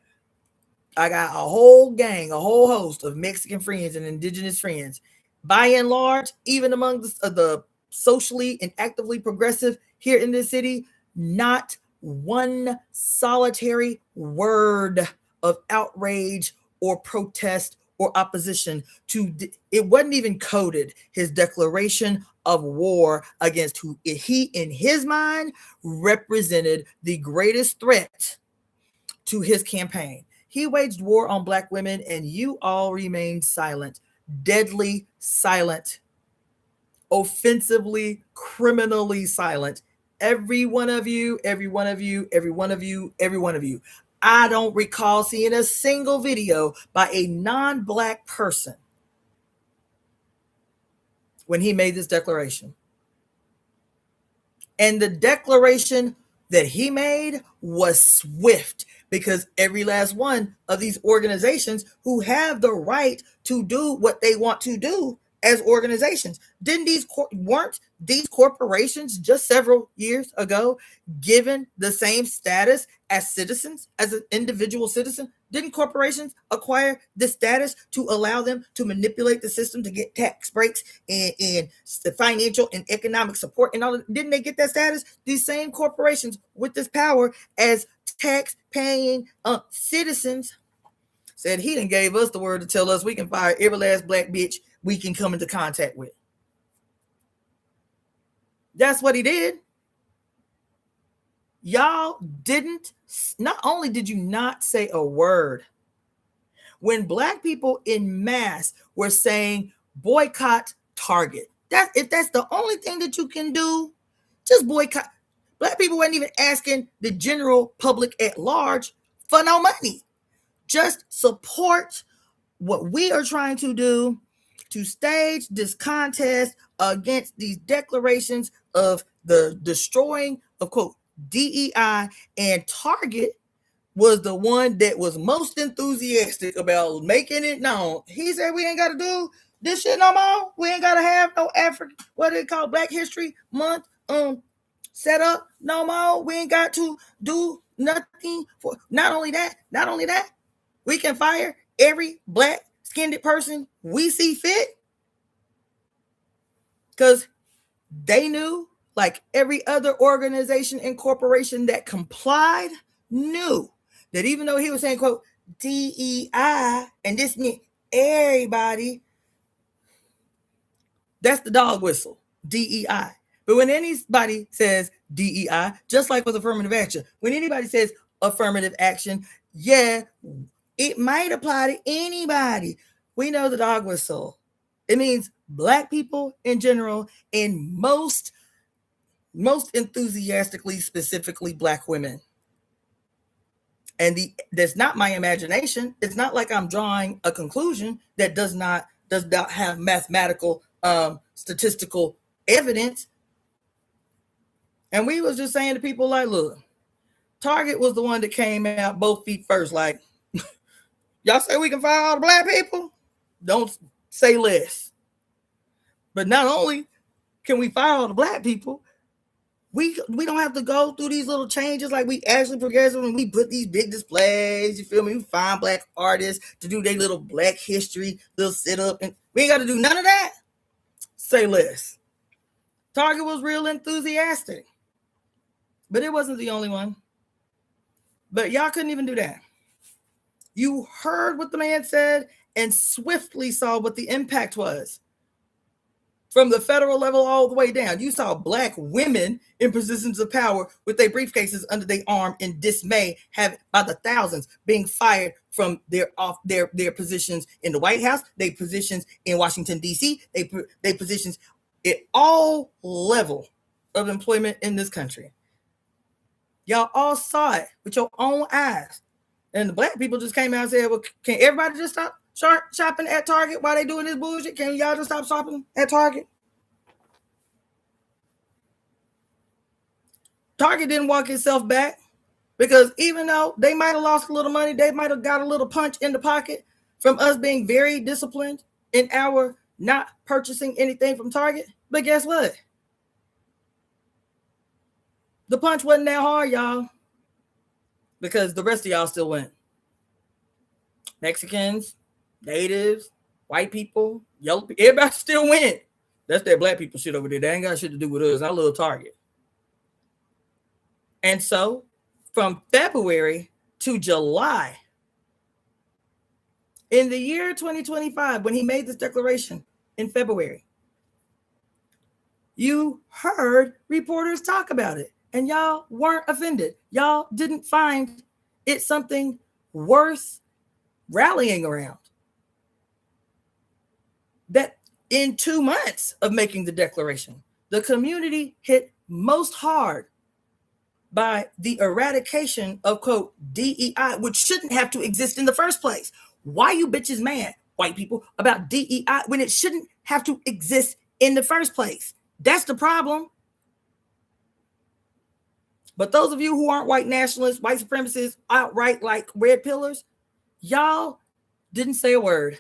I got a whole gang, a whole host of Mexican friends and indigenous friends. By and large, even among the socially and actively progressive here in this city, not one solitary word of outrage or protest or opposition to it. Wasn't even coded, his declaration of war against who he in his mind represented the greatest threat to his campaign. He waged war on black women and you all remained silent, deadly silent, offensively, criminally silent. Every one of you, every one of you, every one of you, every one of you. I don't recall seeing a single video by a non-black person when he made this declaration. And the declaration that he made was swift, because every last one of these organizations who have the right to do what they want to do as organizations, weren't these corporations just several years ago given the same status as citizens, as an individual citizen? Didn't corporations acquire this status to allow them to manipulate the system to get tax breaks and financial and economic support and all that? Didn't they get that status? These same corporations with this power as tax-paying citizens said he done gave us the word to tell us we can fire every last black bitch we can come into contact with. That's what he did. Y'all didn't, not only did you not say a word, when black people in mass were saying boycott Target, if that's the only thing that you can do, just boycott. Black people weren't even asking the general public at large for no money. Just support what we are trying to do to stage this contest against these declarations of the destroying of, quote, DEI. And Target was the one that was most enthusiastic about making it known. He said, we ain't got to do this shit no more. We ain't got to have no African, what they call Black History Month set up no more. We ain't got to do nothing for, not only that, we can fire every black skinned person we see fit. Because they knew, like every other organization and corporation that complied, knew that even though he was saying, quote, DEI, and this meant everybody, that's the dog whistle, DEI. But when anybody says DEI, just like with affirmative action, when anybody says affirmative action, yeah, it might apply to anybody. We know the dog whistle. It means black people in general, and most enthusiastically, specifically black women. And that's not my imagination. It's not like I'm drawing a conclusion that does not have mathematical, statistical evidence. And we was just saying to people like, look, Target was the one that came out both feet first. Like, y'all say we can fire all the black people? Don't say less. But not only can we fire all the black people, we don't have to go through these little changes like we actually progressive when we put these big displays, you feel me? We find black artists to do their little black history, little sit up, and we ain't got to do none of that. Say less. Target was real enthusiastic, but it wasn't the only one. But y'all couldn't even do that. You heard what the man said and swiftly saw what the impact was. From the federal level all the way down, you saw Black women in positions of power with their briefcases under their arm in dismay, have by the thousands being fired from their positions in the White House, their positions in Washington D.C., their positions at all level of employment in this country. Y'all all saw it with your own eyes, and the Black people just came out and said, "Well, can everybody just stop shopping at Target while they doing this bullshit? Can y'all just stop shopping at Target?" Target didn't walk itself back, because even though they might have lost a little money, they might have got a little punch in the pocket from us being very disciplined in our not purchasing anything from Target. But guess what? The punch wasn't that hard, y'all, because the rest of y'all still went. Mexicans, natives, white people, yellow people, everybody still went. That's that Black people shit over there. They ain't got shit to do with us. I love Target. And so from February to July, in the year 2025, when he made this declaration in February, you heard reporters talk about it, and y'all weren't offended. Y'all didn't find it something worth rallying around. That in 2 months of making the declaration, the community hit most hard by the eradication of, quote, DEI, which shouldn't have to exist in the first place. Why you bitches mad, white people, about DEI when it shouldn't have to exist in the first place? That's the problem. But those of you who aren't white nationalists, white supremacists, outright like red pillars, y'all didn't say a word.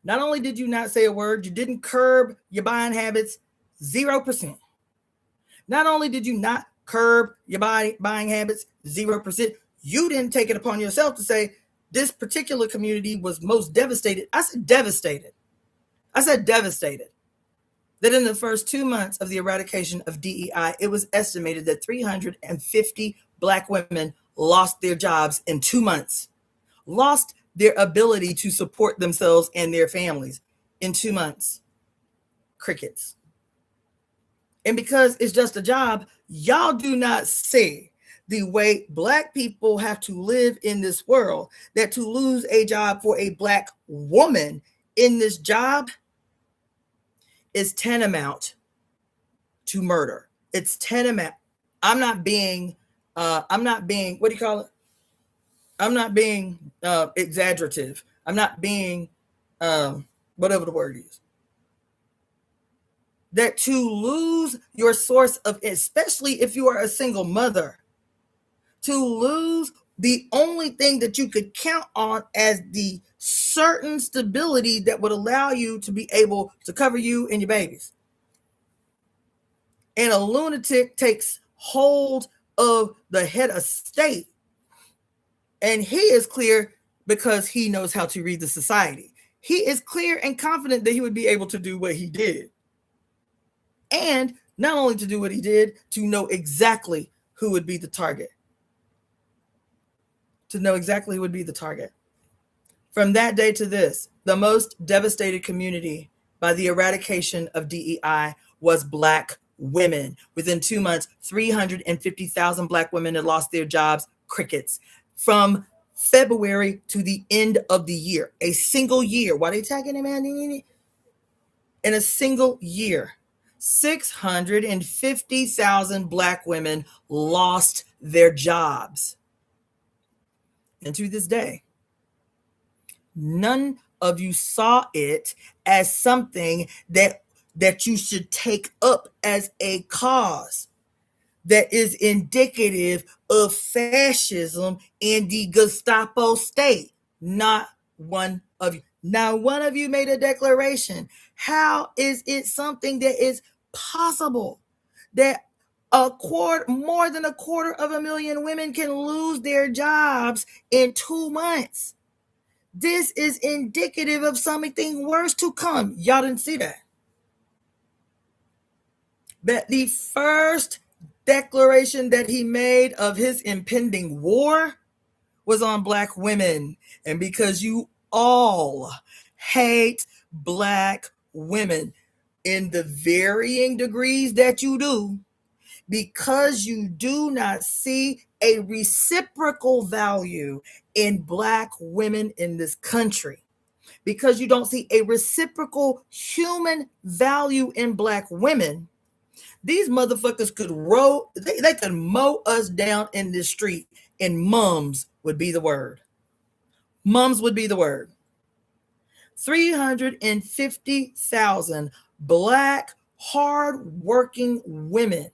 Not only did you not say a word, you didn't curb your buying habits, 0%. Not only did you not curb your buying habits, 0%, you didn't take it upon yourself to say this particular community was most devastated. I said devastated. That in the first 2 months of the eradication of DEI, it was estimated that 350 Black women lost their jobs in 2 months, lost their ability to support themselves and their families in 2 months. Crickets. And because it's just a job, y'all do not see the way Black people have to live in this world, that to lose a job for a Black woman in this job is tantamount to murder. It's tantamount. I'm not being, what do you call it? I'm not being exaggerative. I'm not being, whatever the word is. That to lose your source of, especially if you are a single mother, to lose the only thing that you could count on as the certain stability that would allow you to be able to cover you and your babies. And a lunatic takes hold of the head of state, and he is clear because he knows how to read the society. He is clear and confident that he would be able to do what he did. And not only to do what he did, to know exactly who would be the target. From that day to this, the most devastated community by the eradication of DEI was Black women. Within 2 months, 350,000 Black women had lost their jobs. Crickets. From February to the end of the year, a single year. Why are they tagging him, man? In a single year, 650,000 Black women lost their jobs. And to this day, none of you saw it as something that you should take up as a cause that is indicative of fascism and the Gestapo state. Not one of you. Not one of you made a declaration. How is it something that is possible that more than 250,000 women can lose their jobs in 2 months? This is indicative of something worse to come. Y'all didn't see that. But the first declaration that he made of his impending war was on Black women. And because you all hate Black women in the varying degrees that you do, because you do not see a reciprocal value in Black women in this country, because you don't see a reciprocal human value in Black women, these motherfuckers could they could mow us down in the street, and mums would be the word. Mums would be the word. 350,000 Black hard-working women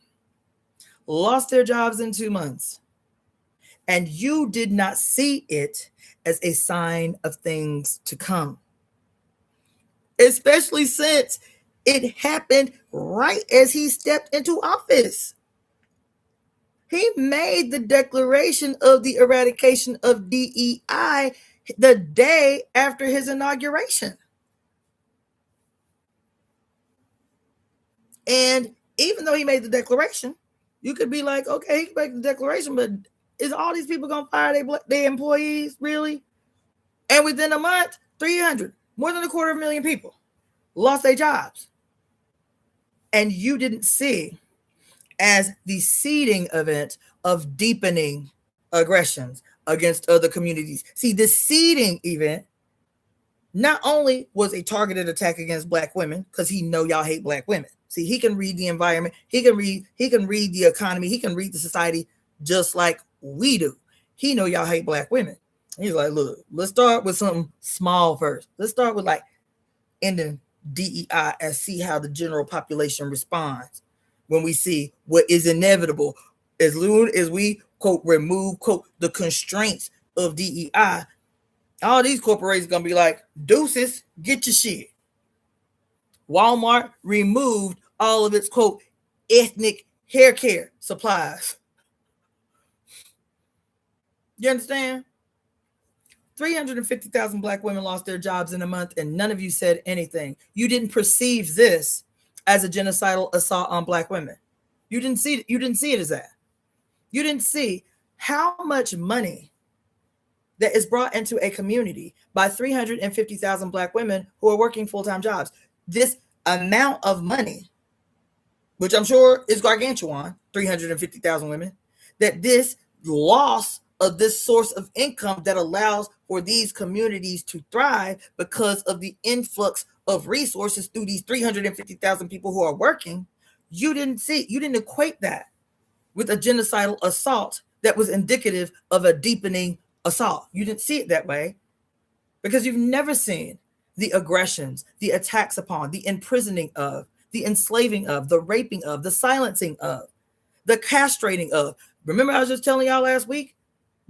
lost their jobs in 2 months. And you did not see it as a sign of things to come. Especially since it happened right as he stepped into office. He made the declaration of the eradication of DEI the day after his inauguration. And even though he made the declaration, you could be like, okay, he can make the declaration, but is all these people going to fire their employees, really? And within a month, 300, more than 250,000 people lost their jobs. And you didn't see as the seeding event of deepening aggressions against other communities. See, the seeding event not only was a targeted attack against Black women, because he know y'all hate Black women. See, he can read the environment, he can read the economy, he can read the society just like we do. He know y'all hate Black women. He's like, look, let's start with something small first. Let's start with like ending DEI and see how the general population responds when we see what is inevitable. As soon as we, quote, remove, quote, the constraints of DEI, all these corporations going to be like, deuces, get your shit. Walmart removed all of its, quote, ethnic hair care supplies. You understand? 350,000 Black women lost their jobs in a month, and none of you said anything. You didn't perceive this as a genocidal assault on Black women. You didn't see it as that. You didn't see how much money that is brought into a community by 350,000 Black women who are working full-time jobs. This amount of money, which I'm sure is gargantuan, 350,000 women, that this loss of this source of income that allows for these communities to thrive because of the influx of resources through these 350,000 people who are working, you didn't equate that with a genocidal assault that was indicative of a deepening assault. You didn't see it that way because you've never seen the aggressions, the attacks upon, the imprisoning of, the enslaving of, the raping of, the silencing of, the castrating of. Remember I was just telling y'all last week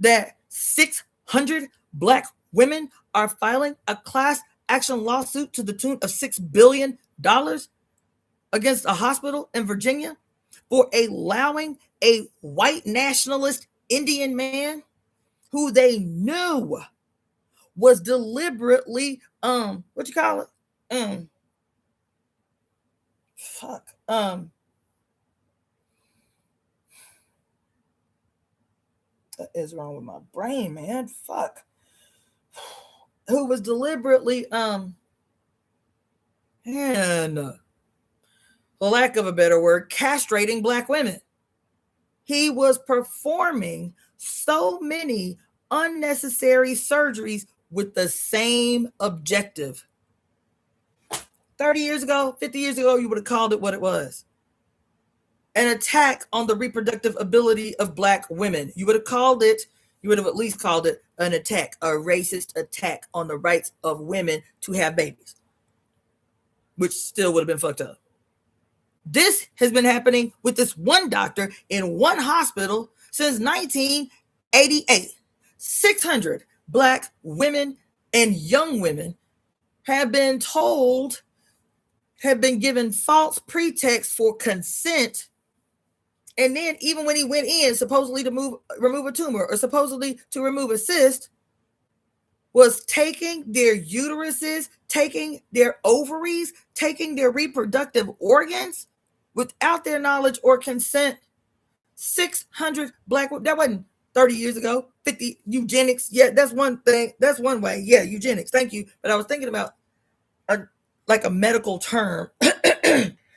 that 600 Black women are filing a class action lawsuit to the tune of $6 billion against a hospital in Virginia for allowing a white nationalist Indian man who they knew was deliberately, that is wrong with my brain, man. Who was deliberately, and for lack of a better word, castrating Black women. He was performing so many unnecessary surgeries with the same objective. 30 years ago, 50 years ago, you would have called it what it was. An attack on the reproductive ability of Black women. You would have at least called it an attack, a racist attack on the rights of women to have babies, which still would have been fucked up. This has been happening with this one doctor in one hospital since 1988. 600 Black women and young women have been given false pretext for consent. And then even when he went in, supposedly to remove a tumor or supposedly to remove a cyst, was taking their uteruses, taking their ovaries, taking their reproductive organs without their knowledge or consent 600 black women. That wasn't 30 years ago. 50 eugenics. Yeah, that's one thing. That's one way. Yeah, eugenics. Thank you. But I was thinking about like a medical term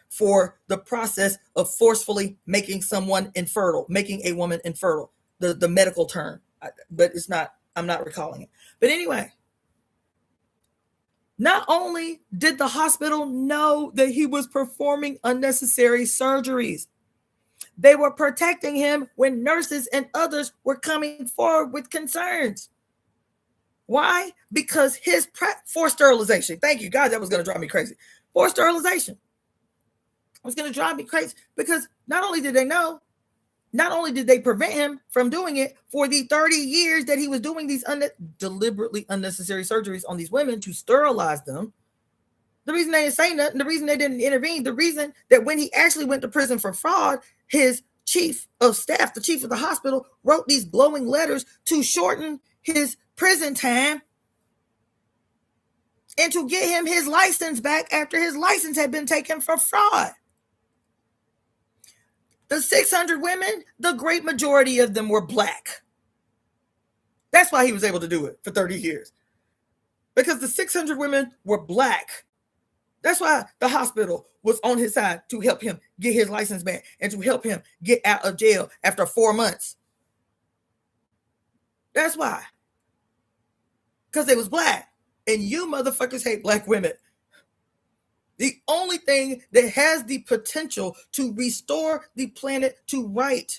for the process of forcefully making someone infertile, making a woman infertile. The medical term, but it's not. I'm not recalling it. But anyway, not only did the hospital know that he was performing unnecessary surgeries, they were protecting him when nurses and others were coming forward with concerns. Why? Because his forced sterilization. Thank you, God. That was going to drive me crazy. Forced sterilization was going to drive me crazy because not only did they know, not only did they prevent him from doing it for the 30 years that he was doing these deliberately unnecessary surgeries on these women to sterilize them. The reason they didn't say nothing, the reason they didn't intervene, the reason that when he actually went to prison for fraud, his chief of staff, the chief of the hospital, wrote these glowing letters to shorten his prison time and to get him his license back after his license had been taken for fraud. The 600 women, the great majority of them were black. That's why he was able to do it for 30 years. Because the 600 women were black. That's why the hospital was on his side to help him get his license back and to help him get out of jail after 4 months. That's why. Because they was black. And you motherfuckers hate black women. The only thing that has the potential to restore the planet to right.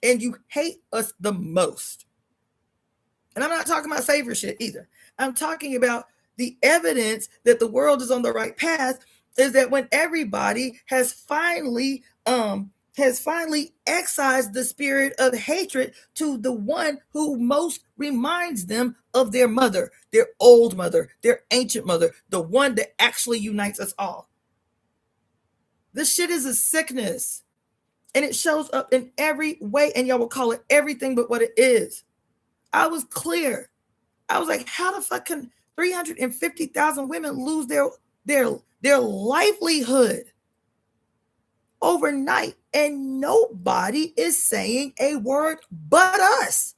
And you hate us the most. And I'm not talking about savior shit either. I'm talking about the evidence that the world is on the right path is that when everybody has finally excised the spirit of hatred to the one who most reminds them of their mother, their old mother, their ancient mother, the one that actually unites us all. This shit is a sickness. And it shows up in every way, and y'all will call it everything but what it is. I was clear. I was like, how the fuck can 350,000 women lose their livelihood overnight, and nobody is saying a word but us?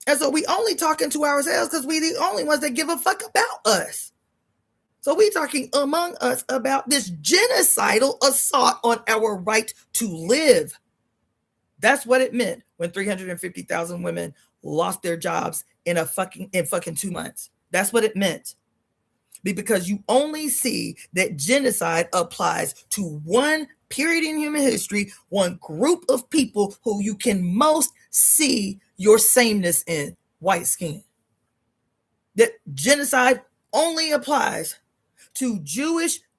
And so we only talking to ourselves because we the only ones that give a fuck about us. So we talking among us about this genocidal assault on our right to live. That's what it meant when 350,000 women lost their jobs in fucking 2 months. That's what it meant. Because you only see that genocide applies to one period in human history, one group of people who you can most see your sameness in, white skin. That genocide only applies to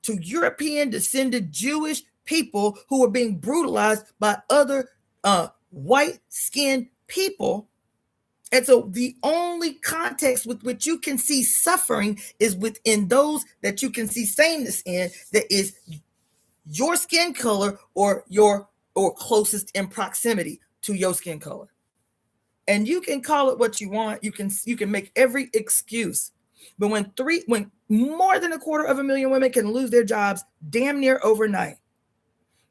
European descended Jewish people who are being brutalized by other white skinned people. And so the only context with which you can see suffering is within those that you can see sameness in, that is your skin color or closest in proximity to your skin color. And you can call it what you want. You can make every excuse. But when more than 250,000 women can lose their jobs damn near overnight,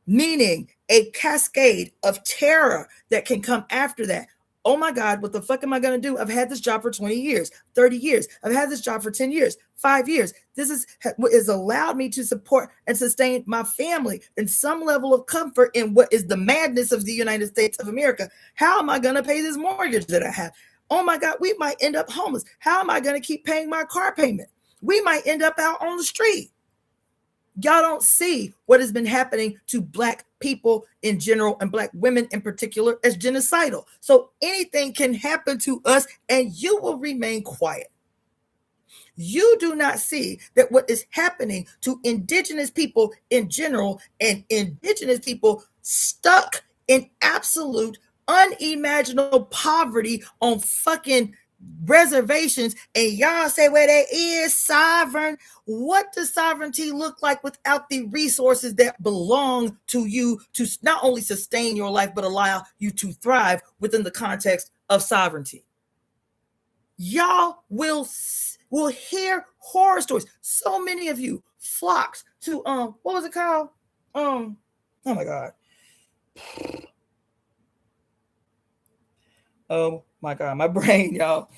meaning a cascade of terror that can come after that. Oh my God, what the fuck am I going to do? I've had this job for 20 years, 30 years. I've had this job for 10 years, 5 years. This is what has allowed me to support and sustain my family in some level of comfort in what is the madness of the United States of America. How am I going to pay this mortgage that I have? Oh my God, we might end up homeless. How am I going to keep paying my car payment? We might end up out on the street. Y'all don't see what has been happening to Black people in general and Black women in particular as genocidal. So anything can happen to us and you will remain quiet. You do not see that what is happening to Indigenous people in general and Indigenous people stuck in absolute unimaginable poverty on fucking reservations, and y'all say, well, there is sovereign. What does sovereignty look like without the resources that belong to you to not only sustain your life, but allow you to thrive within the context of sovereignty? Y'all will hear horror stories. So many of you flocked to what was it called? Oh my God. Oh my God, my brain, y'all.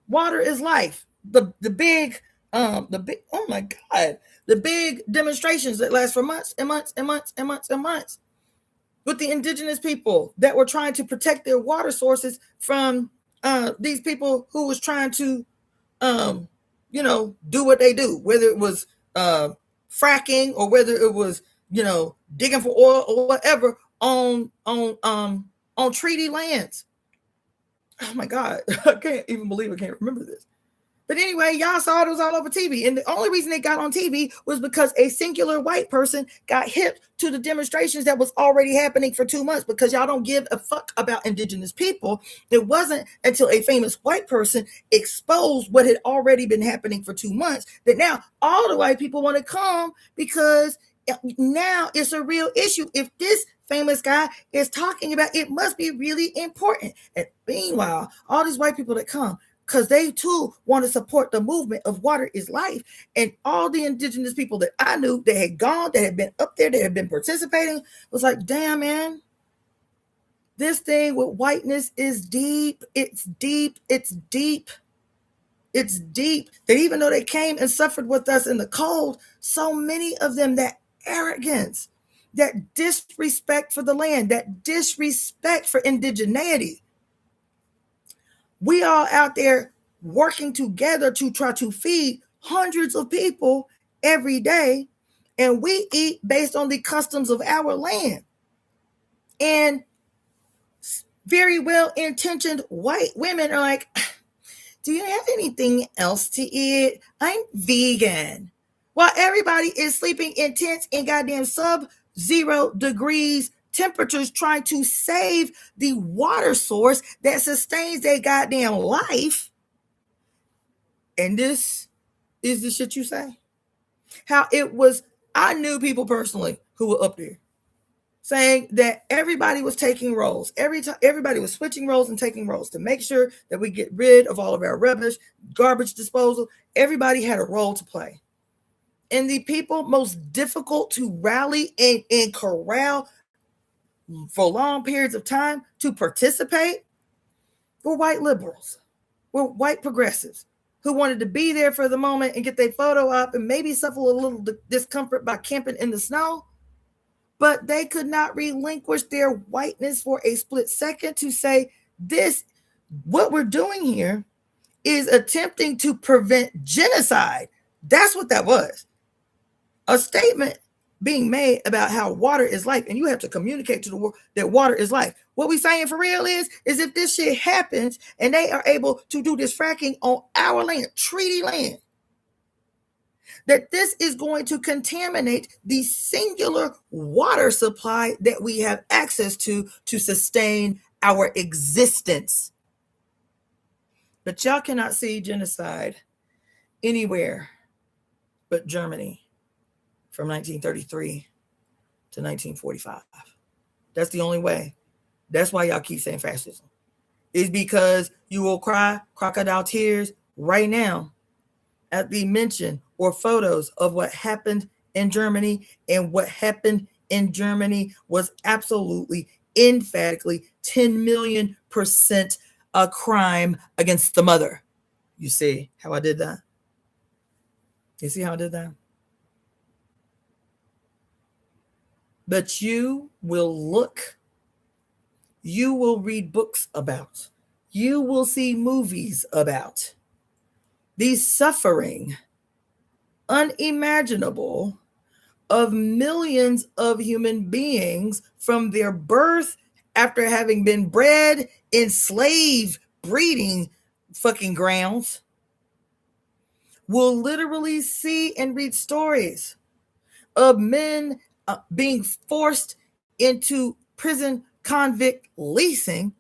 Water is life. The big oh my God, the big demonstrations that last for months and months and months and months and months with the indigenous people that were trying to protect their water sources from these people who was trying to do what they do, whether it was fracking or whether it was digging for oil or whatever on treaty lands. Oh my God, I can't even believe I can't remember this. But anyway, y'all saw it was all over TV. And the only reason it got on TV was because a singular white person got hip to the demonstrations that was already happening for 2 months, because y'all don't give a fuck about indigenous people. It wasn't until a famous white person exposed what had already been happening for 2 months that now all the white people want to come, because now it's a real issue. If this famous guy is talking about it, must be really important. And meanwhile, all these white people that come, because they too want to support the movement of water is life. And all the indigenous people that I knew that had gone, that had been up there, that had been participating, was like, damn, man, this thing with whiteness is deep. It's deep. It's deep. It's deep. That even though they came and suffered with us in the cold, so many of them, that arrogance, that disrespect for the land, that disrespect for indigeneity. We are out there working together to try to feed hundreds of people every day, and we eat based on the customs of our land. And very well-intentioned white women are like, do you have anything else to eat? I'm vegan. While everybody is sleeping in tents in goddamn sub-zero degrees temperatures, trying to save the water source that sustains their goddamn life. And this is the shit you say. How it was, I knew people personally who were up there saying that everybody was taking roles. Everybody was switching roles and taking roles to make sure that we get rid of all of our rubbish, garbage disposal. Everybody had a role to play. And the people most difficult to rally and corral for long periods of time to participate were white liberals, were white progressives who wanted to be there for the moment and get their photo up and maybe suffer a little discomfort by camping in the snow. But they could not relinquish their whiteness for a split second to say, what we're doing here is attempting to prevent genocide. That's what that was. A statement being made about how water is life, and you have to communicate to the world that water is life. What we saying for real is if this shit happens and they are able to do this fracking on our land, treaty land, that this is going to contaminate the singular water supply that we have access to sustain our existence. But y'all cannot see genocide anywhere but Germany from 1933 to 1945. That's the only way. That's why y'all keep saying fascism. It's because you will cry crocodile tears right now at the mention or photos of what happened in Germany. And what happened in Germany was absolutely, emphatically, 10 million % a crime against the mother. You see how I did that? You see how I did that? But you will look, you will read books about, you will see movies about the suffering, unimaginable, of millions of human beings from their birth, after having been bred in slave breeding fucking grounds. Will literally see and read stories of men being forced into prison convict leasing,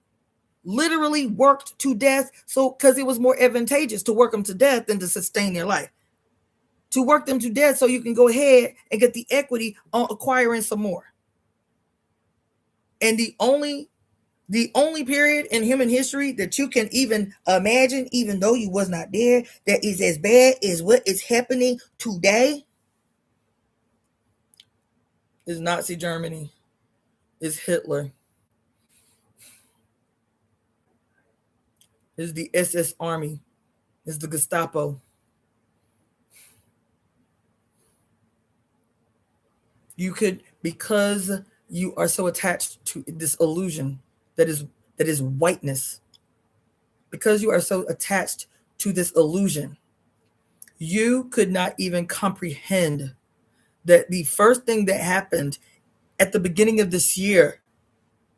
literally worked to death, so because it was more advantageous to work them to death than to sustain their life. To work them to death so you can go ahead and get the equity on acquiring some more. And the only period in human history that you can even imagine, even though you was not there, that is as bad as what is happening today, Is Nazi Germany. Is Hitler. Is the SS Army. Is the Gestapo. You could, because you are so attached to this illusion that is whiteness, because you are so attached to this illusion, you could not even comprehend that the first thing that happened at the beginning of this year,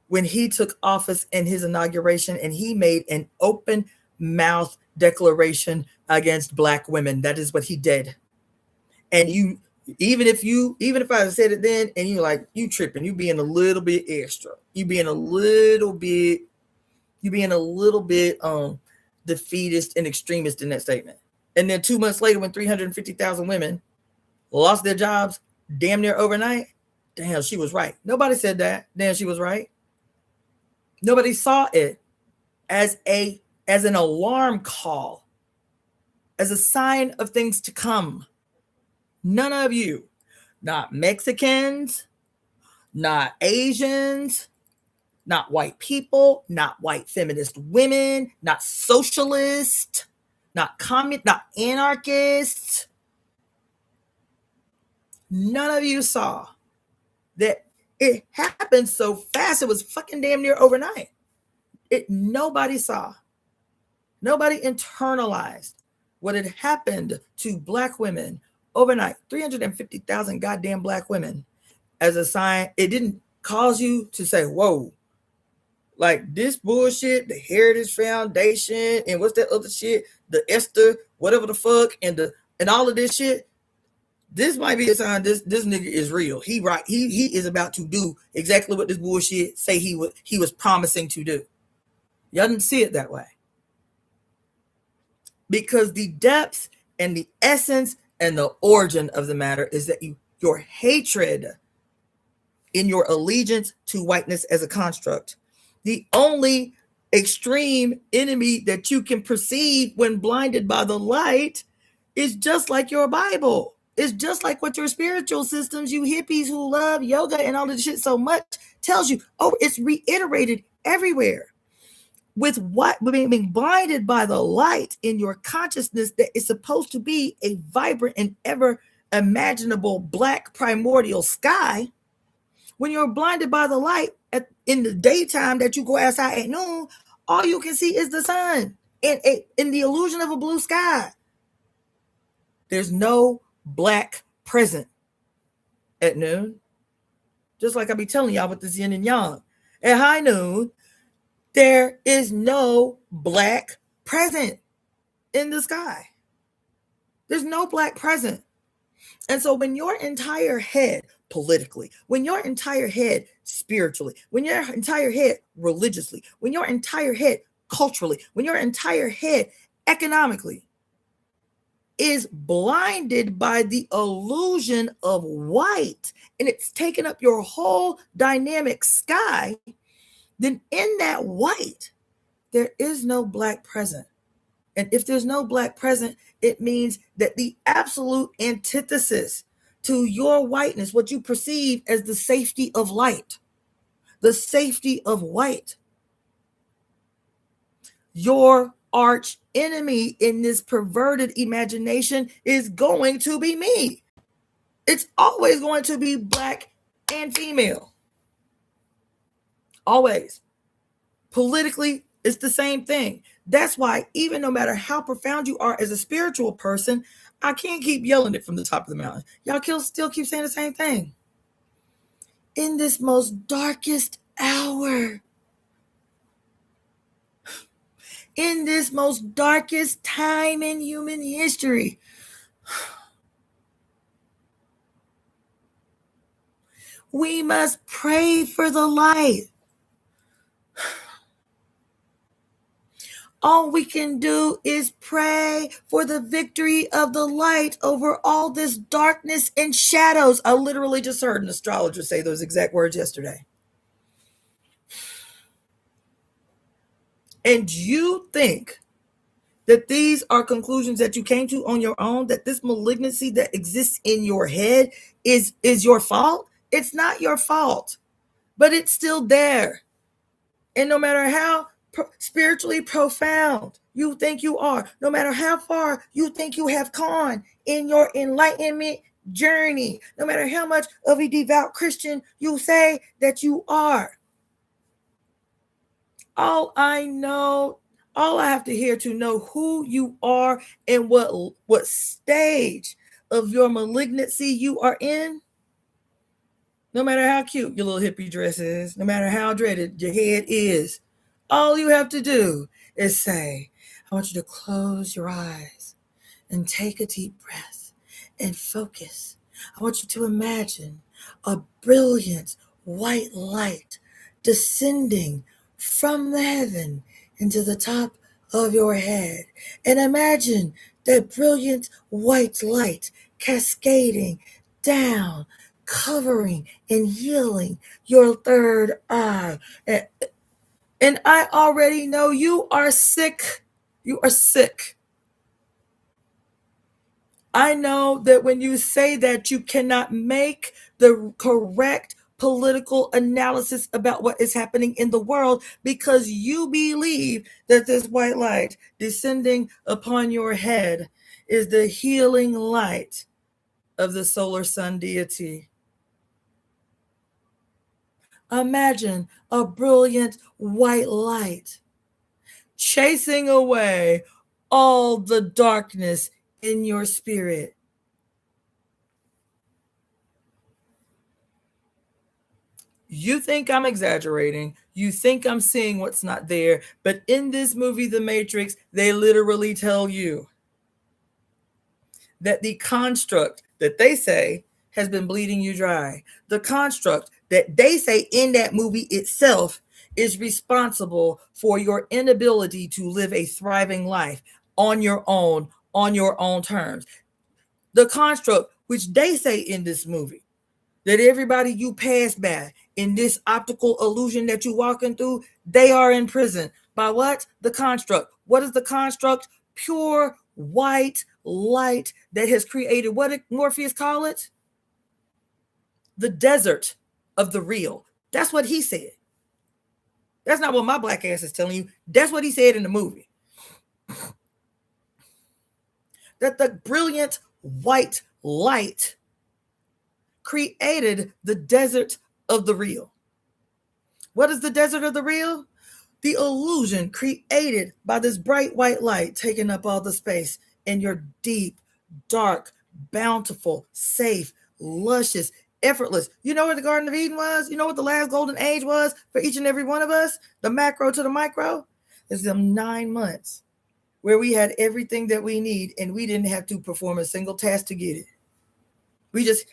when he took office in his inauguration and he made an open mouth declaration against Black women. That is what he did. And you, even if I said it then and you like, you tripping, you being a little bit extra, you being a little bit defeatist and extremist in that statement. And then 2 months later, when 350,000 women lost their jobs damn near overnight, damn, she was right. Nobody said that. Damn, she was right. Nobody saw it as an alarm call, as a sign of things to come. None of you, not Mexicans, not Asians, not white people, not white feminist women, not socialists, not not anarchists. None of you saw that it happened so fast. It was fucking damn near overnight. Nobody saw. Nobody internalized what had happened to Black women overnight. 350,000 goddamn Black women as a sign. It didn't cause you to say, whoa, like this bullshit, the Heritage Foundation, and what's that other shit, the Esther, whatever the fuck, and all of this shit. This might be a sign this nigga is real. He is about to do exactly what this bullshit say he was promising to do. Y'all didn't see it that way. Because the depth and the essence and the origin of the matter is that your hatred in your allegiance to whiteness as a construct, the only extreme enemy that you can perceive when blinded by the light, is just like your Bible. It's just like what your spiritual systems, you hippies who love yoga and all this shit so much, tells you. Oh, it's reiterated everywhere. With what being blinded by the light in your consciousness that is supposed to be a vibrant and ever imaginable Black primordial sky, when you're blinded by the light in the daytime that you go outside at noon, all you can see is the sun and in the illusion of a blue sky. There's no Black present at noon. Just like I be telling y'all with this yin and yang. At high noon, there is no Black present in the sky. There's no Black present. And so when your entire head politically, when your entire head spiritually, when your entire head religiously, when your entire head culturally, when your entire head economically is blinded by the illusion of white, and it's taken up your whole dynamic sky, then in that white, there is no Black present. And if there's no Black present, it means that the absolute antithesis to your whiteness, what you perceive as the safety of light, the safety of white, your arch enemy in this perverted imagination is going to be me. It's always going to be Black and female. Always. Politically, it's the same thing. That's why even no matter how profound you are as a spiritual person, I can't keep yelling it from the top of the mountain. Y'all still keep saying the same thing. In this most darkest hour, in this most darkest time in human history, we must pray for the light. All we can do is pray for the victory of the light over all this darkness and shadows. I literally just heard an astrologer say those exact words yesterday. And you think that these are conclusions that you came to on your own, that this malignancy that exists in your head is your fault? It's not your fault, but it's still there. And no matter how spiritually profound you think you are, no matter how far you think you have gone in your enlightenment journey, no matter how much of a devout Christian you say that you are, all I have to hear to know who you are and what stage of your malignancy you are in, no matter how cute your little hippie dress is, no matter how dreaded your head is, all you have to do is say, I want you to close your eyes and take a deep breath and focus. I want you to imagine a brilliant white light descending from the heaven into the top of your head. And imagine that brilliant white light cascading down, covering and healing your third eye. And I already know you are sick. You are sick. I know that when you say that, you cannot make the correct political analysis about what is happening in the world because you believe that this white light descending upon your head is the healing light of the solar sun deity. Imagine a brilliant white light chasing away all the darkness in your spirit. You think I'm exaggerating. You think I'm seeing what's not there. But in this movie, The Matrix, they literally tell you that the construct that they say has been bleeding you dry, the construct that they say in that movie itself is responsible for your inability to live a thriving life on your own terms. The construct which they say in this movie, that everybody you pass by in this optical illusion that you're walking through, they are in prison. By what? The construct. What is the construct? Pure white light that has created, what did Morpheus call it? The desert of the real. That's what he said. That's not what my black ass is telling you. That's what he said in the movie. That the brilliant white light created the desert of the real. What is the desert of the real? The illusion created by this bright white light taking up all the space in your deep, dark, bountiful, safe, luscious, effortless. You know what the Garden of Eden was? You know what the last golden age was for each and every one of us? The macro to the micro? It's them 9 months where we had everything that we need and we didn't have to perform a single task to get it. We just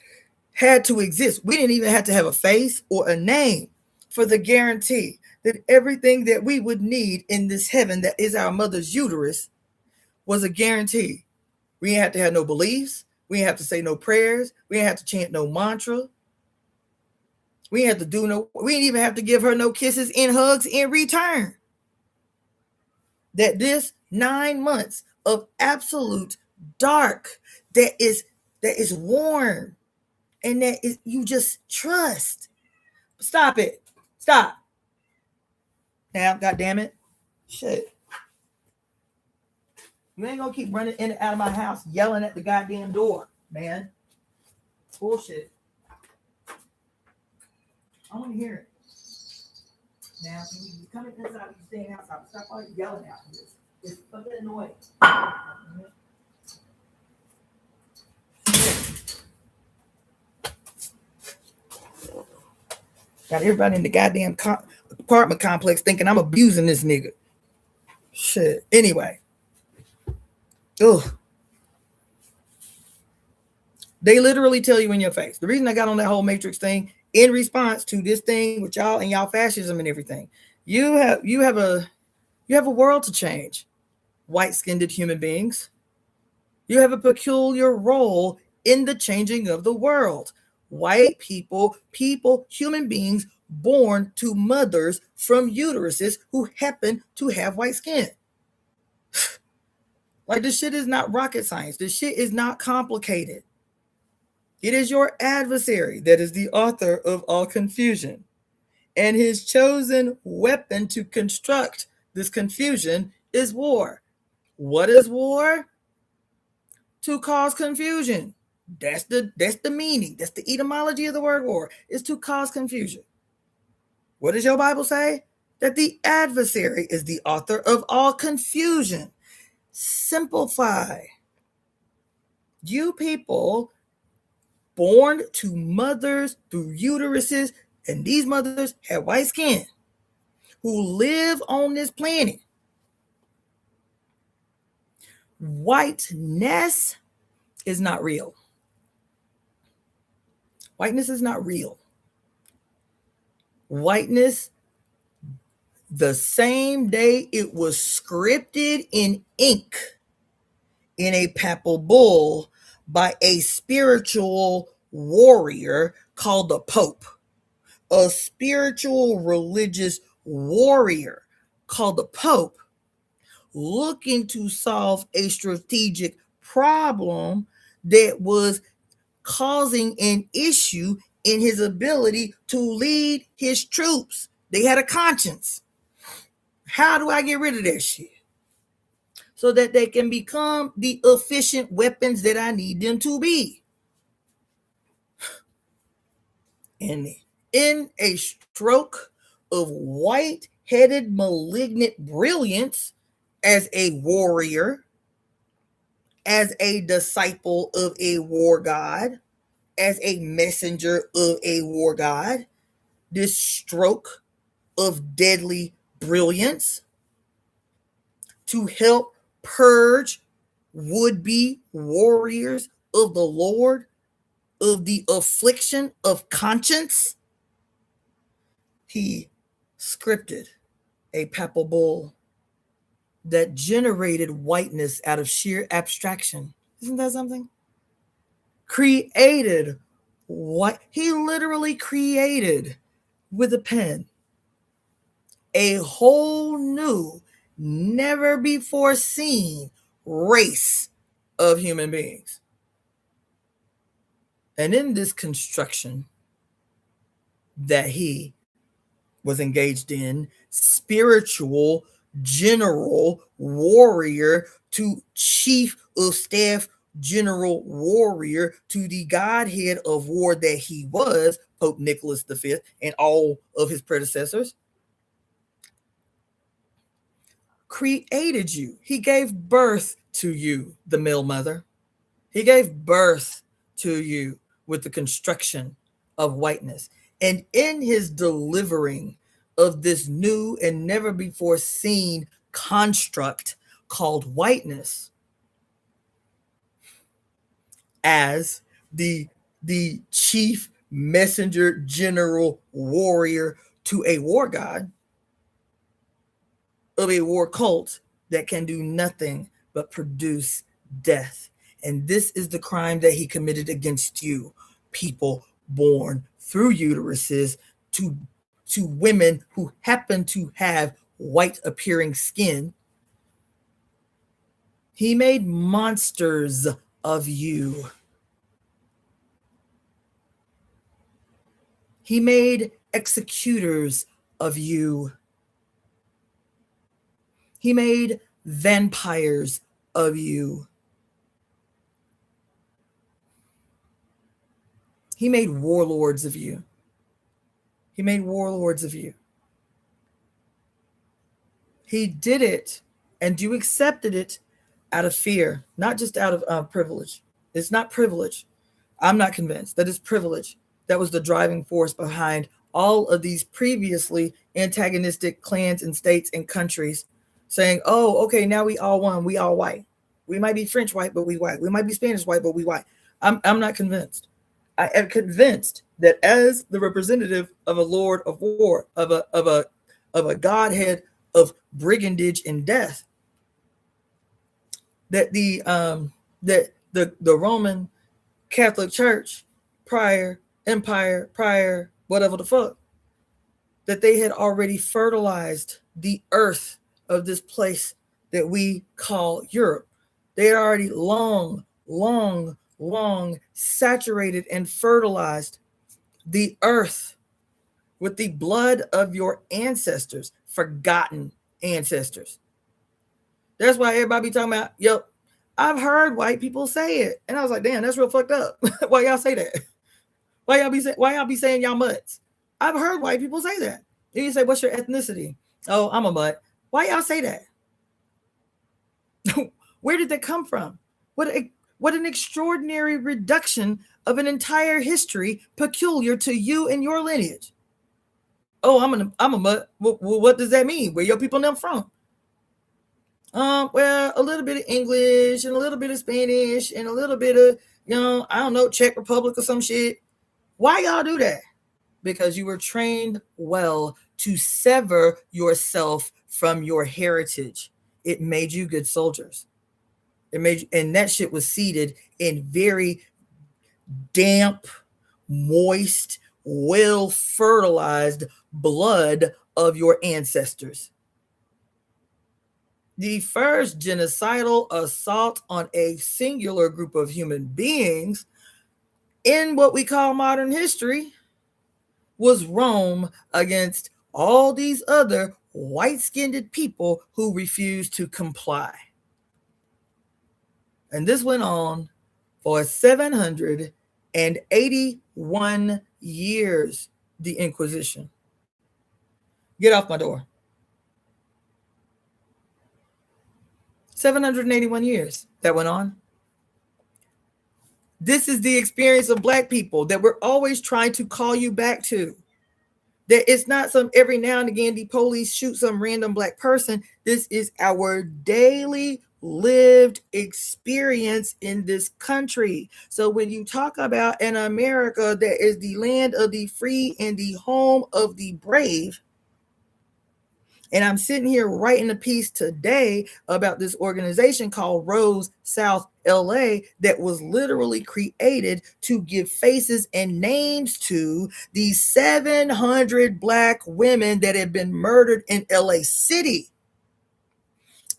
had to exist. We didn't even have to have a face or a name for the guarantee that everything that we would need in this heaven that is our mother's uterus was a guarantee. We didn't have to have no beliefs. We didn't have to say no prayers. We didn't have to chant no mantra. We didn't have to we didn't even have to give her no kisses and hugs in return. That this 9 months of absolute dark that is warm and that is you just trust. Stop it. Stop. Now, God damn it. Shit. You ain't gonna keep running in and out of my house yelling at the goddamn door, man. Bullshit. I want to hear it. Now, when you come inside, you staying outside. Stop all yelling out this. It's fucking annoying. Got everybody in the goddamn apartment complex thinking I'm abusing this nigga. Shit. Anyway. Ugh. They literally tell you in your face. The reason I got on that whole Matrix thing in response to this thing with y'all and y'all fascism and everything, you have a world to change. White-skinned human beings. You have a peculiar role in the changing of the world. White people, human beings born to mothers from uteruses who happen to have white skin. Like, this shit is not rocket science. This shit is not complicated. It is your adversary that is the author of all confusion. And his chosen weapon to construct this confusion is war. What is war? To cause confusion. That's the meaning. That's the etymology of the word war, is to cause confusion. What does your Bible say? That the adversary is the author of all confusion. Simplify. You people born to mothers through uteruses, and these mothers have white skin, who live on this planet. Whiteness is not real. Whiteness is not real. Whiteness, the same day it was scripted in ink in a papal bull by a spiritual warrior called the Pope, a spiritual religious warrior called the Pope, looking to solve a strategic problem that was causing an issue in his ability to lead his troops. They had a conscience. How do I get rid of that shit? So that they can become the efficient weapons that I need them to be. And in a stroke of white-headed malignant brilliance, as a warrior, as a disciple of a war god, as a messenger of a war god, this stroke of deadly brilliance to help purge would-be warriors of the Lord of the affliction of conscience, he scripted a papal bull that generated whiteness out of sheer abstraction. Isn't that something? Created what he literally created with a pen a whole new, never before seen race of human beings. And in this construction that he was engaged in, spiritual general warrior to chief of staff general warrior to the godhead of war that he was, Pope Nicholas V and all of his predecessors, created you. He gave birth to you, the male mother. He gave birth to you with the construction of whiteness. And in his delivering of this new and never before seen construct called whiteness, as the chief messenger general warrior to a war god of a war cult that can do nothing but produce death. And this is the crime that he committed against you, people born through uteruses to women who happen to have white appearing skin. He made monsters of you. He made executors of you. He made vampires of you. He made warlords of you. He made warlords of you. He did it, and you accepted it out of fear, not just out of privilege. It's not privilege. I'm not convinced that it's privilege that was the driving force behind all of these previously antagonistic clans and states and countries saying, oh, okay, now we all one, we all white. We might be French white, but we white. We might be Spanish white, but we white. I'm not convinced. I am convinced that as the representative of a lord of war, of a godhead of brigandage and death, that the Roman Catholic Church prior whatever the fuck, that they had already fertilized the earth of this place that we call Europe. They had already long long saturated and fertilized the earth with the blood of your ancestors, forgotten ancestors. That's why everybody be talking about, yo, I've heard white people say it. And I was like, damn, that's real fucked up. Why y'all say that? Why y'all be saying y'all mutts? I've heard white people say that. And you say, what's your ethnicity? Oh, I'm a mutt. Why y'all say that? Where did that come from? What an extraordinary reduction of an entire history peculiar to you and your lineage. Oh, I'm a mutt. Well, what does that mean? Where your people them from? Well, a little bit of English and a little bit of Spanish and a little bit of, I don't know, Czech Republic or some shit. Why y'all do that? Because you were trained well to sever yourself from your heritage. It made you good soldiers. And that shit was seeded in very damp, moist, well fertilized blood of your ancestors. The first genocidal assault on a singular group of human beings in what we call modern history was Rome against all these other white-skinned people who refused to comply. And this went on for 781 years, the Inquisition. Get off my door. 781 years that went on. This is the experience of Black people that we're always trying to call you back to. That it's not some every now and again the police shoot some random Black person. This is our daily lived experience in this country. So when you talk about an America that is the land of the free and the home of the brave, and I'm sitting here writing a piece today about this organization called Rose South LA that was literally created to give faces and names to the 700 Black women that have been murdered in LA City.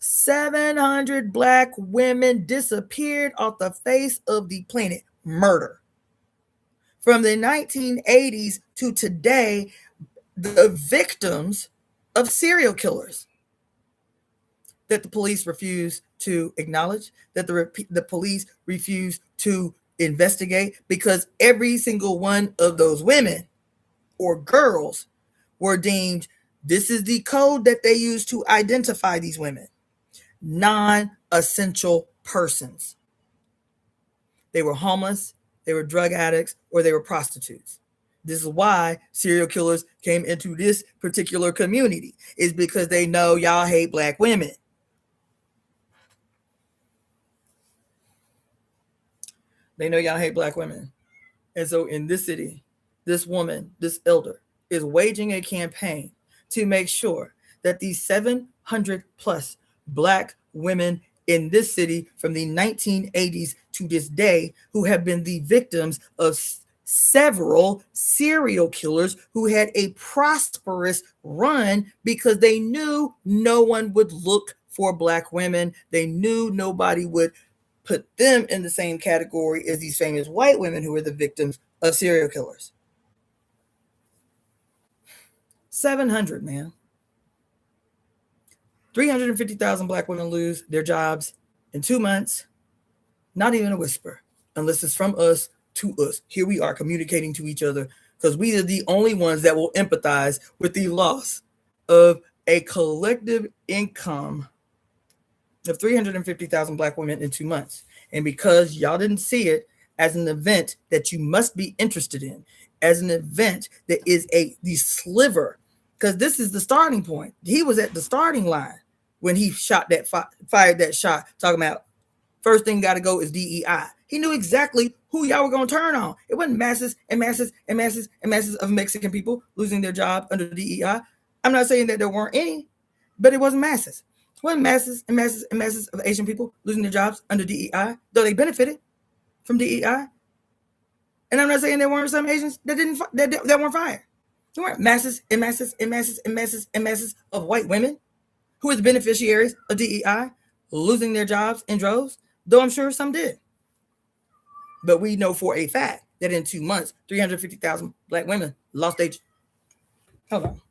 700 Black women disappeared off the face of the planet. Murder. From the 1980s to today, the victims of serial killers that the police refuse to acknowledge, that the police refuse to investigate, because every single one of those women or girls were deemed, this is the code that they use to identify these women, non-essential persons. They were homeless, they were drug addicts, or they were prostitutes. This is why serial killers came into this particular community, is because they know y'all hate Black women. They know y'all hate Black women. And so in this city, this woman, this elder, is waging a campaign to make sure that these 700 plus Black women in this city from the 1980s to this day, who have been the victims of several serial killers who had a prosperous run because they knew no one would look for Black women. They knew nobody would put them in the same category as these famous white women who were the victims of serial killers. 700, man. 350,000 Black women lose their jobs in 2 months. Not even a whisper, unless it's from us to us. Here we are communicating to each other because we are the only ones that will empathize with the loss of a collective income of 350,000 Black women in 2 months. And because y'all didn't see it as an event that you must be interested in, as an event that is the sliver, because this is the starting point. He was at the starting line when he shot that fired that shot, talking about first thing got to go is DEI. He knew exactly who y'all were going to turn on. It wasn't masses and masses and masses and masses of Mexican people losing their job under DEI. I'm not saying that there weren't any, but it wasn't masses. It wasn't masses and masses and masses of Asian people losing their jobs under DEI, though they benefited from DEI. And I'm not saying there weren't some Asians that weren't fired. There weren't masses and masses and masses and masses and masses of white women who were the beneficiaries of DEI losing their jobs in droves, though I'm sure some did. But we know for a fact that in 2 months, 350,000 Black women lost their... Hold on.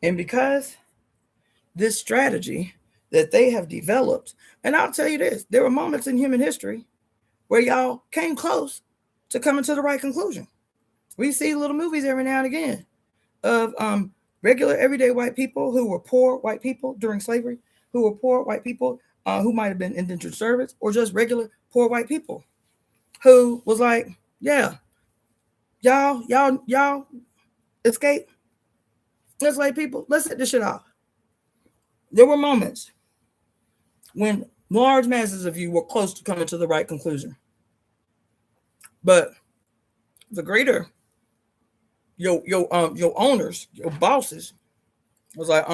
And because this strategy that they have developed, and I'll tell you this, there were moments in human history where y'all came close to coming to the right conclusion. We see little movies every now and again of regular everyday white people who were poor white people during slavery, who were poor white people who might have been indentured servants, or just regular poor white people who was like, yeah, y'all escape. Let's like people, let's set this shit off. There were moments when large masses of you were close to coming to the right conclusion. But the greater your owners, your bosses was like,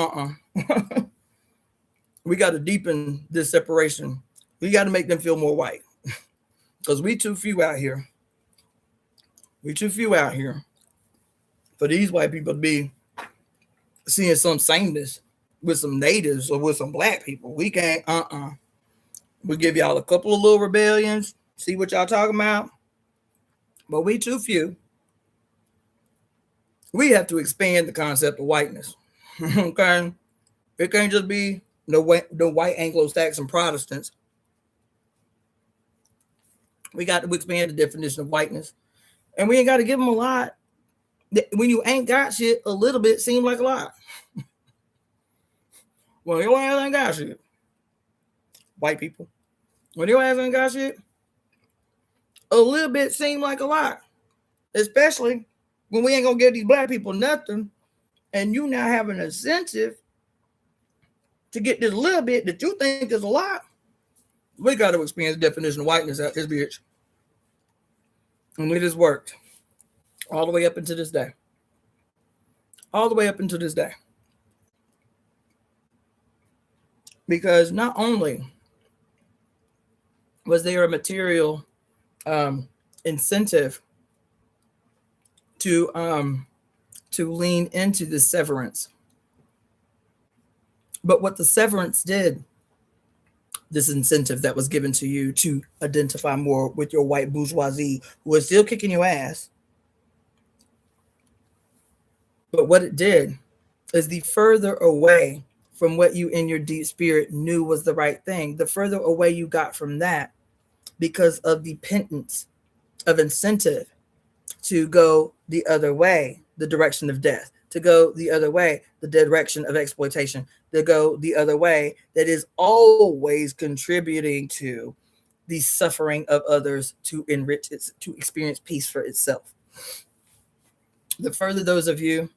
we got to deepen this separation. We got to make them feel more white. Because we too few out here. We too few out here for these white people to be seeing some sameness with some natives or with some Black people. We can't, we give y'all a couple of little rebellions, see what y'all talking about. But we too few. We have to expand the concept of whiteness. Okay? It can't just be the white Anglo-Saxon Protestants. We got to expand the definition of whiteness. And we ain't got to give them a lot. When you ain't got shit, a little bit seems like a lot. Well, your ass ain't got shit. White people. When your ass ain't got shit, a little bit seem like a lot. Especially when we ain't gonna give these Black people nothing, and you now have an incentive to get this little bit that you think is a lot. We got to expand the definition of whiteness out this bitch. And it has worked all the way up into this day. All the way up into this day. Because not only was there a material incentive to lean into the severance, but what the severance did, this incentive that was given to you to identify more with your white bourgeoisie who is still kicking your ass. But what it did is the further away from what you in your deep spirit knew was the right thing, the further away you got from that because of dependence of incentive to go the other way, the direction of death, to go the other way, the direction of exploitation, to go the other way, that is always contributing to the suffering of others to enrich it, to experience peace for itself. The further those of you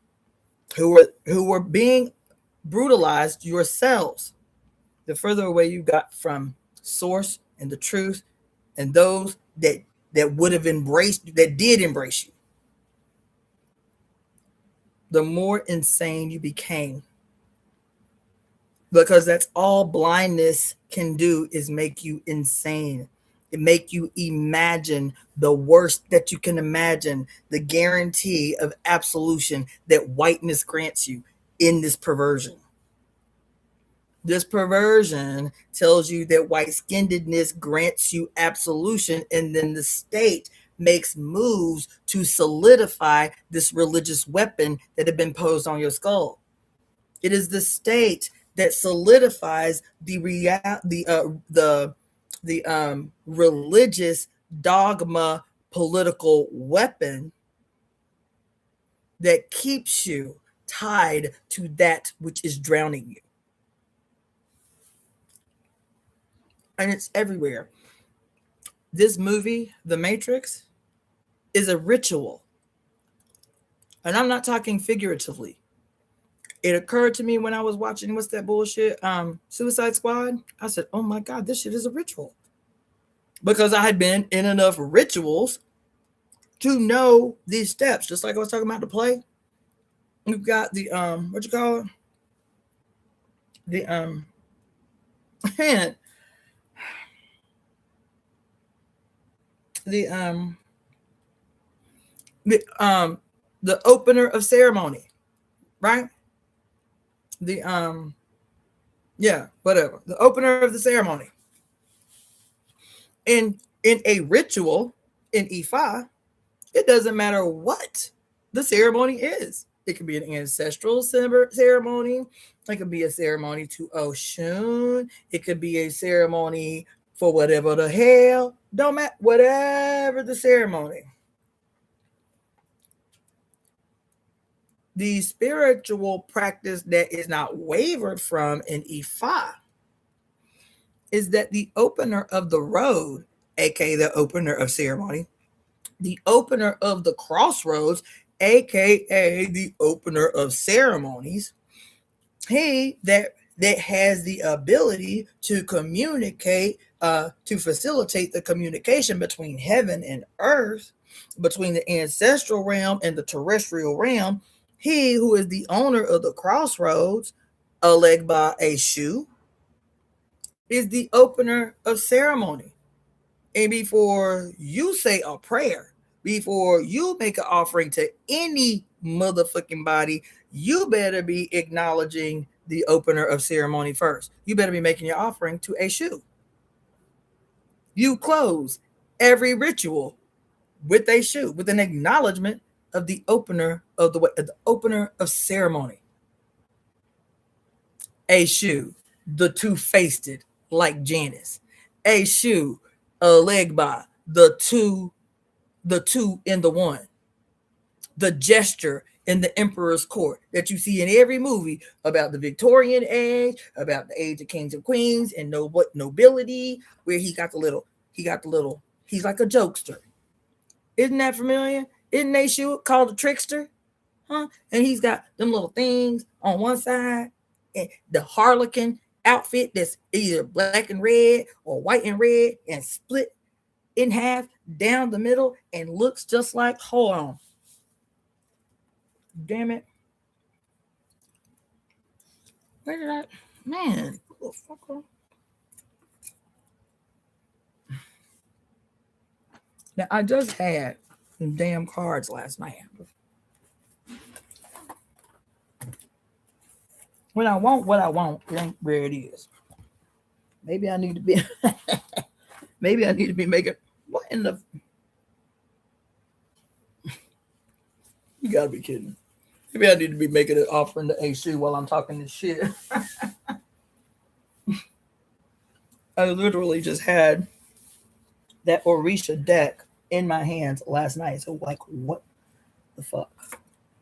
who were being brutalized yourselves, the further away you got from source and the truth and those that would have embraced you, that did embrace you, the more insane you became. Because that's all blindness can do, is make you insane. It make you imagine the worst that you can imagine, the guarantee of absolution that whiteness grants you in this perversion. This perversion tells you that white-skinnedness grants you absolution, and then the state makes moves to solidify this religious weapon that had been posed on your skull. It is the state that solidifies the religious dogma political weapon that keeps you tied to that which is drowning you. And it's everywhere. This movie, The Matrix, is a ritual. And I'm not talking figuratively. It occurred to me when I was watching, what's that bullshit? Suicide Squad. I said, oh my God, this shit is a ritual. Because I had been in enough rituals to know these steps. Just like I was talking about the play. We've got the what you call it? The the the opener of ceremony, right? The yeah, whatever. The opener of the ceremony. In a ritual in Ifa, it doesn't matter what the ceremony is. It could be an ancestral ceremony. It could be a ceremony to Oshun. It could be a ceremony for whatever the hell. Don't matter. Whatever the ceremony. The spiritual practice that is not wavered from in Ifa is that the opener of the road, aka the opener of ceremony, the opener of the crossroads, aka the opener of ceremonies, he that has the ability to communicate, to facilitate the communication between heaven and earth, between the ancestral realm and the terrestrial realm, he who is the owner of the crossroads, Alegba Eshu, is the opener of ceremony. And before you say a prayer, before you make an offering to any motherfucking body, you better be acknowledging the opener of ceremony first. You better be making your offering to Eshu. You close every ritual with Eshu, with an acknowledgement of the opener of the opener of ceremony. Eshu, the two-faced, like Janus. Eshu, Alegba, the two in the one. The gesture in the emperor's court that you see in every movie about the Victorian age, about the age of kings and queens and nobility, where he's like a jokester. Isn't that familiar? Isn't Eshu called a trickster? Huh? And he's got them little things on one side, and the harlequin outfit that's either black and red or white and red and split in half down the middle and looks just like, hold on. Damn it. Where did I, man, motherfucker. Now, I just had some damn cards last night. When I want what I want, it ain't where it is. Maybe I need to be, making, what in the, you gotta be kidding. Maybe I need to be making an offering to AC while I'm talking this shit. I literally just had that Orisha deck in my hands last night. So, like, what the fuck?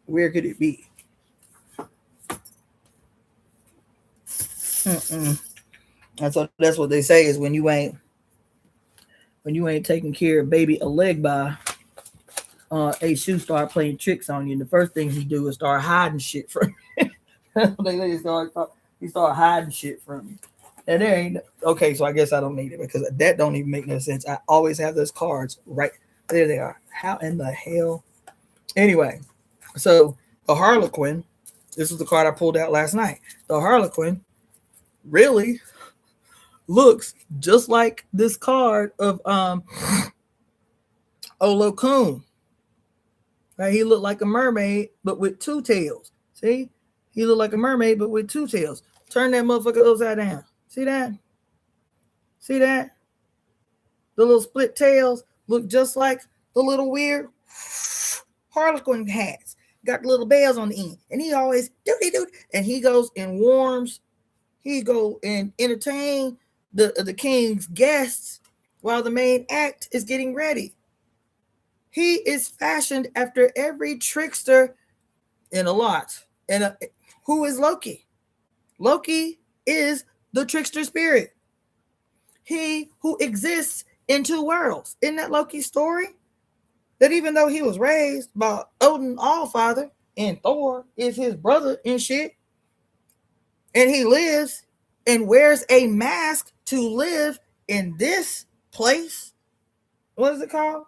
Where could it be? And so that's what they say is when you ain't taking care of baby Alegba, Eshu start playing tricks on you. And the first thing he do is start hiding shit from you. He start hiding shit from you. And there ain't okay, so I guess I don't need it because that don't even make no sense. I always have those cards right there. They are. How in the hell? Anyway, so the Harlequin, this is the card I pulled out last night. The Harlequin really looks just like this card of Olokun. Right? He looked like a mermaid, but with two tails. See? He looked like a mermaid, but with two tails. Turn that motherfucker upside down. See that? See that? The little split tails look just like the little weird Harlequin hats. Got the little bells on the end. And he always doody. And he goes and warms. He go and entertain the king's guests while the main act is getting ready. He is fashioned after every trickster in a lot. And who is Loki? Loki is the trickster spirit. He who exists in two worlds. Isn't that Loki's story? that even though he was raised by Odin Allfather and Thor is his brother and shit, and he lives and wears a mask to live in this place. What is it called?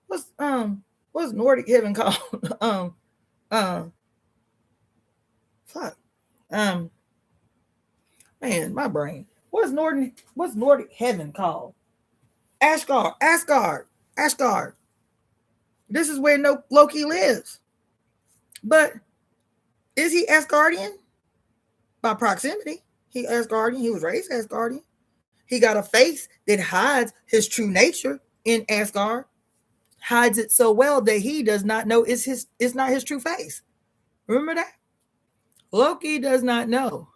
What's Nordic heaven called? Fuck. Man, my brain. What's Nordic heaven called? Asgard. This is where Loki lives. But is he Asgardian? By proximity. He Asgardian. He was raised Asgardian. He got a face that hides his true nature in Asgard. Hides it so well that he does not know it's not his true face. Remember that? Loki does not know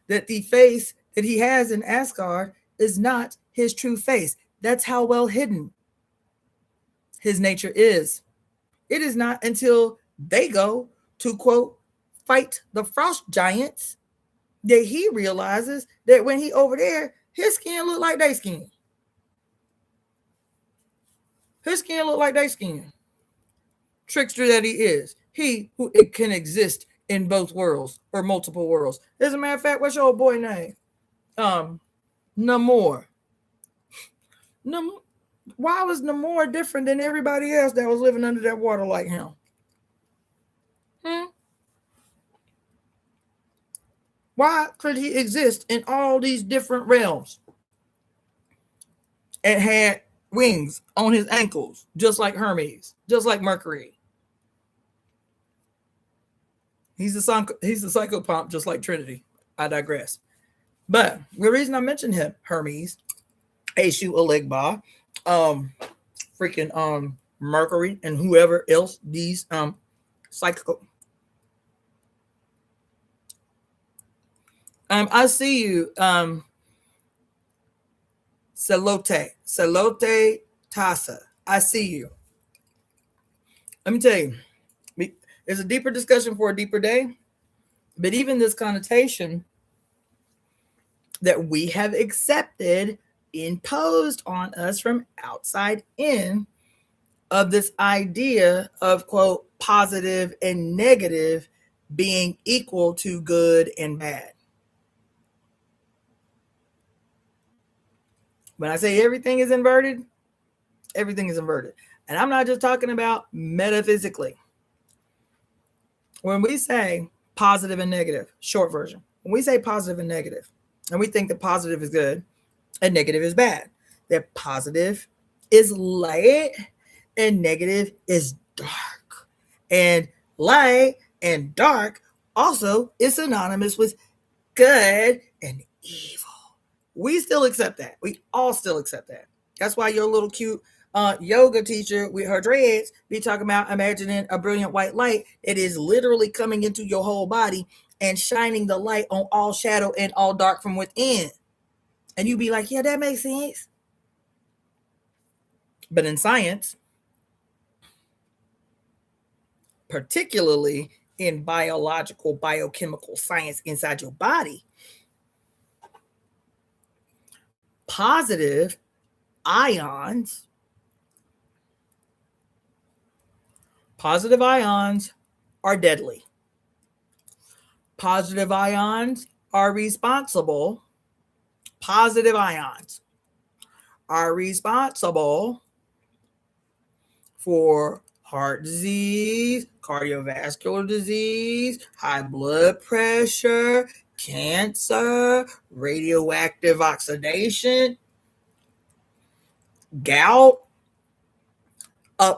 that the face that he has in Asgard is not his true face. That's how well hidden his nature is. It is not until they go to, quote, fight the frost giants that he realizes that when he over there, his skin look like their skin. His skin look like their skin. Trickster that he is. He who it can exist in both worlds or multiple worlds. As a matter of fact, what's your old boy name? Namor. Why was Namor different than everybody else that was living under that water like him? Why could he exist in all these different realms and had wings on his ankles, just like Hermes, just like Mercury? He's a psychopomp, just like Trinity. I digress. But the reason I mentioned him, Hermes, Eshu Olegba, Mercury, and whoever else these psychical. I see you, Celote Tasa. I see you. Let me tell you, there's a deeper discussion for a deeper day, but even this connotation that we have accepted, imposed on us from outside in, of this idea of, quote, positive and negative being equal to good and bad. When I say everything is inverted, everything is inverted. And I'm not just talking about metaphysically. When we say positive and negative, short version, when we say positive and negative, and we think that positive is good and negative is bad, that positive is light and negative is dark. And light and dark also is synonymous with good and evil. We still accept that. We all still accept that. That's why your little cute yoga teacher with her dreads be talking about imagining a brilliant white light. It is literally coming into your whole body and shining the light on all shadow and all dark from within. And you be like, yeah, that makes sense. But in science, particularly in biological, biochemical science inside your body, positive ions are deadly. Positive ions are responsible. Positive ions are responsible for heart disease, cardiovascular disease, high blood pressure, cancer, radioactive oxidation, gout,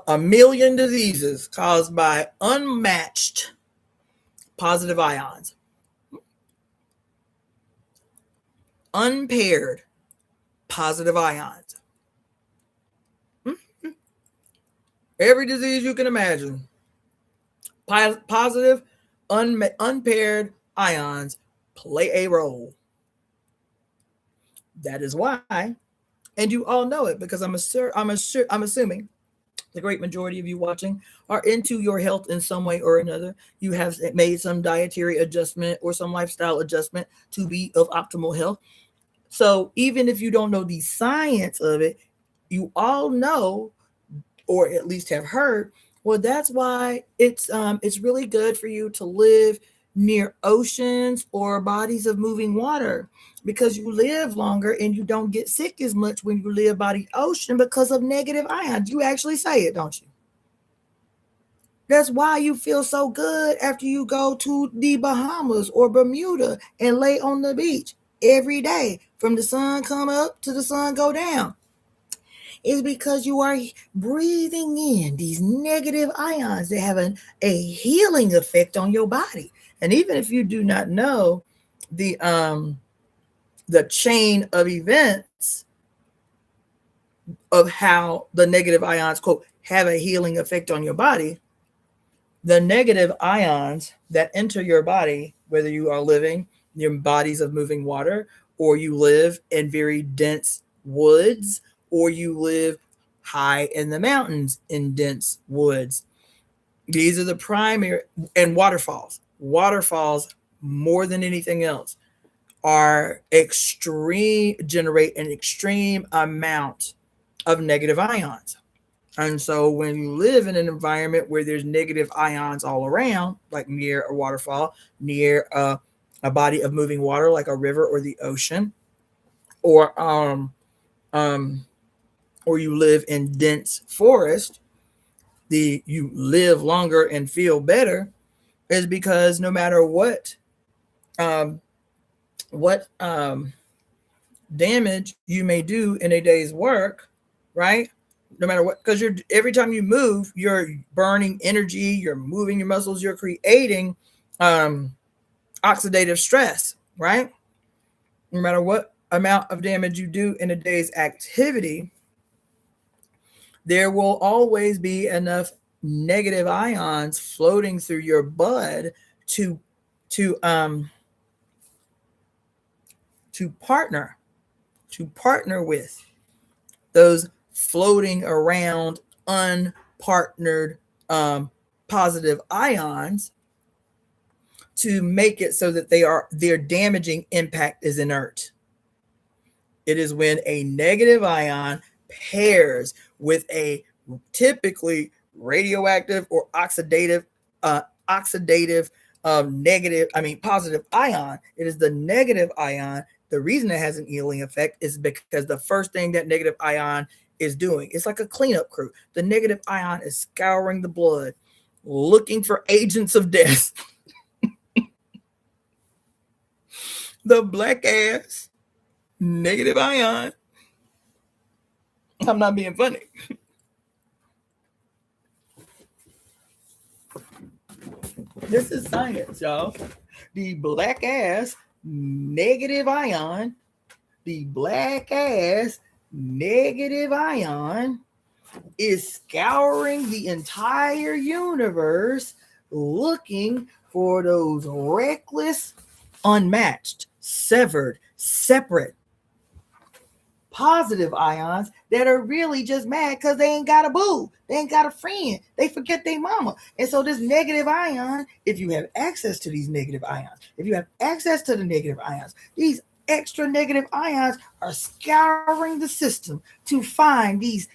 a million diseases caused by unmatched positive ions. Unpaired positive ions. Every disease you can imagine. Positive, unpaired ions play a role. That is why, and you all know it because I'm assuming the great majority of you watching are into your health in some way or another. You have made some dietary adjustment or some lifestyle adjustment to be of optimal health. So even if you don't know the science of it, you all know or at least have heard. Well, that's why it's really good for you to live near oceans or bodies of moving water, because you live longer and you don't get sick as much when you live by the ocean because of negative ions. You actually say it, don't you? That's why you feel so good after you go to the Bahamas or Bermuda and lay on the beach every day from the sun come up to the sun go down. Is because you are breathing in these negative ions that have a healing effect on your body. And even if you do not know the chain of events of how the negative ions, quote, have a healing effect on your body, the negative ions that enter your body, whether you are living near bodies of moving water, or you live in very dense woods, or you live high in the mountains in dense woods. These are the primary, and waterfalls. Waterfalls, more than anything else, are generate an extreme amount of negative ions. And so when you live in an environment where there's negative ions all around, like near a waterfall, near a body of moving water, like a river or the ocean, or you live in dense forest, you live longer and feel better, is because no matter what damage you may do in a day's work, right? No matter what, because every time you move, you're burning energy, you're moving your muscles, you're creating oxidative stress, right? No matter what amount of damage you do in a day's activity, there will always be enough negative ions floating through your blood to partner with those floating around unpartnered positive ions, to make it so that their damaging impact is inert. It is when a negative ion pairs with a typically radioactive or oxidative positive ion. It is the negative ion. The reason it has an healing effect is because the first thing that negative ion is doing, it's like a cleanup crew. The negative ion is scouring the blood, looking for agents of death. The black ass negative ion. I'm not being funny. This is science, y'all. The black ass negative ion, is scouring the entire universe looking for those reckless, unmatched, severed, separate positive ions that are really just mad because they ain't got a boo, they ain't got a friend, they forget their mama. And so this negative ion, if you have access to these negative ions, if you have access to the negative ions, these extra negative ions are scouring the system to find these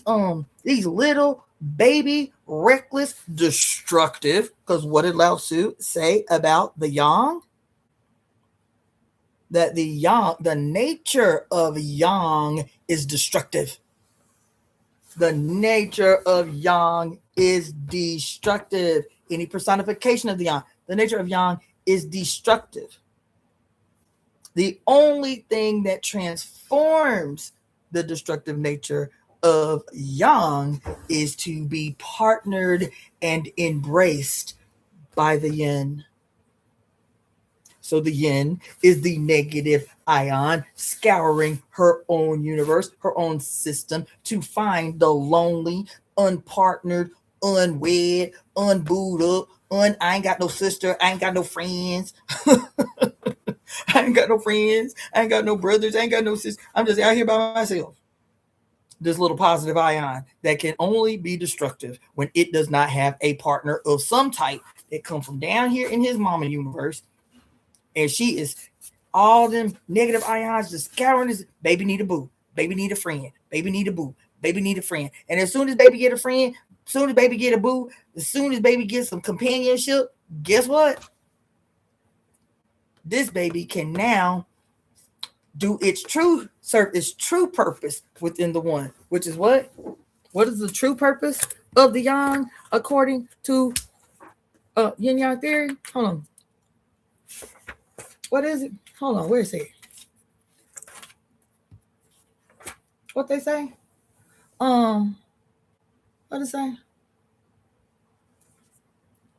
little baby, reckless, destructive, because what did Lao Tzu say about the yang? That the nature of yang is destructive. The nature of yang is destructive. Any personification of the yang, the nature of yang is destructive. The only thing that transforms the destructive nature of yang is to be partnered and embraced by the yin. So the yin is the negative ion scouring her own universe, her own system, to find the lonely, unpartnered, unwed, unbooed up, I ain't got no sister, I ain't got no friends. I ain't got no friends, I ain't got no brothers, I ain't got no sisters. I'm just out here by myself. This little positive ion that can only be destructive when it does not have a partner of some type that come from down here in his mama universe. And she is all them negative ions just scouring this. Baby need a boo. Baby need a friend. Baby need a boo. baby need a friend. And as soon as baby get a friend, as soon as baby get a boo, as soon as baby gets some companionship, guess what? This baby can now do its true purpose within the one, which is what? What is the true purpose of the yang according to yin yang theory? Hold on. What is it? Hold on. Where is it? What they say? What it say?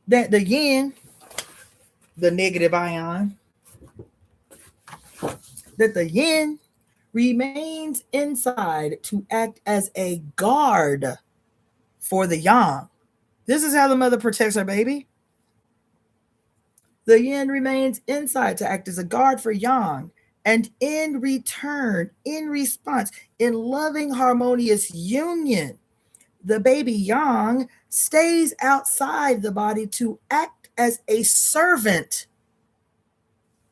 That the yin, the negative ion, that the yin remains inside to act as a guard for the yang. This is how the mother protects her baby. The yin remains inside to act as a guard for yang. And in return, in response, in loving, harmonious union, the baby yang stays outside the body to act as a servant.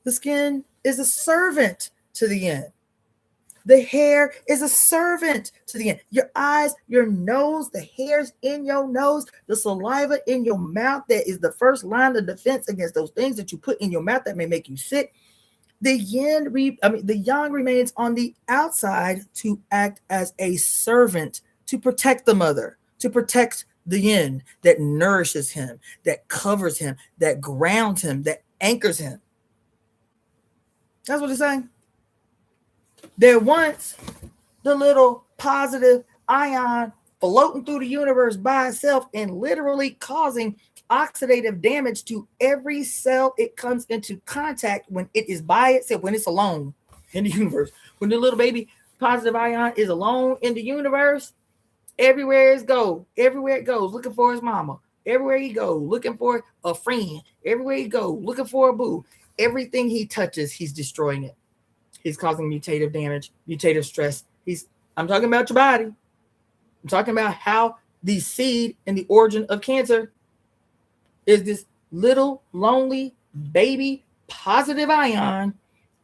The skin is a servant to the yin. The hair is a servant to the yin. Your eyes, your nose, the hairs in your nose, the saliva in your mouth, that is the first line of defense against those things that you put in your mouth that may make you sick. The yang remains on the outside to act as a servant, to protect the mother, to protect the yin that nourishes him, that covers him, that grounds him, that anchors him. That's what it's saying. There once the little positive ion floating through the universe by itself and literally causing oxidative damage to every cell it comes into contact when it is by itself, when it's alone in the universe. When the little baby positive ion is alone in the universe, everywhere it goes, looking for his mama. Everywhere he goes, looking for a friend. Everywhere he goes, looking for a boo. Everything he touches, he's destroying it. He's causing mutative damage, mutative stress. I'm talking about your body. I'm talking about how the seed and the origin of cancer is this little lonely baby positive ion.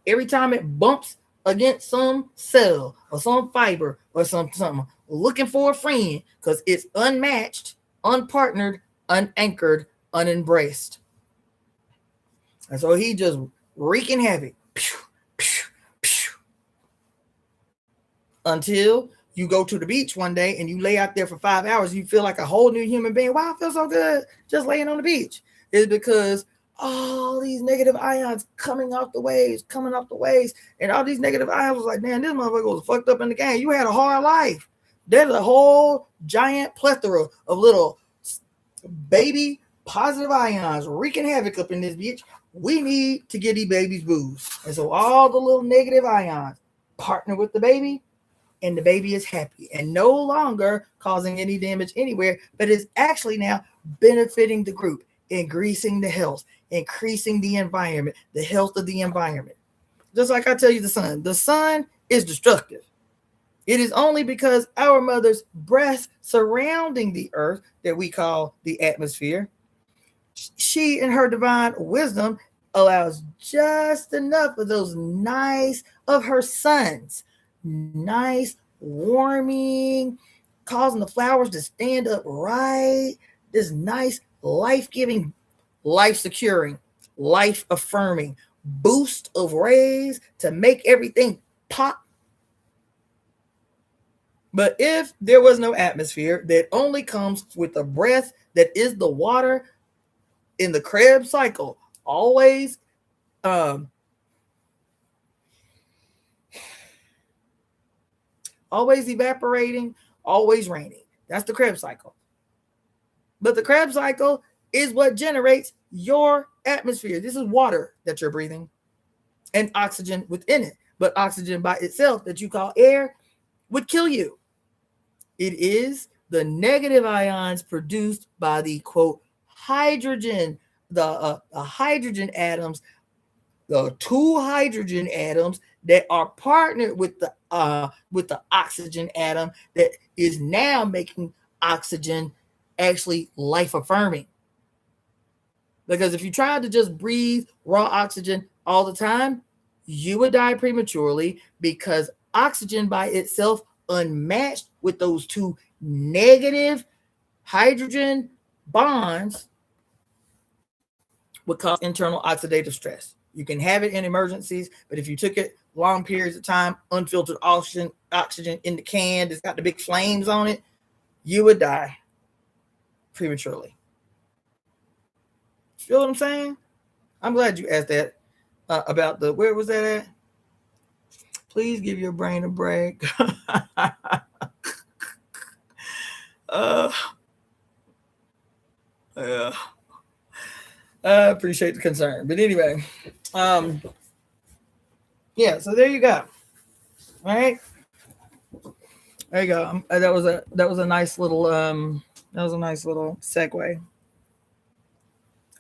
Every time it bumps against some cell or some fiber or something, looking for a friend because it's unmatched, unpartnered, unanchored, unembraced. And so he just wreaking havoc. Until you go to the beach one day and you lay out there for 5 hours, you feel like a whole new human being. Wow, I feel so good just laying on the beach. It's because all these negative ions coming off the waves, and all these negative ions was like, man, this motherfucker was fucked up in the game. You had a hard life. There's a whole giant plethora of little baby positive ions wreaking havoc up in this bitch. We need to get these babies booze. And so all the little negative ions partner with the baby, and the baby is happy and no longer causing any damage anywhere, but is actually now benefiting the group, increasing the health, increasing the environment, the health of the environment. Just like I tell you, the sun is destructive. It is only because our mother's breath surrounding the earth that we call the atmosphere, she in her divine wisdom allows just enough of those of her sons, nice warming, causing the flowers to stand up right, this nice life-giving, life-securing, life-affirming boost of rays to make everything pop. But if there was no atmosphere that only comes with the breath that is the water in the Krebs cycle, always evaporating, always raining. That's the Krebs cycle. But the Krebs cycle is what generates your atmosphere. This is water that you're breathing and oxygen within it. But oxygen by itself that you call air would kill you. It is the negative ions produced by the, quote, hydrogen, the hydrogen atoms, the two hydrogen atoms that are partnered with the oxygen atom that is now making oxygen actually life affirming. Because if you tried to just breathe raw oxygen all the time, you would die prematurely, because oxygen by itself unmatched with those two negative hydrogen bonds would cause internal oxidative stress. You can have it in emergencies, but if you took it long periods of time, unfiltered oxygen in the can that's got the big flames on it, you would die prematurely. Feel what I'm saying? I'm glad you asked that about the, where was that at? Please give your brain a break. Yeah. I appreciate the concern. But anyway, yeah, so there you go. All right. There you go. That was a nice little segue.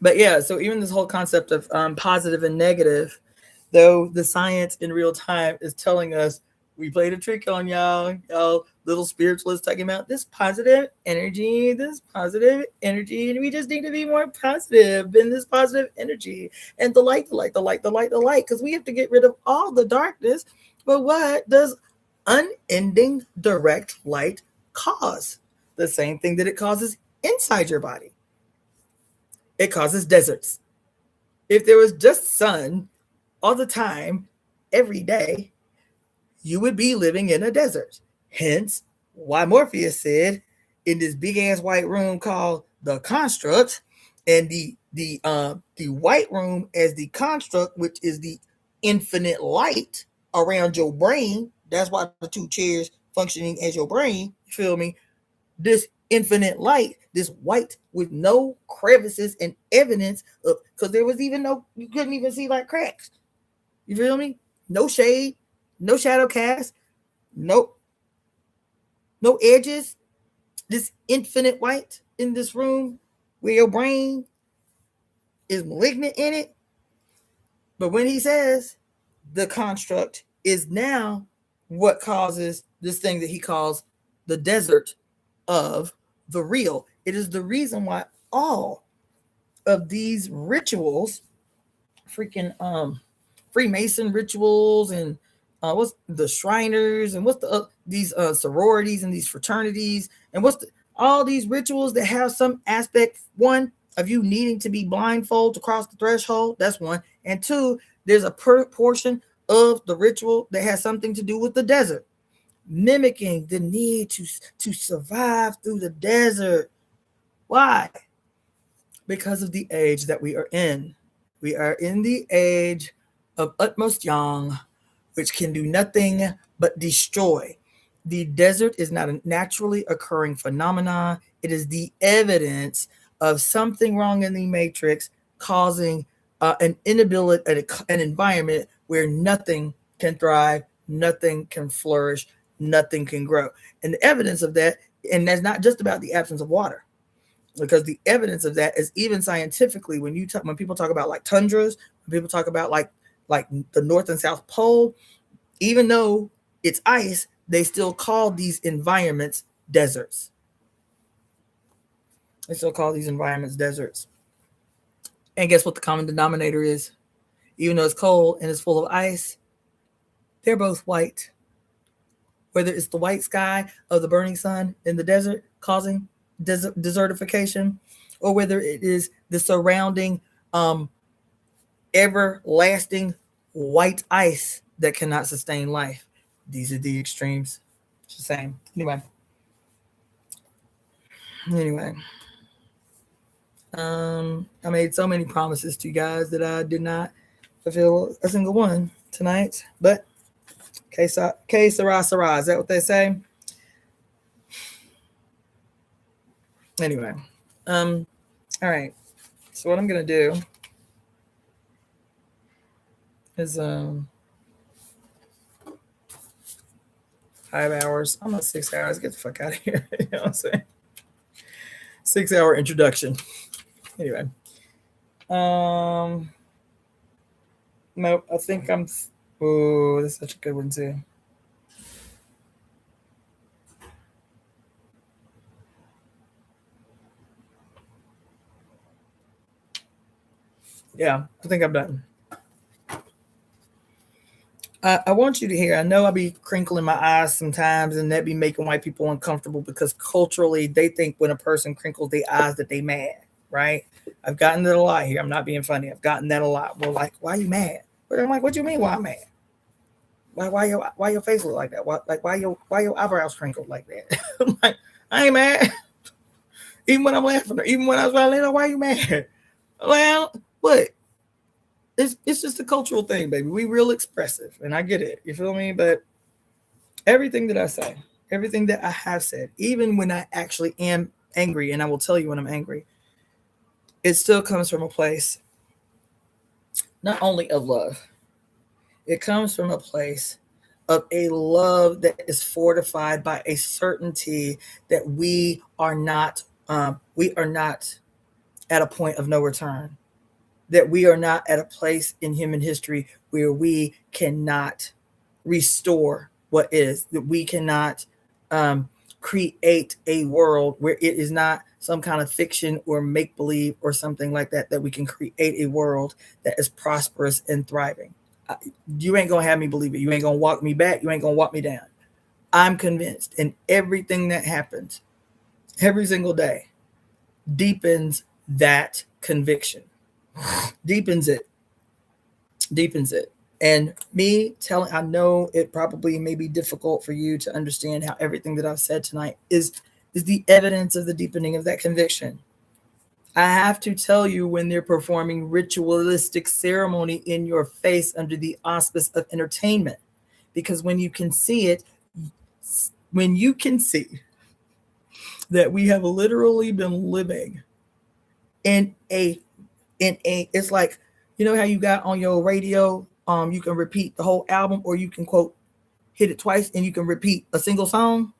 But yeah, so even this whole concept of positive and negative, though the science in real time is telling us we played a trick on y'all. Y'all little spiritualists talking about this positive energy, and we just need to be more positive in this positive energy and the light, because we have to get rid of all the darkness. But what does unending direct light cause? The same thing that it causes inside your body. It causes deserts. If there was just sun all the time, every day, you would be living in a desert. Hence, why Morpheus said in this big ass white room called the construct, and the white room as the construct, which is the infinite light around your brain. That's why the two chairs functioning as your brain. You feel me? This infinite light, this white with no crevices and evidence of, because there was even no, you couldn't even see like cracks. You feel me? No shade, no shadow cast, no edges. This infinite white in this room where your brain is malignant in it. But when he says the construct is now what causes this thing that he calls the desert of the real, it is the reason why all of these rituals, freaking Freemason rituals, and what's the Shriners, and what's the these sororities and these fraternities, and what's all these rituals that have some aspect, one, of you needing to be blindfold to cross the threshold. That's one. And two, there's a portion of the ritual that has something to do with the desert, mimicking the need to survive through the desert. Why? Because of the age that we are in. We are in the age of utmost yang, which can do nothing but destroy. The desert is not a naturally occurring phenomenon. It is the evidence of something wrong in the matrix, causing an inability, an environment where nothing can thrive, nothing can flourish, nothing can grow. And the evidence of that, and that's not just about the absence of water, because the evidence of that is even scientifically, when people talk about like tundras, when people talk about like the North and South Pole, even though it's ice, they still call these environments deserts. They still call these environments deserts. And guess what the common denominator is? Even though it's cold and it's full of ice, they're both white. Whether it's the white sky of the burning sun in the desert causing desertification, or whether it is the surrounding everlasting white ice that cannot sustain life. These are the extremes. It's the same. Anyway. I made so many promises to you guys that I did not fulfill a single one tonight. But que sera, sera. Is that what they say? Anyway. All right. So what I'm gonna do is 5 hours. I'm not 6 hours. Get the fuck out of here. You know what I'm saying? 6 hour introduction. Anyway. Nope. I think I'm. Oh, this is such a good one too. Yeah, I think I'm done. I want you to hear. I know I be crinkling my eyes sometimes, and that be making white people uncomfortable because culturally they think when a person crinkles their eyes that they mad, right? I've gotten that a lot here. I'm not being funny. I've gotten that a lot. Well, like, why are you mad? But I'm like, what do you mean? Why I'm mad? Why your face look like that? Why your eyebrows crinkled like that? I'm like, I ain't mad. Even when I'm laughing, or even when I was smiling, why are you mad? Well, what? It's just a cultural thing, baby. We real expressive, and I get it. You feel me? But everything that I say, everything that I have said, even when I actually am angry, and I will tell you when I'm angry, it still comes from a place not only of love. It comes from a place of a love that is fortified by a certainty that we are not at a point of no return, that we are not at a place in human history where we cannot restore what is, that we cannot create a world where it is not some kind of fiction or make believe or something like that, that we can create a world that is prosperous and thriving. You ain't gonna have me believe it. You ain't gonna walk me back. You ain't gonna walk me down. I'm convinced, and everything that happens every single day deepens that conviction, deepens it. And me telling, I know it probably may be difficult for you to understand how everything that I've said tonight is the evidence of the deepening of that conviction. I have to tell you, when they're performing ritualistic ceremony in your face under the auspice of entertainment, because when you can see that we have literally been living in a it's like, you know how you got on your radio, you can repeat the whole album, or you can quote hit it twice and you can repeat a single song.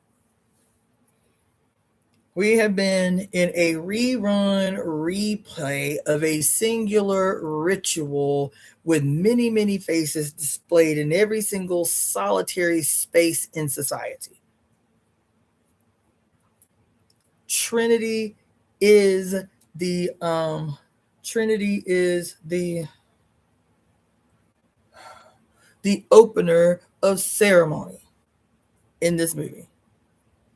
We have been in a replay of a singular ritual with many, many faces displayed in every single solitary space in society. Trinity is the opener of ceremony in this movie.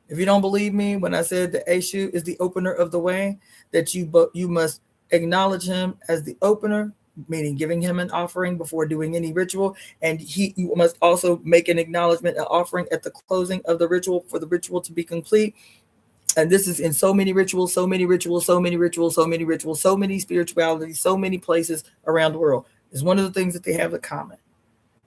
If you don't believe me when I said that Eshu is the opener of the way, that you must acknowledge him as the opener, meaning giving him an offering before doing any ritual, and you must also make an acknowledgement, an offering at the closing of the ritual for the ritual to be complete. And this is in so many rituals, so many spiritualities, so many places around the world. It's one of the things that they have in common.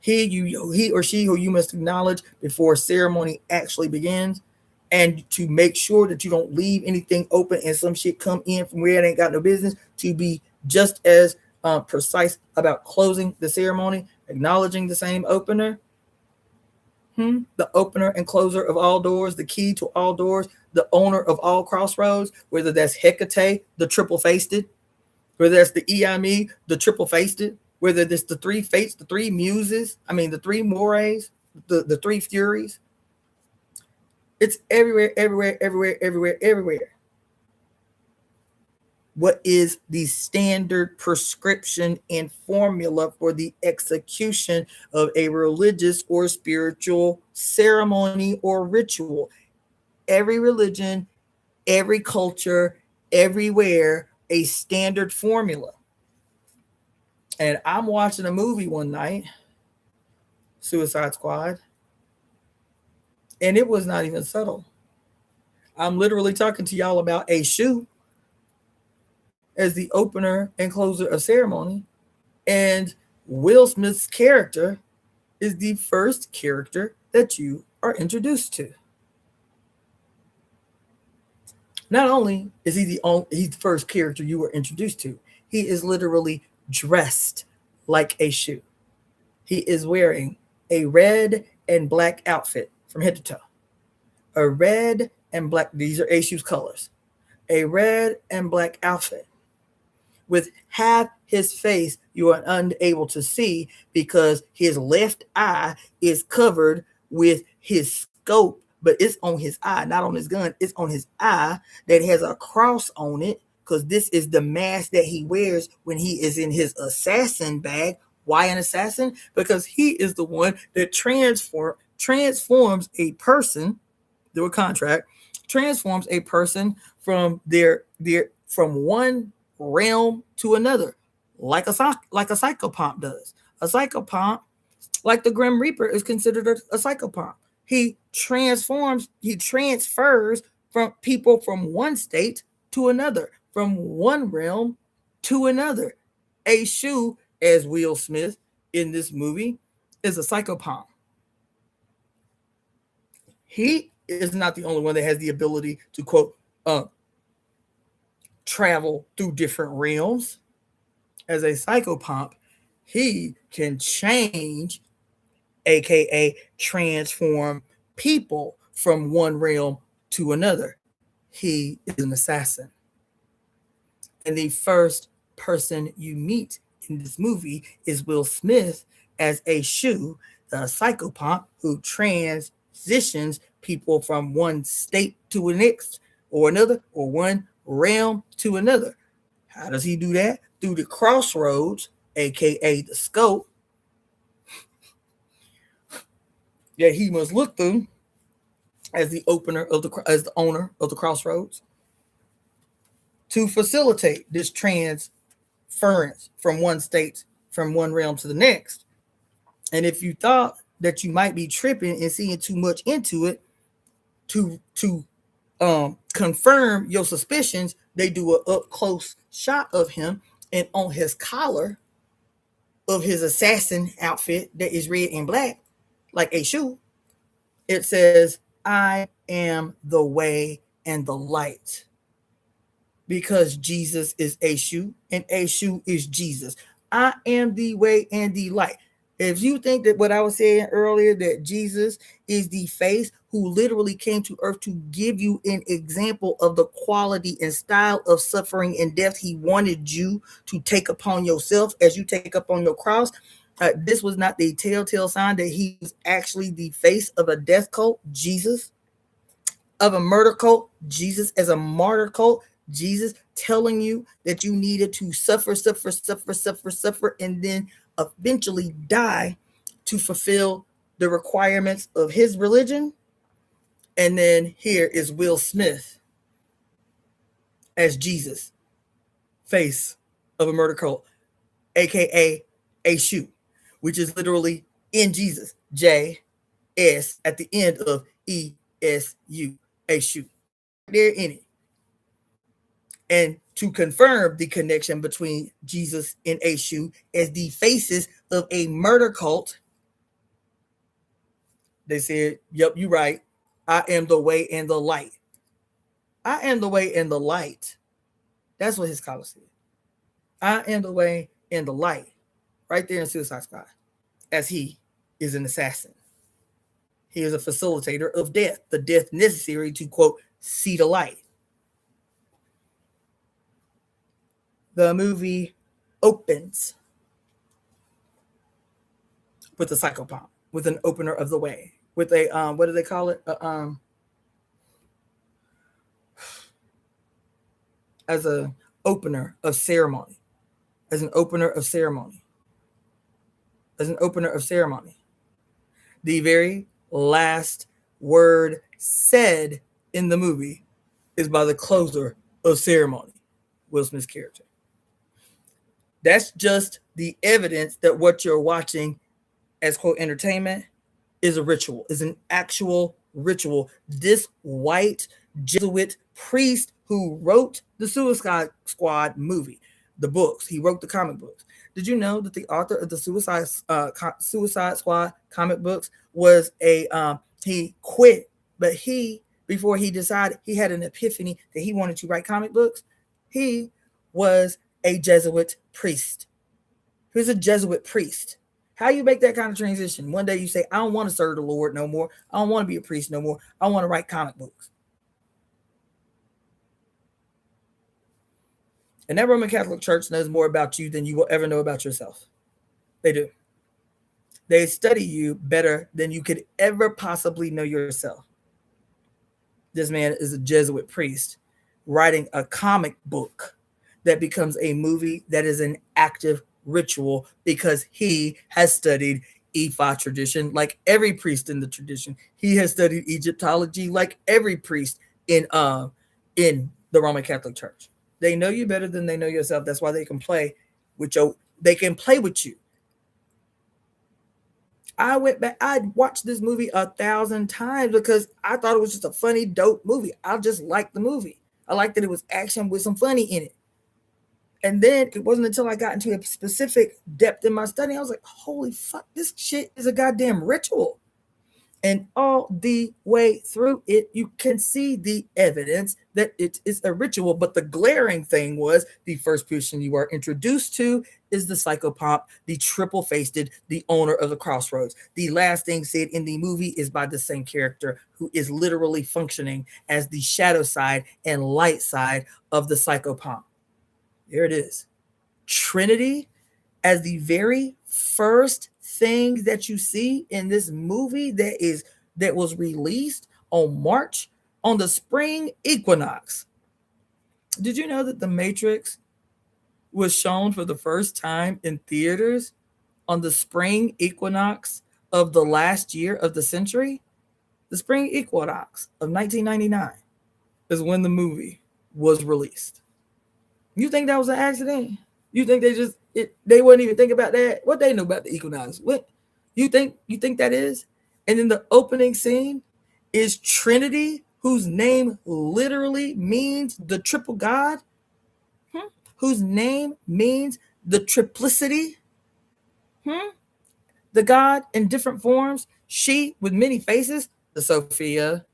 He or she who you must acknowledge before ceremony actually begins, and to make sure that you don't leave anything open and some shit come in from where it ain't got no business, to be just as precise about closing the ceremony, acknowledging the same opener. The opener and closer of all doors, the key to all doors, the owner of all crossroads, whether that's Hecate, the triple-faced, whether that's the Iami, the triple-faced, whether it's the three fates, the three muses, the three mores, the three furies. It's everywhere. What is the standard prescription and formula for the execution of a religious or spiritual ceremony or ritual? Every religion, every culture, everywhere, a standard formula. And I'm watching a movie one night, Suicide Squad, and it was not even subtle. I'm literally talking to y'all about a shoe as the opener and closer of ceremony, and Will Smith's character is the first character that you are introduced to. Not only is he's the first character you were introduced to, he is literally dressed like a shoe. He is wearing a red and black outfit from head to toe. A red and black, these are Eshu's colors. A red and black outfit. With half his face you are unable to see because his left eye is covered with his scope, but it's on his eye, not on his gun. It's on his eye that has a cross on it, because this is the mask that he wears when he is in his assassin bag Why an assassin? Because he is the one that transforms a person through a contract, transforms a person from from one realm to another, like a psychopomp does. A psychopomp, like the Grim Reaper, is considered a psychopomp. He transfers from people from one state to another, from one realm to another. A shoe, as Will Smith in this movie, is a psychopomp. He is not the only one that has the ability to, quote, travel through different realms. As a psychopomp, he can change, aka transform people from one realm to another. He is an assassin. And the first person you meet in this movie is Will Smith as a shoe, the psychopomp who transitions people from one state to the next or another, or one realm to another. How does he do that? Through the crossroads, aka the scope, that he must look through as the owner of the crossroads, to facilitate this transference from one state, from one realm to the next. And if you thought that you might be tripping and seeing too much into it, to confirm your suspicions, they do an up close shot of him, and on his collar of his assassin outfit that is red and black, like a shoe, it says, "I am the way and the light." Because Jesus is a shoe and a shoe is Jesus. I am the way and the light. If you think that what I was saying earlier, that Jesus is the face who literally came to earth to give you an example of the quality and style of suffering and death he wanted you to take upon yourself as you take up on your cross, this was not the telltale sign that he was actually the face of a death cult, Jesus, of a murder cult, Jesus, as a martyr cult, Jesus, telling you that you needed to suffer, and then eventually die to fulfill the requirements of his religion. And then here is Will Smith as Jesus, face of a murder cult, aka a shoe, which is literally in Jesus, J-S at the end of E-S-U, a shoe. They're in it. And to confirm the connection between Jesus and a shoe as the faces of a murder cult, they said, "Yep, you're right. I am the way and the light." I am the way and the light. That's what his collar said. I am the way and the light. Right there in Suicide Squad. As he is an assassin. He is a facilitator of death. The death necessary to, quote, see the light. The movie opens with a psychopomp, with an opener of the way, with a what do they call it? As an opener of ceremony, as an opener of ceremony, as an opener of ceremony. The very last word said in the movie is by the closer of ceremony, Will Smith's character. That's just the evidence that what you're watching as, quote, entertainment is a ritual, is an actual ritual. This white Jesuit priest who wrote the Suicide Squad movie, the books, he wrote the comic books. Did you know that the author of the Suicide Squad comic books was he quit, but before he decided, he had an epiphany that he wanted to write comic books. He was a Jesuit priest. He was a Jesuit priest. How you make that kind of transition? One day you say, I don't want to serve the Lord no more. I don't want to be a priest no more. I want to write comic books. And that Roman Catholic Church knows more about you than you will ever know about yourself. They do. They study you better than you could ever possibly know yourself. This man is a Jesuit priest writing a comic book that becomes a movie that is an active ritual because he has studied Ifa tradition like every priest in the tradition. He has studied Egyptology like every priest in the Roman Catholic Church. They know you better than they know yourself. That's why they can play with you. They can play with you. I went back, I watched this movie 1,000 times because I thought it was just a funny, dope movie. I just liked the movie. I liked that it was action with some funny in it. And then it wasn't until I got into a specific depth in my study, I was like, holy fuck, this shit is a goddamn ritual. And all the way through it, you can see the evidence that it is a ritual. But the glaring thing was the first person you are introduced to is the psychopomp, the triple-faced, the owner of the crossroads. The last thing said in the movie is by the same character who is literally functioning as the shadow side and light side of the psychopomp. There it is. Trinity as the very first thing that you see in this movie that was released on the spring equinox. Did you know that The Matrix was shown for the first time in theaters on the spring equinox of the last year of the century? The spring equinox of 1999 is when the movie was released. You think that was an accident? You think they wouldn't even think about that? What they know about the equinox? What you think that is? And then the opening scene is Trinity, whose name literally means the triple God, whose name means the triplicity, the God in different forms, she with many faces, the Sophia,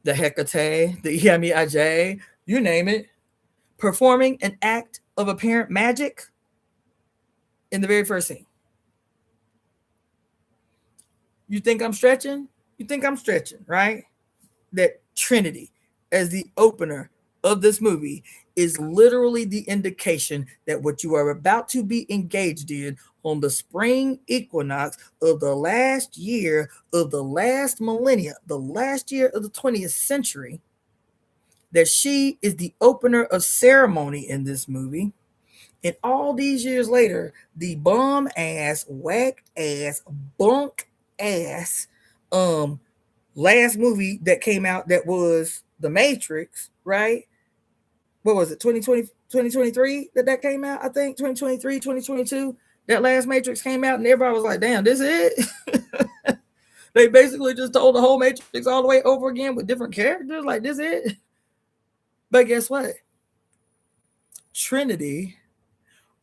the Hecate, the Yami-Aj, you name it, performing an act of apparent magic in the very first scene. You think I'm stretching? You think I'm stretching, right? That Trinity, as the opener of this movie, is literally the indication that what you are about to be engaged in on the spring equinox of the last year of the last millennia, the last year of the 20th century, that she is the opener of ceremony in this movie. And all these years later, the bum ass, whack ass, bunk ass last movie that came out that was The Matrix, right? What was it, 2020, 2023 that came out? I think 2023, 2022. That last Matrix came out and everybody was like, damn, this is it? They basically just told the whole Matrix all the way over again with different characters. Like, this is it? But guess what? Trinity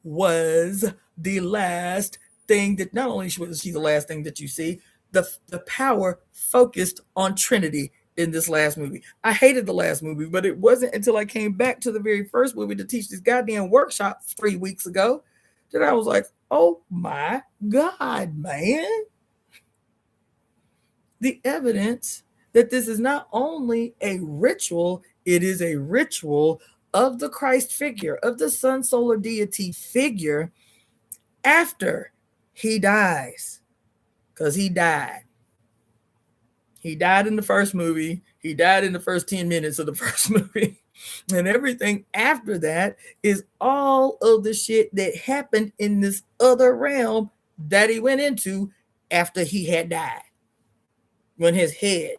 was the last thing that not only was she the last thing that you see, the power focused on Trinity in this last movie. I hated the last movie, but it wasn't until I came back to the very first movie to teach this goddamn workshop 3 weeks ago that I was like, oh my God, man. The evidence that this is not only a ritual, it is a ritual of the Christ figure, of the sun solar deity figure after he dies. Because he died. He died in the first movie. He died in the first 10 minutes of the first movie. And everything after that is all of the shit that happened in this other realm that he went into after he had died. When his head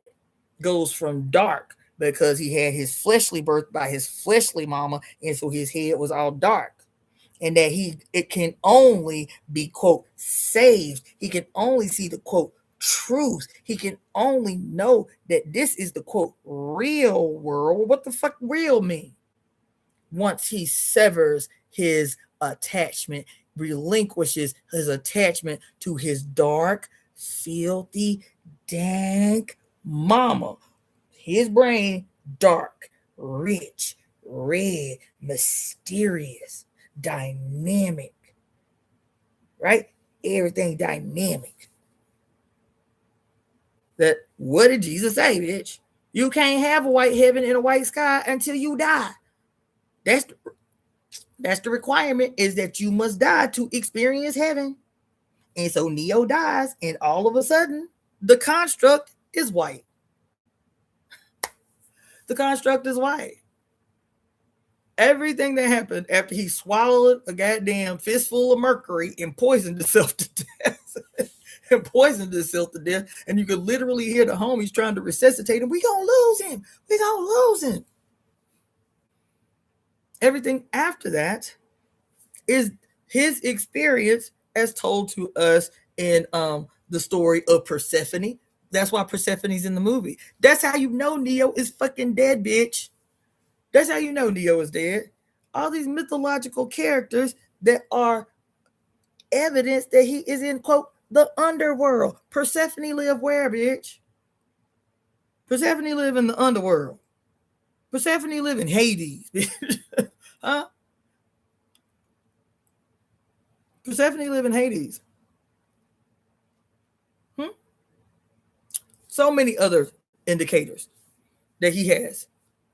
goes from dark because he had his fleshly birth by his fleshly mama, and so his head was all dark. And that it can only be, quote, saved. He can only see the, quote, truth. He can only know that this is the, quote, real world. What the fuck real mean? Once he severs his attachment, relinquishes his attachment to his dark, filthy, dank mama. His brain, dark, rich, red, mysterious, dynamic, right? Everything dynamic. That what did Jesus say, bitch? You can't have a white heaven and a white sky until you die. That's the requirement, is that you must die to experience heaven. And so Neo dies, and all of a sudden, the construct is white. The construct is white. Everything that happened after he swallowed a goddamn fistful of mercury and poisoned himself to death. And poisoned himself to death. And you could literally hear the homies trying to resuscitate him. We gonna lose him. We gonna lose him. Everything after that is his experience as told to us in the story of Persephone. That's why Persephone's in the movie. That's how you know Neo is fucking dead, bitch. That's how you know Neo is dead. All these mythological characters that are evidence that he is in, quote, the underworld. Persephone live where, bitch? Persephone live in the underworld. Persephone live in Hades, bitch. Huh? Persephone live in Hades. So many other indicators that he has.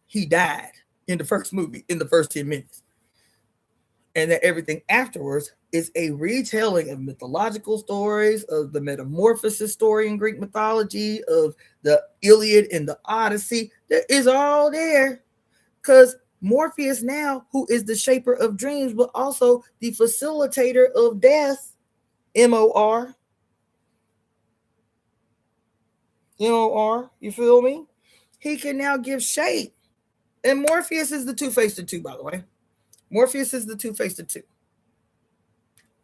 He died in the first movie, in the first 10 minutes. And that everything afterwards is a retelling of mythological stories, of the metamorphosis story in Greek mythology, of the Iliad and the Odyssey. That is all there. Because Morpheus now, who is the shaper of dreams, but also the facilitator of death, M-O-R. M-O-R, you feel me? He can now give shape. And Morpheus is the two-faced two, by the way. Morpheus is the two-faced two.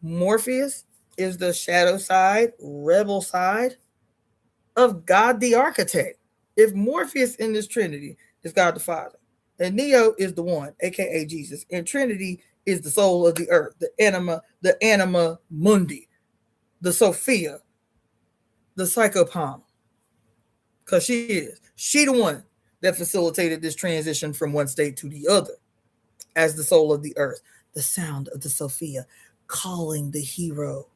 Morpheus is the shadow side, rebel side of God the Architect. If Morpheus in this Trinity is God the Father, and Neo is the one, aka Jesus, and Trinity is the soul of the earth, the anima mundi, the Sophia, the psychopomp. Because she the one that facilitated this transition from one state to the other as the soul of the earth. The sound of the Sophia calling the hero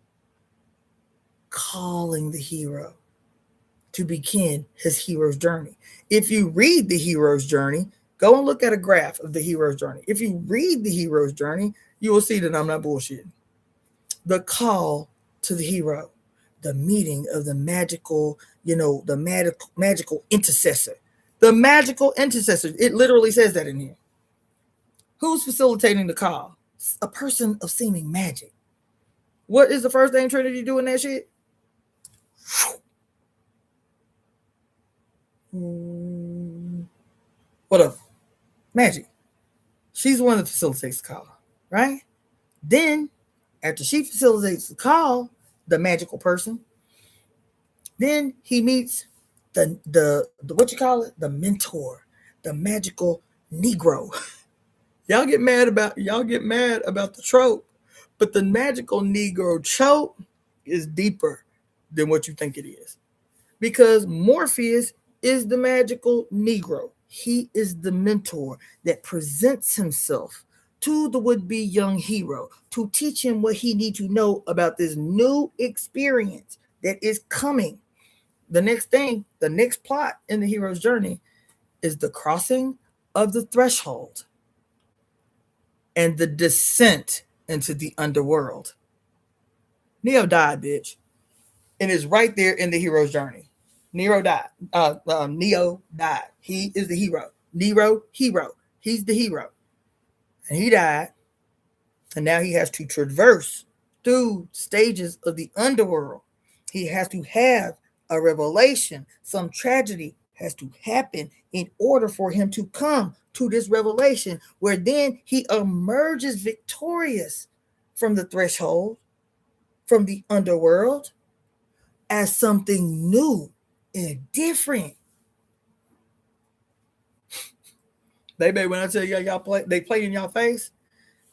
to begin his hero's journey. If you read the hero's journey, go and look at a graph of the hero's journey. If you read the hero's journey, you will see that I'm not bullshitting. The call to the hero, the meeting of the magical, the magical intercessor. The magical intercessor. It literally says that in here. Who's facilitating the call? A person of seeming magic. What is the first thing Trinity doing that shit? What up? Magic. She's the one that facilitates the call, right? Then, after she facilitates the call, the magical person, then he meets the what you call it? The mentor, the magical Negro. Y'all get mad about the trope, but the magical Negro trope is deeper than what you think it is. Because Morpheus is the magical Negro. He is the mentor that presents himself to the would-be young hero to teach him what he needs to know about this new experience that is coming. The next thing, the next plot in the hero's journey is the crossing of the threshold and the descent into the underworld. Neo died, bitch. And it's right there in the hero's journey. Neo died. Neo died. He is the hero. Nero, hero. He's the hero. And he died. And now he has to traverse through stages of the underworld. He has to have a revelation. Some tragedy has to happen in order for him to come to this revelation, where then he emerges victorious from the threshold, from the underworld, as something new and different. Baby, when I tell y'all they play in y'all face.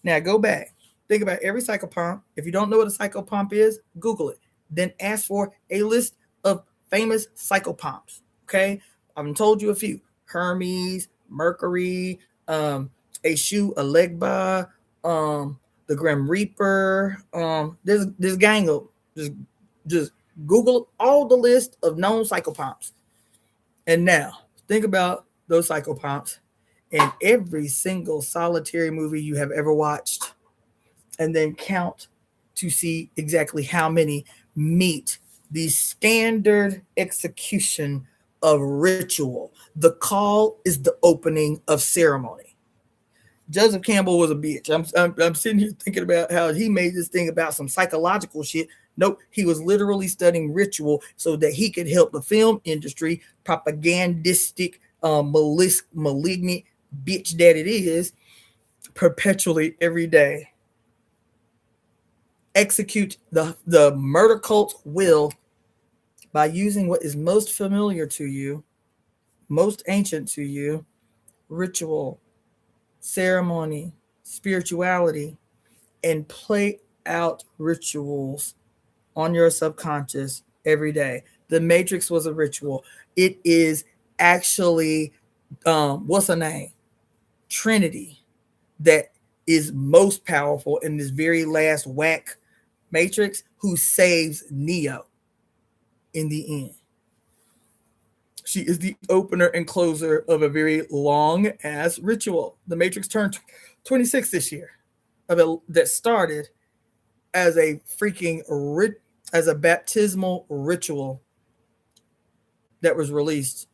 Now go back. Think about every psychopomp. If you don't know what a psychopomp is, Google it. Then ask for a list of famous psychopomps. Okay? I've told you a few. Hermes, Mercury, Eshu Alegba, the Grim Reaper. There's gang of just Google all the list of known psychopomps. And now think about those psychopomps in every single solitary movie you have ever watched, and then count to see exactly how many meet the standard execution of ritual. The call is the opening of ceremony. Joseph Campbell was a bitch. I'm sitting here thinking about how he made this thing about some psychological shit. Nope, he was literally studying ritual so that he could help the film industry, propagandistic, malignant bitch that it is, perpetually every day execute the murder cult will by using what is most familiar to you, most ancient to you, ritual, ceremony, spirituality, and play out rituals on your subconscious every day. The Matrix was a ritual. It is actually, what's her name? Trinity, that is most powerful in this very last whack Matrix, who saves Neo in the end. She is the opener and closer of a very long ass ritual. The Matrix turned 26 this year, that started as a as a baptismal ritual that was released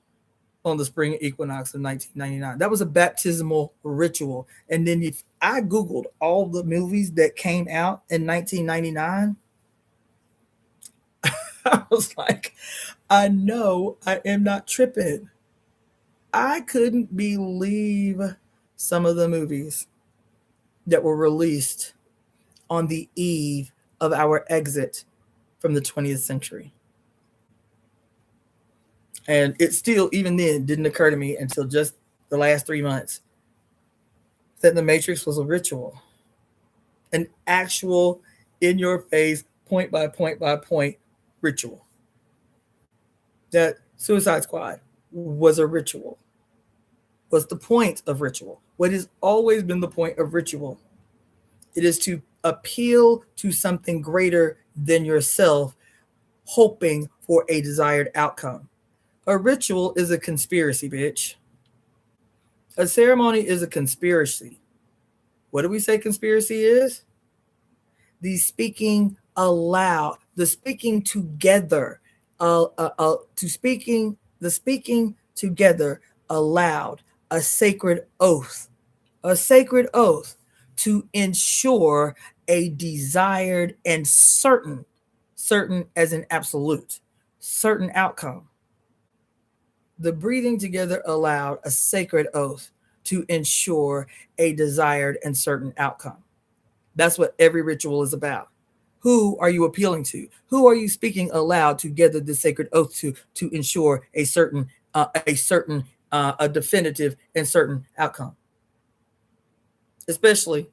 on the spring equinox of 1999. That was a baptismal ritual. And then if I Googled all the movies that came out in 1999, I was like, I know I am not tripping. I couldn't believe some of the movies that were released on the eve of our exit from the 20th century. And it still, even then, didn't occur to me until just the last 3 months that the Matrix was a ritual, an actual, in your face, point by point by point ritual. That Suicide Squad was a ritual, was the point of ritual. What has always been the point of ritual? It is to appeal to something greater than yourself, hoping for a desired outcome. A ritual is a conspiracy, bitch. A ceremony is a conspiracy. What do we say conspiracy is? The speaking aloud, the speaking together, the speaking together aloud, a sacred oath to ensure a desired and certain as an absolute, certain outcome. The breathing together aloud, a sacred oath to ensure a desired and certain outcome. That's what every ritual is about. Who are you appealing to? Who are you speaking aloud together the sacred oath to ensure a definitive and certain outcome? Especially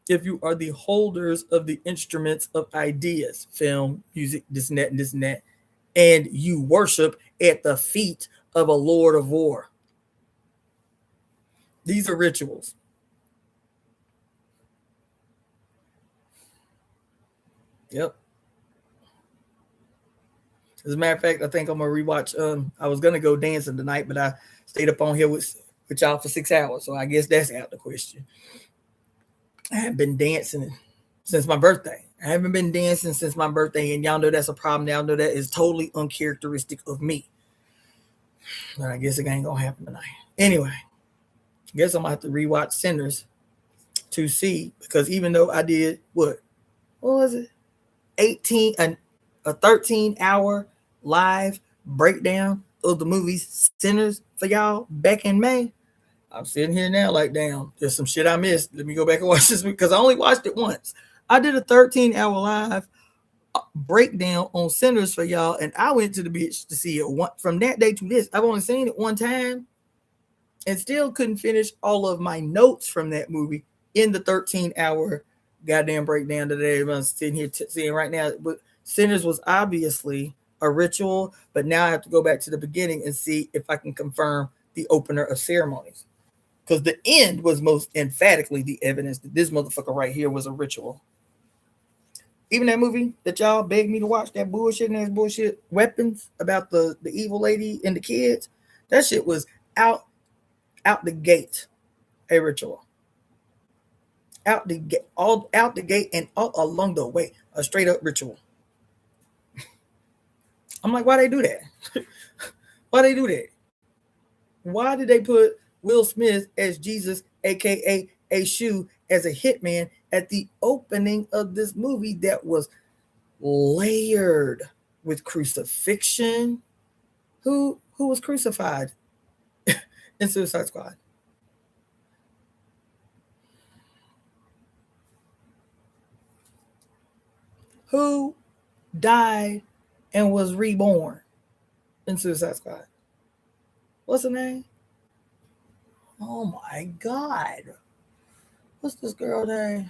if you are the holders of the instruments of ideas, film, music, this and that, and this and that, and you worship at the feet of a Lord of War. These are rituals. Yep. As a matter of fact, I think I'm gonna rewatch. I was gonna go dancing tonight, but I stayed up on here with y'all for 6 hours, so I guess that's out the question. I haven't been dancing since my birthday. I haven't been dancing since my birthday, and y'all know that's a problem. Y'all know that is totally uncharacteristic of me. But I guess it ain't gonna happen tonight. Anyway, I guess I'm gonna have to rewatch Sinners to see, because even though I did what was it, 18 and a 13-hour live breakdown of the movie Sinners for y'all back in May, I'm sitting here now like, damn, there's some shit I missed. Let me go back and watch this because I only watched it once. I did a 13-hour live breakdown on Sinners for y'all, and I went to the beach to see it from that day to this. I've only seen it one time and still couldn't finish all of my notes from that movie in the 13-hour goddamn breakdown that everyone's sitting here seeing right now. But Sinners was obviously a ritual, but now I have to go back to the beginning and see if I can confirm the opener of ceremonies, because the end was most emphatically the evidence that this motherfucker right here was a ritual. Even that movie that y'all begged me to watch, that bullshit weapons about the evil lady and the kids, that shit was out the gate a ritual. Out the gate and all along the way, a straight up ritual. I'm like, why they do that? Why they do that? Why did they put Will Smith as Jesus aka Eshu, as a hitman at the opening of this movie that was layered with crucifixion. Who was crucified in Suicide Squad? Who died and was reborn in Suicide Squad? What's her name? Oh my God. What's this girl name?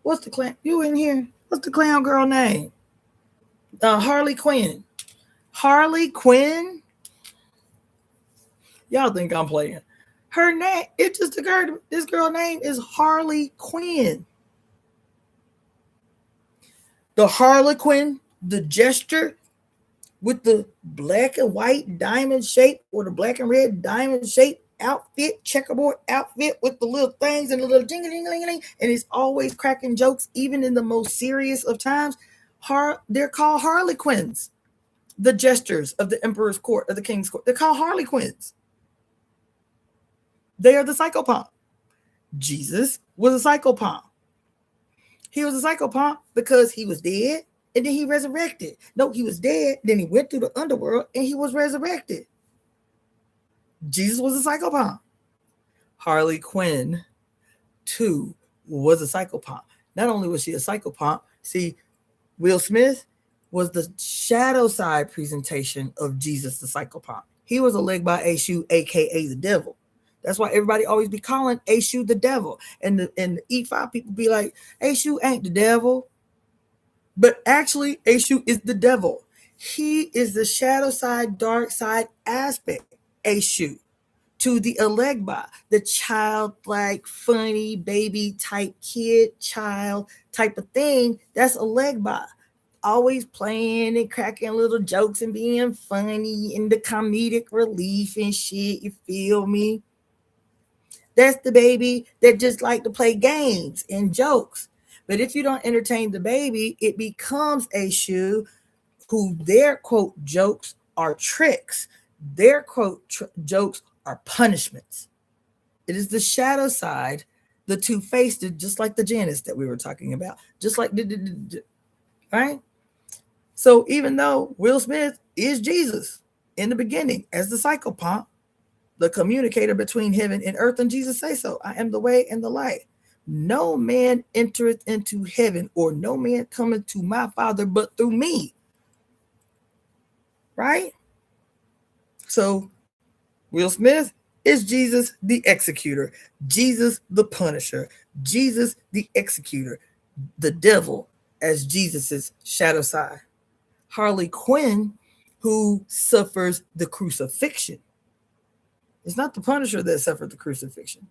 What's the clown? You in here? What's the clown girl name? Harley Quinn. Harley Quinn? Y'all think I'm playing. Her name, it just occurred. This girl name is Harley Quinn. The Harlequin, the gesture with the black and white diamond shape or the black and red diamond shape outfit, checkerboard outfit with the little things and the little ding-a-ding-a-ding-a-ding, and it's always cracking jokes, even in the most serious of times. They're called Harlequins. The gestures of the emperor's court, of the king's court, they're called Harlequins. They are the psychopomp. Jesus was a psychopomp. He was a psychopomp because he was dead and then he resurrected. No, he was dead, then he went through the underworld and he was resurrected. Jesus was a psychopomp. Harley Quinn, too, was a psychopomp. Not only was she a psychopomp, see, Will Smith was the shadow side presentation of Jesus the psychopomp. He was a leg by Eshu, aka the devil. That's why everybody always be calling Eshu the devil. And the E5 people be like, Eshu ain't the devil. But actually, Eshu is the devil. He is the shadow side, dark side aspect, Eshu, to the Elegba, the childlike, funny, baby type kid, child type of thing. That's Elegba. Always playing and cracking little jokes and being funny and the comedic relief and shit. You feel me? That's the baby that just like to play games and jokes. But if you don't entertain the baby, it becomes Eshu, who their quote jokes are tricks. Their quote jokes are punishments. It is the shadow side, the two-faced, just like the Janus that we were talking about. Just like, right? So even though Will Smith is Jesus in the beginning as the psychopomp, the communicator between heaven and earth, and Jesus say so, I am the way and the light. No man entereth into heaven, or no man cometh to my Father but through me. Right? So Will Smith is Jesus the executor, Jesus the punisher, Jesus the executor, the devil as Jesus's shadow side. Harley Quinn, who suffers the crucifixion. It's not the punisher that suffered the crucifixion.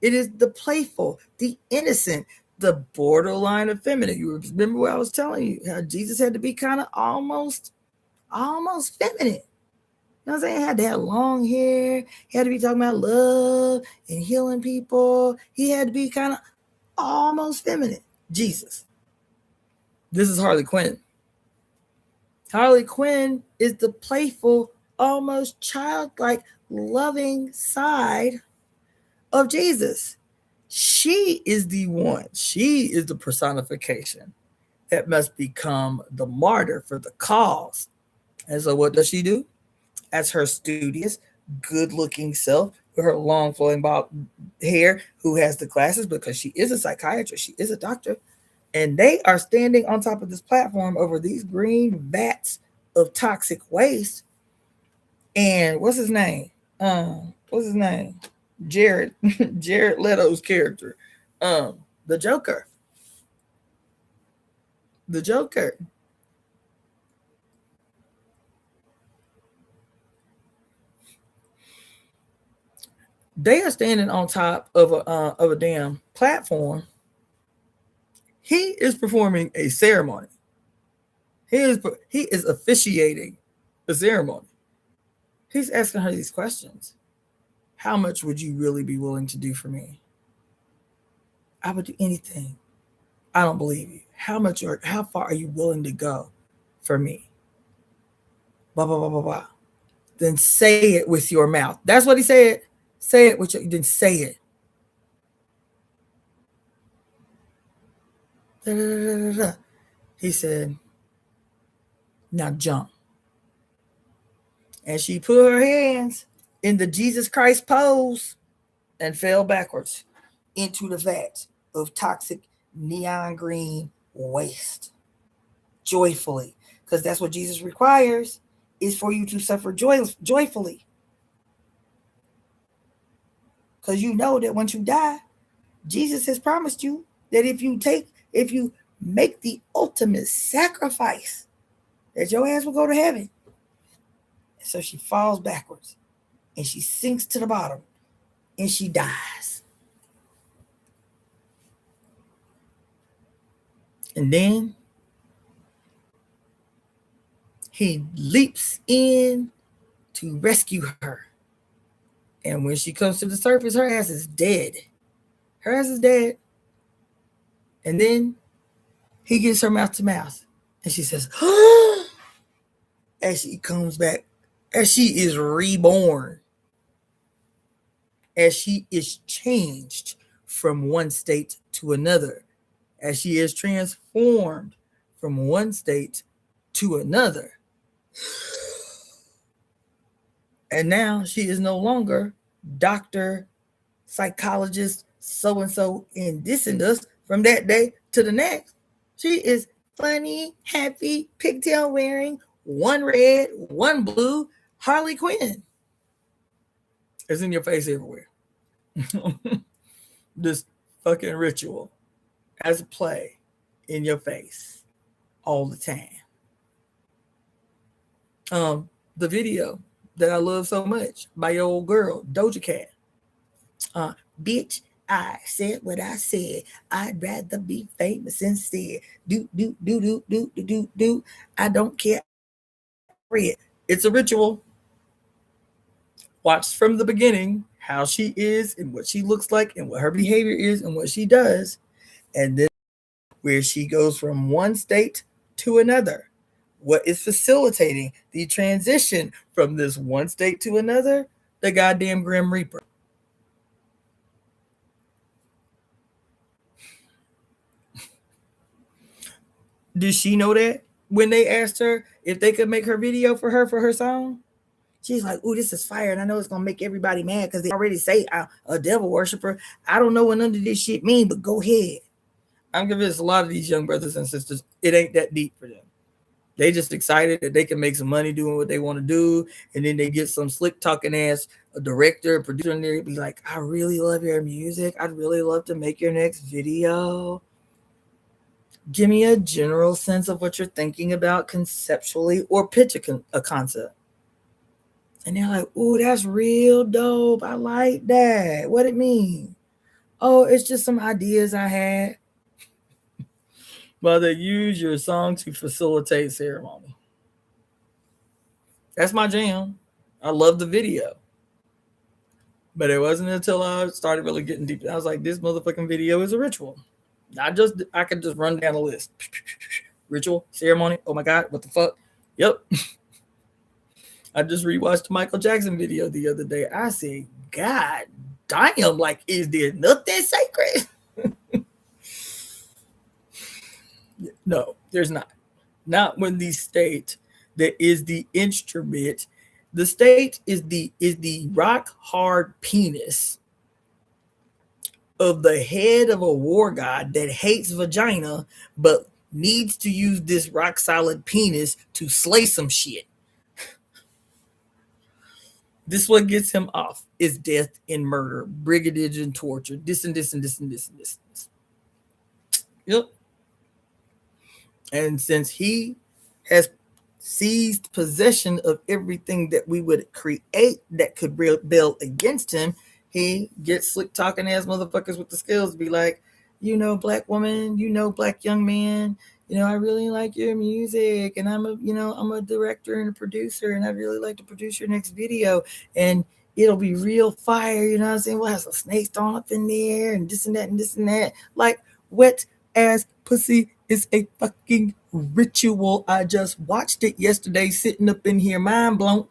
It is the playful, the innocent, the borderline effeminate. You remember what I was telling you, how Jesus had to be kind of almost feminine. You know what I'm saying? He had to have long hair. He had to be talking about love and healing people. He had to be kind of almost feminine. Jesus. This is Harley Quinn. Harley Quinn is the playful, almost childlike, loving side of Jesus. She is the one. She is the personification that must become the martyr for the cause. And so what does she do? As her studious, good-looking self with her long flowing bob hair, who has the glasses because she is a psychiatrist, she is a doctor, and they are standing on top of this platform over these green vats of toxic waste. And what's his name? Jared Leto's character, the Joker. They are standing on top of a damn platform. He is performing a ceremony. He is officiating a ceremony. He's asking her these questions. How much would you really be willing to do for me? I would do anything. I don't believe you. How far are you willing to go for me? Blah, blah, blah, blah, blah. Then say it with your mouth. That's what he said. Say it with your, then say it. Da, da, da, da, da. He said, now jump. And she put her hands in the Jesus Christ pose and fell backwards into the vat of toxic neon green waste. Joyfully. Because that's what Jesus requires, is for you to suffer joyfully. Because you know that once you die, Jesus has promised you that if you make the ultimate sacrifice, that your ass will go to heaven. And so she falls backwards and she sinks to the bottom and she dies. And then he leaps in to rescue her. And when she comes to the surface, her ass is dead. Her ass is dead. And then he gets her mouth to mouth. And she says, as she comes back, as she is reborn, as she is changed from one state to another, as she is transformed from one state to another. And now she is no longer doctor, psychologist, so-and-so, and this and us from that day to the next. She is funny, happy, pigtail wearing, one red, one blue, Harley Quinn. It's in your face everywhere. This fucking ritual as a play in your face all the time. The video that I love so much by your old girl, Doja Cat. Bitch, I said what I said. I'd rather be famous instead. Do. I don't care. It's a ritual. Watch from the beginning how she is and what she looks like and what her behavior is and what she does. And then where she goes from one state to another. What is facilitating the transition from this one state to another? The goddamn Grim Reaper. Did she know that when they asked her if they could make her video for her song? She's like, "Oh, this is fire, and I know it's gonna make everybody mad because they already say I'm a devil worshiper. I don't know what none of this shit mean, but go ahead." I'm convinced a lot of these young brothers and sisters, it ain't that deep for them. They just excited that they can make some money doing what they want to do, and then they get some slick talking ass a director, a producer, and they be like, "I really love your music. I'd really love to make your next video. Give me a general sense of what you're thinking about conceptually, or pitch a concept." And they're like, "Oh, that's real dope. I like that. What it mean?" "Oh, it's just some ideas I had." Well, they use your song to facilitate ceremony. That's my jam. I love the video. But it wasn't until I started really getting deep. I was like, this motherfucking video is a ritual. I could just run down the list. Ritual, ceremony. Oh my God, what the fuck? Yep. I just rewatched the Michael Jackson video the other day. I said, God damn, like, is there nothing sacred? No, there's not. Not when the state that is the instrument. The state is the rock hard penis of the head of a war god that hates vagina, but needs to use this rock solid penis to slay some shit. This what gets him off is death and murder, brigandage and torture, this and this and this and this and this. Yep. And since he has seized possession of everything that we would create that could rebel against him, he gets slick talking ass motherfuckers with the skills to be like, black woman, black young man, I really like your music, and I'm a director and a producer, and I'd really like to produce your next video, and it'll be real fire, you know what I'm saying? We'll have some snakes thrown up in there, and this and that and this and that. Like, wet ass pussy is a fucking ritual. I just watched it yesterday, sitting up in here, mind blown.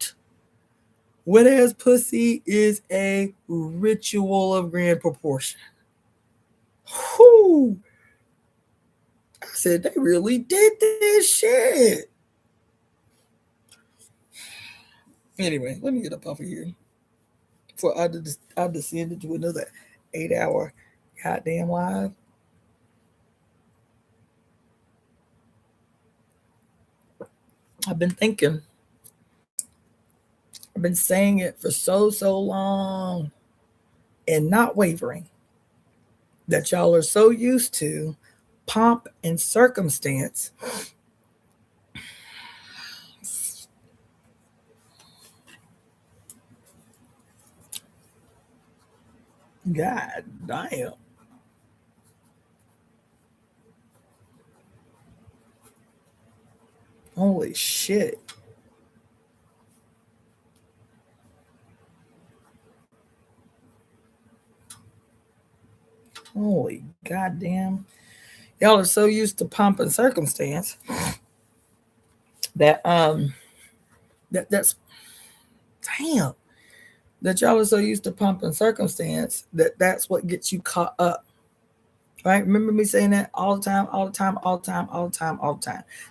Wet ass pussy is a ritual of grand proportion. Whoo! I said they really did this shit. Anyway, let me get up off of here before I descended to another 8-hour goddamn live. I've been thinking. I've been saying it for so long and not wavering that y'all are so used to pomp and circumstance. God damn. Holy shit. Holy goddamn. Y'all are so used to pomp and circumstance that that's damn. That y'all are so used to pomp and circumstance that's what gets you caught up. Right? Remember me saying that all the time.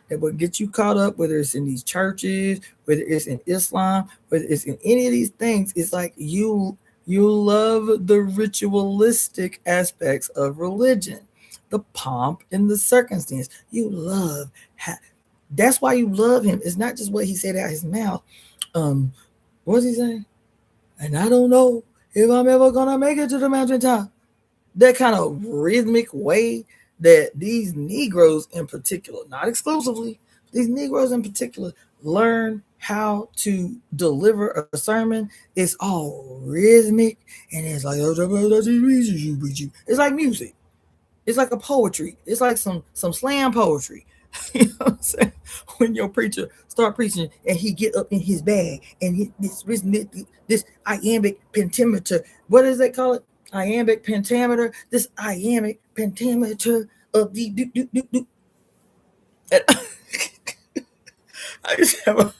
That what gets you caught up, whether it's in these churches, whether it's in Islam, whether it's in any of these things, it's like you love the ritualistic aspects of religion, the pomp and the circumstance. You love that's why you love him. It's not just what he said out his mouth. What's he saying? And I don't know if I'm ever gonna make it to the mountaintop. That kind of rhythmic way that these Negroes in particular, not exclusively, these Negroes in particular learn how to deliver a sermon. It's all rhythmic and it's like it's like music. It's like a poetry. It's like some slam poetry. You know what I'm saying? When your preacher start preaching and he get up in his bag and this iambic pentameter, what does they call it? Iambic pentameter. This iambic pentameter of the do. I still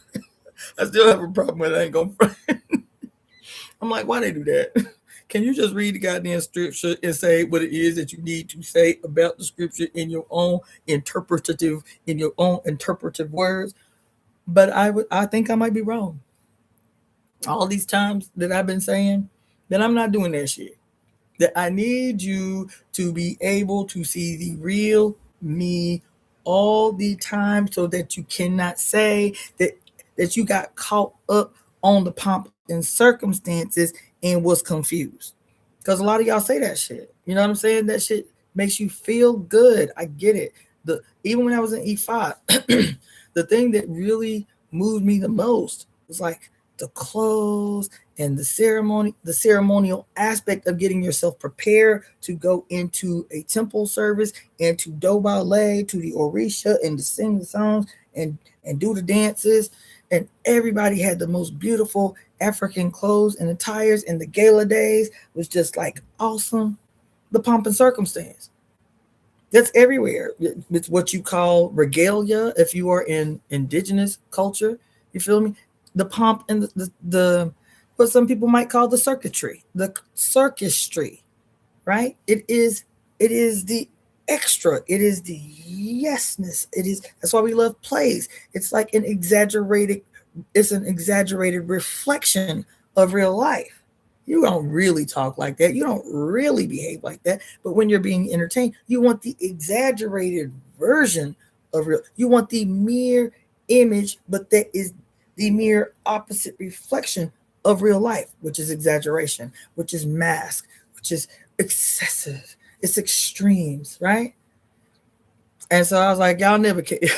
have a problem with it. I ain't gonna front. I'm like, why they do that? Can you just read the goddamn scripture and say what it is that you need to say about the scripture in your own interpretative words? But I think I might be wrong. All these times that I've been saying that I'm not doing that shit. That I need you to be able to see the real me all the time so that you cannot say that you got caught up on the pomp and circumstances and was confused. Because a lot of y'all say that shit. You know what I'm saying? That shit makes you feel good. I get it. Even when I was in E5, the thing that really moved me the most was like the clothes and the ceremonial aspect of getting yourself prepared to go into a temple service and to do ballet, to the orisha, and to sing the songs and do the dances. And everybody had the most beautiful African clothes and attires, and the gala days was just like awesome. The pomp and circumstance. That's everywhere. It's what you call regalia if you are in indigenous culture. You feel me? The pomp and the what some people might call the circuitry, the circusry, right? It is the extra. It is the yesness. It is. That's why we love plays. It's like an exaggerated reflection of real life. You don't really talk like that. You don't really behave like that. But when you're being entertained, you want the exaggerated version of real. You want the mere image, but that is the mere opposite reflection of real life, which is exaggeration, which is mask, which is excessive. It's extremes, right? And so I was like, y'all never catch.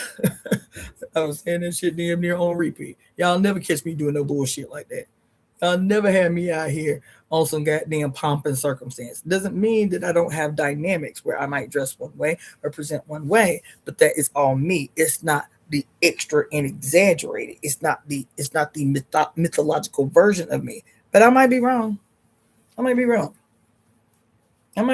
I was saying that shit damn near on repeat. Y'all never catch me doing no bullshit like that. Y'all never had me out here on some goddamn pomp and circumstance. Doesn't mean that I don't have dynamics where I might dress one way or present one way, but that is all me. It's not the extra and exaggerated. It's not the mythological version of me. But I might be wrong. I might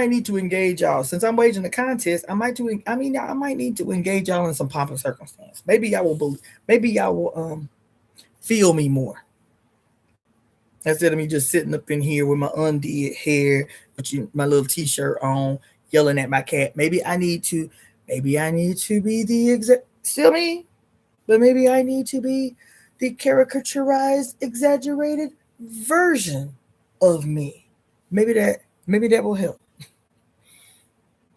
need to engage y'all. Since I'm waging the contest, I might need to engage y'all in some pomp and circumstance. Maybe y'all will feel me more. Instead of me just sitting up in here with my undid hair, my little t-shirt on, yelling at my cat. Maybe I need to be the still me, but maybe I need to be the caricaturized, exaggerated version of me. Maybe that will help.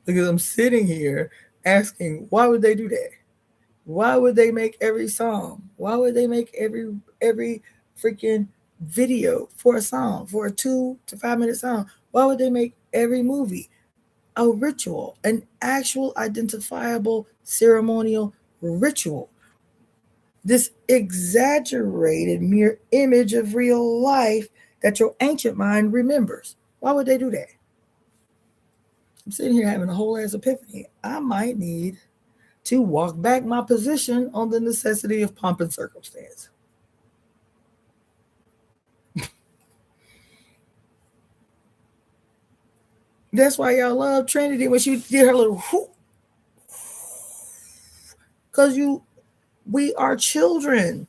Because I'm sitting here asking, why would they do that? Why would they make every song? Why would they make every freaking video for a song, for a 2 to 5 minute song? Why would they make every movie a ritual, an actual identifiable ceremonial ritual? This exaggerated mere image of real life that your ancient mind remembers. Why would they do that? I'm sitting here having a whole ass epiphany. I might need to walk back my position on the necessity of pomp and circumstance. That's why y'all love Trinity when she did her little whoop. Because we are children.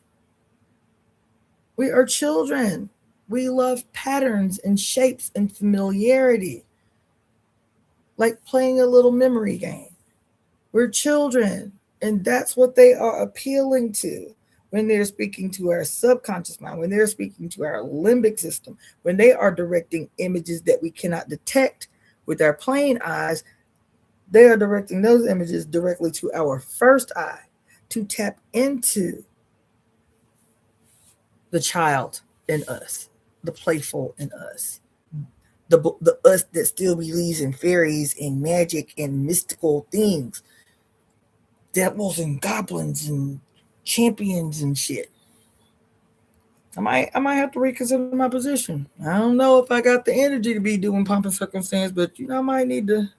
We are children. We love patterns and shapes and familiarity. Like playing a little memory game. We're children. And that's what they are appealing to when they're speaking to our subconscious mind, when they're speaking to our limbic system, when they are directing images that we cannot detect with our plain eyes. They are directing those images directly to our first eye to tap into the child in us, the playful in us, the us that still believes in fairies and magic and mystical things, devils and goblins and champions and shit. I might have to reconsider my position. I don't know if I got the energy to be doing pomp and circumstance, but I might need to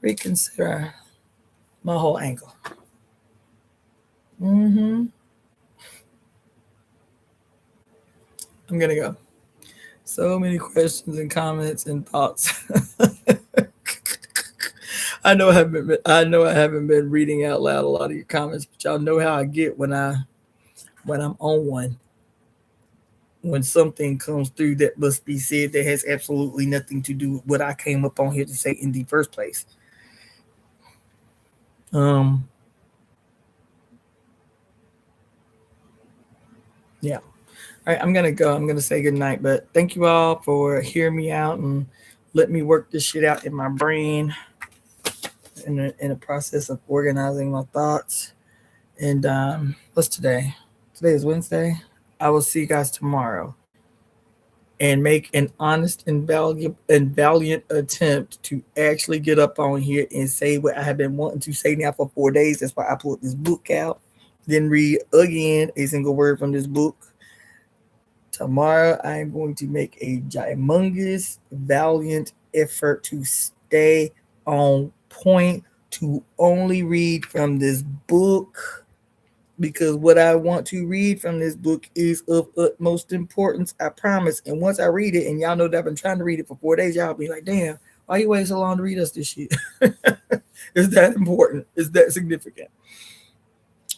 reconsider my whole angle. I'm gonna go. So many questions and comments and thoughts. I know I haven't been reading out loud a lot of your comments, but y'all know how I get when I'm on one. When something comes through that must be said that has absolutely nothing to do with what I came up on here to say in the first place. Yeah. All right, I'm gonna go. I'm gonna say good night, but thank you all for hearing me out and let me work this shit out in my brain in the process of organizing my thoughts. And what's today? Today is Wednesday. I will see you guys tomorrow and make an honest and valiant attempt to actually get up on here and say what I have been wanting to say now for 4 days. That's why I pulled this book out. Then read again a single word from this book. Tomorrow, I am going to make a humongous, valiant effort to stay on point, to only read from this book, because what I want to read from this book is of utmost importance, I promise. And once I read it, and y'all know that I've been trying to read it for 4 days, y'all be like, damn, why you waiting so long to read us this shit? Is that important? Is that significant?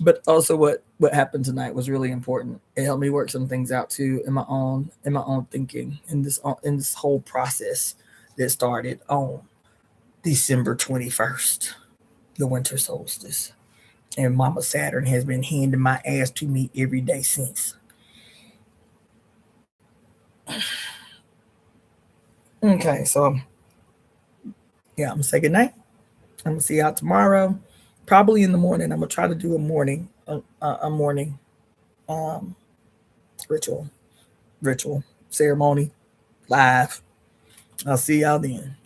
But also what happened tonight was really important. It helped me work some things out too in my own thinking in this whole process that started on December 21st, the winter solstice. And Mama Saturn has been handing my ass to me every day since. Okay, so yeah, I'm gonna say good night. I'm gonna see y'all tomorrow, probably in the morning. I'm gonna try to do a morning ritual ceremony live. I'll see y'all then.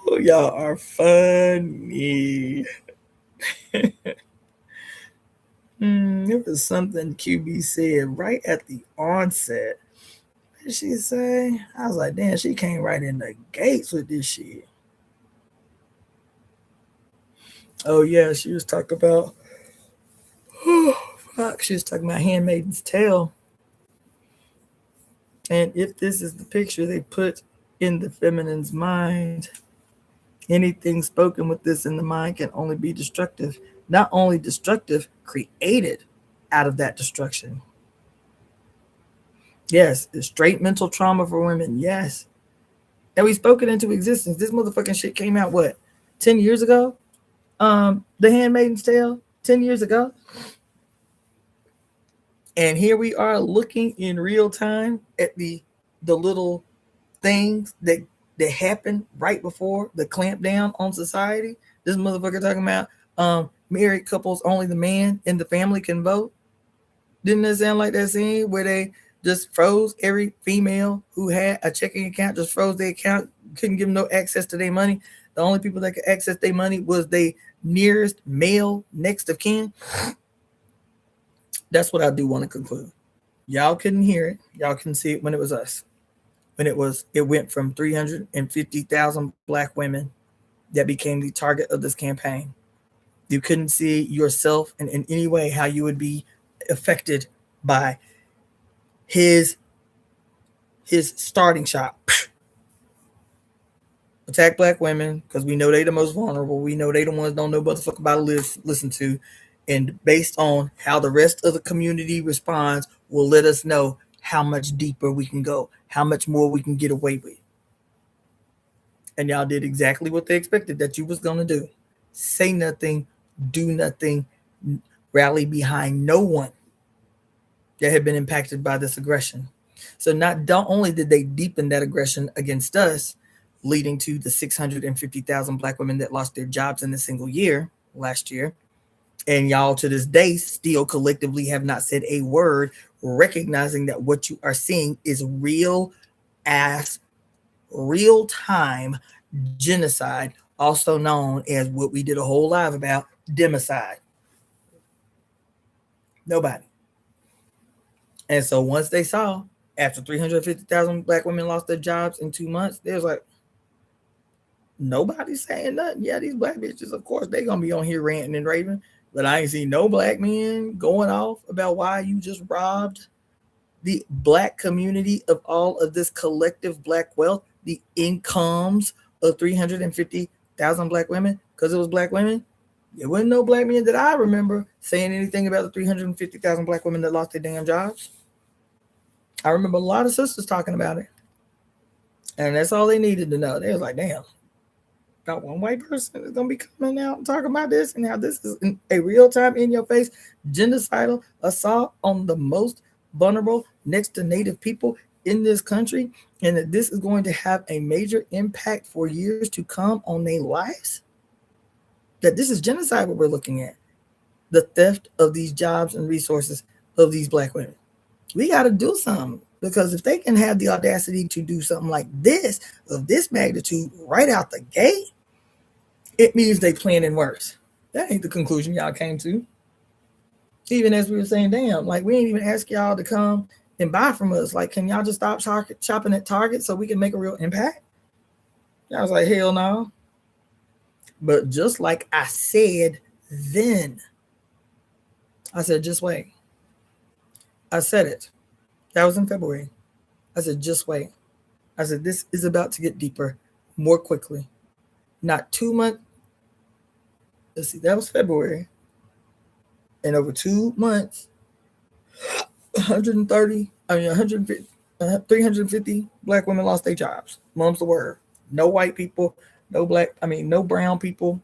Oh, y'all are funny. There was something QB said right at the onset. What did she say? I was like, damn, she came right in the gates with this shit. Oh yeah, she was talking about she was talking about Handmaid's Tale. And if this is the picture they put in the feminine's mind, Anything spoken with this in the mind can only be destructive. Not only destructive, created out of that destruction. Yes, it's straight mental trauma for women. Yes. And we spoke it into existence. This motherfucking shit came out what? 10 years ago? The Handmaid's Tale, 10 years ago. And here we are looking in real time at the little things that happened right before the clamp down on society. This motherfucker talking about married couples, only the man in the family can vote. Didn't that sound like that scene where they just froze every female who had a checking account, just froze their account, couldn't give them no access to their money. The only people that could access their money was their nearest male next of kin. That's what I do want to conclude. Y'all couldn't hear it. Y'all couldn't see it when it was us. When it went from 350,000 black women that became the target of this campaign. You couldn't see yourself in any way how you would be affected by his starting shot. Attack black women because we know they the most vulnerable. We know they the ones don't know what the fuck about to listen to. And based on how the rest of the community responds will let us know how much deeper we can go, how much more we can get away with. And y'all did exactly what they expected that you was going to do. Say nothing, do nothing, rally behind no one that had been impacted by this aggression. So not only did they deepen that aggression against us, leading to the 650,000 black women that lost their jobs in a single year last year, and y'all to this day still collectively have not said a word, recognizing that what you are seeing is real-time genocide, also known as what we did a whole live about, democide. Nobody. And so once they saw, after 350,000 black women lost their jobs in 2 months, they was like, nobody's saying nothing. Yeah, these black bitches, of course, they gonna be on here ranting and raving, but I ain't seen no black men going off about why you just robbed the black community of all of this collective black wealth, the incomes of 350,000 black women, because it was black women. There wasn't no black men that I remember saying anything about the 350,000 black women that lost their damn jobs. I remember a lot of sisters talking about it. And that's all they needed to know. They was like, damn, about one white person is going to be coming out and talking about this. And now this is a real-time, in-your-face, genocidal assault on the most vulnerable next to Native people in this country. And that this is going to have a major impact for years to come on their lives. That this is genocide what we're looking at. The theft of these jobs and resources of these black women. We got to do something, because if they can have the audacity to do something like this, of this magnitude, right out the gate, it means they planning worse. That ain't the conclusion y'all came to. Even as we were saying, damn, like we ain't even ask y'all to come and buy from us. Like, can y'all just stop shopping at Target so we can make a real impact? I was like, hell no. But just like I said then, I said, just wait. I said it. That was in February. I said, just wait. I said, this is about to get deeper more quickly. Not 2 months. Let's see, that was February. And over 2 months, 350 black women lost their jobs. Mum's the word. No white people, no brown people,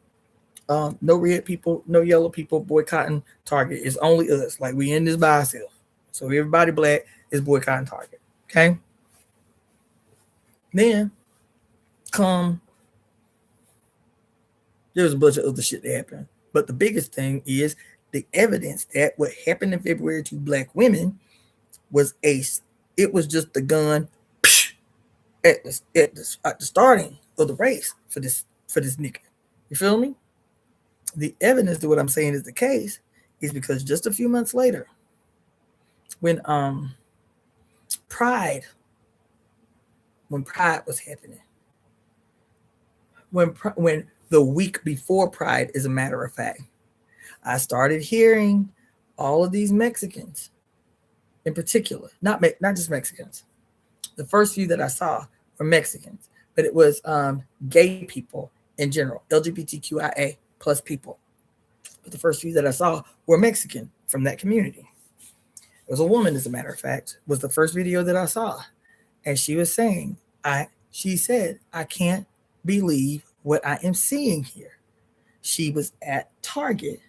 no red people, no yellow people boycotting Target. It's only us. Like, we in this by ourselves. So everybody black is boycotting Target. Okay? Then there's a bunch of other shit that happened. But the biggest thing is the evidence that what happened in February to black women was it was just the gun at the starting of the race for this nigga. You feel me? The evidence to what I'm saying is the case is because just a few months later, when Pride was happening, when the week before Pride, as a matter of fact, I started hearing all of these Mexicans, in particular, not just Mexicans. The first few that I saw were Mexicans, but it was gay people in general, LGBTQIA plus people. But the first few that I saw were Mexican from that community. It was a woman, as a matter of fact, was the first video that I saw. And she was saying, she said, I can't believe what I am seeing here. She was at Target.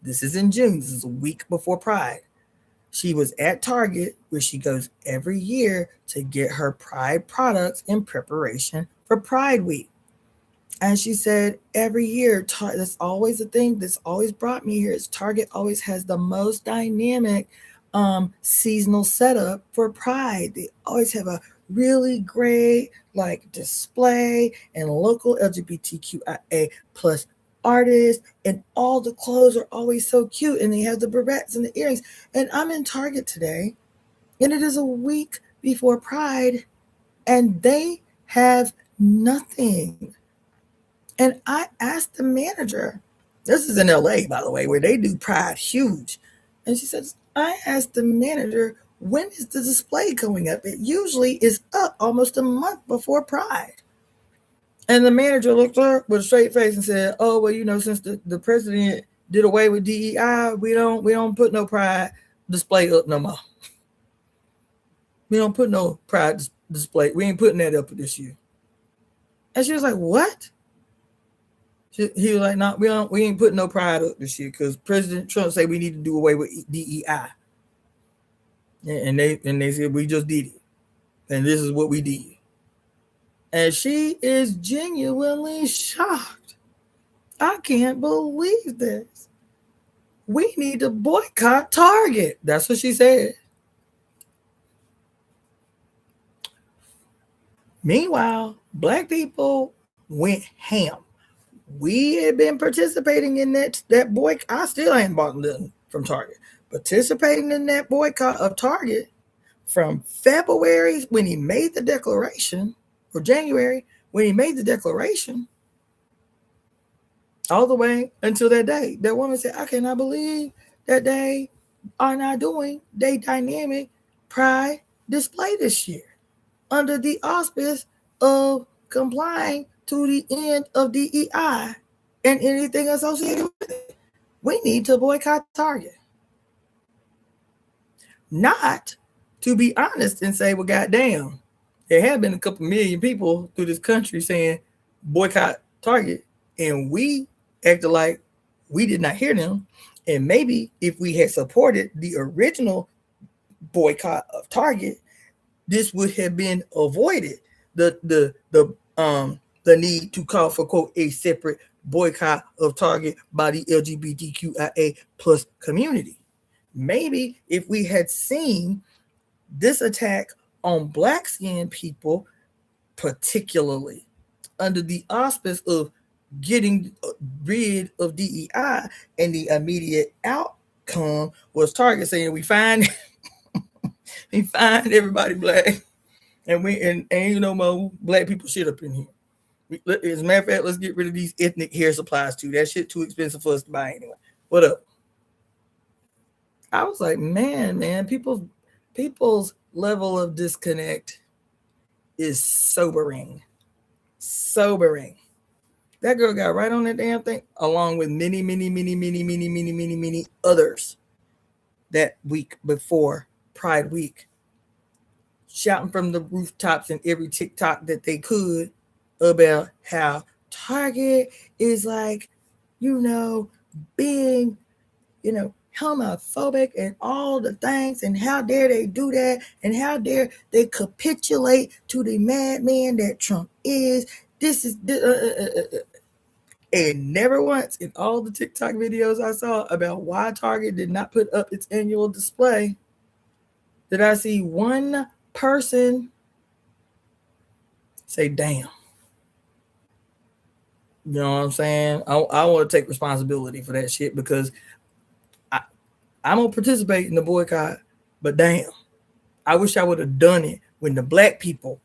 This is in June. This is a week before Pride. She was at Target, where she goes every year to get her Pride products in preparation for Pride Week. And she said, every year, that's always a thing that's always brought me here, is Target always has the most dynamic seasonal setup for Pride. They always have a really great display and local LGBTQIA plus artists, and all the clothes are always so cute, and they have the barrettes and the earrings. And I'm in Target today, and it is a week before Pride, and they have nothing. And I asked the manager, this is in LA, by the way, where they do Pride huge. And she says, I asked the manager, when is the display going up? It usually is up almost a month before Pride. And the manager looked at her with a straight face and said, oh, well, since the president did away with DEI, we don't put no Pride display up no more. We don't put no Pride display. We ain't putting that up this year. And she was like, what? He was like, no, we ain't putting no Pride up this year because President Trump said we need to do away with DEI. And they said we just did it. And this is what we did. And she is genuinely shocked. I can't believe this. We need to boycott Target. That's what she said. Meanwhile, Black people went ham. We had been participating in that boycott. I still ain't bought nothing from Target. Participating in that boycott of Target from February when he made the declaration, or January when he made the declaration, all the way until that day. That woman said, I cannot believe that they are not doing their dynamic Pride display this year under the auspice of complying to the end of DEI and anything associated with it. We need to boycott Target. Not to be honest and say, well, goddamn, there have been a couple million people through this country saying boycott Target, and we acted like we did not hear them. And maybe if we had supported the original boycott of Target, this would have been avoided. The need to call for, quote, a separate boycott of Target by the LGBTQIA plus community. Maybe if we had seen this attack on Black-skinned people, particularly under the auspice of getting rid of DEI, and the immediate outcome was Target saying we find everybody Black, and ain't no more Black people shit up in here. As a matter of fact, let's get rid of these ethnic hair supplies too. That shit too expensive for us to buy anyway. What up? I was like, man, people's level of disconnect is sobering. That girl got right on that damn thing, along with many others that week before Pride Week, shouting from the rooftops and every TikTok that they could about how Target is being, homophobic and all the things, and how dare they do that, and how dare they capitulate to the madman that Trump is. And never once in all the TikTok videos I saw about why Target did not put up its annual display did I see one person say, damn. You know what I'm saying? I want to take responsibility for that shit, because I'm going to participate in the boycott, but damn, I wish I would have done it when the Black people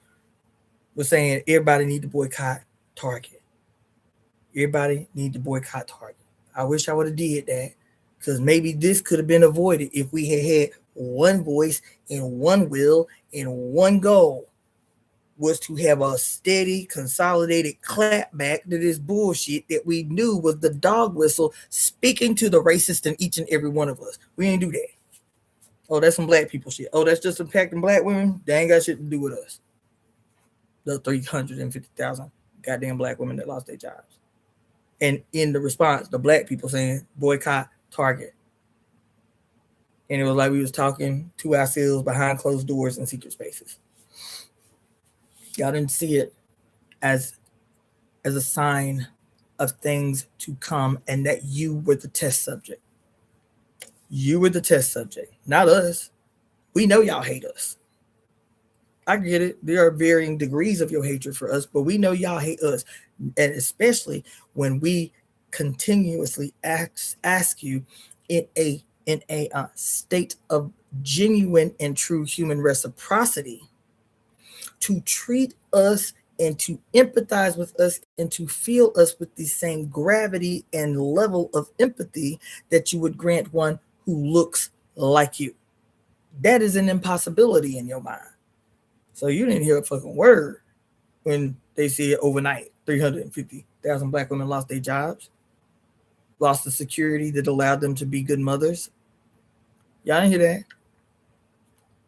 were saying everybody need to boycott Target. Everybody need to boycott Target. I wish I would have did that, because maybe this could have been avoided if we had one voice and one will and one goal. was to have a steady, consolidated clapback to this bullshit that we knew was the dog whistle speaking to the racist in each and every one of us. We ain't do that. Oh, that's some black people shit. Oh, that's just impacting black women. They ain't got shit to do with us. The 350,000 goddamn black women that lost their jobs. And in the response, the black people saying boycott Target. And it was like we was talking to ourselves behind closed doors in secret spaces. Y'all didn't see it as a sign of things to come, and that you were the test subject. You were the test subject, not us. We know y'all hate us. I get it. There are varying degrees of your hatred for us, but we know y'all hate us. And especially when we continuously ask you in a state of genuine and true human reciprocity to treat us and to empathize with us and to feel us with the same gravity and level of empathy that you would grant one who looks like you. That is an impossibility in your mind. So you didn't hear a fucking word when they said overnight 350,000 black women lost their jobs, lost the security that allowed them to be good mothers. Y'all didn't hear that.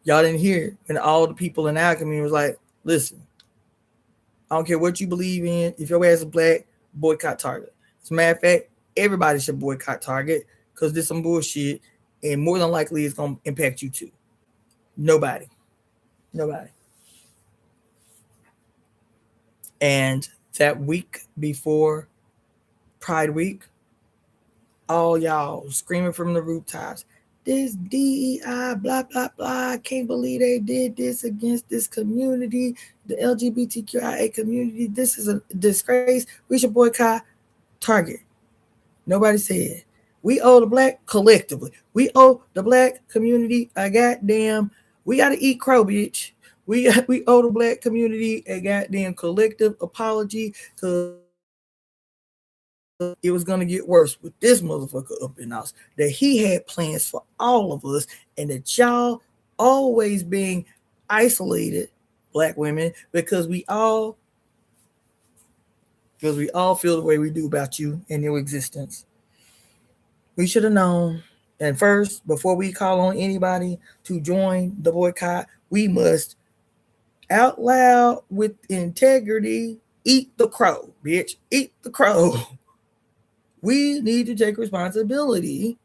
Y'all didn't hear when all the people in our community was like, listen, I don't care what you believe in. If your ass is black, boycott Target. As a matter of fact, everybody should boycott Target because there's some bullshit, and more than likely it's going to impact you too. Nobody. And that week before Pride Week, all y'all screaming from the rooftops, this DEI, blah, blah, blah. I can't believe they did this against this community, the LGBTQIA community. This is a disgrace. We should boycott Target. Nobody said. We owe the black, collectively, we owe the black community a goddamn, we got to eat crow, bitch. We owe the black community a goddamn collective apology because it was going to get worse with this motherfucker up in us, that he had plans for all of us, and that y'all always being isolated, black women, because we all feel the way we do about you and your existence. We should have known. And first, before we call on anybody to join the boycott, we must out loud with integrity eat the crow, bitch. Eat the crow. We need to take responsibility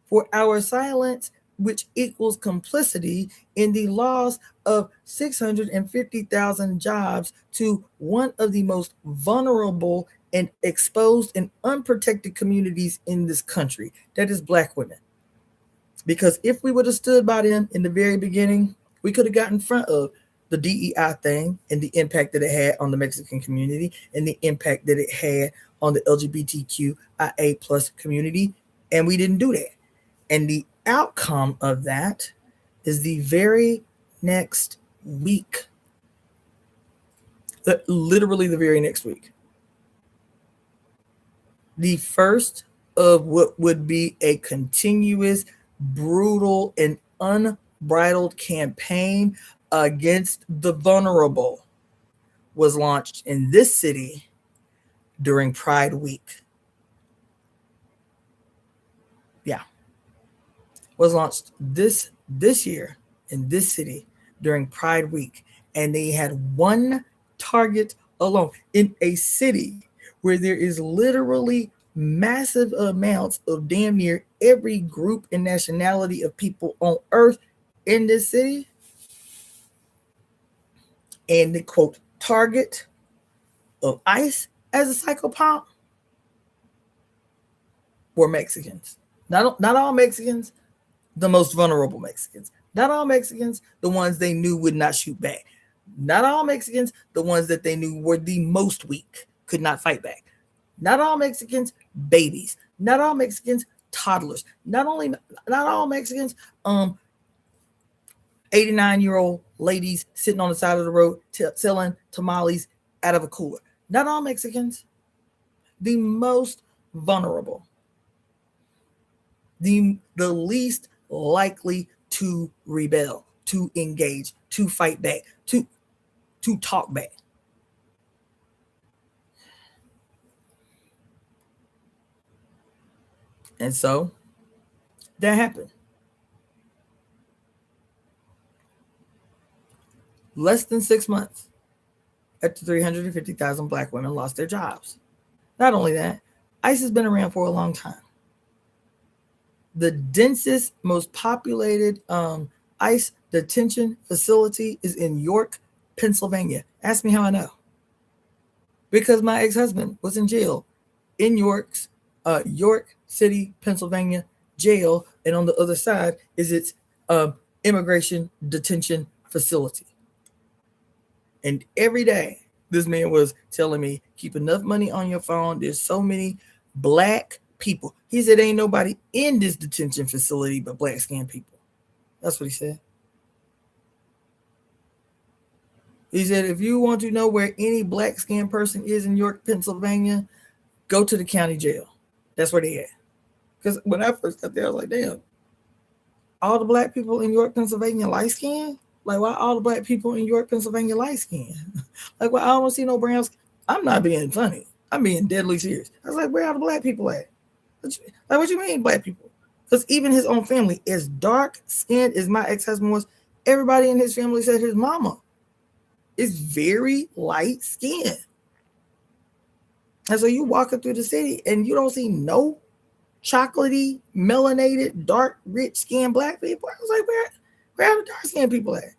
for our silence, which equals complicity in the loss of 650,000 jobs to one of the most vulnerable and exposed and unprotected communities in this country. That is black women. Because if we would have stood by them in the very beginning, we could have gotten in front of the DEI thing and the impact that it had on the Mexican community and the impact that it had on the LGBTQIA plus community. And we didn't do that. And the outcome of that is the very next week, literally the very next week, the first of what would be a continuous, brutal, and unbridled campaign against the vulnerable was launched in this city during Pride Week. Yeah. Was launched this year in this city during Pride Week. And they had one target alone in a city where there is literally massive amounts of damn near every group and nationality of people on earth in this city. And the quote target of ICE as a psychopath were Mexicans. Not all Mexicans, the most vulnerable Mexicans. Not all Mexicans, the ones they knew would not shoot back. Not all Mexicans, the ones that they knew were the most weak, could not fight back. Not all Mexicans, babies. Not all Mexicans, toddlers. Not all Mexicans, 89-year-old ladies sitting on the side of the road selling tamales out of a cooler. Not all Mexicans. The most vulnerable. The least likely to rebel, to engage, to fight back, to talk back. And so that happened. Less than 6 months after 350,000 Black women lost their jobs. Not only that, ICE has been around for a long time. The densest, most populated ICE detention facility is in York, Pennsylvania. Ask me how I know. Because my ex-husband was in jail in York City, Pennsylvania jail, and on the other side is its immigration detention facility. And every day, this man was telling me, keep enough money on your phone. There's so many Black people. He said, ain't nobody in this detention facility but Black skinned people. That's what he said. He said, if you want to know where any Black skinned person is in York, Pennsylvania, go to the county jail. That's where they at. Because when I first got there, I was like, damn, all the Black people in York, Pennsylvania light skinned? Like, why all the Black people in York, Pennsylvania light skinned? Like, well, I don't see no brown skin. I'm not being funny. I'm being deadly serious. I was like, where are the Black people at? What you mean, Black people? Because even his own family, as dark skinned as my ex-husband was, everybody in his family said his mama is very light skinned. And so you walking through the city and you don't see no chocolatey, melanated, dark, rich skinned Black people. I was like, where are the dark skinned people at?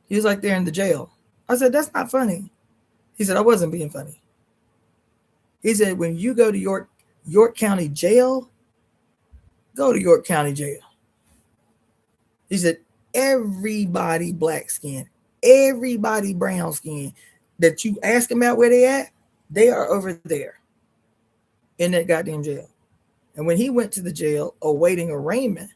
He was like, they're in the jail. I said, that's not funny. He said, I wasn't being funny. He said, when you go to York County Jail, go to York County Jail. He said, everybody Black skin, everybody brown skin that you ask them about where they at, they are over there in that goddamn jail. And when he went to the jail awaiting arraignment,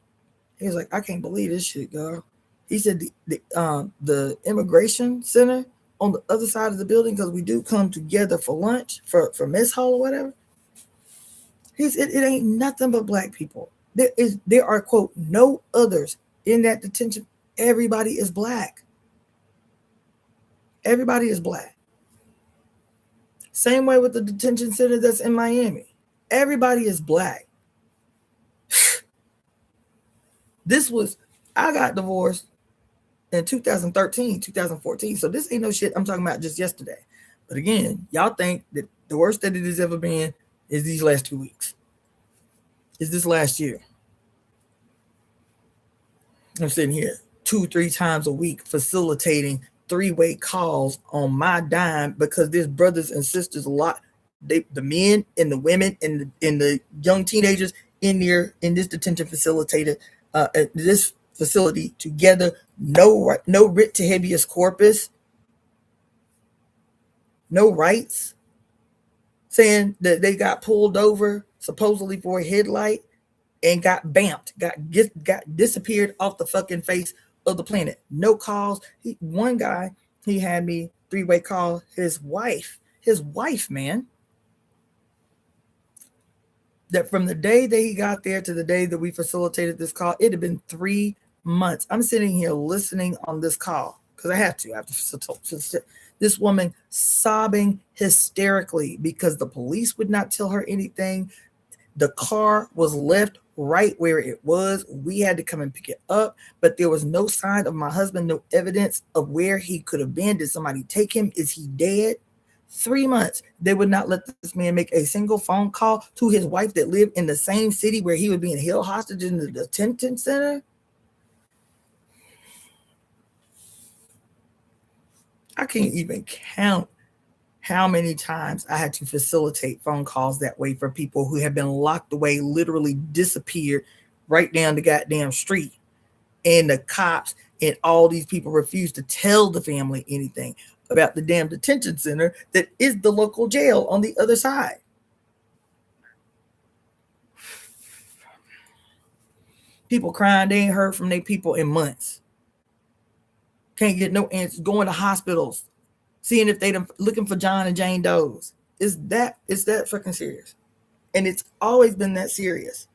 he was like, I can't believe this shit, girl. He said the immigration center on the other side of the building, because we do come together for lunch, for mess hall or whatever. He said it ain't nothing but Black people. There are, quote, no others in that detention. Everybody is Black. Everybody is Black. Same way with the detention center that's in Miami. Everybody is Black. I got divorced in 2013, 2014. So this ain't no shit I'm talking about just yesterday. But again, y'all think that the worst that it has ever been is these last 2 weeks. Is this last year. I'm sitting here 2-3 times a week facilitating 3-way calls on my dime because there's brothers and sisters a lot. The men and the women and the young teenagers in this detention facilitated this facility together. No writ to habeas corpus. No rights. Saying that they got pulled over supposedly for a headlight and got bamped, got disappeared off the fucking face of the planet. No calls. One guy, he had me 3-way call his wife, man. That from the day that he got there to the day that we facilitated this call, it had been 3 months. I'm sitting here listening on this call because I have to. This woman sobbing hysterically because the police would not tell her anything. The car was left right where it was. We had to come and pick it up, but there was no sign of my husband, no evidence of where he could have been. Did somebody take him? Is he dead? 3 months. They would not let this man make a single phone call to his wife that lived in the same city where he was being held hostage in the detention center. I can't even count how many times I had to facilitate phone calls that way for people who have been locked away, literally disappeared right down the goddamn street. And the cops and all these people refused to tell the family anything about the damn detention center that is the local jail on the other side. People crying they ain't heard from their people in months. Can't get no answers. Going to hospitals, seeing if they looking for John and Jane Does. It's that fucking serious. And it's always been that serious.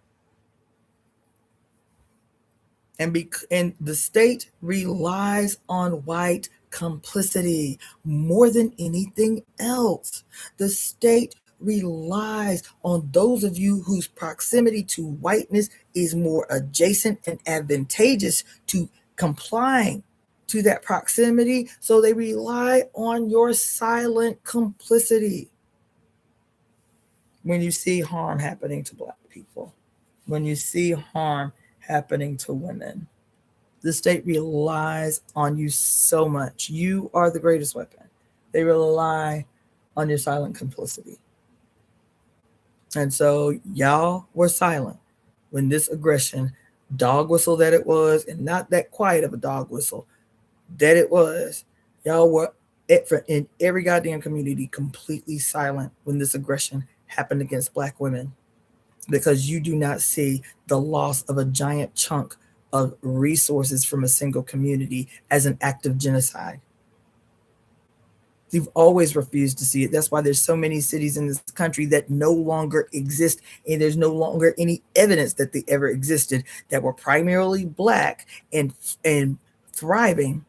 And the state relies on white complicity more than anything else. The state relies on those of you whose proximity to whiteness is more adjacent and advantageous to complying to that proximity, so they rely on your silent complicity. When you see harm happening to Black people, when you see harm happening to women, the state relies on you so much. You are the greatest weapon. They rely on your silent complicity. And so y'all were silent when this aggression, dog whistle that it was, and not that quiet of a dog whistle that it was, y'all were in every goddamn community completely silent when this aggression happened against Black women, because you do not see the loss of a giant chunk of resources from a single community as an act of genocide. You've always refused to see it. That's why there's so many cities in this country that no longer exist, and there's no longer any evidence that they ever existed, that were primarily Black and thriving,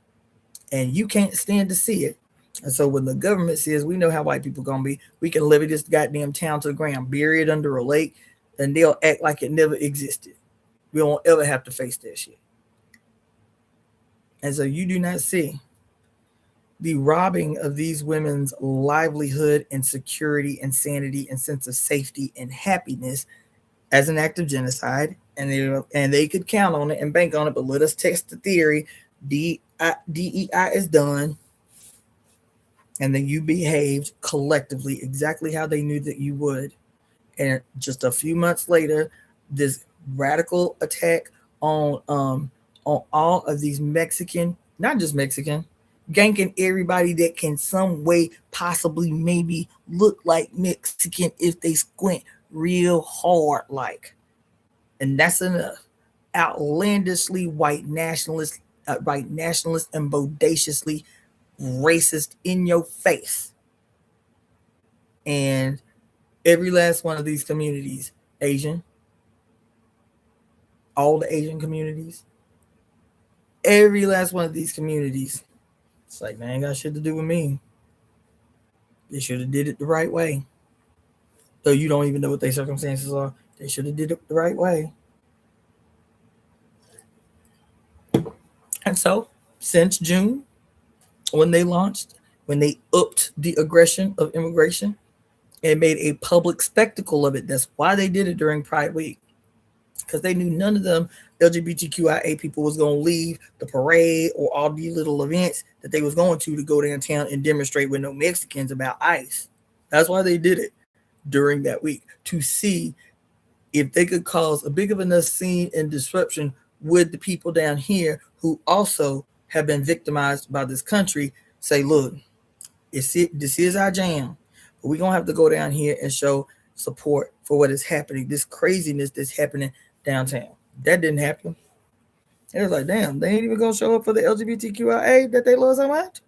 and you can't stand to see it. And so when the government says, we know how white people gonna be, we can levy this goddamn town to the ground, bury it under a lake, and they'll act like it never existed. We won't ever have to face that shit. And so you do not see the robbing of these women's livelihood and security and sanity and sense of safety and happiness as an act of genocide. And they could count on it and bank on it, but let us test the theory. DEI is done. And then you behaved collectively exactly how they knew that you would. And just a few months later, this radical attack on all of these Mexican, not just Mexican, ganking everybody that can some way possibly maybe look like Mexican if they squint real hard like. And that's enough. Outlandishly white nationalist and bodaciously racist in your face. And every last one of these communities, Asian, all the Asian communities, every last one of these communities, it's like, man, ain't got shit to do with me. They should have did it the right way. Though you don't even know what their circumstances are, they should have did it the right way. And so, since June, when they upped the aggression of immigration and made a public spectacle of it, that's why they did it during Pride Week. Because they knew none of them LGBTQIA people was going to leave the parade or all these little events that they was going to go downtown and demonstrate with no Mexicans about ICE. That's why they did it during that week, to see if they could cause a big of enough scene and disruption with the people down here who also have been victimized by this country. Say, look, this is our jam, but we're going to have to go down here and show support for what is happening, this craziness that's happening downtown. That didn't happen. It was like, damn, they ain't even gonna show up for the LGBTQIA that they love so much.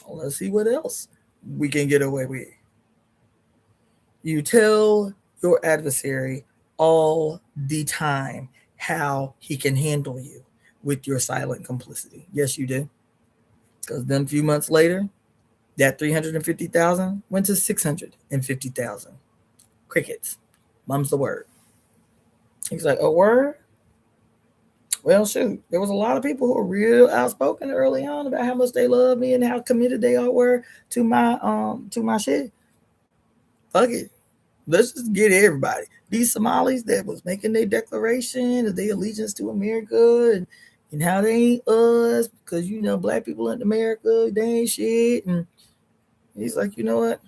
Well, let's see what else we can get away with. You tell your adversary all the time how he can handle you with your silent complicity. Yes, you do. Because then a few months later, that 350,000 went to 650,000. Crickets. Mum's the word. He's like, a word? Well, shoot, there was a lot of people who were real outspoken early on about how much they love me and how committed they all were to my shit. Fuck it. Let's just get everybody. These Somalis that was making their declaration of their allegiance to America and how they ain't us because, Black people in America, they ain't shit. And he's like, you know what?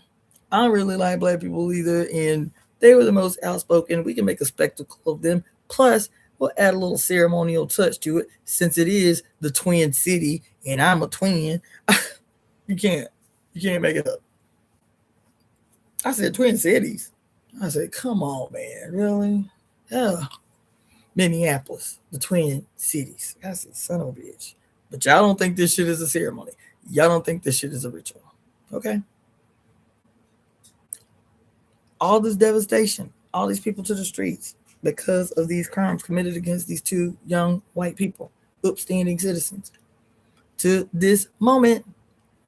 I don't really like Black people either. And they were the most outspoken. We can make a spectacle of them. Plus, we'll add a little ceremonial touch to it since it is the twin city and I'm a twin. You can't make it up. I said twin cities. I said, come on, man. Really? Oh, Minneapolis, the twin cities. I said, son of a bitch. But y'all don't think this shit is a ceremony. Y'all don't think this shit is a ritual. Okay? All this devastation, all these people to the streets because of these crimes committed against these two young white people, upstanding citizens. to this moment.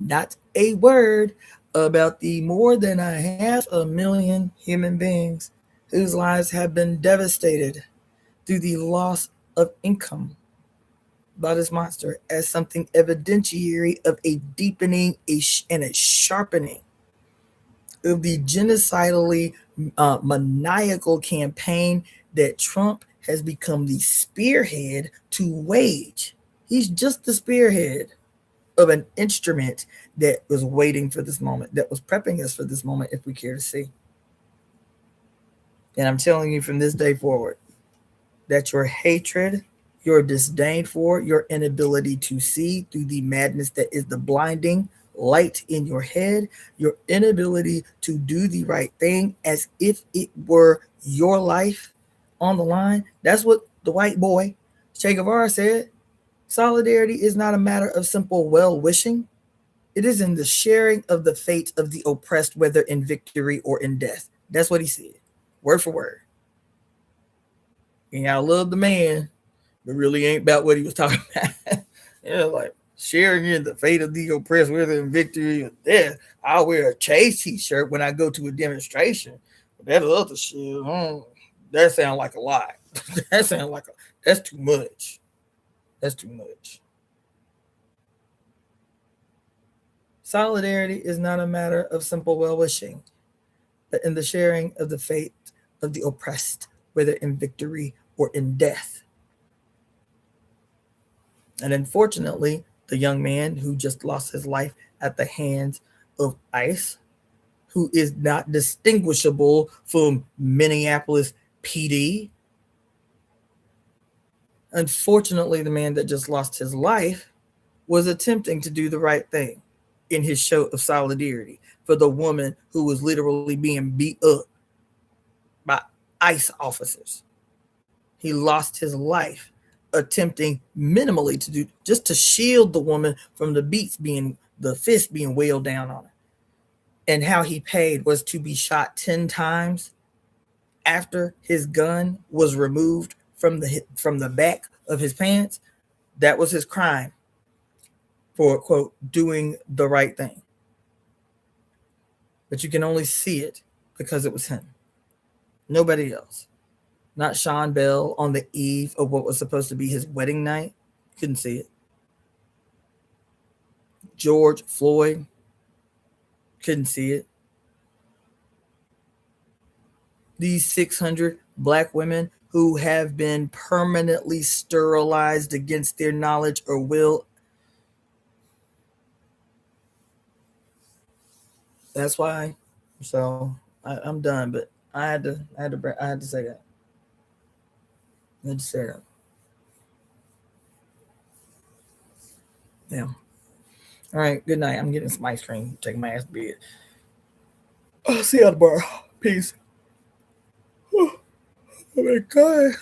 Not a word about the more than 500,000 human beings whose lives have been devastated through the loss of income by this monster as something evidentiary of a deepening and a sharpening of the genocidally maniacal campaign that Trump has become the spearhead to wage. He's just the spearhead of an instrument that was waiting for this moment, that was prepping us for this moment, if we care to see. And I'm telling you from this day forward that your hatred, your disdain for, your inability to see through the madness that is the blinding light in your head, your inability to do the right thing as if it were your life on the line. That's what the white boy Che Guevara said. Solidarity is not a matter of simple well-wishing. It is in the sharing of the fate of the oppressed, whether in victory or in death. That's what he said, word for word. And I love the man, but really ain't about what he was talking about. Like sharing in the fate of the oppressed, whether in victory or death. I'll wear a Chase t-shirt when I go to a demonstration. But that other shit, that sounds like a lie. That's too much. That's too much. Solidarity is not a matter of simple well-wishing, but in the sharing of the fate of the oppressed, whether in victory or in death. And unfortunately, the young man who just lost his life at the hands of ICE, who is not distinguishable from Minneapolis PD. Unfortunately, the man that just lost his life was attempting to do the right thing in his show of solidarity for the woman who was literally being beat up by ICE officers. He lost his life attempting minimally to do just to shield the woman from the fist being wailed down on her. And how he paid was to be shot 10 times after his gun was removed from the back of his pants. That was his crime for, quote, doing the right thing. But you can only see it because it was him. Nobody else. Not Sean Bell on the eve of what was supposed to be his wedding night. Couldn't see it. George Floyd. Couldn't see it. These 600 black women who have been permanently sterilized against their knowledge or will. That's why. So I'm done, but I had to say that. I had to say that. Yeah. All right. Good night. I'm getting some ice cream. Taking my ass to bed. I'll see you at the bar. Peace. Oh my God.